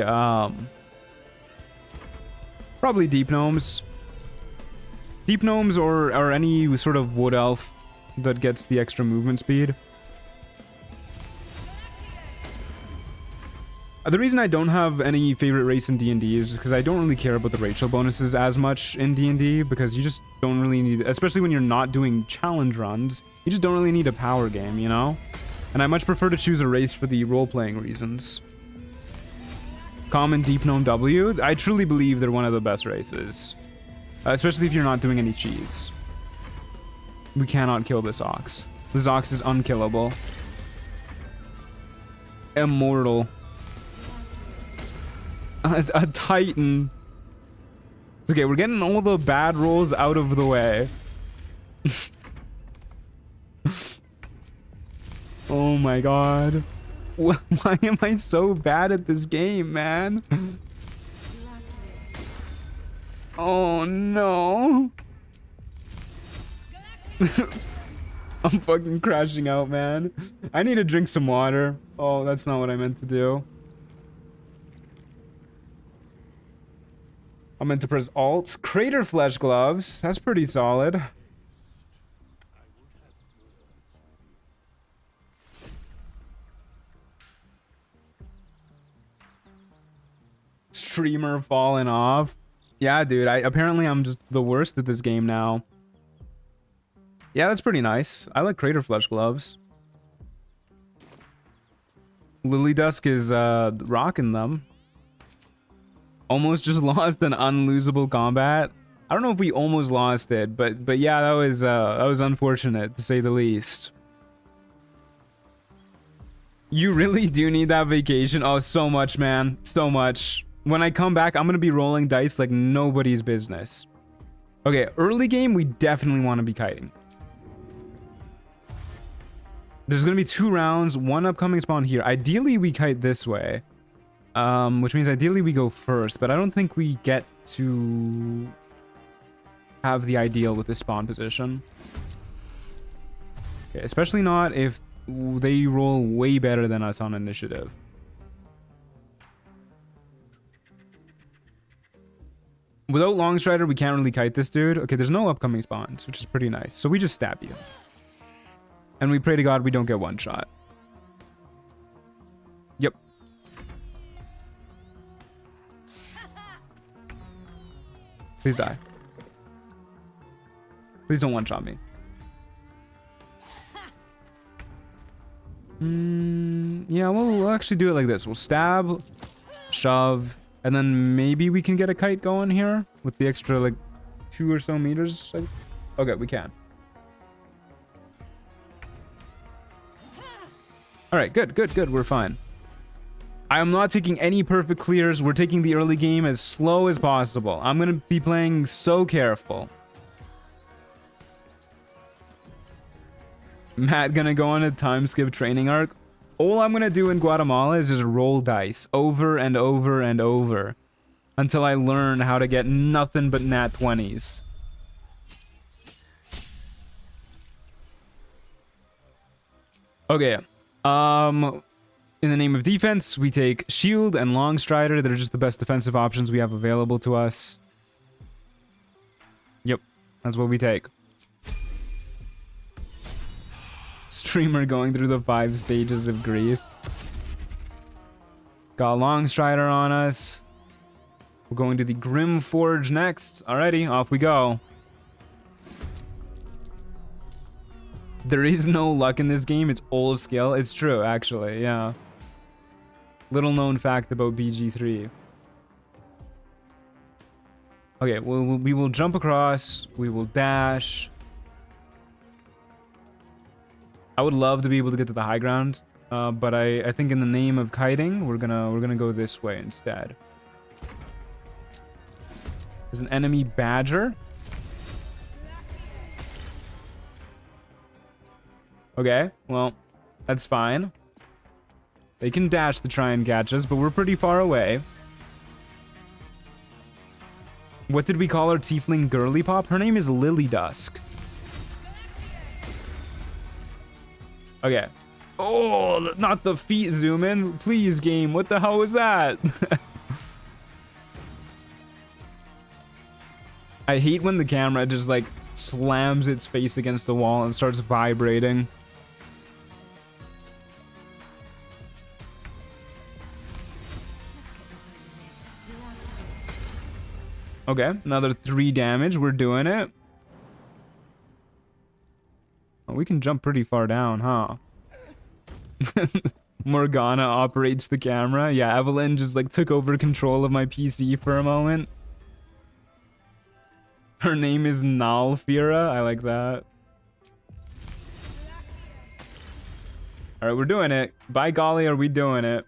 Deep Gnomes. Deep Gnomes or any sort of Wood Elf that gets the extra movement speed. The reason I don't have any favorite race in D&D is just because I don't really care about the racial bonuses as much in D&D, because you just don't really need, especially when you're not doing challenge runs, you just don't really need a power game, you know? And I much prefer to choose a race for the role-playing reasons. Common Deep Gnome W, I truly believe they're one of the best races. Especially if you're not doing any cheese. We cannot kill this ox. This ox is unkillable. Immortal. A titan. Okay, we're getting all the bad rolls out of the way. Oh my god. Why am I so bad at this game, man? Oh no. I'm fucking crashing out, man. I need to drink some water. Oh, that's not what I meant to do. I meant to press Alt. Crater Flesh Gloves. That's pretty solid. Streamer falling off. Yeah, dude. Apparently I'm just the worst at this game now. Yeah, that's pretty nice. I like Crater Flesh Gloves. Lily Dusk is rocking them. Almost just lost an unlosable combat. I don't know if we almost lost it, but yeah, that was unfortunate to say the least. You really do need that vacation. Oh, so much, man. So much. When I come back, I'm gonna be rolling dice like nobody's business. Okay, early game, we definitely want to be kiting. There's gonna be 2 rounds, 1 upcoming spawn here. Ideally, we kite this way. Which means ideally we go first, but I don't think we get to have the ideal with this spawn position. Okay, especially not if they roll way better than us on initiative. Without Longstrider, we can't really kite this dude. Okay, there's no upcoming spawns, which is pretty nice. So we just stab you. And we pray to God we don't get one shot. Yep. Please die. Please don't one-shot me. Yeah, we'll actually do it like this. We'll stab, shove, and then maybe we can get a kite going here with the extra, like, 2 or so meters. Okay, we can. Alright, good. We're fine. I am not taking any perfect clears. We're taking the early game as slow as possible. I'm going to be playing so careful. Matt gonna go on a time skip training arc. All I'm gonna do in Guatemala is just roll dice over and over and over until I learn how to get nothing but nat 20s. Okay. In the name of defense, we take Shield and Longstrider. They're just the best defensive options we have available to us. Yep, that's what we take. Streamer going through the 5 stages of grief. Got Longstrider on us. We're going to the Grim Forge next. Alrighty, off we go. There is no luck in this game. It's all skill. It's true, actually. Yeah. Little known fact about BG3. Okay, we will jump across. We will dash. I would love to be able to get to the high ground, but I think in the name of kiting, we're gonna go this way instead. There's an enemy badger. Okay, well, that's fine. They can dash to try and catch us, but we're pretty far away. What did we call our tiefling girly pop? Her name is Lily Dusk. Okay. Oh, not the feet zoom in. Please, game. What the hell was that? I hate when the camera just, like, slams its face against the wall and starts vibrating. Okay, another 3 damage. We're doing it. Oh, we can jump pretty far down, huh? Morgana operates the camera. Yeah, Evelyn just like took over control of my PC for a moment. Her name is Nalfira. I like that. Alright, we're doing it. By golly, are we doing it?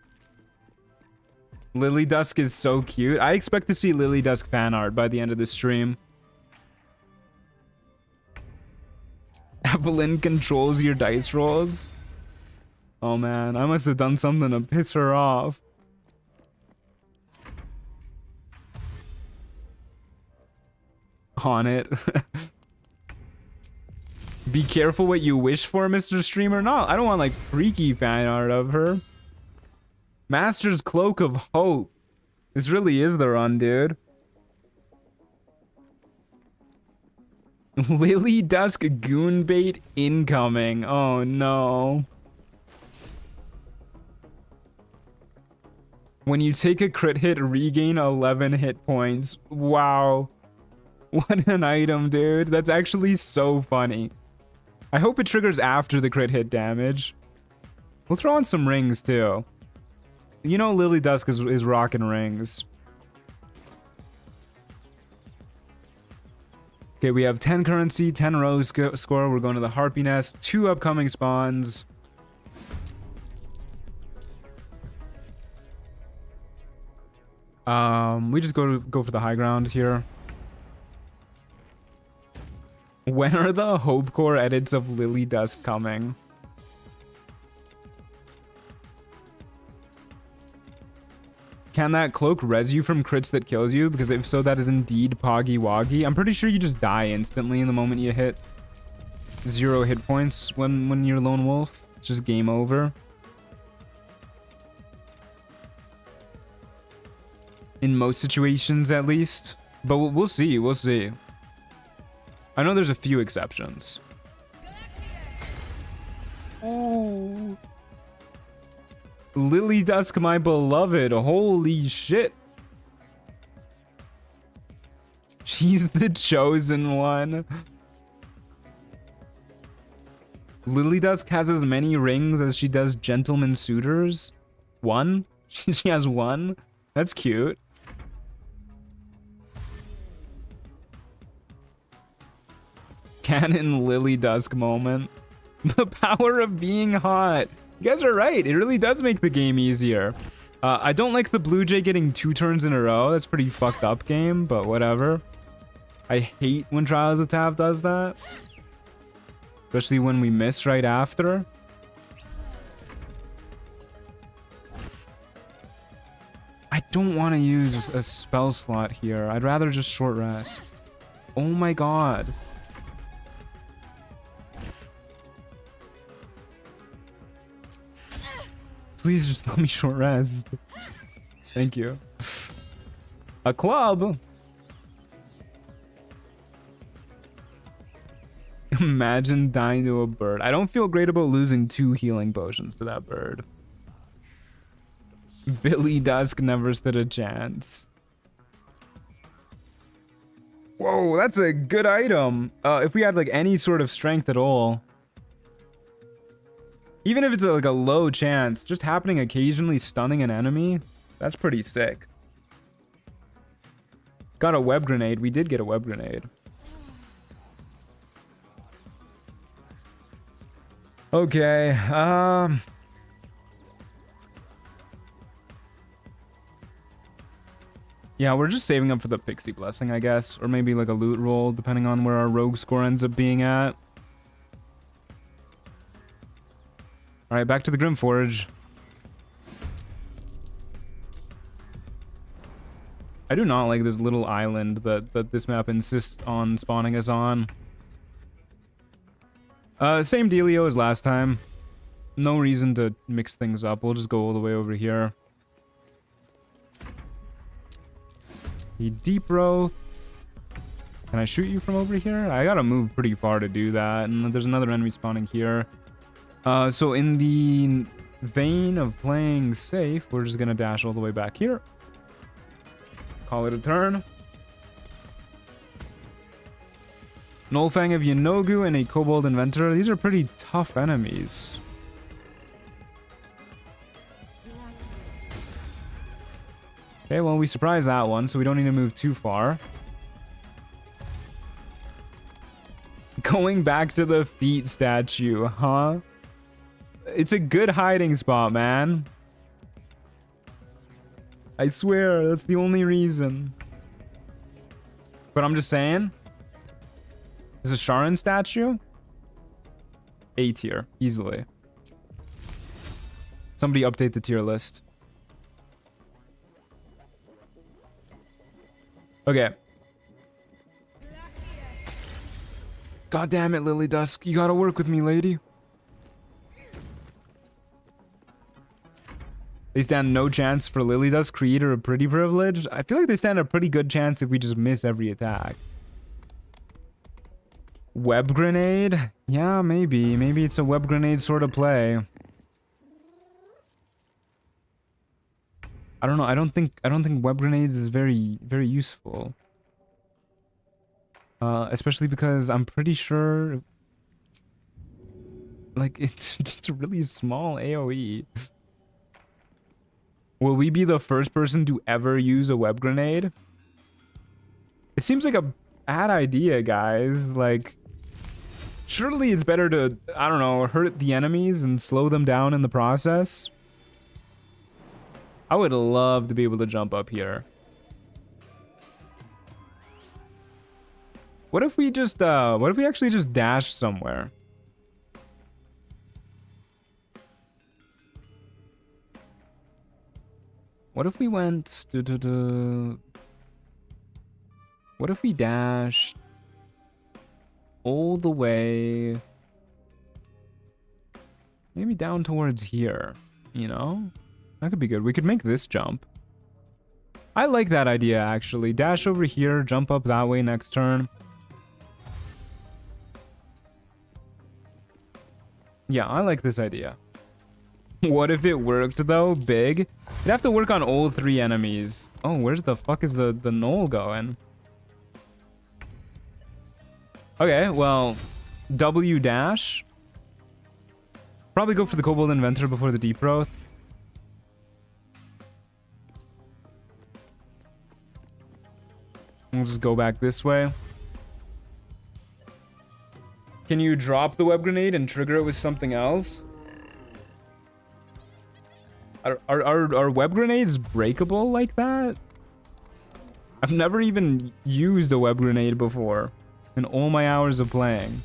Lily Dusk is so cute. I expect to see Lily Dusk fan art by the end of the stream. Evelyn controls your dice rolls. Oh man, I must have done something to piss her off. On it. Be careful what you wish for, Mr. Streamer. No, I don't want like freaky fan art of her. Master's Cloak of Hope. This really is the run, dude. Lily Dusk Goonbait incoming. Oh no. When you take a crit hit, regain 11 hit points. Wow. What an item, dude. That's actually so funny. I hope it triggers after the crit hit damage. We'll throw on some rings too. You know Lily Dusk is rocking rings. Okay, we have 10 currency, 10 rose score. We're going to the Harpy Nest. 2 upcoming spawns. We just go for the high ground here. When are the Hope Core edits of Lily Dusk coming? Can that cloak res you from crits that kills you? Because if so, that is indeed Poggy Woggy. I'm pretty sure you just die instantly in the moment you hit 0 hit points when you're Lone Wolf. It's just game over. In most situations, at least. But we'll see. We'll see. I know there's a few exceptions. Ooh. Lily Dusk, my beloved. Holy shit. She's the chosen one. Lily Dusk has as many rings as she does gentleman suitors. 1? She has 1? That's cute. Canon Lily Dusk moment. The power of being hot. You guys are right. It really does make the game easier. I don't like the Blue Jay getting 2 turns in a row. That's pretty fucked up game, but whatever. I hate when Trials of Tav does that. Especially when we miss right after. I don't want to use a spell slot here. I'd rather just short rest. Oh my god. Please just let me short rest. Thank you. A club? Imagine dying to a bird. I don't feel great about losing 2 healing potions to that bird. Billy Dusk never stood a chance. Whoa, that's a good item. If we had like any sort of strength at all. Even if it's like a low chance, just happening occasionally stunning an enemy, that's pretty sick. Got a web grenade. We did get a web grenade. Okay, yeah, we're just saving up for the Pixie Blessing, I guess. Or maybe like a loot roll, depending on where our rogue score ends up being at. Alright, back to the Grim Forge. I do not like this little island that this map insists on spawning us on. Same dealio as last time. No reason to mix things up. We'll just go all the way over here. The Deep Growth. Can I shoot you from over here? I gotta move pretty far to do that. And there's another enemy spawning here. So in the vein of playing safe, we're just gonna dash all the way back here. Call it a turn. Nullfang of Yanogu and a Kobold Inventor. These are pretty tough enemies. Okay, well, we surprised that one, so we don't need to move too far. Going back to the feet statue, huh? It's a good hiding spot, man. I swear, that's the only reason. But I'm just saying. Is a Sharon statue? A tier, easily. Somebody update the tier list. Okay. God damn it, Lily Dusk. You gotta work with me, lady. They stand no chance for Lily Dusk, Creator of Pretty Privilege. I feel like they stand a pretty good chance if we just miss every attack. Web grenade? Yeah, maybe. Maybe it's a web grenade sort of play. I don't know. I don't think web grenades is very useful. Especially because I'm pretty sure like it's just a really small AoE. Will we be the first person to ever use a web grenade? It seems like a bad idea, guys. Like, surely it's better to, I don't know, hurt the enemies and slow them down in the process. I would love to be able to jump up here. What if we just, what if we actually just dash somewhere? What if we went What if we dashed all the way, maybe down towards here, you know? That could be good. We could make this jump. I like that idea, actually. Dash over here, jump up that way next turn. Yeah, I like this idea. What if it worked, though? Big? You'd have to work on all 3 enemies. Oh, where's the fuck is the knoll going? Okay, well, W dash. Probably go for the Kobold Inventor before the Deep Growth. We'll just go back this way. Can you drop the web grenade and trigger it with something else? Are web grenades breakable like that? I've never even used a web grenade before in all my hours of playing.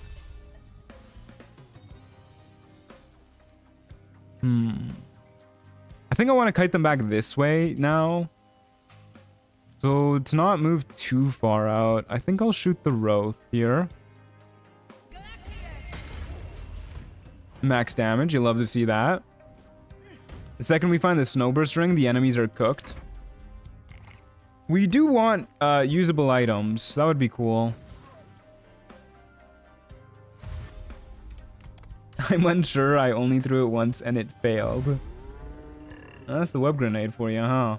I think I want to kite them back this way now. So to not move too far out, I think I'll shoot the Wraith here. Max damage, you love to see that. The second we find the Snowburst Ring, the enemies are cooked. We do want usable items. That would be cool. I'm unsure. I only threw it once and it failed. That's the web grenade for you, huh?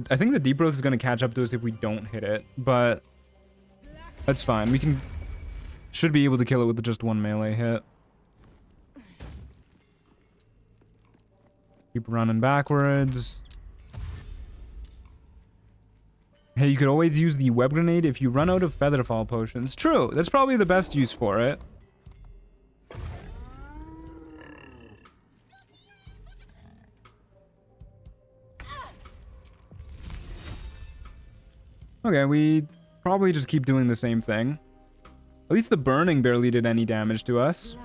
I think the Deep Growth is going to catch up to us if we don't hit it, but that's fine. We should be able to kill it with just 1 melee hit. Keep running backwards. Hey, you could always use the web grenade if you run out of Featherfall potions. True, that's probably the best use for it. Okay, we probably just keep doing the same thing. At least the burning barely did any damage to us.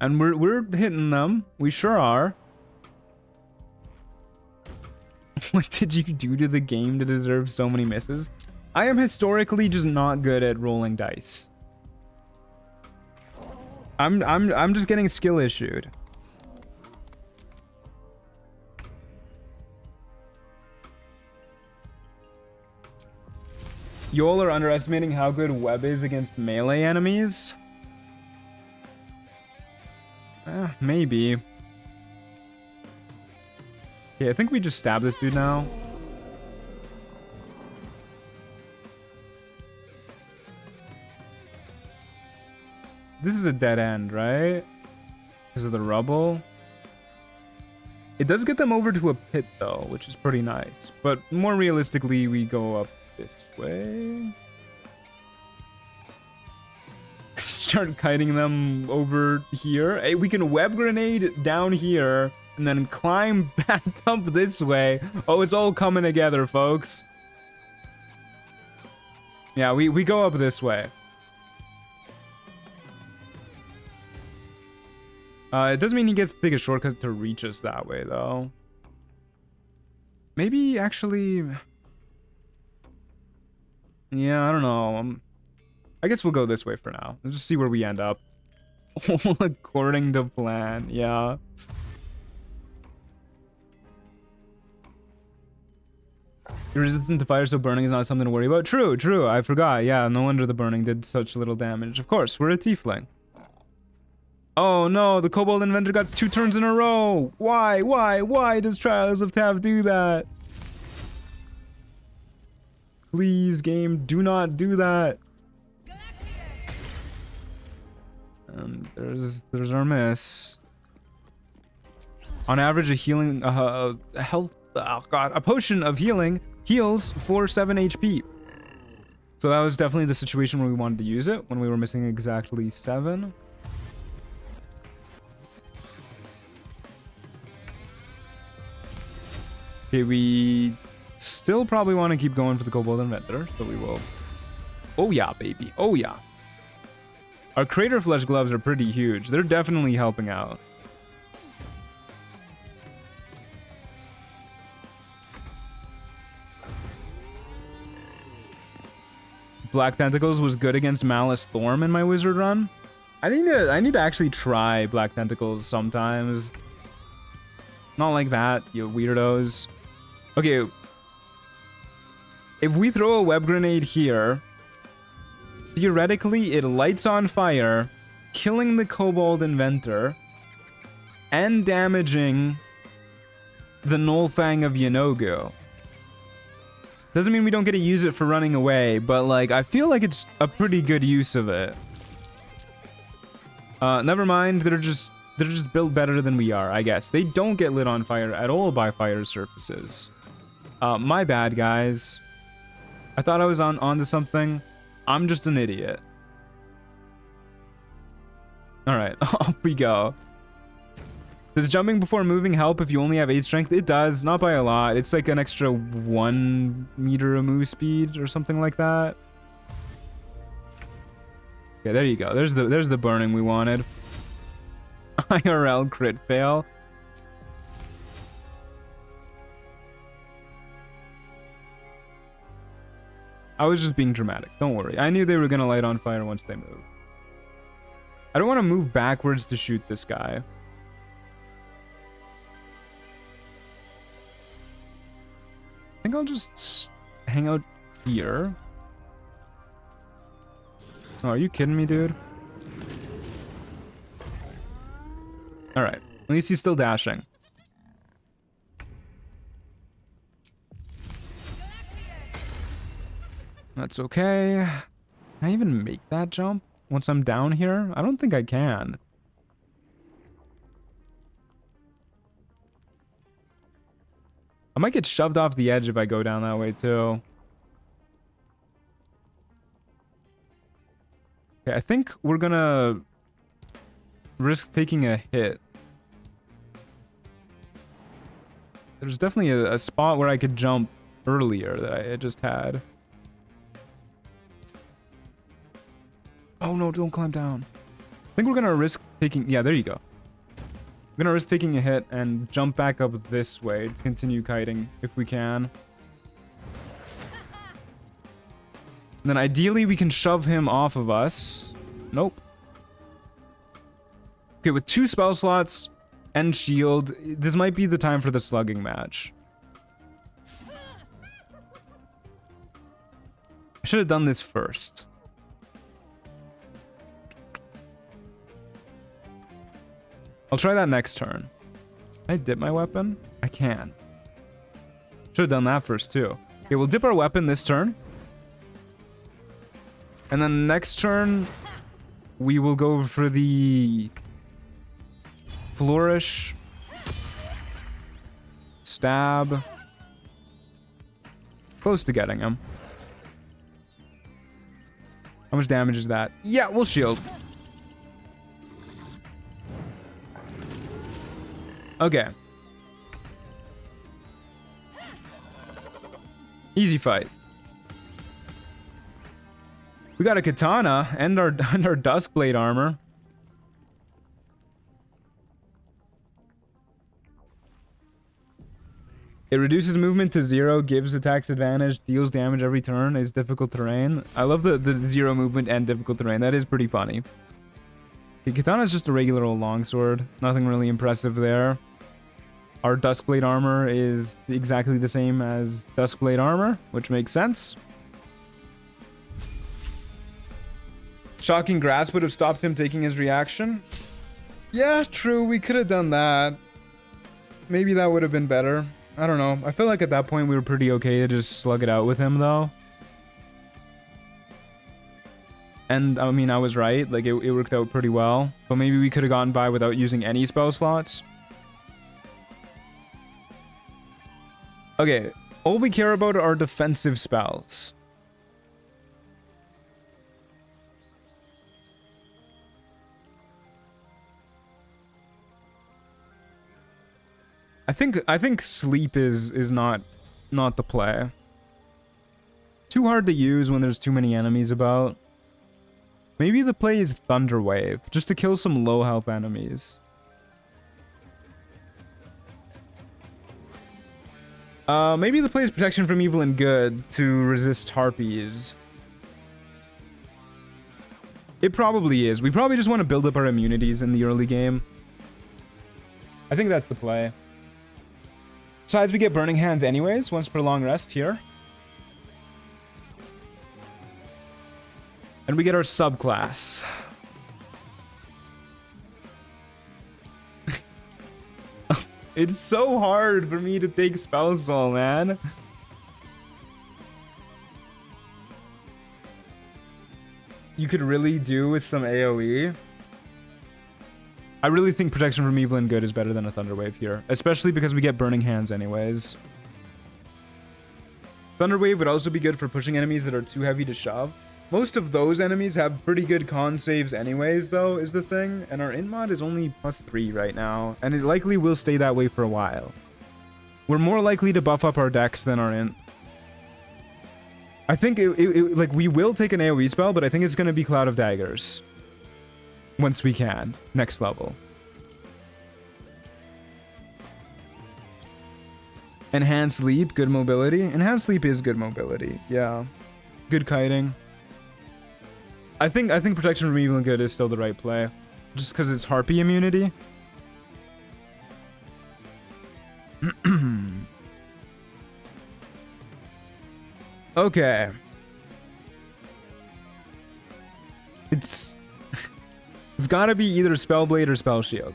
And we're hitting them. We sure are. What did you do to the game to deserve so many misses? I am historically just not good at rolling dice. I'm just getting skill issued. Y'all are underestimating how good web is against melee enemies. Maybe. Okay, I think we just stab this dude now. This is a dead end, right? Because of the rubble. It does get them over to a pit, though, which is pretty nice. But more realistically, we go up this way. Start kiting them over here. Hey, we can web grenade down here and then climb back up this way. Oh, it's all coming together, folks. Yeah, we go up this way. It doesn't mean he gets to take a shortcut to reach us that way, though. Maybe, actually... Yeah, I don't know. I guess we'll go this way for now. Let's just see where we end up. According to plan, yeah. You're resistant to fire, so burning is not something to worry about. True, true. I forgot. Yeah, no wonder the burning did such little damage. Of course, we're a tiefling. Oh no, the Kobold Inventor got 2 turns in a row. Why? Why does Trials of Tav do that? Please, game, do not do that. And there's our miss. On average, a potion of healing heals for 7 HP. So that was definitely the situation where we wanted to use it, when we were missing exactly 7. Okay, we still probably want to keep going for the Kobold Inventor, so we will. Oh yeah, baby. Oh yeah. Our Crater Flesh gloves are pretty huge. They're definitely helping out. Black Tentacles was good against Malice Thorm in my wizard run. I need to actually try Black Tentacles sometimes. Not like that, you weirdos. Okay. If we throw a web grenade here, theoretically it lights on fire, killing the Kobold Inventor and damaging the Nullfang of Yanogu. Doesn't mean we don't get to use it for running away, but like I feel like it's a pretty good use of it. Never mind, they're just built better than we are, I guess. They don't get lit on fire at all by fire surfaces. My bad, guys. I thought I was onto something. I'm just an idiot. Alright, off we go. Does jumping before moving help if you only have 8 strength? It does, not by a lot. It's like an extra 1 meter of move speed or something like that. Okay, there you go. There's the burning we wanted. IRL crit fail. I was just being dramatic. Don't worry. I knew they were going to light on fire once they moved. I don't want to move backwards to shoot this guy. I think I'll just hang out here. Oh, are you kidding me, dude? Alright. At least he's still dashing. That's okay. Can I even make that jump once I'm down here? I don't think I can. I might get shoved off the edge if I go down that way too. Okay, I think we're gonna risk taking a hit. There's definitely a spot where I could jump earlier that I just had. Oh no, don't climb down. I think we're gonna risk taking... Yeah, there you go. We're gonna risk taking a hit and jump back up this way to continue kiting if we can. And then ideally we can shove him off of us. Nope. Okay, with 2 spell slots and shield, this might be the time for the slugging match. I should have done this first. I'll try that next turn. Can I dip my weapon? I can. Should have done that first too. Okay, we'll dip our weapon this turn. And then next turn, we will go for the flourish. Stab. Close to getting him. How much damage is that? Yeah, we'll shield. Okay. Easy fight. We got a katana and our and our Duskblade armor. It reduces movement to 0, gives attacks advantage, deals damage every turn, is difficult terrain. I love the 0 movement and difficult terrain. That is pretty funny. The katana is just a regular old longsword. Nothing really impressive there. Our Duskblade armor is exactly the same as Duskblade armor, which makes sense. Shocking Grasp would have stopped him taking his reaction. Yeah, true. We could have done that. Maybe that would have been better. I don't know. I feel like at that point we were pretty okay to just slug it out with him, though. And, I mean, I was right. Like, it worked out pretty well. But maybe we could have gotten by without using any spell slots. Okay. All we care about are defensive spells. I think sleep is not the play. Too hard to use when there's too many enemies about. Maybe the play is Thunder Wave, just to kill some low health enemies. Maybe the play is Protection from Evil and Good to resist Harpies. It probably is. We probably just want to build up our immunities in the early game. I think that's the play. Besides, we get Burning Hands anyways, once per long rest here. And we get our subclass. It's so hard for me to take Spell Soul, man. You could really do with some AoE. I really think Protection from Evil and Good is better than a Thunder Wave here, especially because we get Burning Hands anyways. Thunder Wave would also be good for pushing enemies that are too heavy to shove. Most of those enemies have pretty good con saves anyways, though, is the thing. And our int mod is only +3 right now, and it likely will stay that way for a while. We're more likely to buff up our dex than our int. I think like we will take an AoE spell, but I think it's going to be Cloud of Daggers. Once we can. Next level. Enhanced Leap, good mobility. Enhanced Leap is good mobility. Yeah. Good kiting. I think Protection from Evil and Good is still the right play. Just because it's Harpy immunity. Okay. It's gotta be either Spellblade or Spell Shield.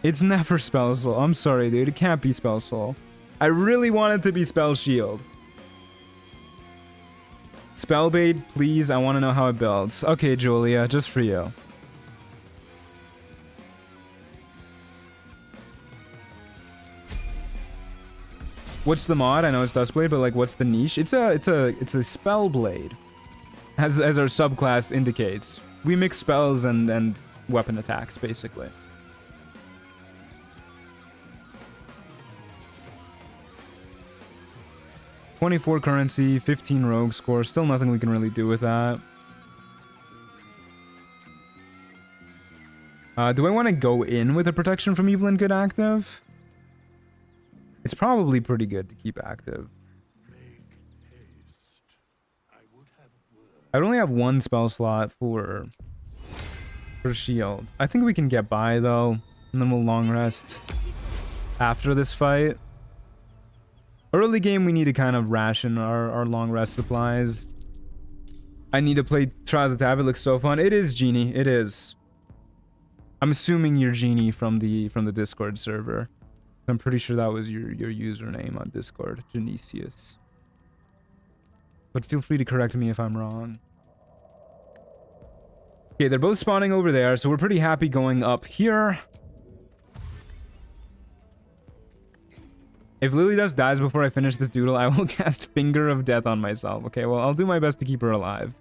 It's never Spell Soul. I'm sorry, dude. It can't be Spell Soul. I really want it to be Spell Shield. Spellblade, please. I want to know how it builds. Okay, Julia, just for you. What's the mod? I know it's Duskblade, but like, what's the niche? It's a Spellblade, as our subclass indicates. We mix spells and weapon attacks, basically. $24 currency, 15 rogue score. Still nothing we can really do with that. Do I want to go in with a Protection from Evil and Good active? It's probably pretty good to keep active. I only have one spell slot for shield. I think we can get by though, and then we'll long rest after this fight. Early game, we need to kind of ration our long rest supplies. I need to play Trials of Tav. It looks so fun. It is, Genie. It is. I'm assuming you're Genie from the Discord server. I'm pretty sure that was your username on Discord, Genesius. But feel free to correct me if I'm wrong. Okay, they're both spawning over there, so we're pretty happy going up here. If Lily Dust dies before I finish this doodle, I will cast Finger of Death on myself. Okay, well, I'll do my best to keep her alive.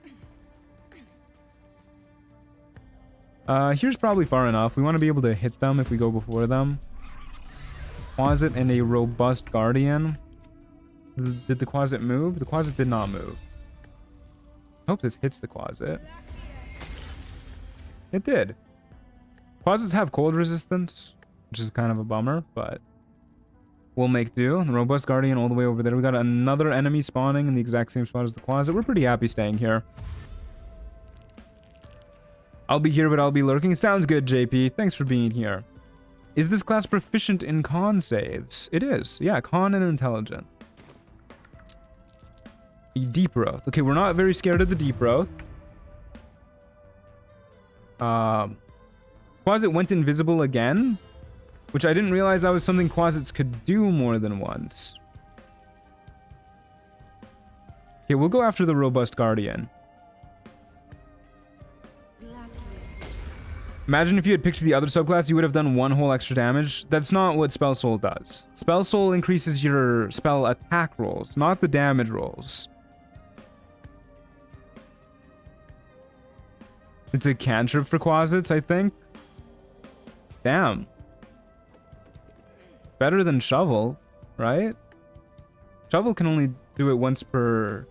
Here's probably far enough. We want to be able to hit them if we go before them. Quasit and a Robust Guardian. Did the Quasit move? The Quasit did not move. Hope this hits the closet. It did. Closets have cold resistance, which is kind of a bummer, but we'll make do. The robust guardian all the way over there. We got another enemy spawning in the exact same spot as the closet. We're pretty happy staying here. I'll be here, but I'll be lurking. Sounds good, JP. Thanks for being here. Is this class proficient in con saves? It is. Yeah, con and intelligent. A deep growth. Okay, we're not very scared of the deep growth. Closet went invisible again, which I didn't realize that was something closets could do more than once. Okay, we'll go after the robust guardian. Imagine if you had picked the other subclass, you would have done one whole extra damage. That's not what Spell Soul does. Spell Soul increases your spell attack rolls, not the damage rolls. It's a cantrip for closets, I think. Damn. Better than Shovel, right? Shovel can only do it once per...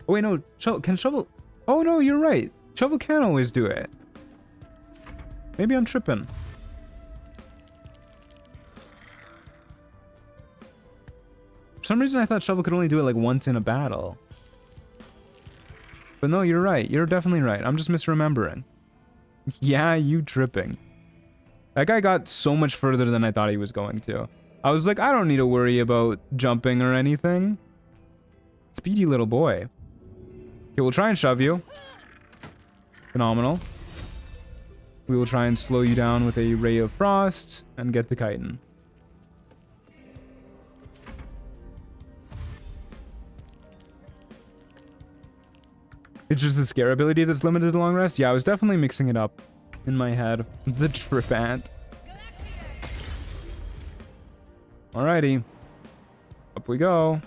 Oh wait, no. Can Shovel... Oh no, you're right. Shovel can always do it. Maybe I'm tripping. For some reason I thought Shovel could only do it like once in a battle. But no, you're right. You're definitely right. I'm just misremembering. Yeah, you tripping. That guy got so much further than I thought he was going to. I was like, I don't need to worry about jumping or anything. Speedy little boy. Okay, we'll try and shove you. Phenomenal. We will try and slow you down with a Ray of Frost and get to kiting. It's just the scare ability that's limited to long rest? Yeah, I was definitely mixing it up in my head. The Trip Ant. Alrighty. Up we go.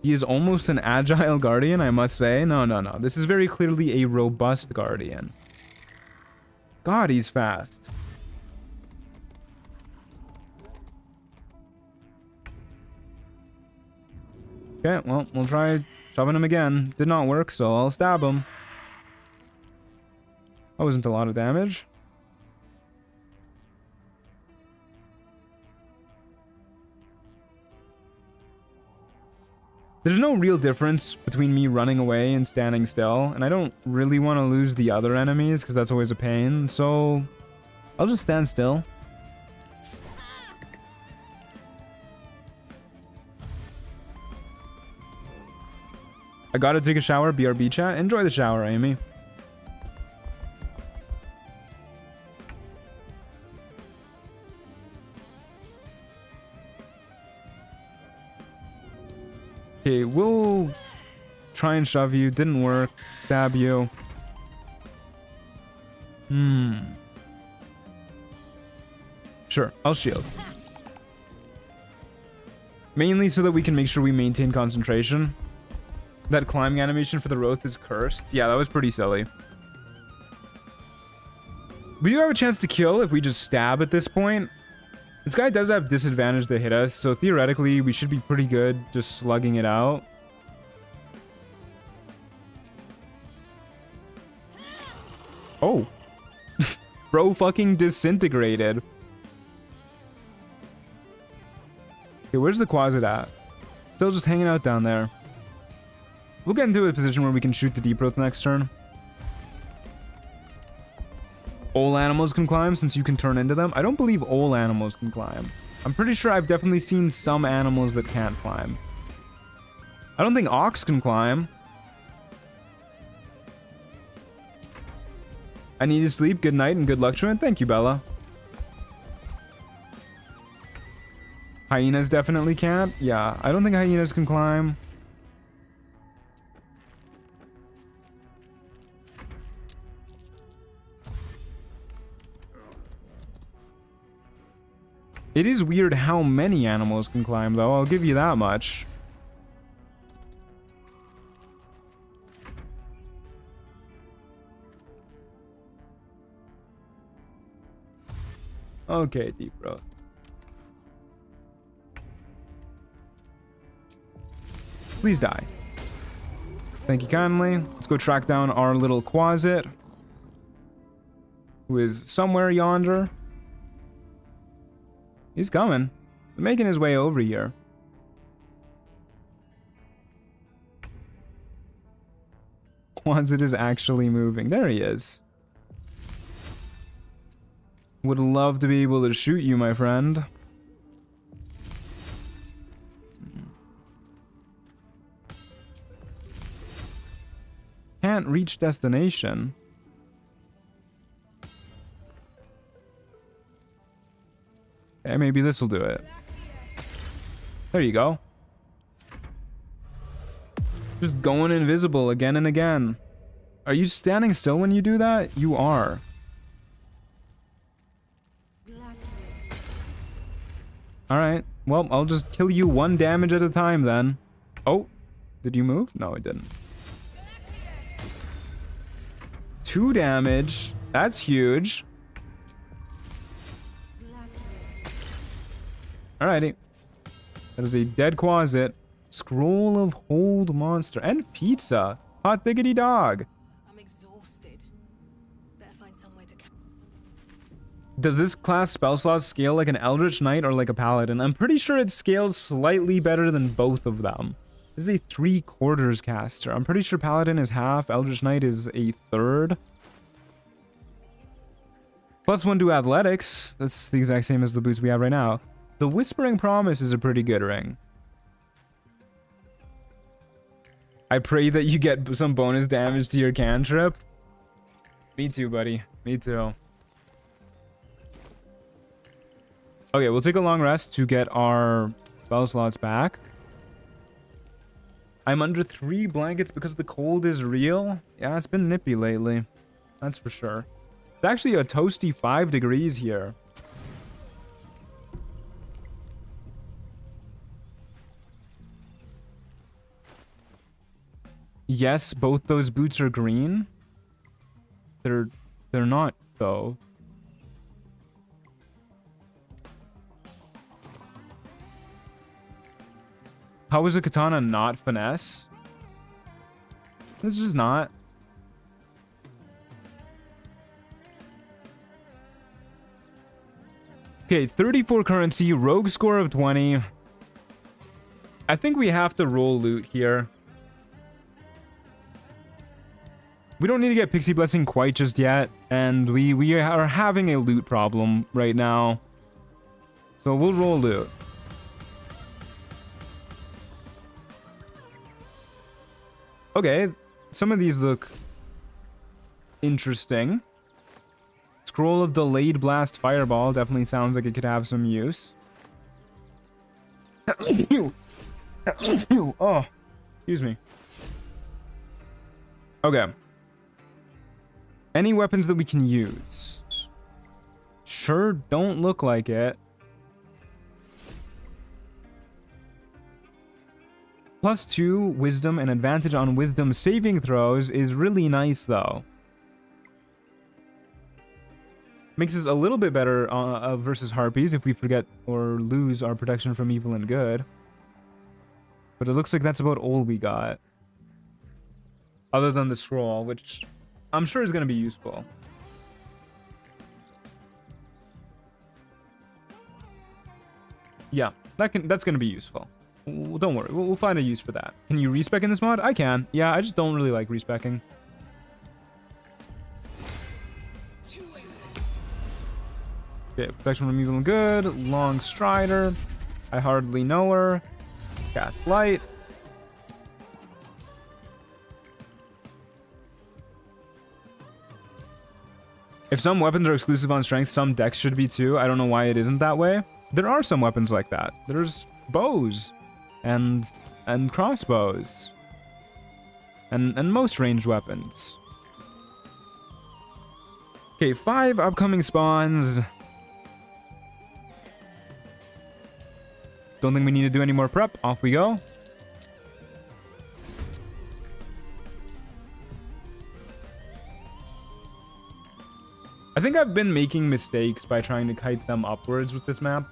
He is almost an agile guardian, I must say. No. This is very clearly a robust guardian. God, he's fast. Okay, well, we'll try shoving him again. Did not work, so I'll stab him. That wasn't a lot of damage. There's no real difference between me running away and standing still, and I don't really want to lose the other enemies because that's always a pain, so I'll just stand still. I gotta take a shower, BRB chat. Enjoy the shower, Amy. Okay, we'll try and shove you. Didn't work. Stab you. Sure, I'll shield. Mainly so that we can make sure we maintain concentration. That climbing animation for the Roth is cursed. Yeah, that was pretty silly. We do have a chance to kill if we just stab at this point. This guy does have disadvantage to hit us, so theoretically we should be pretty good just slugging it out. Oh. Bro fucking disintegrated. Okay, where's the Quasit at? Still just hanging out down there. We'll get into a position where we can shoot the Deep Growth next turn. All animals can climb since you can turn into them. I don't believe all animals can climb. I'm pretty sure I've definitely seen some animals that can't climb. I don't think ox can climb. I need to sleep. Good night and good luck, Truant. Thank you, Bella. Hyenas definitely can't. Yeah, I don't think hyenas can climb. It is weird how many animals can climb, though. I'll give you that much. Okay, Deep Growth. Please die. Thank you kindly. Let's go track down our little Quasit, who is somewhere yonder. He's coming. Making his way over here. Quasit is actually moving. There he is. Would love to be able to shoot you, my friend. Can't reach destination. Okay, maybe this will do it. There you go. Just going invisible again and again. Are you standing still when you do that? You are. Alright. Well, I'll just kill you 1 damage at a time then. Oh. Did you move? No, it didn't. 2 damage. That's huge. Alrighty. That is a dead Quasit. Scroll of Hold Monster. And pizza. Hot diggity dog. I'm exhausted. Better find somewhere to camp. Does this class spell slot scale like an Eldritch Knight or like a Paladin? I'm pretty sure it scales slightly better than both of them. This is a 3/4 caster. I'm pretty sure Paladin is half, Eldritch Knight is a third. +1 to athletics. That's the exact same as the boots we have right now. The Whispering Promise is a pretty good ring. I pray that you get some bonus damage to your cantrip. Me too, buddy. Me too. Okay, we'll take a long rest to get our spell slots back. I'm under 3 blankets because the cold is real. Yeah, it's been nippy lately. That's for sure. It's actually a toasty 5 degrees here. Yes, both those boots are green. They're not though. How is a katana not finesse? This is not. Okay, 34 currency, rogue score of 20. I think we have to roll loot here. We don't need to get Pixie Blessing quite just yet, and we are having a loot problem right now. So we'll roll loot. Okay, some of these look interesting. Scroll of Delayed Blast Fireball definitely sounds like it could have some use. Oh, excuse me. Okay. Any weapons that we can use? Sure don't look like it. +2 wisdom and advantage on wisdom saving throws is really nice though. Makes us a little bit better versus harpies if we forget or lose our protection from evil and good. But it looks like that's about all we got. Other than the scroll, which I'm sure is going to be useful. Yeah, that's going to be useful. Don't worry, we'll find a use for that. Can you respec in this mod? I can. Yeah, I just don't really like respecking. Okay, protection from evil and good. Long Strider. I hardly know her. Cast Light. If some weapons are exclusive on strength, some decks should be too. I don't know why it isn't that way. There are some weapons like that. There's bows and crossbows and most ranged weapons. Okay, 5 upcoming spawns. Don't think we need to do any more prep. Off we go. I think I've been making mistakes by trying to kite them upwards with this map.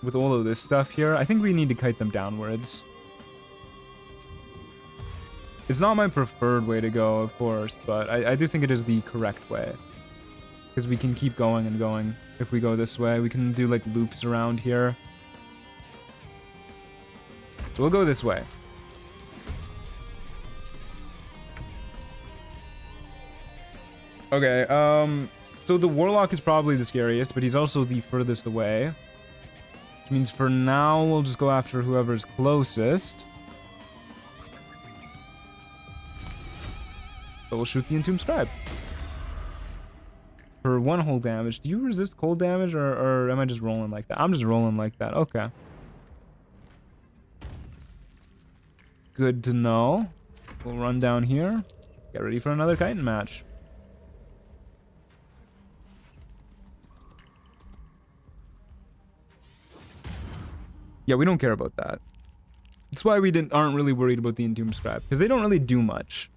With all of this stuff here, I think we need to kite them downwards. It's not my preferred way to go, of course, but I do think it is the correct way. Because we can keep going and going. If we go this way, we can do like loops around here. So we'll go this way. Okay, so the Warlock is probably the scariest, but he's also the furthest away. Which means for now, we'll just go after whoever's closest. So we'll shoot the Entomb Scribe. For 1 whole damage. Do you resist cold damage, or am I just rolling like that? I'm just rolling like that. Okay. Good to know. We'll run down here. Get ready for another chitin match. Yeah, we don't care about that. That's why we aren't really worried about the Entomb Scribe, because they don't really do much.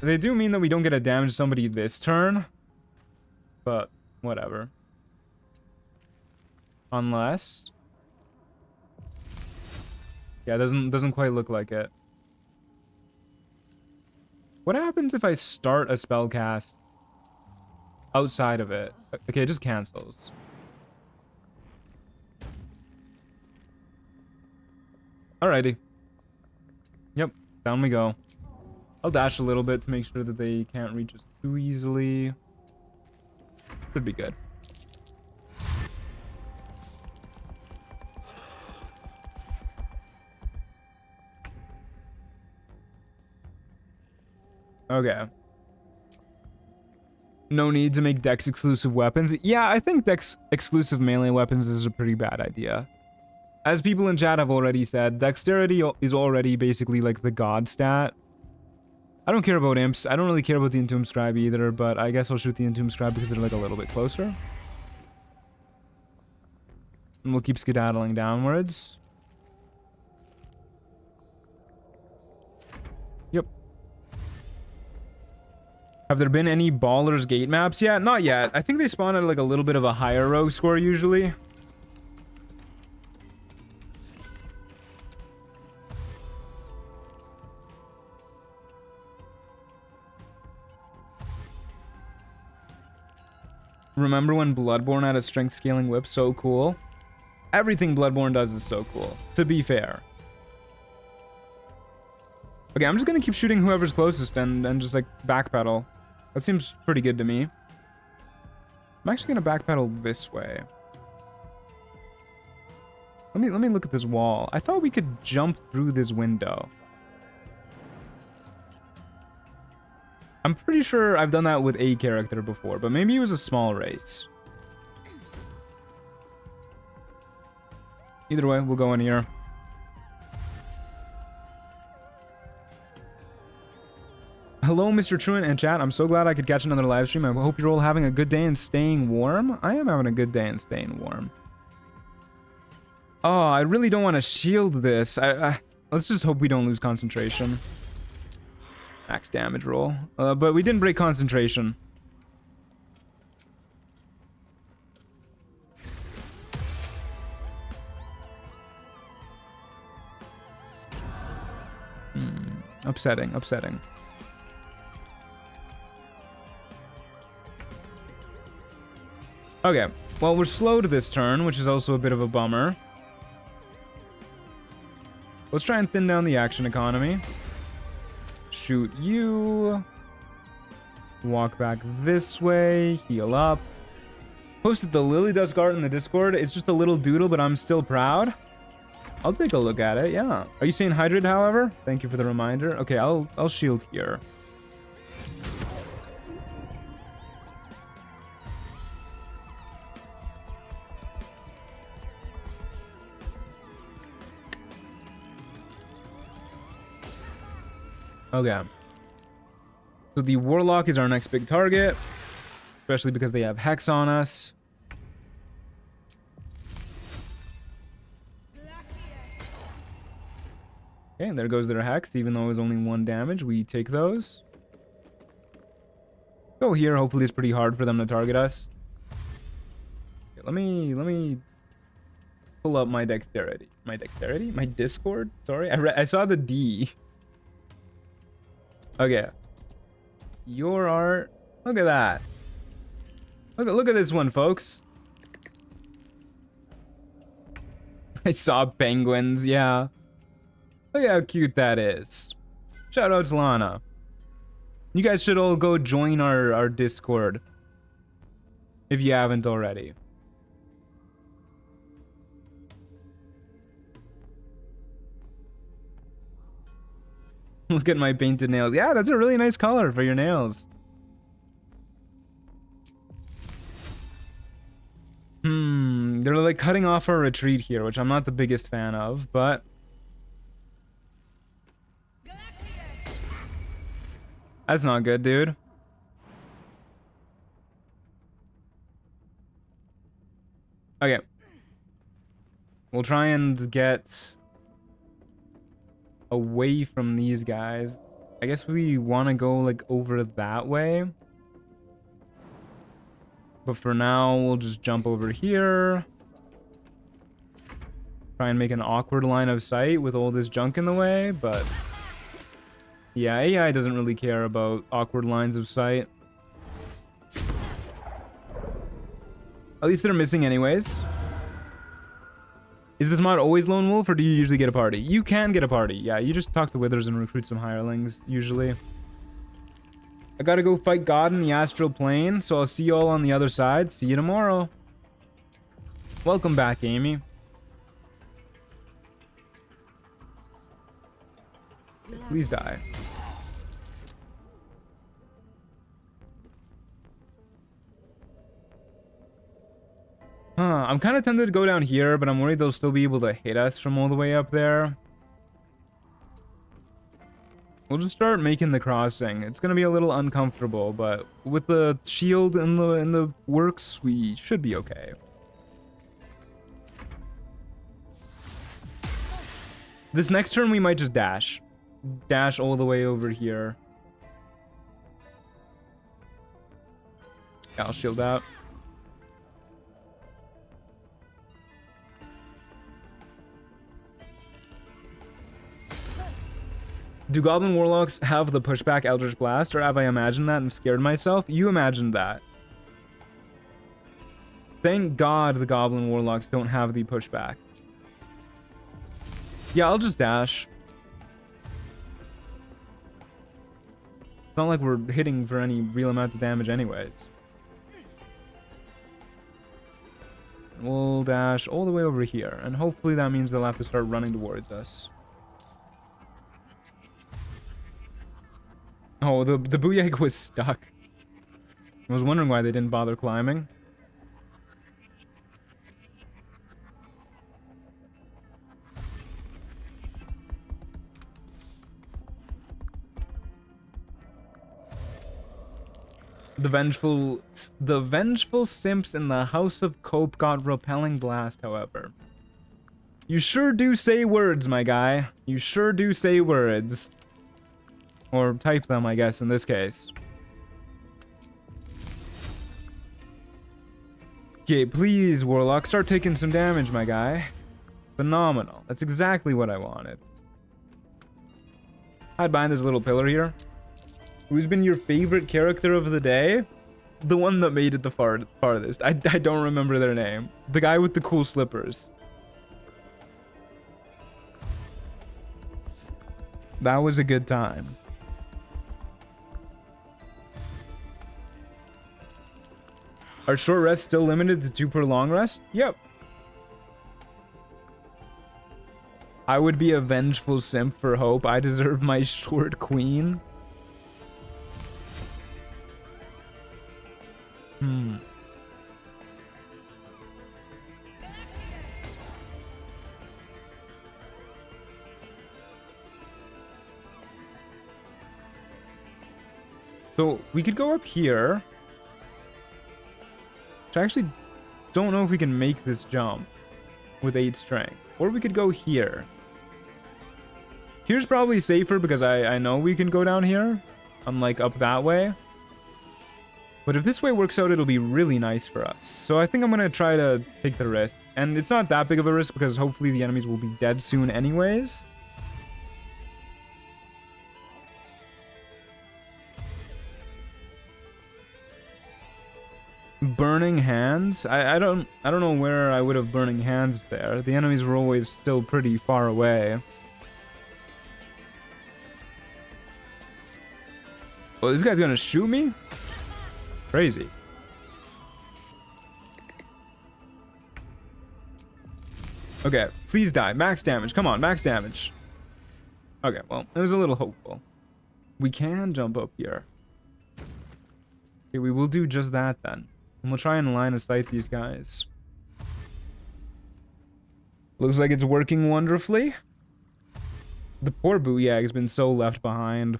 They do mean that we don't get to damage somebody this turn, but whatever. Unless, yeah, it doesn't quite look like it. What happens if I start a spell cast outside of it? Okay, it just cancels. Alrighty. Yep, down we go. I'll dash a little bit to make sure that they can't reach us too easily. Should be good. Okay. No need to make Dex exclusive weapons. Yeah, I think Dex exclusive melee weapons is a pretty bad idea. As people in chat have already said, dexterity is already basically like the god stat. I don't care about imps. I don't really care about the Entomb Scribe either, but I guess I'll shoot the Entomb Scribe because they're like a little bit closer. And we'll keep skedaddling downwards. Yep. Have there been any Baldur's Gate maps yet? Not yet. I think they spawn at like a little bit of a higher rogue score usually. Remember when Bloodborne had a strength scaling whip? So cool. Everything Bloodborne does is so cool, to be fair. Okay, I'm just gonna keep shooting whoever's closest and just like backpedal. That seems pretty good to me. I'm actually gonna backpedal this way. Let me look at this wall. I thought we could jump through this window. I'm pretty sure I've done that with a character before, but maybe it was a small race. Either way, we'll go in here. Hello, Mr. Truant and chat. I'm so glad I could catch another live stream. I hope you're all having a good day and staying warm. I am having a good day and staying warm. Oh, I really don't want to shield this. Let's just hope we don't lose concentration. Max damage roll. But we didn't break concentration. Upsetting, upsetting. Okay, well, we're slowed this turn, which is also a bit of a bummer. Let's try and thin down the action economy. Shoot you. Walk back this way. Heal up. Posted the Lily Dusk art in the Discord. It's just a little doodle, but I'm still proud. I'll take a look at it, yeah. Are you saying hydrate, however? Thank you for the reminder. Okay, I'll shield here. Okay. So the Warlock is our next big target, especially because they have Hex on us. Okay, and there goes their Hex. Even though it was only 1 damage, we take those. Go here. Hopefully it's pretty hard for them to target us. Okay, Let me pull up my dexterity. My Discord? Sorry, I saw the D. Okay. Your art. Look at that. Look at this one, folks. I saw penguins, yeah. Look at how cute that is. Shout out to Lana. You guys should all go join our Discord if you haven't already. Look at my painted nails. Yeah, that's a really nice color for your nails. They're like cutting off our retreat here, which I'm not the biggest fan of, but that's not good, dude. Okay. We'll try and get away from these guys. I guess we want to go like over that way. But for now, we'll just jump over here. Try and make an awkward line of sight with all this junk in the way, but yeah, AI doesn't really care about awkward lines of sight. At least they're missing anyways. Is this mod always Lone Wolf, or do you usually get a party? You can get a party. Yeah, you just talk to Withers and recruit some hirelings, usually. I gotta go fight God in the astral plane, so I'll see you all on the other side. See you tomorrow. Welcome back, Amy. Please die. I'm kind of tempted to go down here, but I'm worried they'll still be able to hit us from all the way up there. We'll just start making the crossing. It's gonna be a little uncomfortable, but with the shield in the works, we should be okay. This next turn we might just dash. Dash all the way over here. Yeah, I'll shield out. Do Goblin Warlocks have the pushback Eldritch Blast, or have I imagined that and scared myself? You imagined that. Thank God the Goblin Warlocks don't have the pushback. Yeah, I'll just dash. It's not like we're hitting for any real amount of damage anyways. We'll dash all the way over here, and hopefully that means they'll have to start running towards us. Oh, the Booyag was stuck. I was wondering why they didn't bother climbing. The vengeful simps in the House of Cope got repelling blast, however. You sure do say words, my guy. You sure do say words. Or type them, I guess, in this case. Okay, please, Warlock, start taking some damage, my guy. Phenomenal. That's exactly what I wanted. Hide behind this little pillar here. Who's been your favorite character of the day? The one that made it the farthest. I don't remember their name. The guy with the cool slippers. That was a good time. Are short rests still limited to 2 per long rest? Yep. I would be a vengeful simp for hope. I deserve my short queen. So we could go up here. I actually don't know if we can make this jump with 8 strength. Or we could go here. Here's probably safer because I know we can go down here. Unlike up that way. But if this way works out, it'll be really nice for us. So I think I'm going to try to take the risk. And it's not that big of a risk because hopefully the enemies will be dead soon anyways. Burning hands? I don't know where I would have burning hands there. The enemies were always still pretty far away. Oh, this guy's gonna shoot me? Crazy. Okay, please die. Max damage. Come on, max damage. Okay, well, it was a little hopeful. We can jump up here. Okay, we will do just that then. And we'll try and line of sight these guys. Looks like it's working wonderfully. The poor Booyag has been so left behind.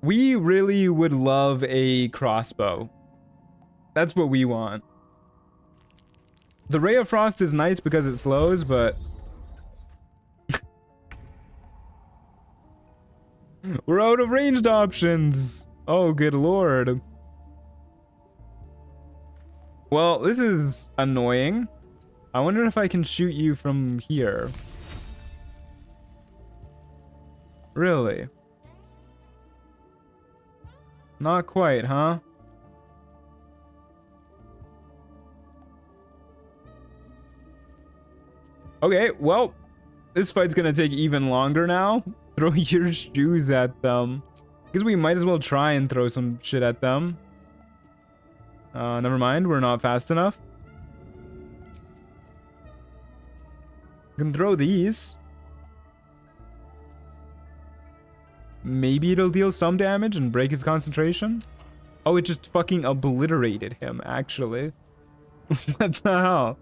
We really would love a crossbow. That's what we want. The Ray of Frost is nice because it slows, but... we're out of ranged options. Oh, good lord. Well, this is annoying. I wonder if I can shoot you from here. Really? Not quite, huh? Okay, well, this fight's gonna take even longer now. Throw your shoes at them. Because we might as well try and throw some shit at them. Never mind, we're not fast enough. You can throw these. Maybe it'll deal some damage and break his concentration. Oh, it just fucking obliterated him, actually. What the hell?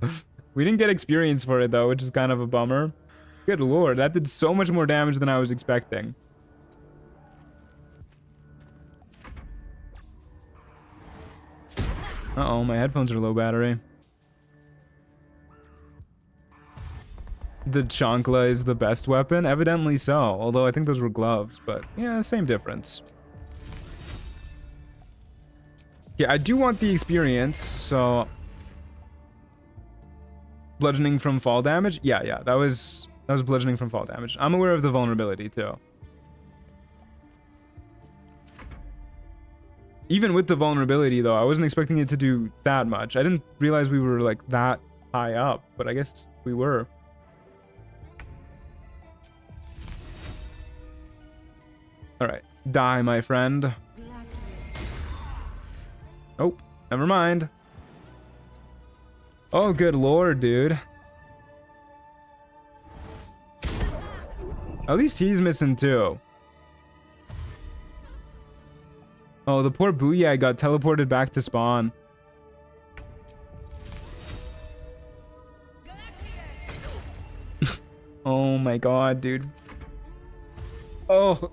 We didn't get experience for it, though, which is kind of a bummer. Good lord, that did so much more damage than I was expecting. Uh-oh, my headphones are low battery. The chancla is the best weapon? Evidently so, although I think those were gloves, but yeah, same difference. Yeah, I do want the experience, so... Bludgeoning from fall damage? Yeah, that was bludgeoning from fall damage. I'm aware of the vulnerability, too. Even with the vulnerability, though, I wasn't expecting it to do that much. I didn't realize we were, like, that high up, but I guess we were. Alright, die, my friend. Oh, never mind. Oh, good lord, dude. At least he's missing, too. Oh, the poor Booyah got teleported back to spawn. Oh my god, dude. Oh.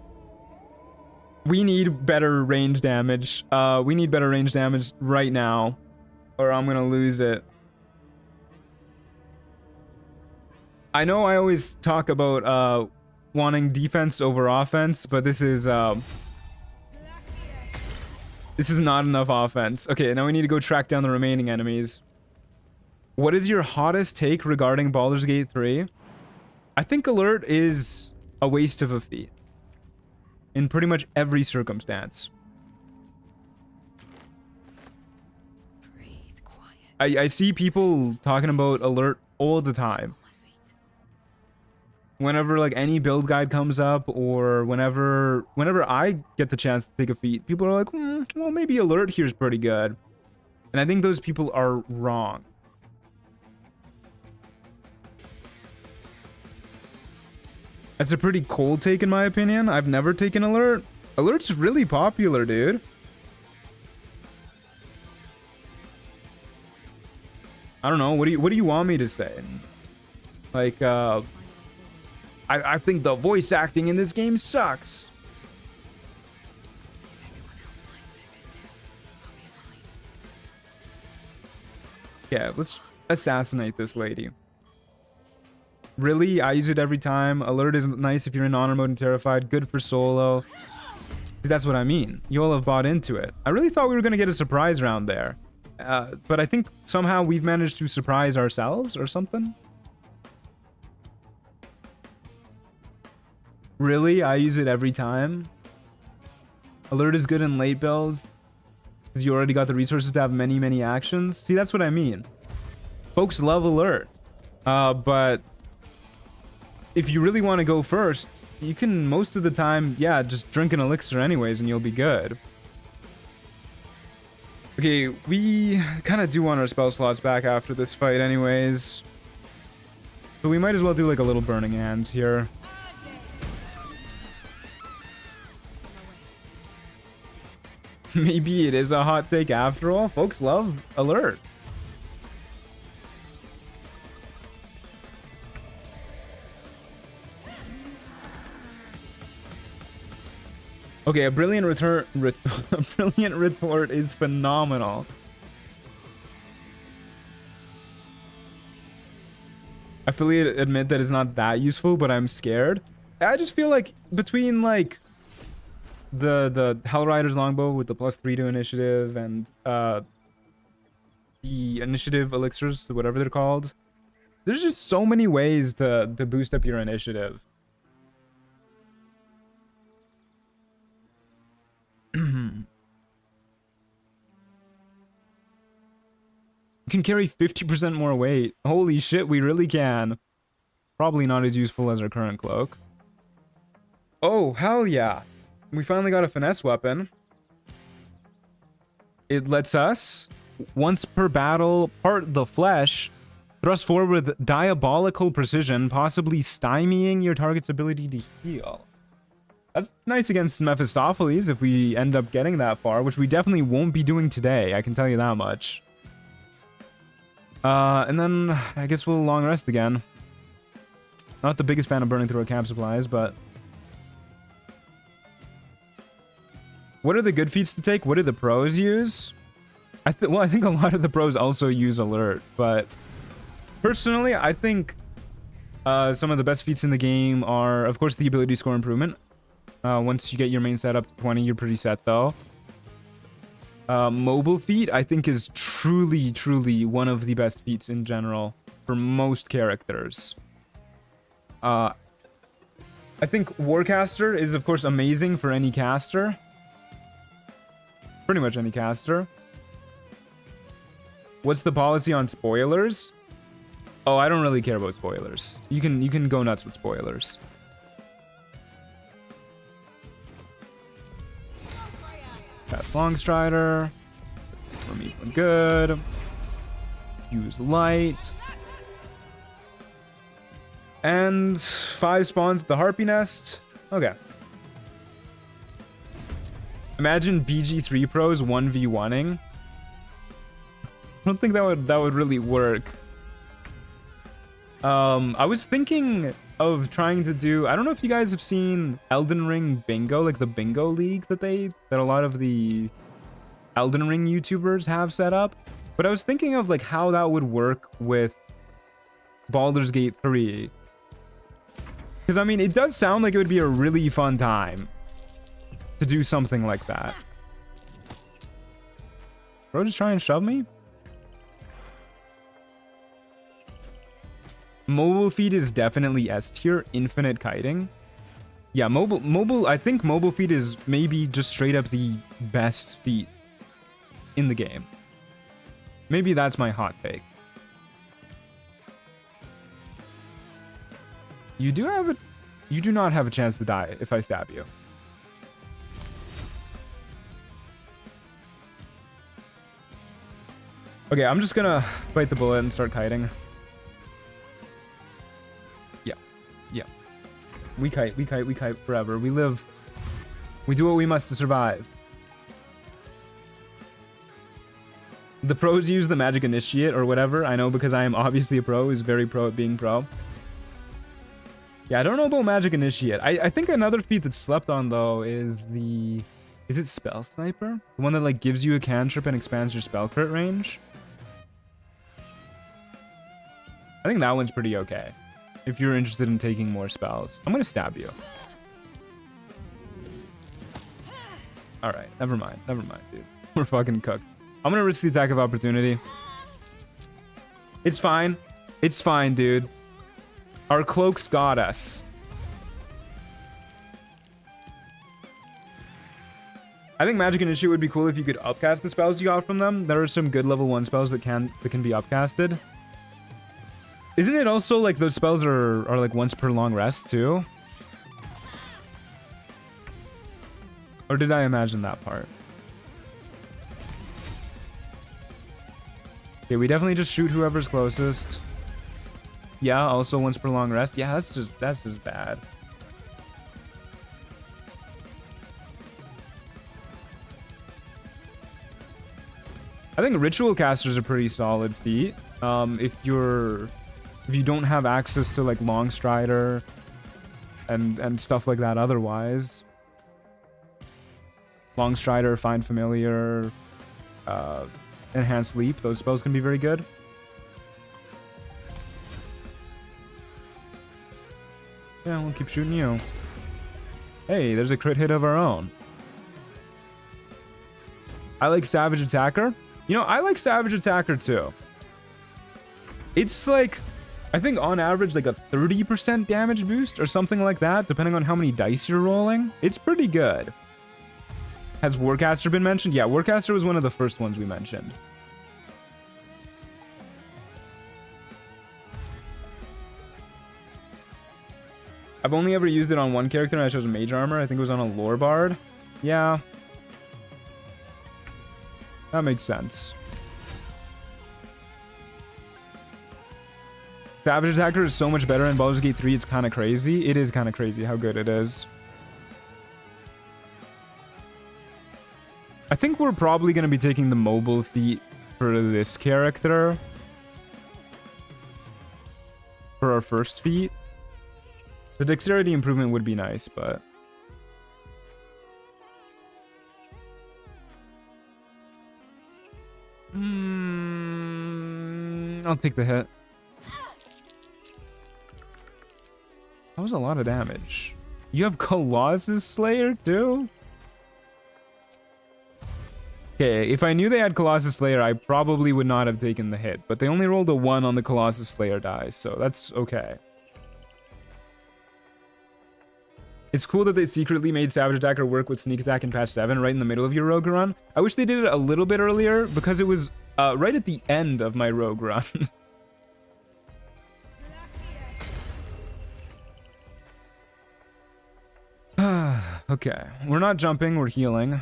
We need better range damage. We need better range damage right now, or I'm gonna lose it. I know I always talk about wanting defense over offense, but this is not enough offense. Okay, now we need to go track down the remaining enemies. What is your hottest take regarding Baldur's Gate 3? I think alert is a waste of a feat in pretty much every circumstance. Breathe quiet. I see people talking about alert all the time. Whenever like any build guide comes up, or whenever I get the chance to take a feat, people are like, well, maybe alert here's pretty good. And I think those people are wrong. That's a pretty cold take in my opinion. I've never taken alert. Alert's really popular, dude. I don't know. What do you want me to say? Like, I think the voice acting in this game sucks. Yeah, let's assassinate this lady. Really? I use it every time. Alert is nice if you're in honor mode and terrified. Good for solo. That's what I mean. You all have bought into it. I really thought we were going to get a surprise round there. But I think somehow we've managed to surprise ourselves or something. Really? I use it every time. Alert is good in late builds because you already got the resources to have many, many actions. See, that's what I mean. Folks love alert. But if you really want to go first, you can most of the time, yeah, just drink an elixir anyways and you'll be good. Okay, we kind of do want our spell slots back after this fight anyways. So we might as well do like a little burning hands here. Maybe it is a hot take after all. Folks love alert. Okay, a brilliant a brilliant retort is phenomenal. I fully admit that it's not that useful, but I'm scared. I just feel like between like the Hellrider's longbow with the +3 to initiative and the initiative elixirs, whatever they're called, there's just so many ways to boost up your initiative. You can carry 50% more weight. Holy shit, we really can. Probably not as useful as our current cloak. Oh, hell yeah. We finally got a finesse weapon. It lets us, once per battle, part the flesh, thrust forward with diabolical precision, possibly stymieing your target's ability to heal. That's nice against Mephistopheles if we end up getting that far, which we definitely won't be doing today, I can tell you that much. And then I guess we'll long rest again. Not the biggest fan of burning through our camp supplies, but... What are the good feats to take? What do the pros use? Well, I think a lot of the pros also use alert, but... Personally, I think some of the best feats in the game are, of course, the ability score improvement. Once you get your main set up to 20, you're pretty set, though. Mobile feat, I think, is truly, truly one of the best feats in general for most characters. I think Warcaster is, of course, amazing for any caster. Pretty much any caster. What's the policy on spoilers? Oh, I don't really care about spoilers. You can go nuts with spoilers. Cast Longstrider. For me, good. Use light. And 5 spawns at the Harpy nest. Okay. Imagine BG3 pros 1v1ing. I don't think that would really work. I was thinking of trying to do, I don't know if you guys have seen Elden Ring Bingo, like the Bingo League that a lot of the Elden Ring YouTubers have set up. But I was thinking of like how that would work with Baldur's Gate 3. Because I mean, it does sound like it would be a really fun time to do something like that. Bro, just try and shove me? Mobile feat is definitely S tier. Infinite kiting. Yeah, mobile. I think mobile feat is maybe just straight up the best feat in the game. Maybe that's my hot take. You do not have a chance to die if I stab you. Okay, I'm just gonna bite the bullet and start kiting. Yeah. We kite forever. We live. We do what we must to survive. The pros use the magic initiate or whatever. I know because I am obviously a pro, is very pro at being pro. Yeah, I don't know about magic initiate. I think another feat that's slept on though is the... Is it Spell Sniper? The one that like gives you a cantrip and expands your spell crit range? I think that one's pretty okay. If you're interested in taking more spells. I'm gonna stab you. All right, never mind, dude. We're fucking cooked. I'm gonna risk the attack of opportunity. It's fine. It's fine, dude. Our cloaks got us. I think Magic Initiate would be cool if you could upcast the spells you got from them. There are some good level 1 spells that can be upcasted. Isn't it also like those spells are like once per long rest too? Or did I imagine that part? Okay, we definitely just shoot whoever's closest. Yeah, also once per long rest. Yeah, that's just bad. I think ritual casters are pretty solid feat. If you don't have access to like long strider and stuff like that otherwise. Long strider, find familiar, enhanced leap, those spells can be very good. Yeah, we'll keep shooting you. Hey, there's a crit hit of our own. I like Savage Attacker. You know, I like Savage Attacker too. It's like, I think on average, like a 30% damage boost or something like that, depending on how many dice you're rolling. It's pretty good. Has Warcaster been mentioned? Yeah, Warcaster was one of the first ones we mentioned. I've only ever used it on one character and I chose Mage Armor. I think it was on a Lore Bard. Yeah. That makes sense. Savage Attacker is so much better in Baldur's Gate 3, it's kind of crazy. It is kind of crazy how good it is. I think we're probably going to be taking the mobile feat for this character. For our first feat. The dexterity improvement would be nice, but... I'll take the hit. That was a lot of damage. You have Colossus Slayer too? Okay, if I knew they had Colossus Slayer, I probably would not have taken the hit. But they only rolled a 1 on the Colossus Slayer die, so that's okay. It's cool that they secretly made Savage Attacker work with Sneak Attack in patch 7 right in the middle of your rogue run. I wish they did it a little bit earlier because it was right at the end of my rogue run. Okay, we're not jumping, we're healing.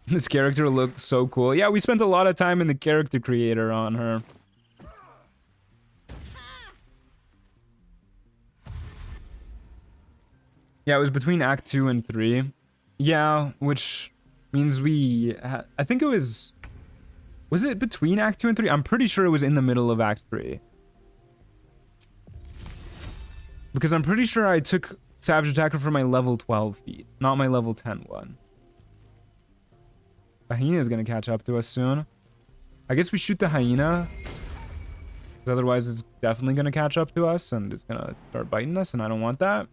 This character looks so cool. Yeah, we spent a lot of time in the character creator on her. Yeah, it was between Act 2 and 3. Yeah, which means I think it was... Was it between Act 2 and 3? I'm pretty sure it was in the middle of Act 3. Because I'm pretty sure I took Savage Attacker for my level 12 feat, not my level 10 one. The hyena is going to catch up to us soon. I guess we shoot the hyena. Because otherwise it's definitely going to catch up to us and it's going to start biting us and I don't want that.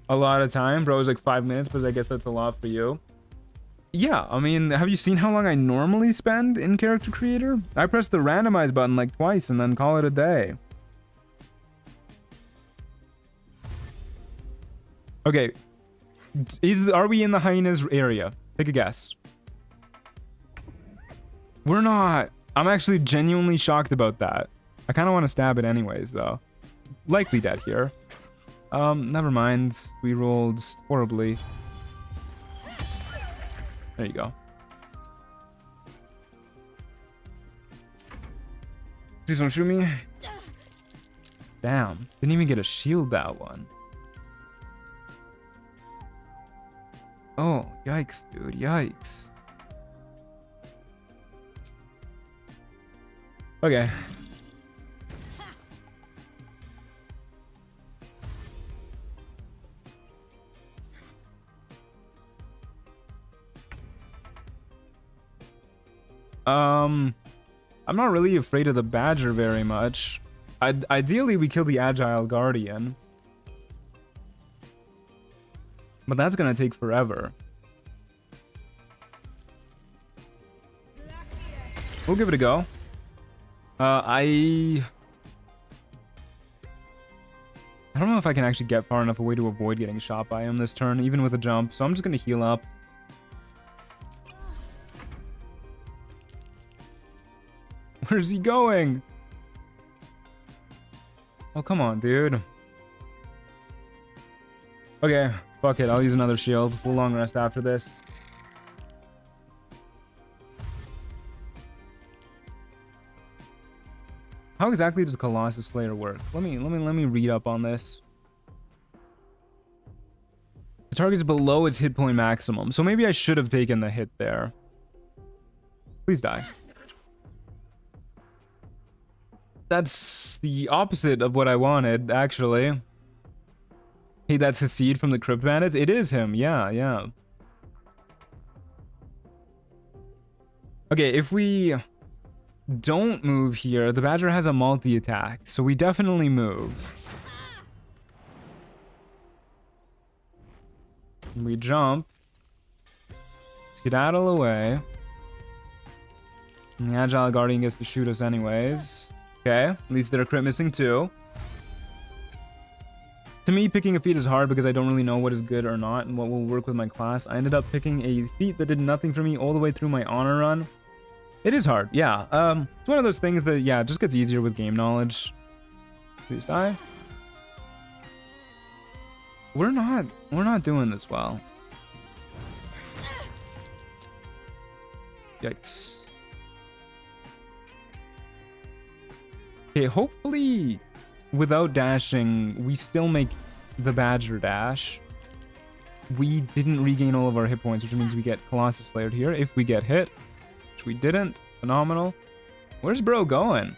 A lot of time, bro. It was like 5 minutes, but I guess that's a lot for you. Yeah, I mean, have you seen how long I normally spend in character creator? I press the randomize button like twice and then call it a day. Okay. Are we in the hyenas area? Take a guess. We're not. I'm actually genuinely shocked about that. I kind of want to stab it anyways, though. Likely dead here. Never mind. We rolled horribly. There you go. Please don't shoot me. Damn. Didn't even get a shield that one. Oh, yikes, dude. Yikes. Okay. I'm not really afraid of the Badger very much. Ideally, we kill the Agile Guardian. But that's gonna take forever. We'll give it a go. I don't know if I can actually get far enough away to avoid getting shot by him this turn, even with a jump. So I'm just gonna heal up. Where's he going? Oh, come on, dude. Okay, fuck it. I'll use another shield. We'll long rest after this. How exactly does Colossus Slayer work? Let me read up on this. The target is below its hit point maximum, so maybe I should have taken the hit there. Please die. That's the opposite of what I wanted, actually. Hey, that's Hasid from the Crypt Bandits? It is him, yeah. Okay, if we don't move here, the Badger has a multi-attack, so we definitely move. We jump. Skedaddle away. And the Agile Guardian gets to shoot us anyways. Okay, at least they're crit missing too. To me, picking a feat is hard because I don't really know what is good or not and what will work with my class. I ended up picking a feat that did nothing for me all the way through my honor run. It is hard, yeah. It's one of those things that, yeah, just gets easier with game knowledge. Please die. We're not doing this well. Yikes. Okay, hopefully without dashing, we still make the Badger dash. We didn't regain all of our hit points, which means we get Colossus Slayered here if we get hit. Which we didn't. Phenomenal. Where's bro going?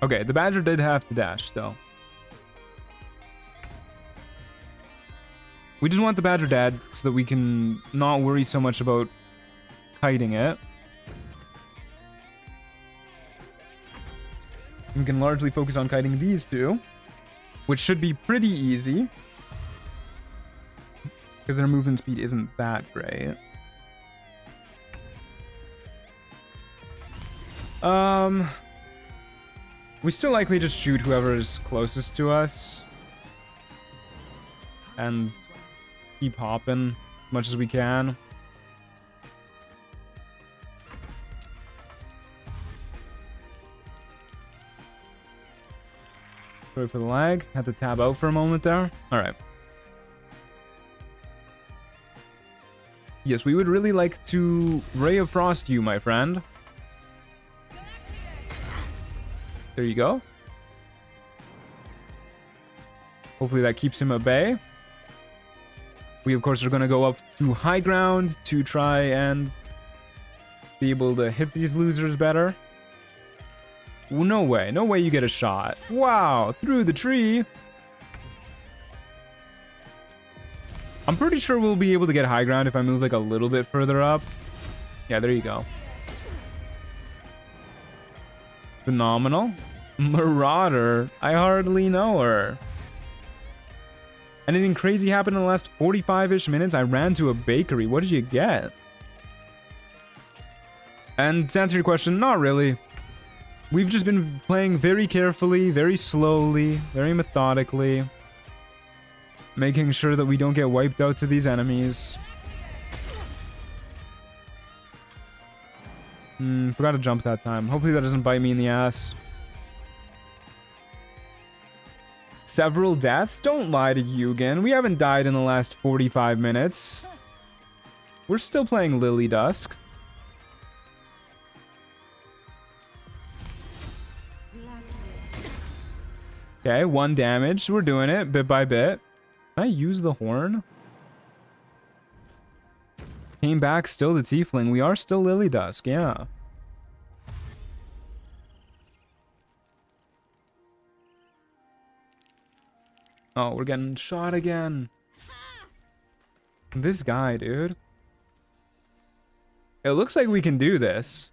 Okay, the Badger did have to dash, though. We just want the Badger dead so that we can not worry so much about kiting it. We can largely focus on kiting these two, which should be pretty easy because their movement speed isn't that great. We still likely just shoot whoever is closest to us and keep hopping as much as we can. Sorry for the lag. Had to tab out for a moment there. All right. Yes, we would really like to Ray of Frost you, my friend. There you go. Hopefully that keeps him at bay. We, of course, are going to go up to high ground to try and be able to hit these losers better. No way. No way you get a shot. Wow. Through the tree. I'm pretty sure we'll be able to get high ground if I move like a little bit further up. Yeah, there you go. Phenomenal. Marauder. I hardly know her. Anything crazy happened in the last 45-ish minutes? I ran to a bakery. What did you get? And to answer your question, not really. We've just been playing very carefully, very slowly, very methodically. Making sure that we don't get wiped out to these enemies. Forgot to jump that time. Hopefully that doesn't bite me in the ass. Several deaths? Don't lie to Yugen. We haven't died in the last 45 minutes. We're still playing Lily Dusk. Okay, 1 damage. We're doing it bit by bit. Can I use the horn? Came back still to Tiefling. We are still Lily Dusk, yeah. Oh, we're getting shot again. This guy, dude. It looks like we can do this.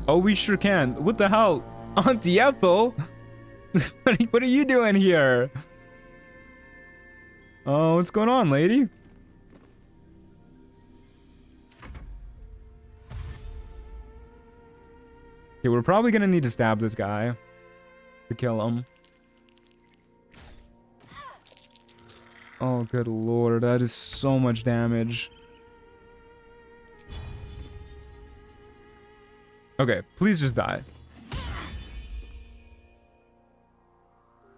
Oh, we sure can. What the hell? Auntie Ethel? What are you doing here? Oh, what's going on, lady? Okay, we're probably gonna need to stab this guy to kill him. Oh, good lord, that is so much damage. Okay, please just die.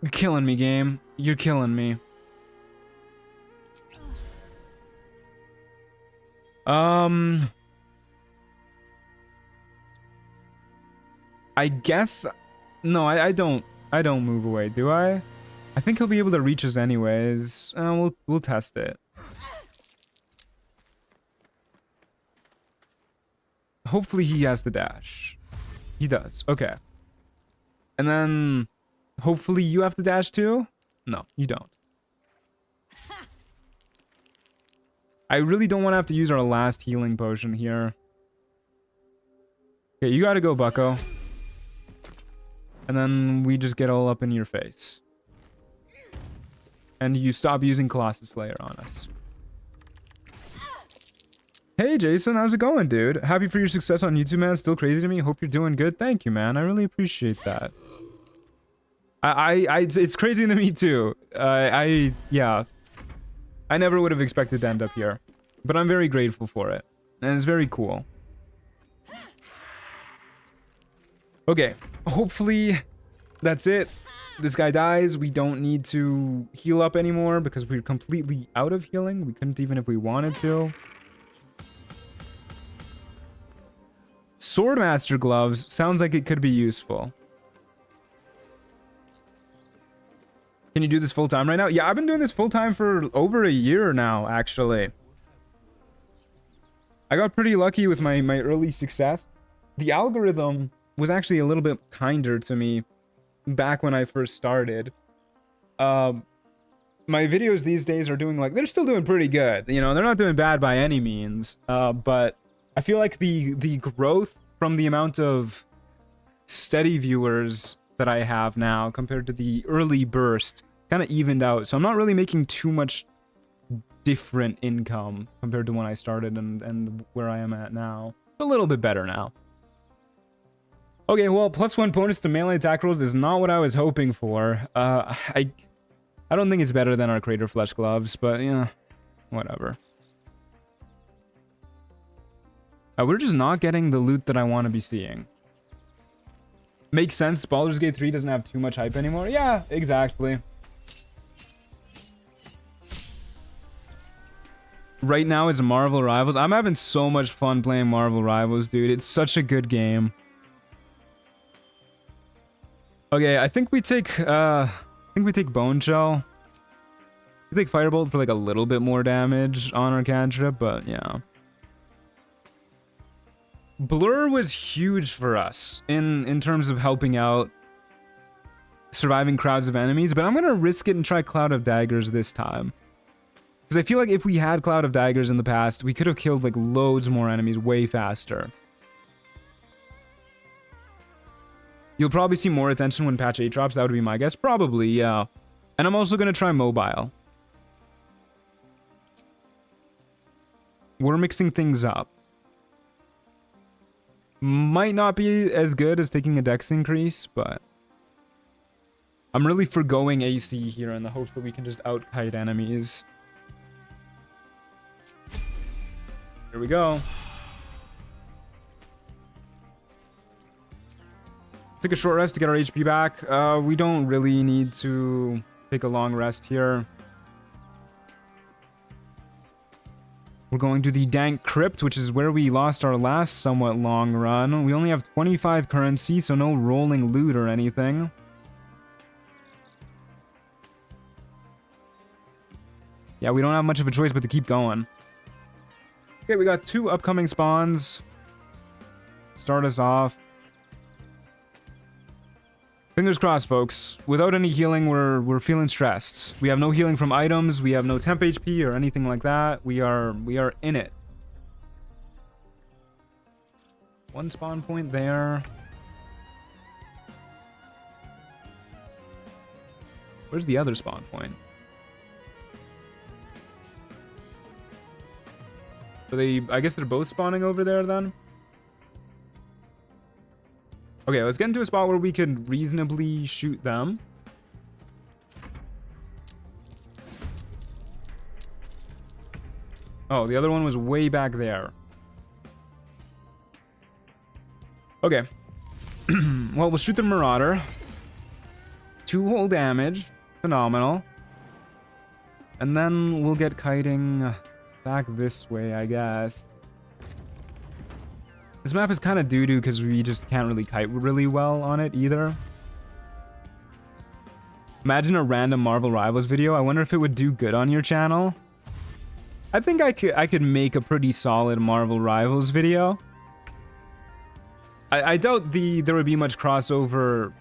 You're killing me, game. You're killing me. I guess no, I don't move away, do I? I think he'll be able to reach us anyways. We'll test it. Hopefully he has the dash. He does. Okay. And then hopefully you have the dash too? No, you don't. I really don't want to have to use our last healing potion here. Okay, you gotta go, bucko. And then we just get all up in your face. And you stop using Colossus Slayer on us. Hey Jason, how's it going, dude? Happy for your success on YouTube, man. Still crazy to me. Hope you're doing good. Thank you, man. I really appreciate that. It's crazy to me too. Yeah. I never would have expected to end up here, but I'm very grateful for it, and it's very cool. Okay, hopefully that's it. This guy dies. We don't need to heal up anymore because we're completely out of healing. We couldn't even if we wanted to. Swordmaster gloves sounds like it could be useful. Can you do this full time right now? Yeah, I've been doing this full time for over a year now, actually. I got pretty lucky with my early success. The algorithm was actually a little bit kinder to me back when I first started. My videos these days are doing like, they're still doing pretty good. You know, they're not doing bad by any means. But I feel like the growth from the amount of steady viewers that I have now compared to the early burst kind of evened out. So I'm not really making too much different income compared to when I started and where I am at now. A little bit better now. Okay, well, +1 bonus to melee attack rolls is not what I was hoping for. I don't think it's better than our Crater Flesh gloves, but yeah, whatever. We're just not getting the loot that I want to be seeing. Makes sense. Baldur's Gate 3 doesn't have too much hype anymore. Yeah, exactly. Right now it's Marvel Rivals. I'm having so much fun playing Marvel Rivals, dude. It's such a good game. Okay, I think we take Bone Shell. We take Firebolt for like a little bit more damage on our cantrip, but yeah. Blur was huge for us in terms of helping out surviving crowds of enemies, but I'm gonna risk it and try Cloud of Daggers this time. Because I feel like if we had Cloud of Daggers in the past, we could have killed like loads more enemies way faster. You'll probably see more attention when patch 8 drops, that would be my guess. Probably, yeah. And I'm also gonna try Mobile. We're mixing things up. Might not be as good as taking a dex increase, but I'm really forgoing AC here in the hopes that we can just out-kite enemies. Here we go. Take a short rest to get our HP back. We don't really need to take a long rest here. We're going to the Dank Crypt, which is where we lost our last somewhat long run. We only have 25 currency, so no rolling loot or anything. Yeah, we don't have much of a choice but to keep going. Okay, we got 2 upcoming spawns. Start us off. Fingers crossed, folks. Without any healing, we're feeling stressed. We have no healing from items. We have no temp HP or anything like that. We are in it. One spawn point there. Where's the other spawn point? So I guess they're both spawning over there then? Okay, let's get into a spot where we can reasonably shoot them. Oh, the other one was way back there. Okay. Well, we'll shoot the Marauder. 2 whole damage. Phenomenal. And then we'll get kiting back this way, I guess. This map is kind of doo-doo because we just can't really kite really well on it either. Imagine a random Marvel Rivals video. I wonder if it would do good on your channel. I think I could make a pretty solid Marvel Rivals video. I doubt there would be much crossover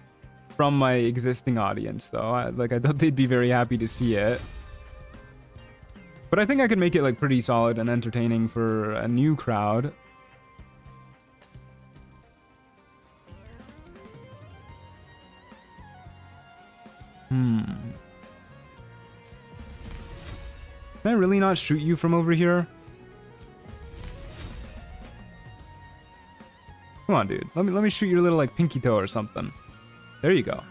from my existing audience, though. I doubt they'd be very happy to see it. But I think I could make it like pretty solid and entertaining for a new crowd. Can I really not shoot you from over here? Come on, dude. Let me shoot your little like pinky toe or something. There you go.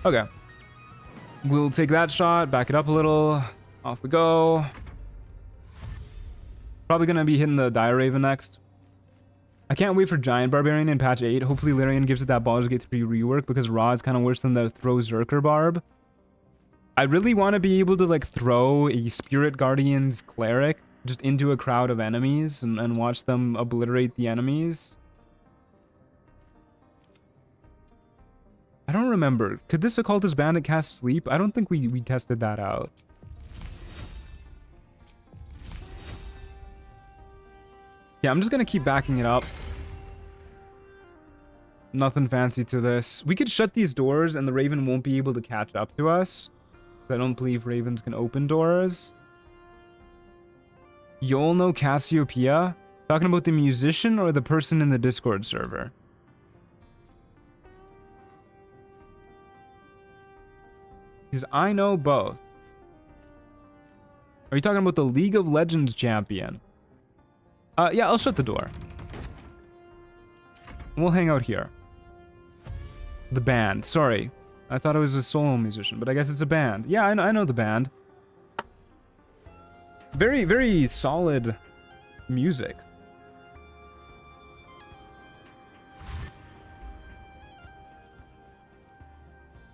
Okay. We'll take that shot, back it up a little. Off we go. Probably gonna be hitting the Dire Raven next. I can't wait for Giant Barbarian in patch 8. Hopefully Larian gives it that Baldur's Gate 3 rework because Raw is kind of worse than the Throw Zerker Barb. I really want to be able to like throw a Spirit Guardian's Cleric just into a crowd of enemies and watch them obliterate the enemies. I don't remember. Could this Occultist Bandit cast Sleep? I don't think we tested that out. Yeah, I'm just gonna keep backing it up. Nothing fancy to this. We could shut these doors and the Raven won't be able to catch up to us. I don't believe Ravens can open doors. You'll know Cassiopeia? Talking about the musician or the person in the Discord server? Because I know both. Are you talking about the League of Legends champion? Yeah, I'll shut the door. We'll hang out here. The band. Sorry. I thought it was a solo musician, but I guess it's a band. Yeah, I know the band. Very, very solid music.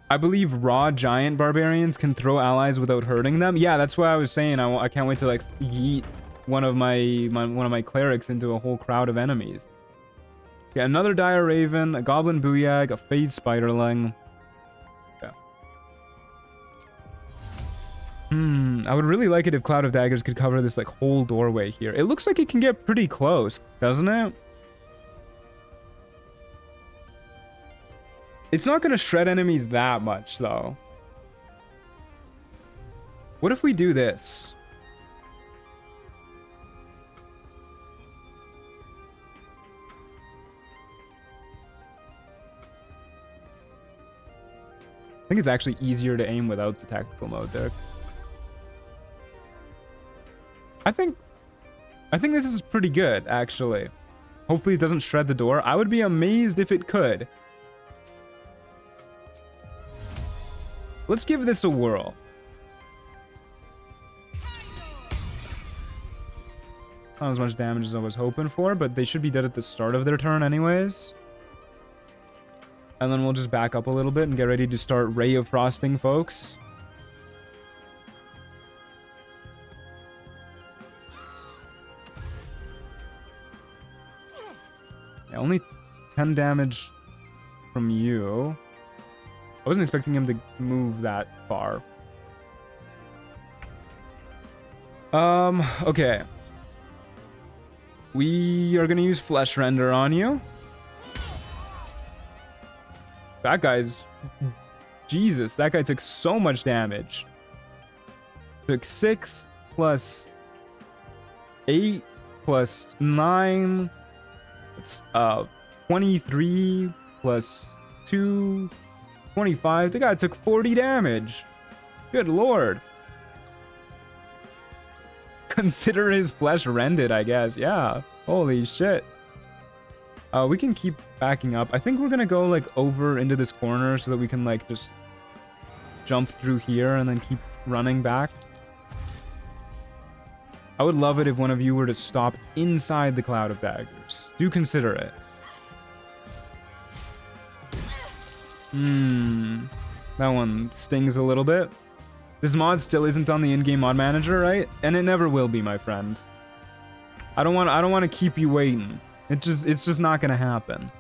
I believe raw giant barbarians can throw allies without hurting them. Yeah, that's what I was saying. I can't wait to like yeet one of my clerics into a whole crowd of enemies. Yeah, another Dire Raven, a Goblin Booyag, a Fade Spiderling. Yeah. I would really like it if Cloud of Daggers could cover this like whole doorway here. It looks like it can get pretty close, doesn't it? It's not going to shred enemies that much, though. What if we do this? I think it's actually easier to aim without the tactical mode there. I think this is pretty good, actually. Hopefully it doesn't shred the door. I would be amazed if it could. Let's give this a whirl. Not as much damage as I was hoping for, but they should be dead at the start of their turn anyways. And then we'll just back up a little bit and get ready to start Ray of Frosting, folks. Yeah, only 10 damage from you. I wasn't expecting him to move that far. Okay. We are gonna use Flesh Render on you. That guy's... Jesus, that guy took so much damage. Took 6 plus 8 plus 9. It's 23 plus 2. 25. The guy took 40 damage. Good lord. Consider his flesh rended, I guess. Yeah. Holy shit. We can keep backing up. I think we're gonna go like over into this corner so that we can like just jump through here and then keep running back. I would love it if one of you were to stop inside the cloud of daggers. Do consider it. That one stings a little bit. This mod still isn't on the in-game mod manager, right? And it never will be, my friend. I don't want to keep you waiting. It's just not gonna happen.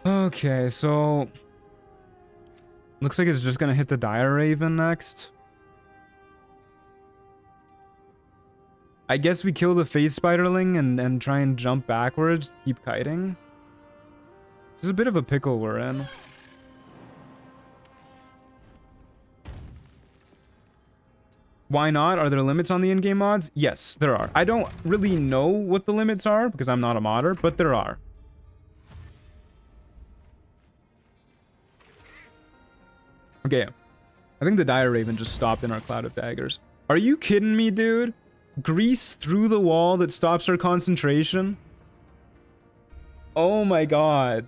Okay, so looks like it's just gonna hit the Dire Raven next. I guess we kill the face spiderling and try and jump backwards to keep kiting. This is a bit of a pickle we're in. Why not? Are there limits on the in-game mods? Yes, there are. I don't really know what the limits are because I'm not a modder, but there are. Okay, I think the Dire Raven just stopped in our cloud of daggers. Are you kidding me, dude? Grease through the wall that stops our concentration? Oh my god.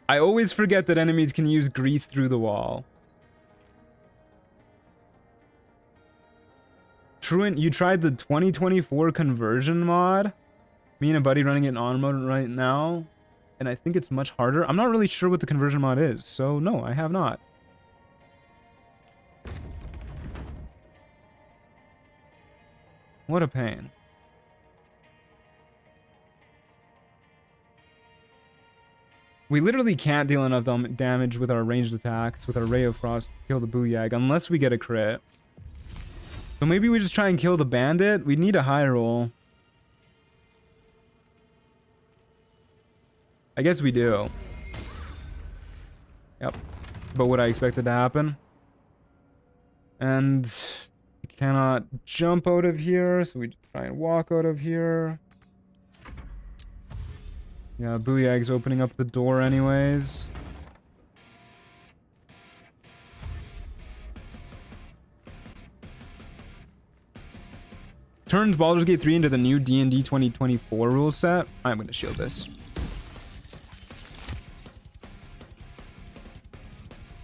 I always forget that enemies can use grease through the wall. Truant, you tried the 2024 conversion mod? Me and a buddy running it in on mode right now. And I think it's much harder. I'm not really sure what the conversion mod is. So no, I have not. What a pain. We literally can't deal enough damage with our ranged attacks, with our Ray of Frost to kill the Booyag, unless we get a crit. So maybe we just try and kill the bandit. We need a high roll. I guess we do. Yep. But what I expected to happen. And we cannot jump out of here, so we just try and walk out of here. Yeah, Booyag's opening up the door anyways. Turns Baldur's Gate 3 into the new D&D 2024 rule set. I'm going to shield this.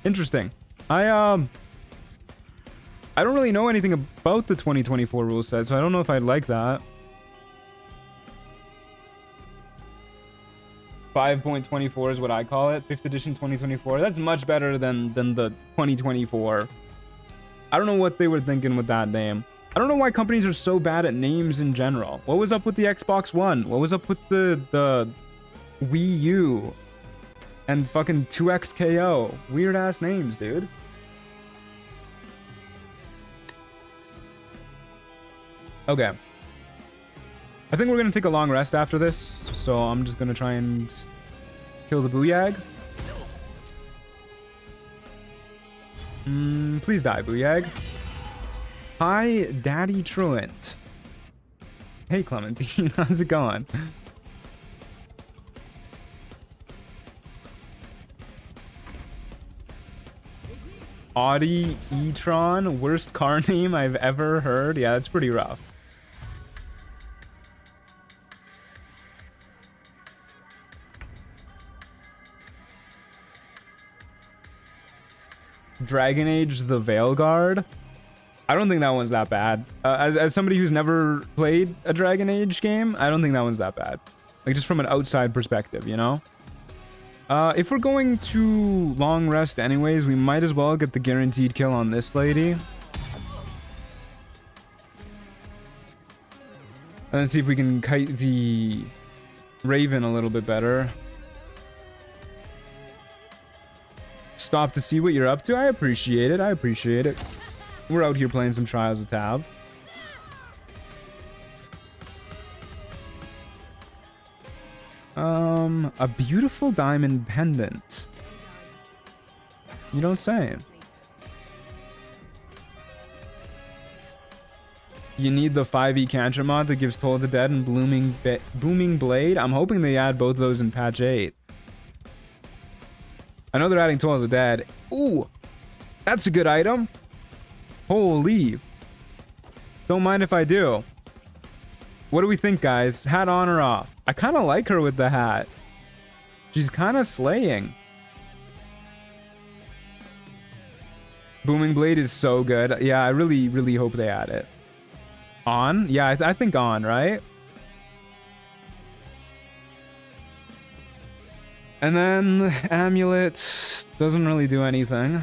Interesting. I don't really know anything about the 2024 rule set, so I don't know if I'd like that. 5.24 is what I call it. 5th edition 2024. That's much better than the 2024. I don't know what they were thinking with that name. I don't know why companies are so bad at names in general. What was up with the Xbox One? What was up with the Wii U? And fucking 2XKO. Weird ass names, dude. Okay. I think we're gonna take a long rest after this, so I'm just gonna try and kill the Booyag. Please die, Booyag. Hi, Daddy Truant. Hey, Clementine, how's it going? Audi E-tron, worst car name I've ever heard. Yeah, that's pretty rough. Dragon Age the Veilguard. I don't think that one's that bad. As somebody who's never played a Dragon Age game, I don't think that one's that bad. Like, just from an outside perspective, you know? If we're going to long rest anyways, we might as well get the guaranteed kill on this lady. And then see if we can kite the Raven a little bit better. Stop to see what you're up to. I appreciate it. I appreciate it. We're out here playing some Trials of Tav. A beautiful diamond pendant. You don't say. You need the 5e cantrip mod that gives Toll of the Dead and Booming Blade. I'm hoping they add both of those in patch 8. I know they're adding Toll of the Dead. Ooh, that's a good item. Holy. Don't mind if I do. What do we think, guys? Hat on or off? I kind of like her with the hat. She's kind of slaying. Booming Blade is so good. Yeah, I really, really hope they add it. On? Yeah, I think on, right? And then Amulet doesn't really do anything.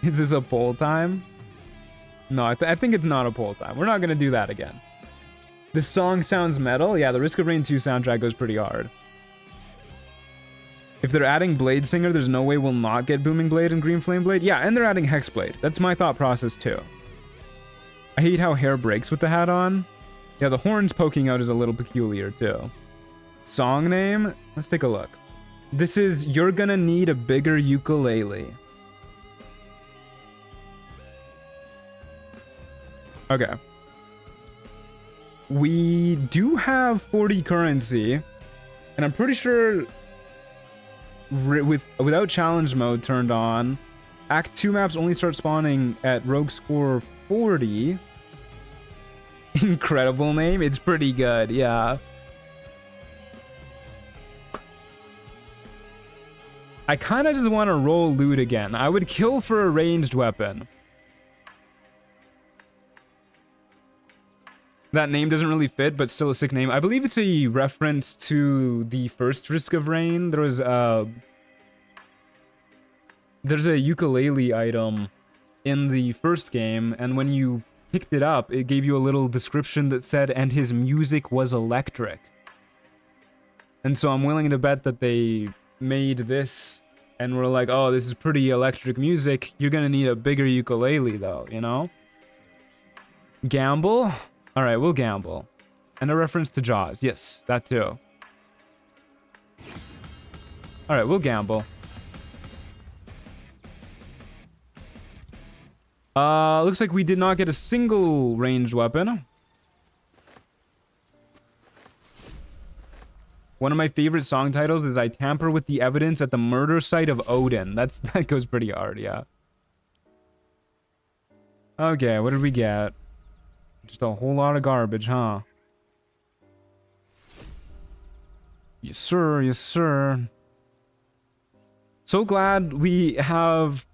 Is this a poll time? No, I think it's not a poll time. We're not going to do that again. This song sounds metal. Yeah, the Risk of Rain 2 soundtrack goes pretty hard. If they're adding Blade Singer, there's no way we'll not get Booming Blade and Green Flame Blade. Yeah, and they're adding Hexblade. That's my thought process too. I hate how hair breaks with the hat on. Yeah, the horns poking out is a little peculiar too. Song name? Let's take a look. This is You're Gonna Need a Bigger Ukulele. Okay. We do have 40 currency, and I'm pretty sure without challenge mode turned on, Act 2 maps only start spawning at rogue score 40. Incredible name. It's pretty good, yeah. I kind of just want to roll loot again. I would kill for a ranged weapon. That name doesn't really fit, but still a sick name. I believe it's a reference to the first Risk of Rain. There's a ukulele item in the first game, and when you picked it up, it gave you a little description that said, and his music was electric. And so I'm willing to bet that they made this, and we're like, oh, this is pretty electric music. You're gonna need a bigger ukulele, though, you know? Gamble? All right, we'll gamble. And a reference to Jaws. Yes, that too. All right, we'll gamble. Looks like we did not get a single ranged weapon. One of my favorite song titles is I Tamper with the Evidence at the Murder Site of Odin. That goes pretty hard, yeah. Okay, what did we get? Just a whole lot of garbage, huh? Yes, sir. Yes, sir. So glad we have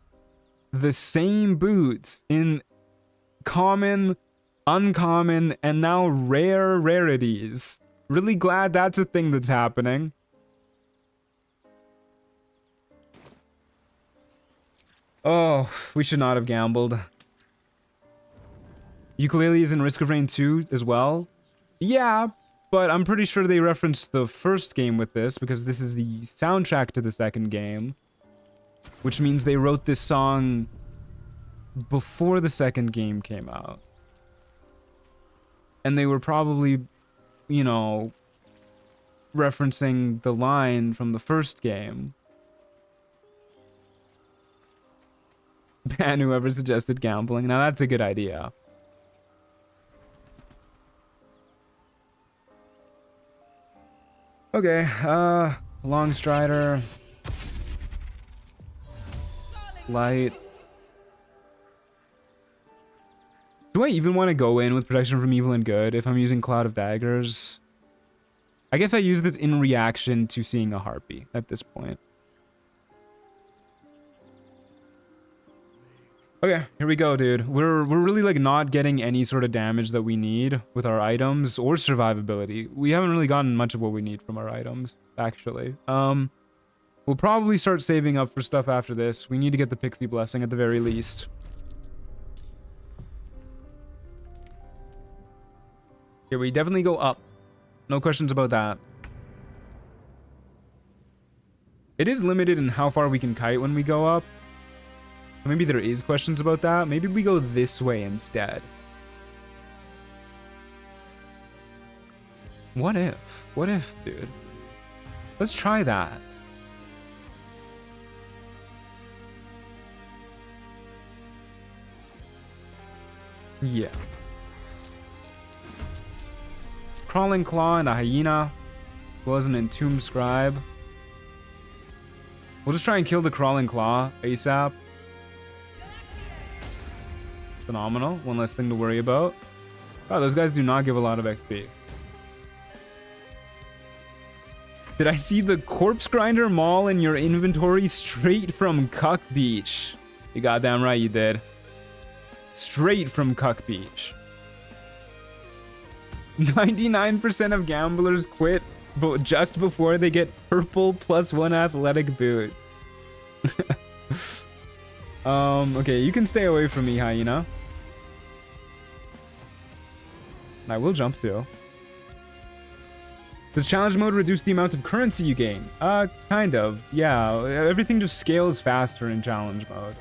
the same boots in common, uncommon, and now rare rarities. Really glad that's a thing that's happening. Oh, we should not have gambled. Ukulele is in Risk of Rain 2 as well. Yeah, but I'm pretty sure they referenced the first game with this because this is the soundtrack to the second game. Which means they wrote this song before the second game came out. And they were probably, you know, referencing the line from the first game. Ban whoever suggested gambling. Now that's a good idea. Okay, Long Strider. Light. Do I even want to go in with Protection from Evil and Good if I'm using Cloud of Daggers? I guess I use this in reaction to seeing a Harpy at this point. Okay, here we go, dude. We're really like not getting any sort of damage that we need with our items or survivability. We haven't really gotten much of what we need from our items, actually. We'll probably start saving up for stuff after this. We need to get the Pixie Blessing at the very least. Yeah, we definitely go up. No questions about that. It is limited in how far we can kite when we go up. Maybe there is questions about that. Maybe we go this way instead. What if? What if, dude? Let's try that. Yeah. Crawling Claw and a Hyena. Was an Entomb Scribe. We'll just try and kill the Crawling Claw ASAP. Phenomenal. One less thing to worry about. Oh, those guys do not give a lot of XP. Did I see the Corpse Grinder Mall in your inventory straight from Cuck Beach? You goddamn right you did. Straight from Cuck Beach. 99% of gamblers quit just before they get purple +1 athletic boots. Okay, you can stay away from me, Hyena. I will jump too. Does challenge mode reduce the amount of currency you gain? Kind of. Yeah, everything just scales faster in challenge mode.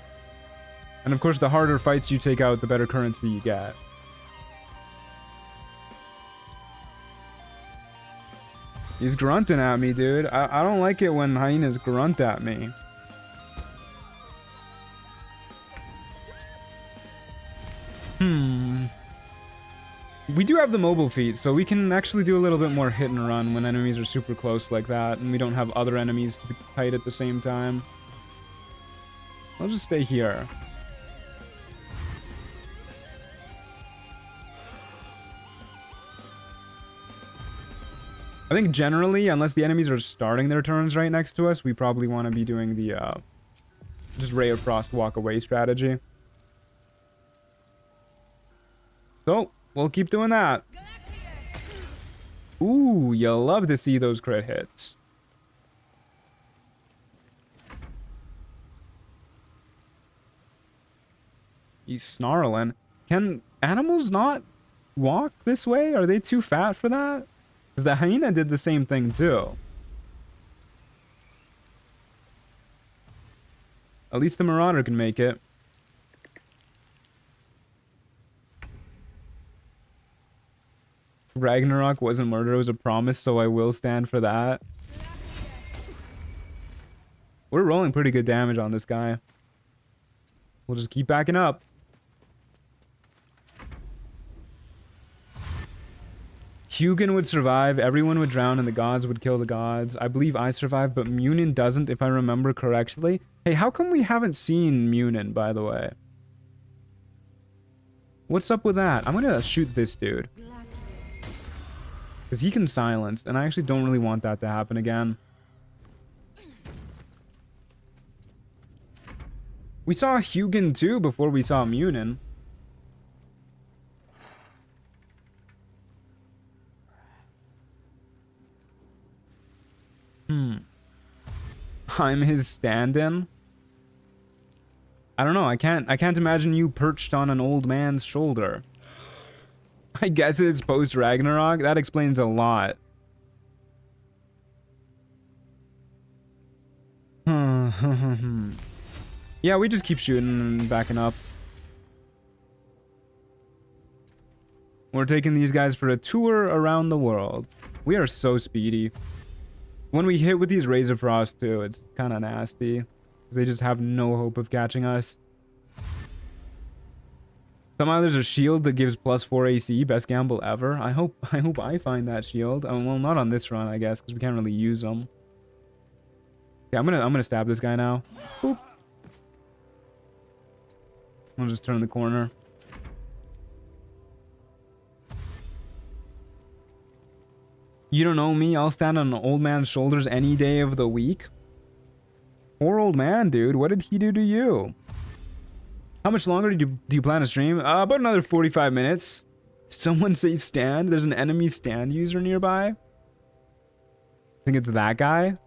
And of course, the harder fights you take out, the better currency you get. He's grunting at me, dude. I don't like it when hyenas grunt at me. We do have the mobile feat, so we can actually do a little bit more hit and run when enemies are super close like that, and we don't have other enemies to fight at the same time. I'll just stay here. I think generally, unless the enemies are starting their turns right next to us, we probably want to be doing the just Ray of Frost walk away strategy. So, we'll keep doing that. Ooh, you'll love to see those crit hits. He's snarling. Can animals not walk this way? Are they too fat for that? Because the hyena did the same thing too. At least the Marauder can make it. Ragnarok wasn't murder, it was a promise, so I will stand for that. We're rolling pretty good damage on this guy. We'll just keep backing up. Hugin would survive, everyone would drown, and the gods would kill the gods. I believe I survived, but Munin doesn't, if I remember correctly. Hey, how come we haven't seen Munin, by the way? What's up with that? I'm gonna shoot this dude. Because he can silence, and I actually don't really want that to happen again. We saw Hugin too before we saw Munin. I'm his stand-in. I don't know, I can't imagine you perched on an old man's shoulder. I guess it's post-Ragnarok. That explains a lot. Yeah, we just keep shooting and backing up. We're taking these guys for a tour around the world. We are so speedy. When we hit with these Rays of Frost too, it's kind of nasty. They just have no hope of catching us. Somehow there's a shield that gives +4 AC. Best gamble ever. I hope I find that shield. Well, not on this run, I guess, because we can't really use them. Yeah, I'm gonna stab this guy now. Boop. I'll just turn the corner. You don't know me. I'll stand on an old man's shoulders any day of the week. Poor old man, dude. What did he do to you? How much longer do you plan to stream? About another 45 minutes. Someone say stand. There's an enemy stand user nearby. I think it's that guy.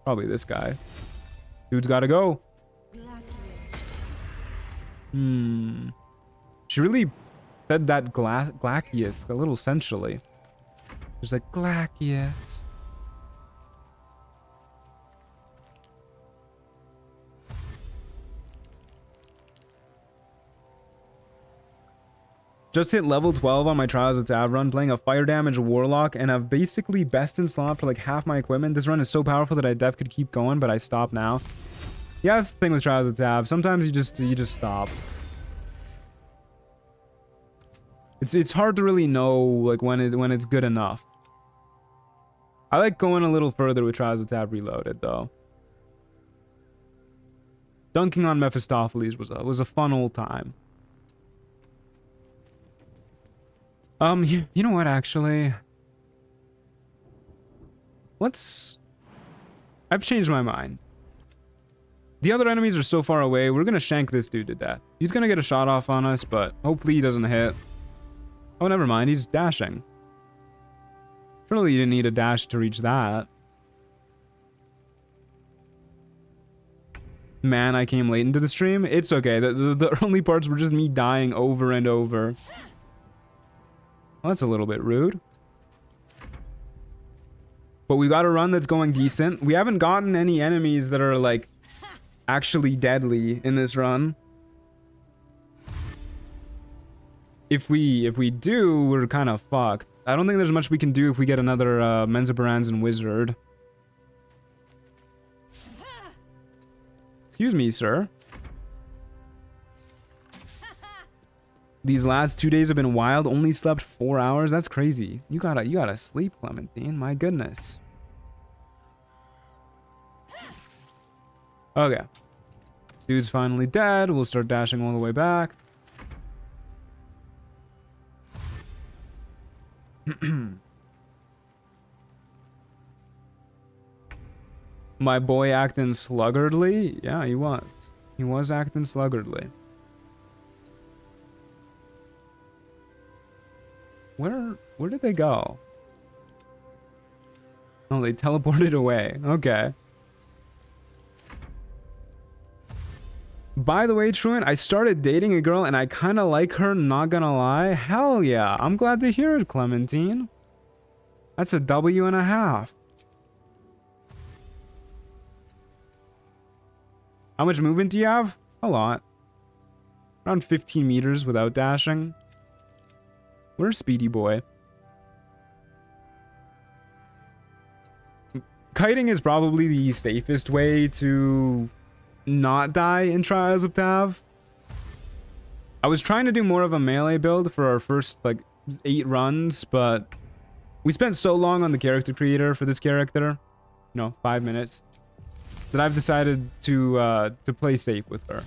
Probably this guy. Dude's gotta go. She really said that Glacius a little sensually. She's like, Glacius. Just hit level 12 on my Trials of Tav run, playing a fire damage warlock, and I've basically best in slot for like half my equipment. This run is so powerful that I def could keep going, but I stop now. Yeah, that's the thing with Trials of Tav. Sometimes you just stop. It's hard to really know like when it's good enough. I like going a little further with Trials of Tav Reloaded though. Dunking on Mephistopheles was a fun old time. You know what, actually? I've changed my mind. The other enemies are so far away, we're gonna shank this dude to death. He's gonna get a shot off on us, but hopefully he doesn't hit. Oh, never mind, he's dashing. Surely you didn't need a dash to reach that. Man, I came late into the stream. It's okay, the early parts were just me dying over and over. Well, that's a little bit rude. But we got a run that's going decent. We haven't gotten any enemies that are like actually deadly in this run. If we do, we're kind of fucked. I don't think there's much we can do if we get another Menzoberranzan wizard. Excuse me, sir. These last 2 days have been wild. Only slept 4 hours. That's crazy. You gotta sleep, Clementine. My goodness. Okay. Dude's finally dead. We'll start dashing all the way back. My boy acting sluggardly? Yeah, he was. He was acting sluggardly. Where did they go? Oh, they teleported away. Okay. By the way, Truant, I started dating a girl and I kind of like her, not gonna lie. Hell yeah. I'm glad to hear it, Clementine. That's a W.5. How much movement do you have? A lot. Around 15 meters without dashing. Where's Speedy Boy? Kiting is probably the safest way to not die in Trials of Tav. I was trying to do more of a melee build for our first like 8 runs, but we spent so long on the character creator for this character, 5 minutes, that I've decided to play safe with her.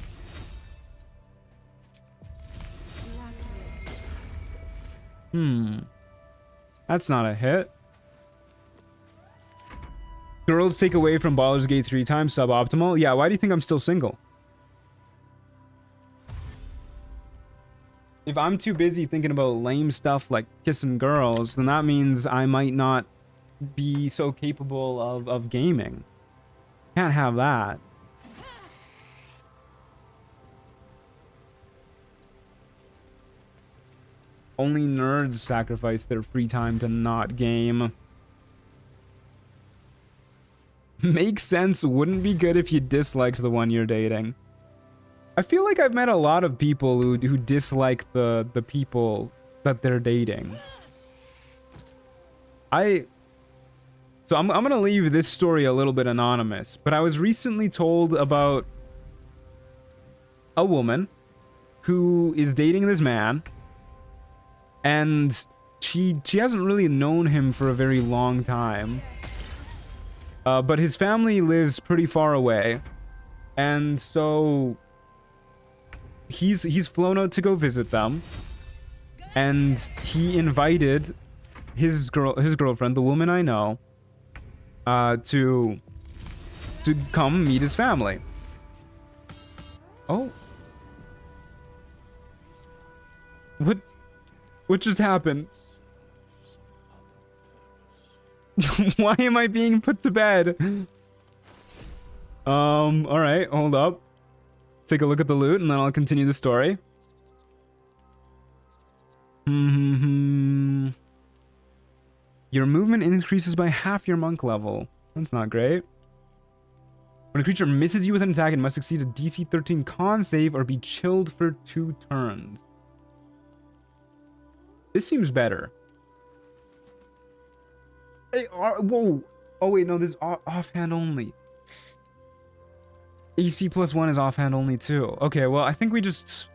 That's not a hit. Girls take away from Baldur's Gate 3 times suboptimal. Yeah, why do you think I'm still single? If I'm too busy thinking about lame stuff like kissing girls, then that means I might not be so capable of gaming. Can't have that. Only nerds sacrifice their free time to not game. Makes sense. Wouldn't be good if you disliked the one you're dating. I feel like I've met a lot of people who dislike the people that they're dating. So I'm gonna leave this story a little bit anonymous, but I was recently told about a woman who is dating this man, and she hasn't really known him for a very long time. But his family lives pretty far away, and so he's flown out to go visit them, and he invited his girlfriend, the woman I know, to come meet his family. Oh, what just happened? Why am I being put to bed? All right, hold up. Take a look at the loot, and then I'll continue the story. Your movement increases by half your monk level. That's not great. When a creature misses you with an attack, it must succeed a DC 13 con save or be chilled for 2 turns. This seems better. Hey, whoa. Oh, wait, no, this is offhand only. AC +1 is offhand only, too. Okay, well, I think we just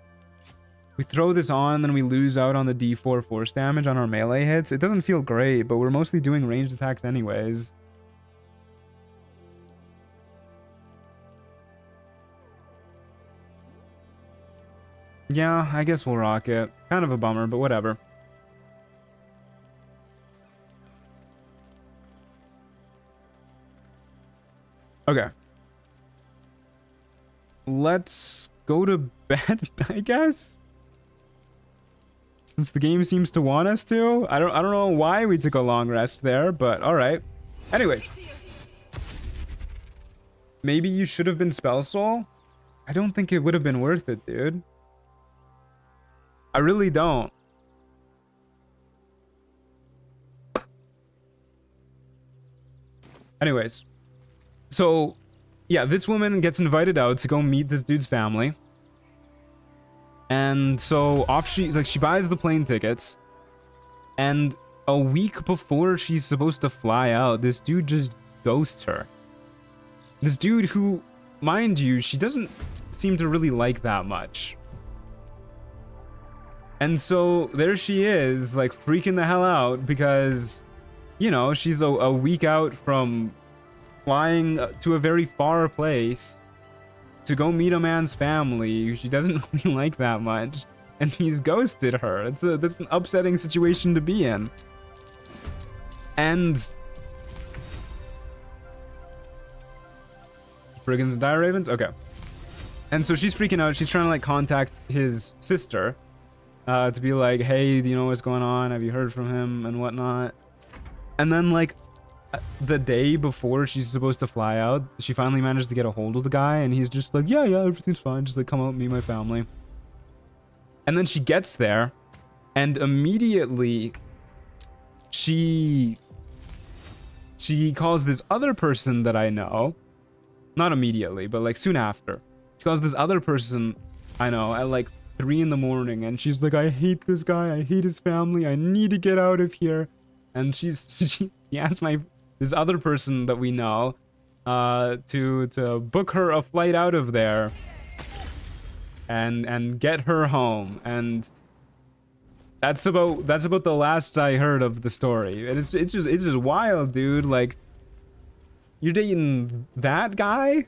We throw this on, then we lose out on the D4 force damage on our melee hits. It doesn't feel great, but we're mostly doing ranged attacks anyways. Yeah, I guess we'll rock it. Kind of a bummer, but whatever. Okay. Let's go to bed, I guess. Since the game seems to want us to. I don't know why we took a long rest there, but all right. Anyways. Maybe you should have been Spell Soul? I don't think it would have been worth it, dude. I really don't. Anyways. So, yeah, this woman gets invited out to go meet this dude's family. And so off she buys the plane tickets. And a week before she's supposed to fly out, this dude just ghosts her. This dude who, mind you, she doesn't seem to really like that much. And so there she is, like, freaking the hell out because, you know, she's a week out from flying to a very far place to go meet a man's family who she doesn't really like that much. And he's ghosted her. That's an upsetting situation to be in. And Brigands and Dire Ravens? Okay. And so she's freaking out. She's trying to, like, contact his sister. To be like, hey, do you know what's going on? Have you heard from him and whatnot? And then, like, the day before she's supposed to fly out, she finally managed to get a hold of the guy, and he's just like, yeah, everything's fine. Just, like, come out and meet my family. And then she gets there, and immediately she calls this other person that I know. Not immediately, but, like, soon after. She calls this other person I know at, like, 3 in the morning, and she's like, I hate this guy, I hate his family, I need to get out of here. And she asked this other person that we know to book her a flight out of there and get her home. And that's about the last I heard of the story. And it's just wild, dude. Like, you're dating that guy?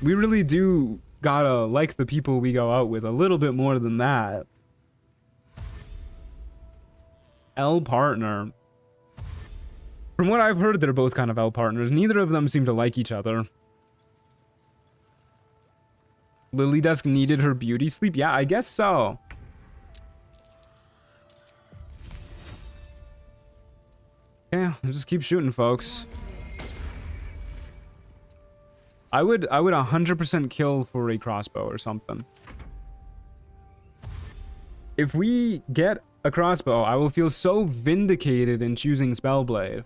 We really do gotta like the people we go out with a little bit more than that. L partner. From what I've heard, they're both kind of L partners. Neither of them seem to like each other. Lily Dusk needed her beauty sleep? Yeah, I guess so. Yeah, just keep shooting, folks. I would 100% kill for a crossbow or something. If we get a crossbow, I will feel so vindicated in choosing Spellblade.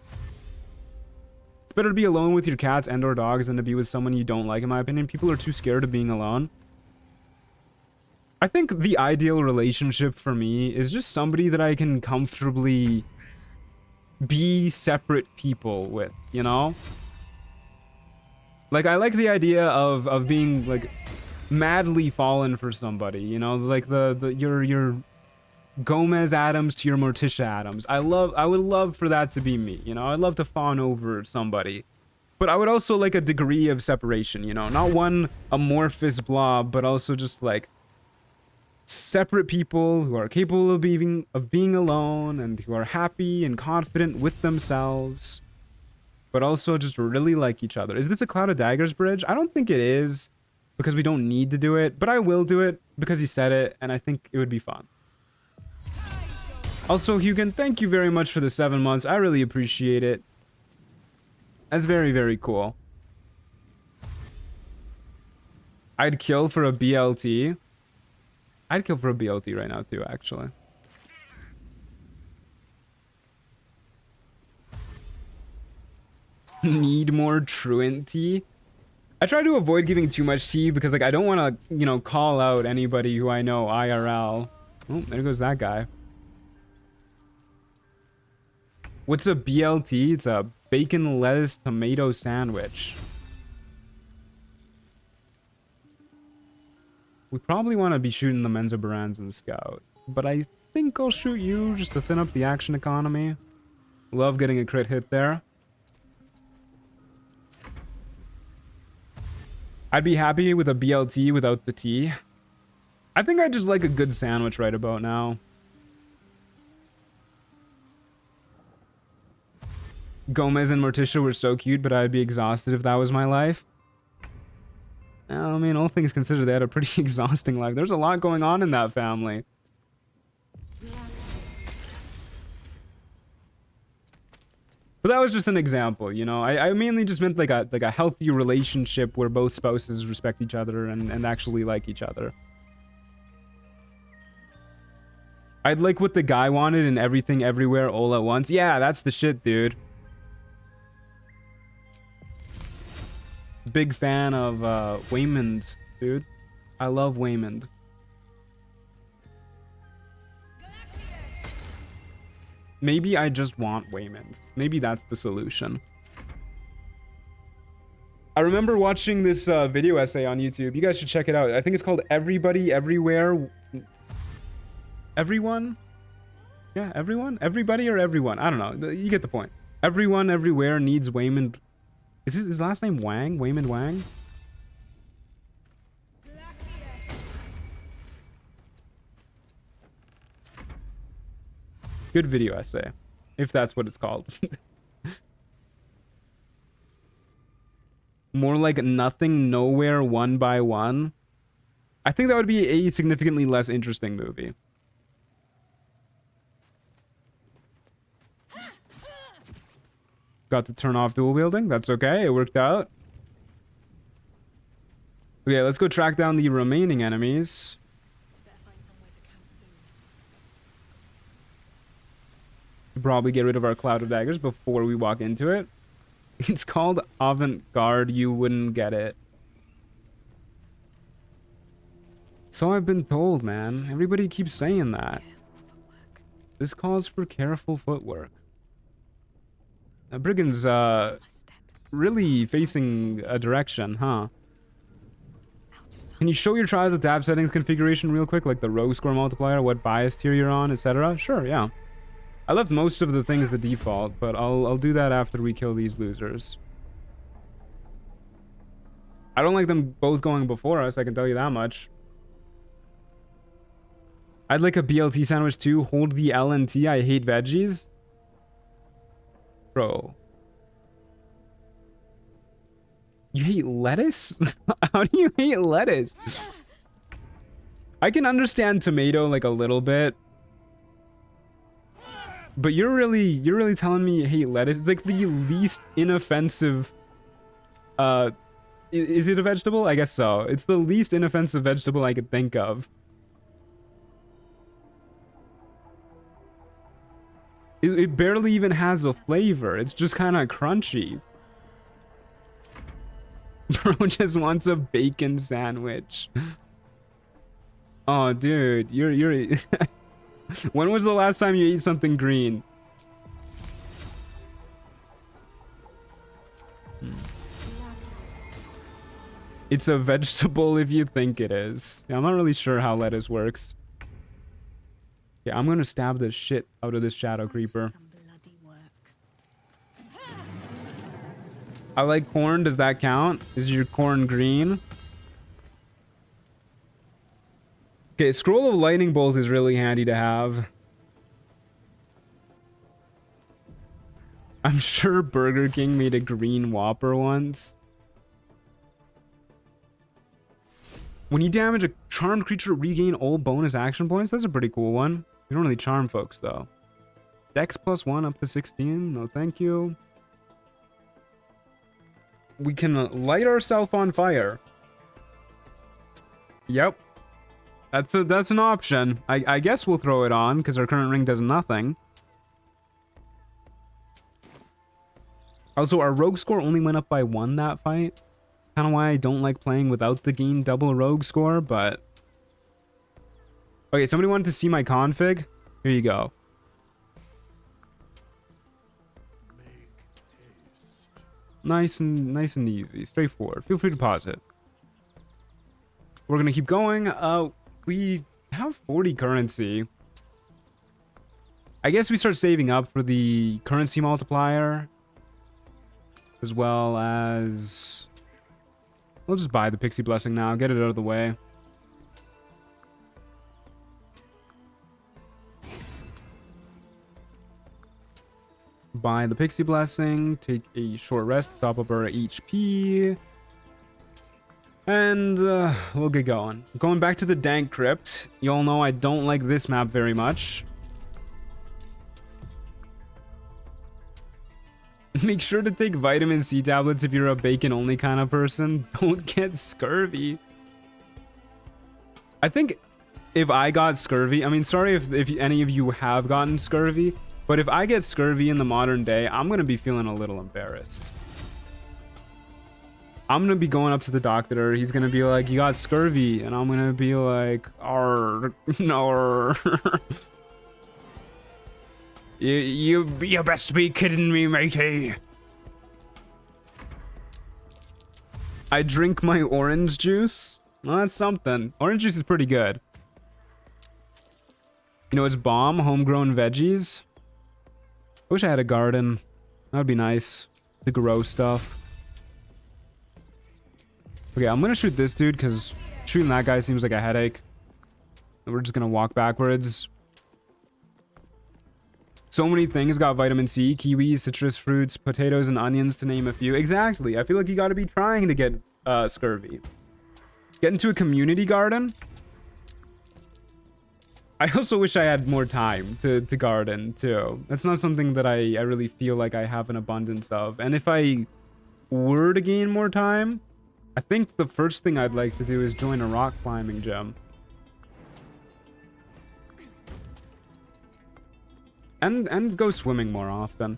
It's better to be alone with your cats and or dogs than to be with someone you don't like, in my opinion. People are too scared of being alone. I think the ideal relationship for me is just somebody that I can comfortably be separate people with, you know? Like, I like the idea of being, like, madly fallen for somebody, you know? Like, your Gomez Adams to your Morticia Adams. I would love for that to be me, you know? I'd love to fawn over somebody. But I would also like a degree of separation, you know? Not one amorphous blob, but also just, like, separate people who are capable of being alone and who are happy and confident with themselves, but also just really like each other. Is this a Cloud of Daggers bridge? I don't think it is, because we don't need to do it, but I will do it because he said it, and I think it would be fun. Also, Hugin, thank you very much for the 7 months. I really appreciate it. That's very, very cool. I'd kill for a BLT. I'd kill for a BLT right now, too, actually. Need more truant tea? I try to avoid giving too much tea because, like, I don't want to, you know, call out anybody who I know IRL. Oh, there goes that guy. What's a BLT? It's a bacon, lettuce, tomato sandwich. We probably want to be shooting the Menza Barans and Scout, but I think I'll shoot you just to thin up the action economy. Love getting a crit hit there. I'd be happy with a BLT without the T. I think I just like a good sandwich right about now. Gomez and Morticia were so cute, but I'd be exhausted if that was my life. I mean, all things considered, they had a pretty exhausting life. There's a lot going on in that family. But that was just an example, you know. I mainly just meant like a healthy relationship where both spouses respect each other and actually like each other. I'd like what the guy wanted in everything, everywhere, all at once. Yeah, that's the shit, dude. Big fan of Waymond, dude. I love Waymond. Maybe I just want Waymond. Maybe that's the solution. I remember watching this video essay on YouTube. You guys should check it out. I think it's called Everybody, Everywhere. Everyone? Yeah, everyone? Everybody or everyone? I don't know. You get the point. Everyone, everywhere needs Waymond. Is his last name Wang? Waymond Wang? Good video essay, if that's what it's called. More like Nothing, Nowhere, One by One. I think that would be a significantly less interesting movie. Got to turn off dual wielding. That's okay. It worked out. Okay, let's go track down the remaining enemies. Better find somewhere to camp soon. Probably get rid of our cloud of daggers before we walk into it. It's called Avant-Garde. You wouldn't get it. So I've been told, man. Everybody keeps saying that. This calls for careful footwork. Brigand's really facing a direction, huh? Can you show your Trials of Tav settings configuration real quick, like the rogue score multiplier, what bias tier you're on, etc.? Sure, yeah. I left most of the things the default, but I'll do that after we kill these losers. I don't like them both going before us, I can tell you that much. I'd like a BLT sandwich too. Hold the L and T. I hate veggies. Bro. You hate lettuce? How do you hate lettuce? I can understand tomato like a little bit. But you're really telling me you hate lettuce? It's like the least inoffensive is it a vegetable? I guess so. It's the least inoffensive vegetable I could think of. It barely even has a flavor. It's just kind of crunchy. Bro just wants a bacon sandwich. Oh, dude, you're. When was the last time you ate something green? It's a vegetable if you think it is. Yeah, I'm not really sure how lettuce works. Yeah, I'm gonna stab the shit out of this shadow creeper. I like corn. Does that count? Is your corn green? Okay, Scroll of Lightning Bolt is really handy to have. I'm sure Burger King made a green Whopper once. When you damage a charmed creature, regain all bonus action points. That's a pretty cool one. We don't really charm folks, though. Dex +1 up to 16. No, thank you. We can light ourselves on fire. Yep. That's an option. I guess we'll throw it on, because our current ring does nothing. Also, our rogue score only went up by 1 that fight. Kind of why I don't like playing without the gain double rogue score, but... Okay, somebody wanted to see my config? Here you go. Nice and easy. Straightforward. Feel free to pause it. we're gonna keep going. We have 40 currency. I guess we start saving up for the currency multiplier, as well as we'll just buy the Pixie Blessing now, get it out of the way. Buy the Pixie Blessing, take a short rest to top up our HP, and we'll get going. Going back to the Dank Crypt, you all know I don't like this map very much. Make sure to take vitamin C tablets if you're a bacon-only kind of person. Don't get scurvy. I think if I got scurvy, I mean, sorry if any of you have gotten scurvy, but if I get scurvy in the modern day, I'm going to be feeling a little embarrassed. I'm going to be going up to the doctor. He's going to be like, you got scurvy. And I'm going to be like, arr, no. You best be kidding me, matey. I drink my orange juice. Well, that's something. Orange juice is pretty good. You know, it's bomb, homegrown veggies. I wish I had a garden. That would be nice to grow stuff. Okay, I'm gonna shoot this dude because shooting that guy seems like a headache. And we're just gonna walk backwards. So many things got vitamin C, kiwi, citrus fruits, potatoes, and onions, to name a few. Exactly. I feel like you gotta be trying to get scurvy. Get into a community garden. I also wish I had more time to garden, too. That's not something that I really feel like I have an abundance of. And if I were to gain more time, I think the first thing I'd like to do is join a rock climbing gym. And go swimming more often.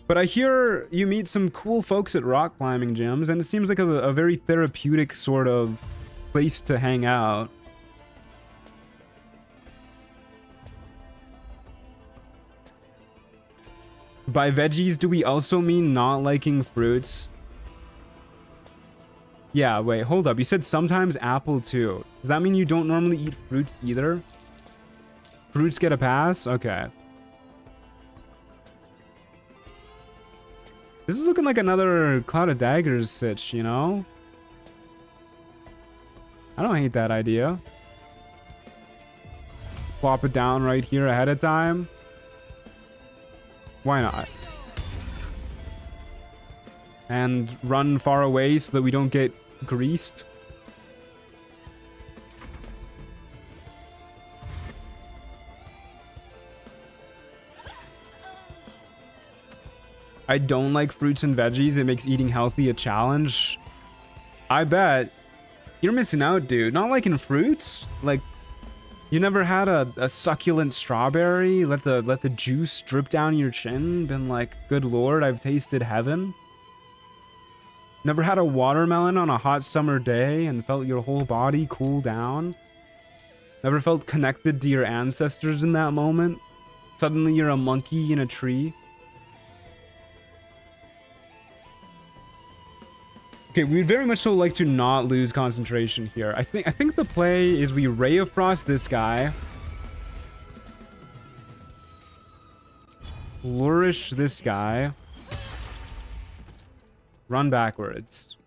But I hear you meet some cool folks at rock climbing gyms, and it seems like a very therapeutic sort of place to hang out. By veggies, do we also mean not liking fruits? Yeah, wait, hold up. You said sometimes apple too. Does that mean you don't normally eat fruits either? Fruits get a pass? Okay. This is looking like another Cloud of Daggers sitch, you know? I don't hate that idea. Plop it down right here ahead of time. Why not? And run far away so that we don't get greased. I don't like fruits and veggies. It makes eating healthy a challenge. I bet. You're missing out, dude. Not liking fruits? Like, you never had a succulent strawberry? Let the juice drip down your chin? Been like, good lord, I've tasted heaven? Never had a watermelon on a hot summer day and felt your whole body cool down? Never felt connected to your ancestors in that moment? Suddenly you're a monkey in a tree? Okay, we'd very much so like to not lose concentration here. I think the play is we Ray of Frost this guy. Flourish this guy. Run backwards.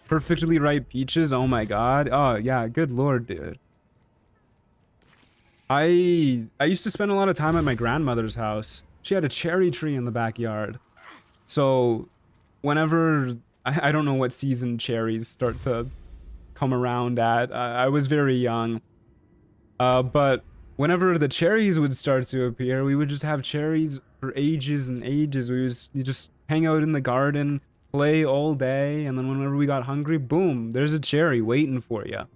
Perfectly ripe peaches. Oh my god. Oh yeah, good lord, dude. I used to spend a lot of time at my grandmother's house. She had a cherry tree in the backyard. So whenever I don't know what season cherries start to come around at. I was very young. But whenever the cherries would start to appear, we would just have cherries for ages and ages. You just hang out in the garden, play all day, and then whenever we got hungry, boom, there's a cherry waiting for you.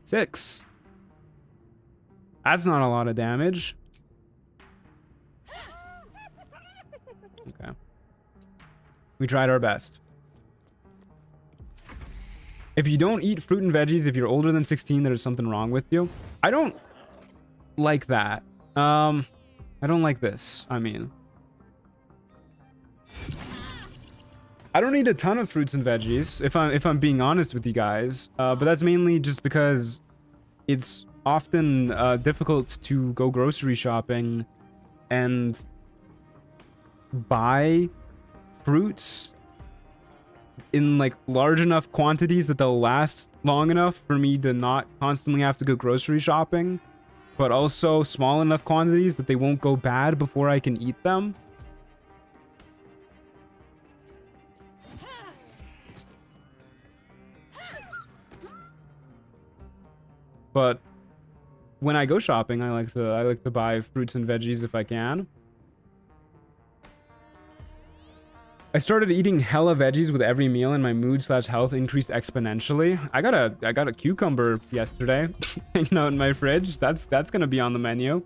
6. That's not a lot of damage. Okay. We tried our best. If you don't eat fruit and veggies, if you're older than 16, there's something wrong with you. I don't like that. I don't like this, I mean. I don't eat a ton of fruits and veggies, if I'm being honest with you guys. But that's mainly just because it's often difficult to go grocery shopping and buy fruits in like large enough quantities that they'll last long enough for me to not constantly have to go grocery shopping, but also small enough quantities that they won't go bad before I can eat them. But when I go shopping, I like to buy fruits and veggies if I can. I started eating hella veggies with every meal, and my mood/health increased exponentially. I got a cucumber yesterday, hanging out in my fridge. That's gonna be on the menu.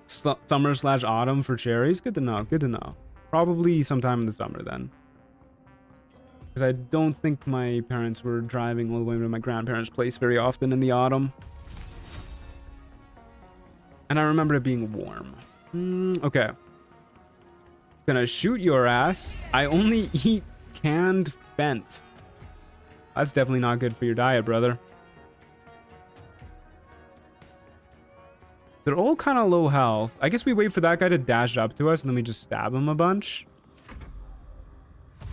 Summer/autumn for cherries. Good to know. Good to know. Probably sometime in the summer then. Because I don't think my parents were driving all the way to my grandparents' place very often in the autumn. And I remember it being warm. Okay. Gonna shoot your ass. I only eat canned bent. That's definitely not good for your diet, brother. They're all kind of low health. I guess we wait for that guy to dash up to us and then we just stab him a bunch.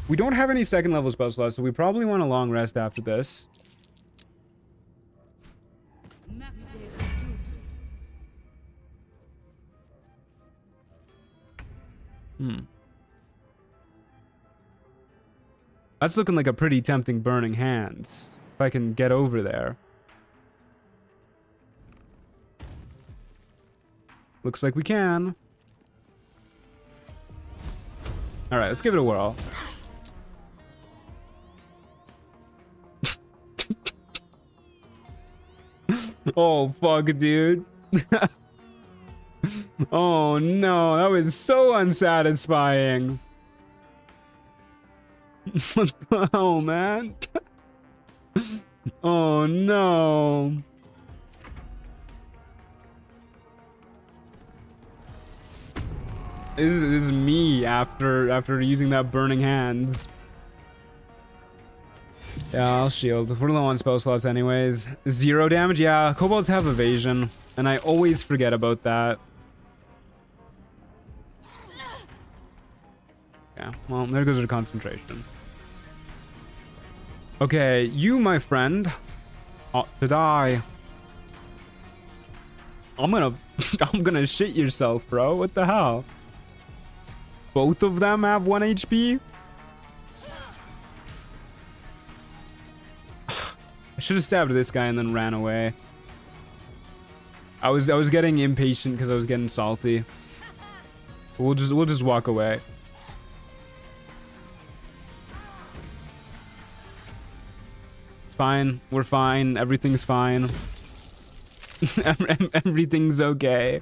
We don't have any second level spell slots, so we probably want a long rest after this. That's looking like a pretty tempting burning hands. If I can get over there. Looks like we can. Alright, let's give it a whirl. Oh, fuck, dude. Oh, no. That was so unsatisfying. What the hell, man? Oh, no. This is me after using that burning hands. Yeah, I'll shield. We're low on spell slots anyways. 0 damage? Yeah, kobolds have evasion. And I always forget about that. Yeah, well, there goes our concentration. Okay, you, my friend, ought to die. I'm gonna shit yourself, bro. What the hell? Both of them have 1 HP? I should have stabbed this guy and then ran away. I was getting impatient because I was getting salty. We'll just walk away. It's fine. We're fine. Everything's fine. Everything's okay.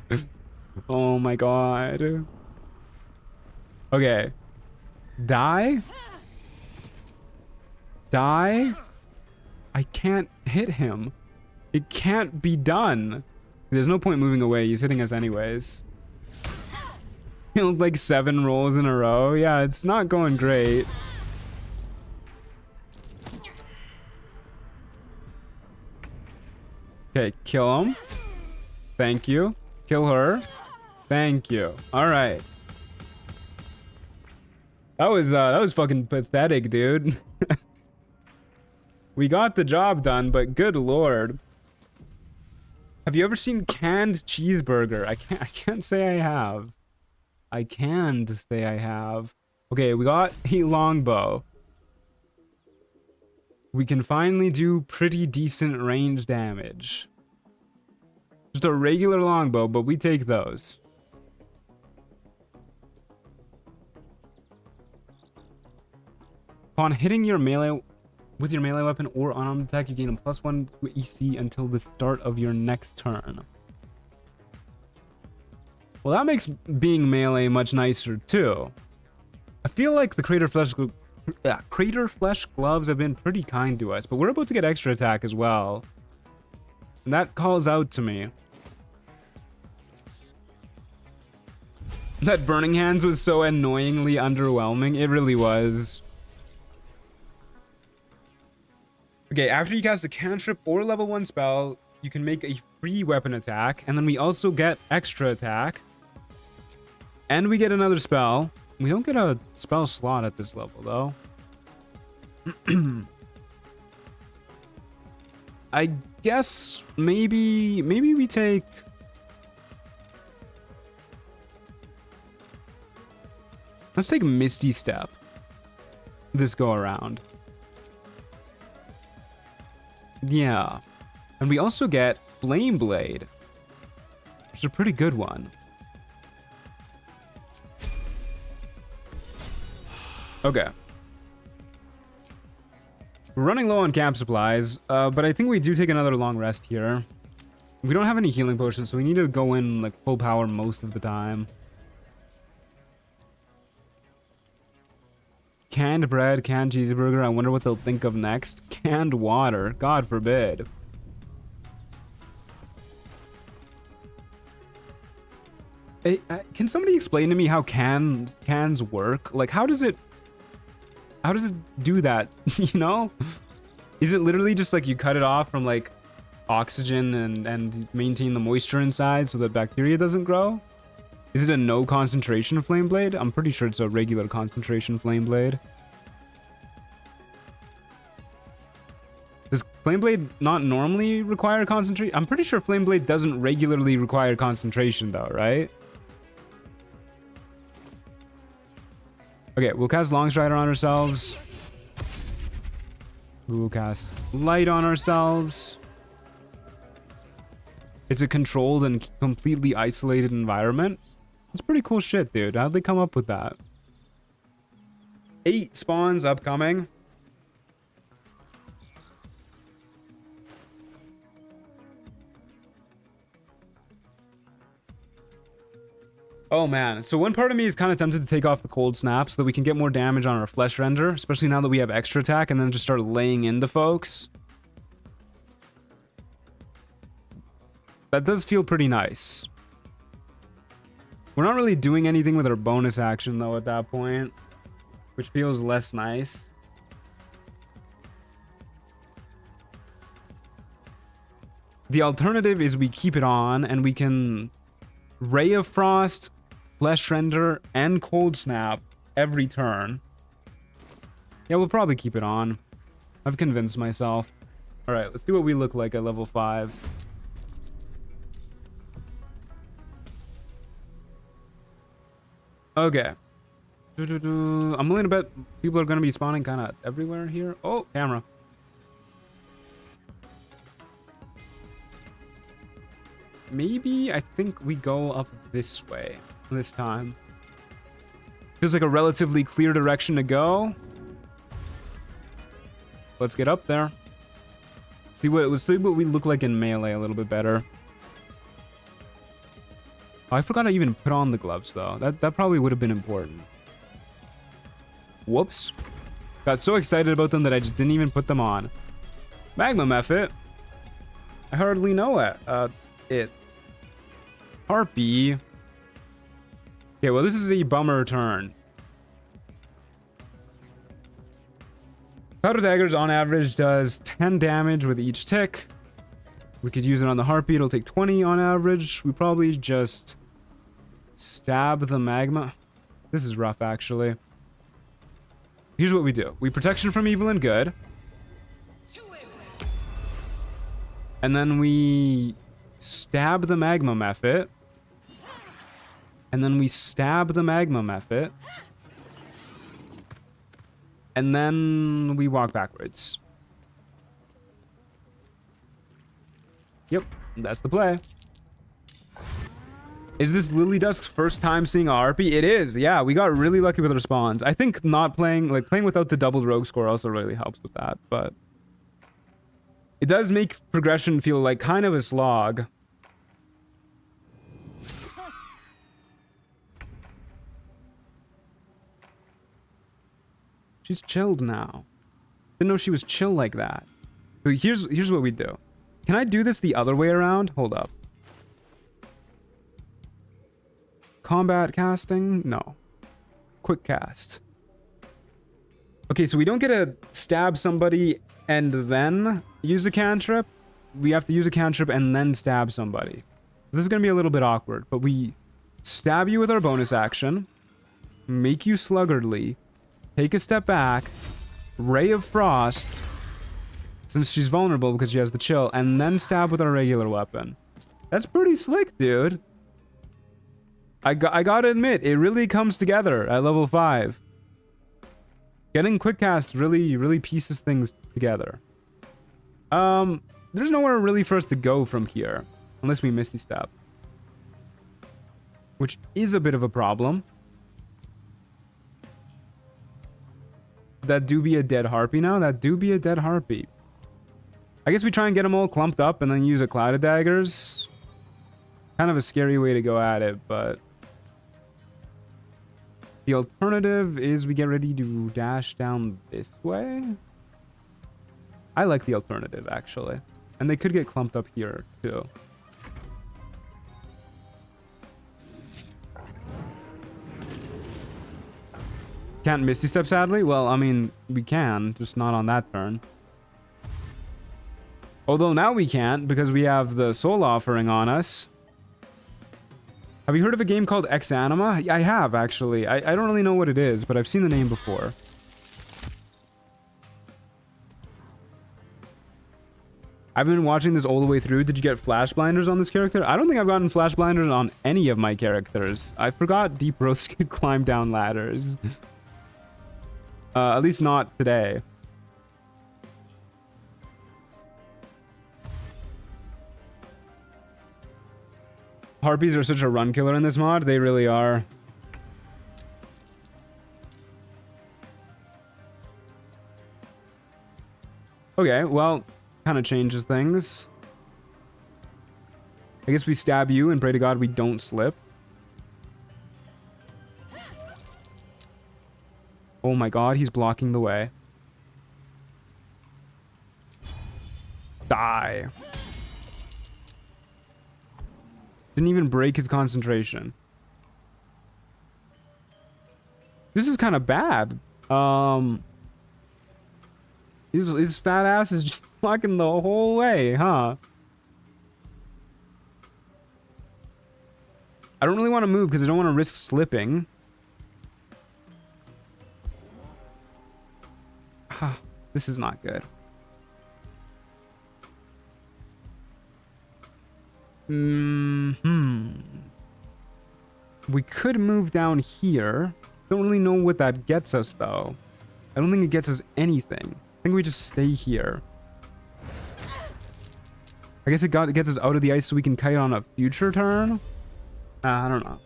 Oh my god. Okay. Die? Die? I can't hit him. It can't be done. There's no point moving away. He's hitting us anyways. Killed like 7 rolls in a row. Yeah, it's not going great. Okay, kill him. Thank you. Kill her. Thank you. All right. That was fucking pathetic, dude. We got the job done, but good lord. Have you ever seen canned cheeseburger? I can't say I have. I can say I have. Okay, we got a longbow. We can finally do pretty decent range damage. Just a regular longbow, but we take those. Upon hitting your melee with your melee weapon or unarmed attack, you gain a +1 to EC until the start of your next turn. Well, that makes being melee much nicer too. I feel like the Crater Flesh gloves have been pretty kind to us, but we're about to get extra attack as well. And that calls out to me. That Burning Hands was so annoyingly underwhelming. It really was. Okay, after you cast a cantrip or level 1 spell, you can make a free weapon attack, and then we also get extra attack. And we get another spell. We don't get a spell slot at this level, though. I guess maybe we take... Let's take Misty Step this go around. Yeah. And we also get Flame Blade, which is a pretty good one. Okay. We're running low on camp supplies, but I think we do take another long rest here. We don't have any healing potions, so we need to go in like full power most of the time. Canned bread, canned cheeseburger. I wonder what they'll think of next. Canned water. God forbid. Hey, can somebody explain to me how cans work? Like, how does it do that? You know? Is it literally just like you cut it off from like oxygen and maintain the moisture inside so that bacteria doesn't grow? Is it a no concentration flame blade? I'm pretty sure it's a regular concentration flame blade. Does flame blade not normally require concentration? I'm pretty sure flame blade doesn't regularly require concentration though, right? Okay, we'll cast Longstrider on ourselves. We'll cast Light on ourselves. It's a controlled and completely isolated environment. It's pretty cool shit, dude. How'd they come up with that? 8 spawns upcoming. Oh man, so one part of me is kind of tempted to take off the cold snap so that we can get more damage on our flesh render, especially now that we have extra attack, and then just start laying into folks. That does feel pretty nice. We're not really doing anything with our bonus action though at that point, which feels less nice. The alternative is we keep it on and we can Ray of Frost, Flesh Render, and Cold Snap every turn. Yeah, we'll probably keep it on. I've convinced myself. Alright, let's see what we look like at level 5. Okay. I'm willing to bet people are going to be spawning kind of everywhere here. Oh, camera. Maybe I think we go up this way this time. Feels like a relatively clear direction to go. Let's get up there. Let's see what we look like in melee a little bit better. Oh, I forgot I even put on the gloves though. That probably would have been important. Whoops. Got so excited about them that I just didn't even put them on. Magma Mephit. I hardly know it. Harpy. Okay, well this is a bummer turn. Powder Daggers on average does 10 damage with each tick. We could use it on the Harpy, it'll take 20 on average. We probably just stab the magma. This is rough actually. Here's what we do. We protection from evil and good. And then we stab the Magma Mephit. And then we stab the Magma Mephit. And then we walk backwards. Yep, that's the play. Is this Lily Dusk's first time seeing a Harpy? It is, yeah. We got really lucky with our spawns. I think not playing, like playing without the double rogue score also really helps with that, but it does make progression feel like kind of a slog. She's chilled now. Didn't know she was chill like that. So here's what we do. Can I do this the other way around? Hold up. combat casting? No. Quick cast. Okay, so we don't get to stab somebody and then use a cantrip. We have to use a cantrip and then stab somebody. This is going to be a little bit awkward, but we stab you with our bonus action, make you sluggardly, take a step back, Ray of Frost, since she's vulnerable because she has the chill, and then stab with our regular weapon. That's pretty slick, dude. I gotta admit, it really comes together at level 5. Getting quick cast really pieces things together. There's nowhere really for us to go from here, unless we Misty Step, which is a bit of a problem. That do be a dead Harpy now? That do be a dead Harpy. I guess we try and get them all clumped up and then use a Cloud of Daggers. Kind of a scary way to go at it, but... The alternative is we get ready to dash down this way. I like the alternative, actually. And they could get clumped up here, too. Can't Misty Step, sadly? Well, I mean, we can, just not on that turn. Although now we can't, because we have the Soul Offering on us. Have you heard of a game called Ex Anima? I have, actually. I don't really know what it is, but I've seen the name before. I've been watching this all the way through. Did you get flash blinders on this character? I don't think I've gotten flash blinders on any of my characters. I forgot Deep Roast could climb down ladders. At least not today. Harpies are such a run killer in this mod. They really are. Okay, well, kind of changes things. I guess we stab you and pray to God we don't slip. Oh my God, he's blocking the way. Die. Didn't even break his concentration. This is kind of bad. His fat ass is just blocking the whole way, huh? I don't really want to move because I don't want to risk slipping. This is not good. We could move down here. Don't really know what that gets us, though. I don't think it gets us anything. I think we just stay here. I guess it gets us out of the ice so we can kite on a future turn? I don't know.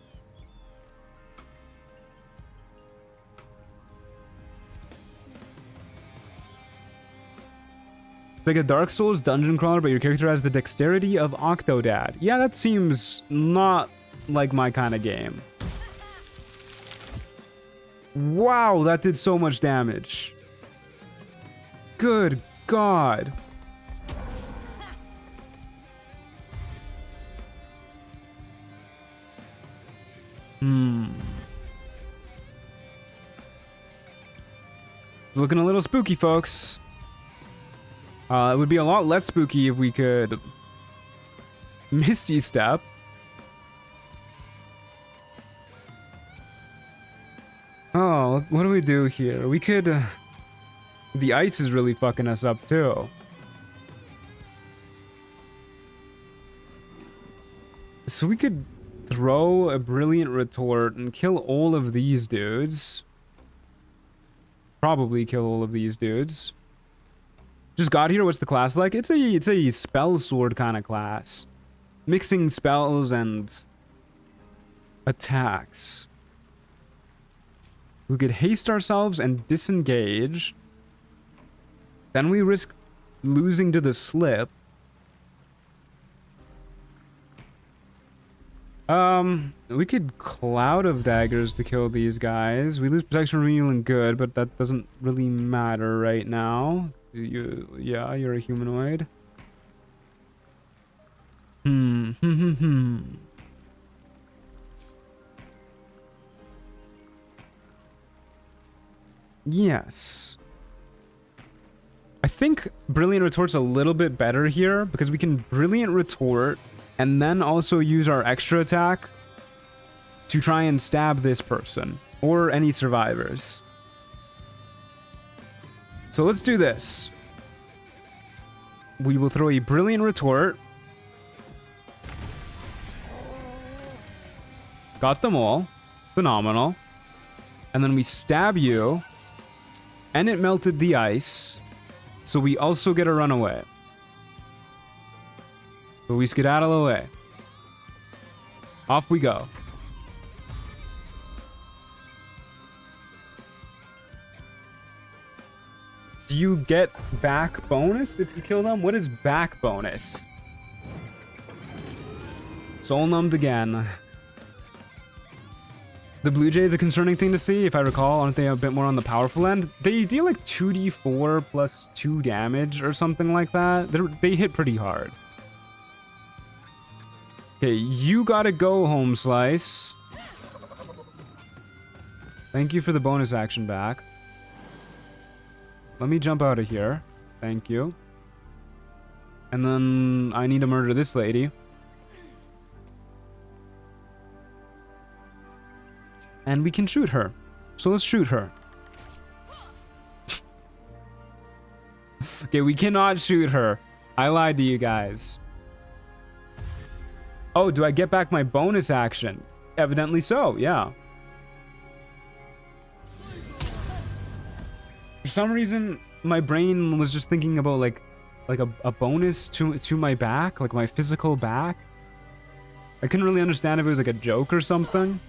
It's like a Dark Souls dungeon crawler, but your character has the dexterity of Octodad. Yeah, that seems not like my kind of game. Wow, that did so much damage. Good God. It's looking a little spooky, folks. It would be a lot less spooky if we could Misty Step. Oh, what do we do here? We could... the ice is really fucking us up, too. So we could throw a Brilliant Retort and kill all of these dudes. Probably kill all of these dudes. Just got here. What's the class like? It's a spell sword kind of class, mixing spells and attacks. We could haste ourselves and disengage. Then we risk losing to the slip. We could Cloud of Daggers to kill these guys. We lose protection from evil and good, but that doesn't really matter right now. Yeah, you're a humanoid. Yes. I think Brilliant Retort's a little bit better here because we can Brilliant Retort and then also use our extra attack to try and stab this person or any survivors. So let's do this. We will throw a Brilliant Retort. Got them all. Phenomenal. And then we stab you. And it melted the ice. So we also get a runaway. So we skedaddle away. Off we go. Do you get back bonus if you kill them? What is back bonus? Soul numbed again. The Blue Jay is a concerning thing to see, if I recall. Aren't they a bit more on the powerful end? They deal like 2d4 plus 2 damage or something like that. They hit pretty hard. Okay, you gotta go, Home Slice. Thank you for the bonus action back. Let me jump out of here. Thank you. And then I need to murder this lady. And we can shoot her. So let's shoot her. Okay, we cannot shoot her. I lied to you guys. Oh, do I get back my bonus action? Evidently so, yeah. For some reason, my brain was just thinking about like a bonus to my back, like my physical back. I couldn't really understand if it was like a joke or something.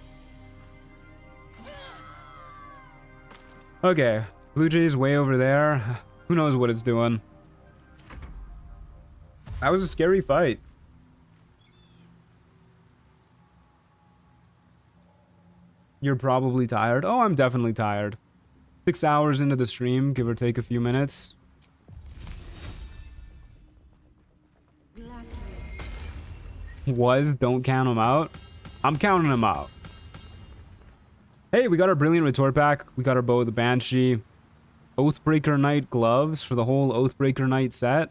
Okay, Blue Jay's way over there. Who knows what it's doing? That was a scary fight. You're probably tired. Oh, I'm definitely tired. 6 hours into the stream, give or take a few minutes. Don't count them out. I'm counting them out. Hey, we got our Brilliant Retort back. We got our Bow of the Banshee. Oathbreaker Knight gloves for the whole Oathbreaker Knight set.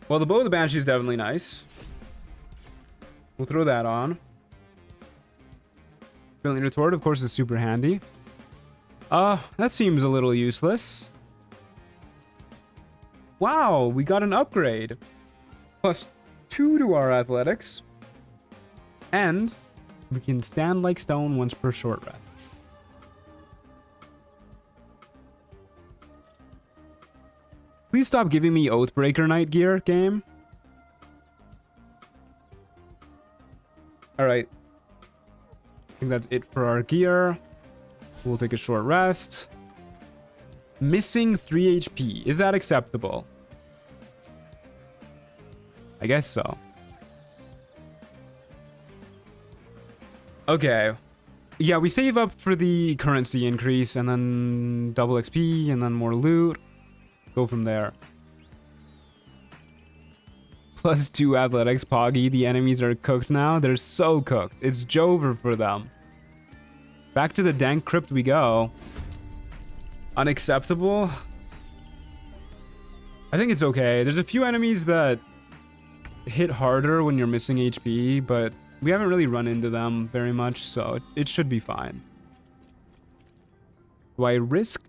Well, the Bow of the Banshee is definitely nice. We'll throw that on. Brilliant Retort, of course, is super handy. That seems a little useless. Wow, we got an upgrade. +2 to our athletics. And we can stand like stone once per short rest. Please stop giving me Oathbreaker Knight gear, game. Alright. I think that's it for our gear. We'll take a short rest. Missing 3 HP. Is that acceptable? I guess so. Okay. Yeah, we save up for the currency increase and then double XP and then more loot. Go from there. +2 athletics, Poggy. The enemies are cooked now. They're so cooked. It's Jover for them. Back to the dank crypt we go. Unacceptable? I think it's okay. There's a few enemies that hit harder when you're missing HP, but we haven't really run into them very much, so it should be fine. Do I risk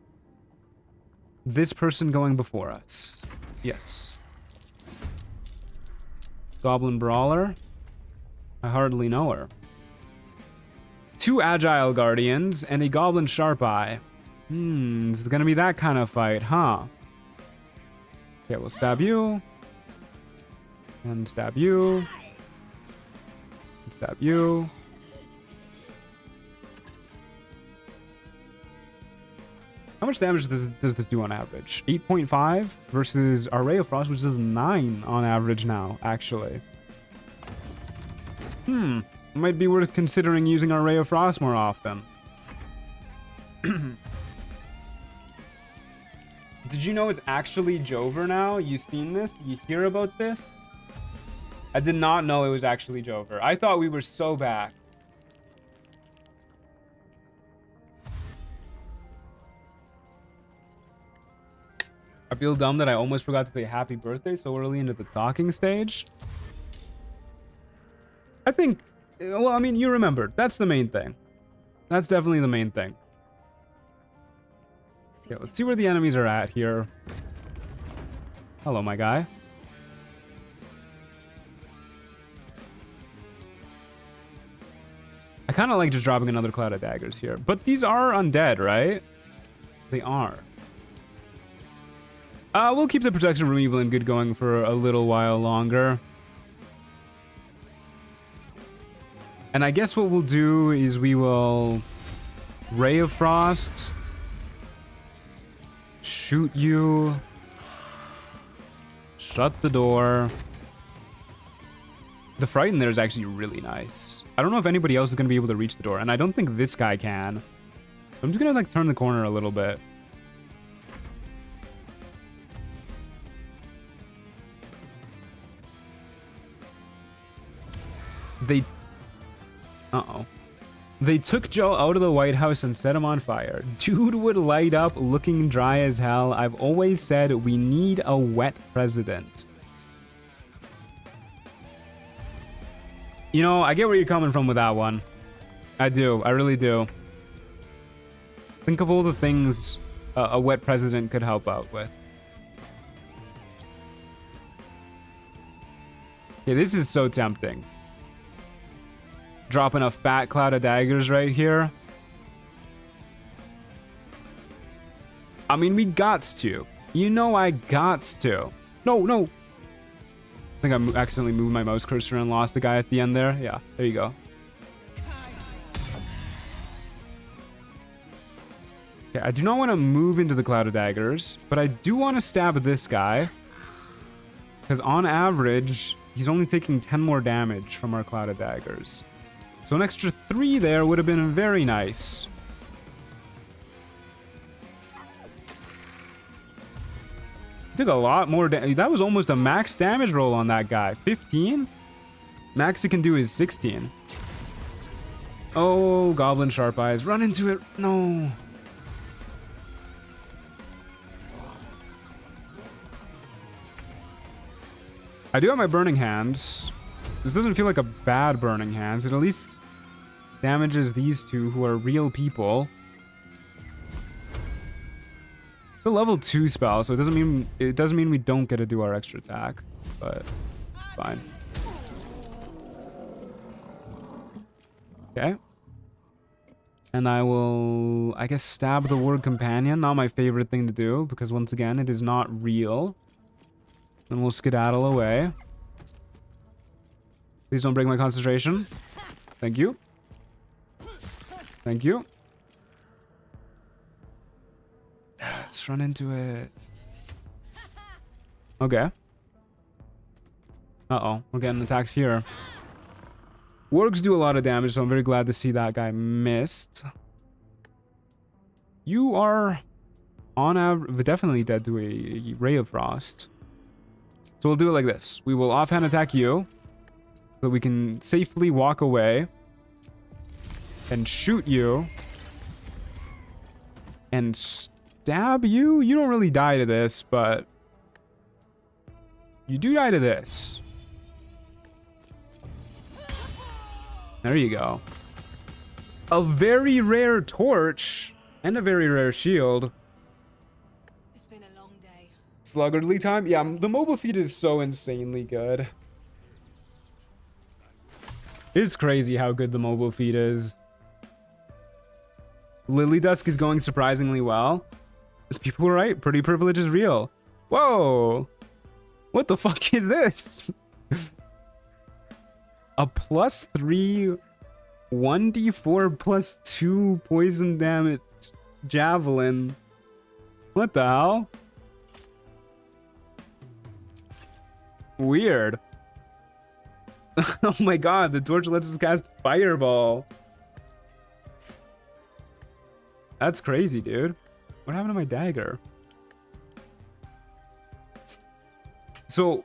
this person going before us? Yes. Goblin Brawler? I hardly know her. 2 Agile Guardians and a Goblin Sharp Eye. It's gonna be that kind of fight, huh? Okay, we'll stab you. And stab you. And stab you. How much damage does this do on average? 8.5 versus our Ray of Frost, which is 9 on average now, actually. Might be worth considering using our Ray of Frost more often. Did you know it's actually Jover now? You seen this? You hear about this? I did not know it was actually Jover. I thought we were so back. I feel dumb that I almost forgot to say happy birthday so early into the talking stage. I think, well, I mean, you remembered. That's the main thing. That's definitely the main thing. Okay, let's see where the enemies are at here. Hello, my guy. I kind of like just dropping another cloud of daggers here. But these are undead, right? They are. We'll keep the protection from evil and good going for a little while longer. And I guess what we'll do is we will Ray of Frost, shoot you, shut the door. The Frighten there is actually really nice. I don't know if anybody else is going to be able to reach the door, and I don't think this guy can. I'm just going to like turn the corner a little bit. They... Uh-oh. They took Joe out of the White House and set him on fire. Dude would light up looking dry as hell. I've always said we need a wet president. You know, I get where you're coming from with that one. I do. I really do. Think of all the things a wet president could help out with. Okay, this is so tempting. Dropping a fat cloud of daggers right here. I mean, we gots to. You know I gots to. No, no. I think I accidentally moved my mouse cursor and lost the guy at the end there. Yeah, there you go. Okay, I do not want to move into the cloud of daggers, but I do want to stab this guy. Because on average, he's only taking 10 more damage from our cloud of daggers. So an extra 3 there would have been very nice. Took a lot more damage. That was almost a max damage roll on that guy. 15? Max it can do is 16. Oh, Goblin Sharp Eyes. Run into it. No. I do have my Burning Hands. This doesn't feel like a bad Burning Hands. It at least damages these two who are real people. It's a level 2 spell, so it doesn't mean we don't get to do our extra attack, but fine. Okay. And I will, I guess, stab the Word Companion. Not my favorite thing to do, because once again, it is not real. Then we'll skedaddle away. Please don't break my concentration. Thank you. Thank you. Let's run into it. Okay. Uh-oh. We're getting attacks here. Wargs do a lot of damage, so I'm very glad to see that guy missed. You are on average definitely dead to a Ray of Frost. So we'll do it like this. We will offhand attack you, so we can safely walk away and shoot you and stab you. You don't really die to this, but you do die to this. There you go. A very rare torch and a very rare shield. It's been a long day. Sluggardly time? Yeah, the mobile feed is so insanely good. It's crazy how good the mobile feed is. Lily Dusk is going surprisingly well. People are right. Pretty privilege is real. Whoa. What the fuck is this? A +3 1d4 +2 poison damage javelin. What the hell? Weird. Oh my god, the torch lets us cast Fireball. That's crazy, dude. What happened to my dagger? So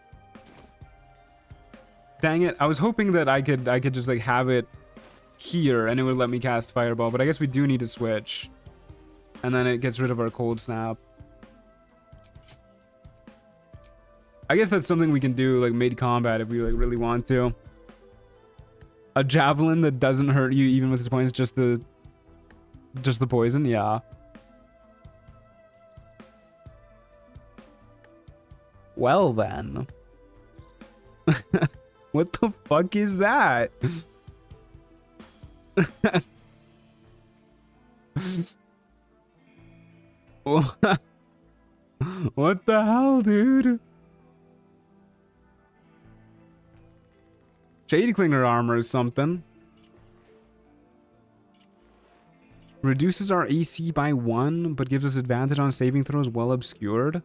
Dang it. I was hoping that I could just like have it here and it would let me cast Fireball, but I guess we do need to switch. And then it gets rid of our Cold Snap. I guess that's something we can do like mid-combat if we like really want to. A Javelin that doesn't hurt you even with its points, just the poison, yeah. Well then. What the fuck is that? What the hell, dude? Jade Clinger armor is something. Reduces our AC by 1, but gives us advantage on saving throws well obscured.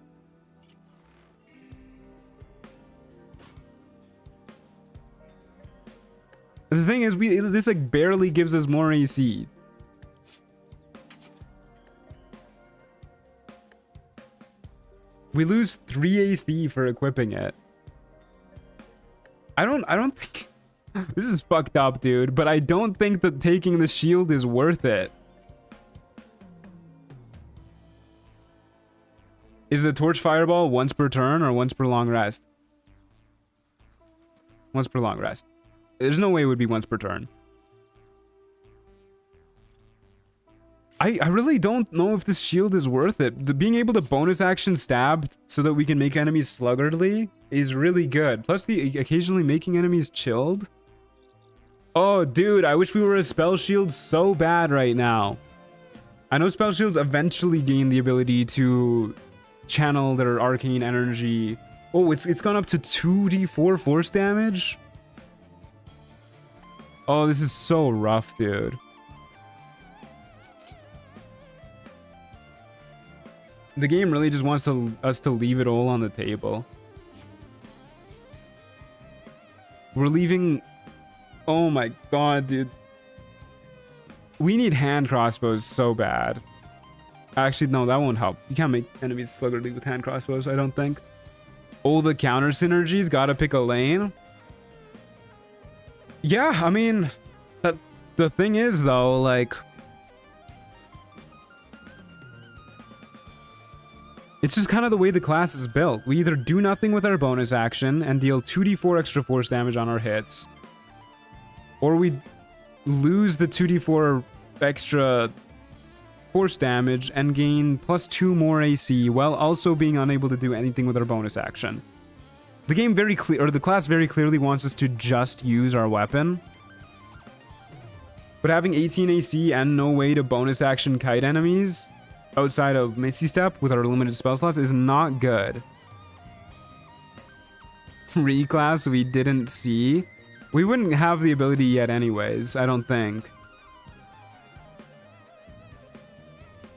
The thing is, this like barely gives us more AC. We lose 3 AC for equipping it. I don't think this is fucked up, dude, but I don't think that taking the shield is worth it. Is the Torch Fireball once per turn or once per long rest? Once per long rest. There's no way it would be once per turn. I really don't know if this shield is worth it. The being able to bonus action stab so that we can make enemies sluggardly is really good. Plus the occasionally making enemies chilled. Oh, dude, I wish we were a spell shield so bad right now. I know spell shields eventually gain the ability to channel their arcane energy. Oh, it's gone up to 2d4 force damage. Oh, this is so rough, dude. The game really just wants us to leave it all on the table. We're leaving... Oh my god, dude. We need hand crossbows so bad. Actually, no, that won't help. You can't make enemies sluggardly with hand crossbows, I don't think. Oh, the counter synergies, gotta pick a lane. Yeah, I mean... The thing is, though, like... It's just kind of the way the class is built. We either do nothing with our bonus action and deal 2d4 extra force damage on our hits, or we lose the 2d4 extra force damage and gain +2 more AC while also being unable to do anything with our bonus action. The game very clear, or the class very clearly wants us to just use our weapon. But having 18 AC and no way to bonus action kite enemies outside of Misty Step with our limited spell slots is not good. Reclass we didn't see. We wouldn't have the ability yet anyways, I don't think.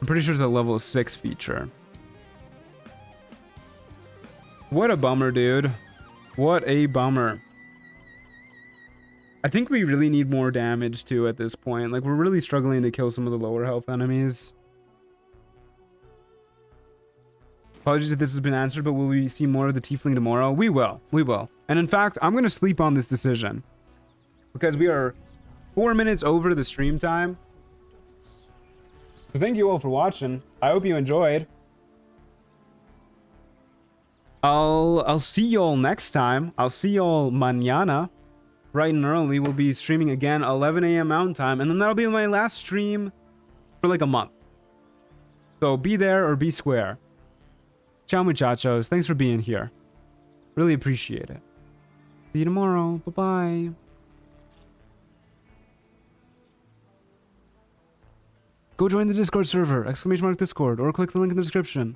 I'm pretty sure it's a level 6 feature. What a bummer, dude. What a bummer. I think we really need more damage too at this point. Like, we're really struggling to kill some of the lower health enemies. Apologies if this has been answered, but will we see more of the Tiefling tomorrow? We will. We will. And in fact, I'm going to sleep on this decision. Because we are 4 minutes over the stream time. So thank you all for watching. I hope you enjoyed. I'll see y'all next time. I'll see y'all mañana. Bright and early. We'll be streaming again 11 a.m. Mountain Time. And then that'll be my last stream for like a month. So be there or be square. Ciao, muchachos. Thanks for being here. Really appreciate it. See you tomorrow. Bye-bye. Go join the Discord server, !Discord, or click the link in the description.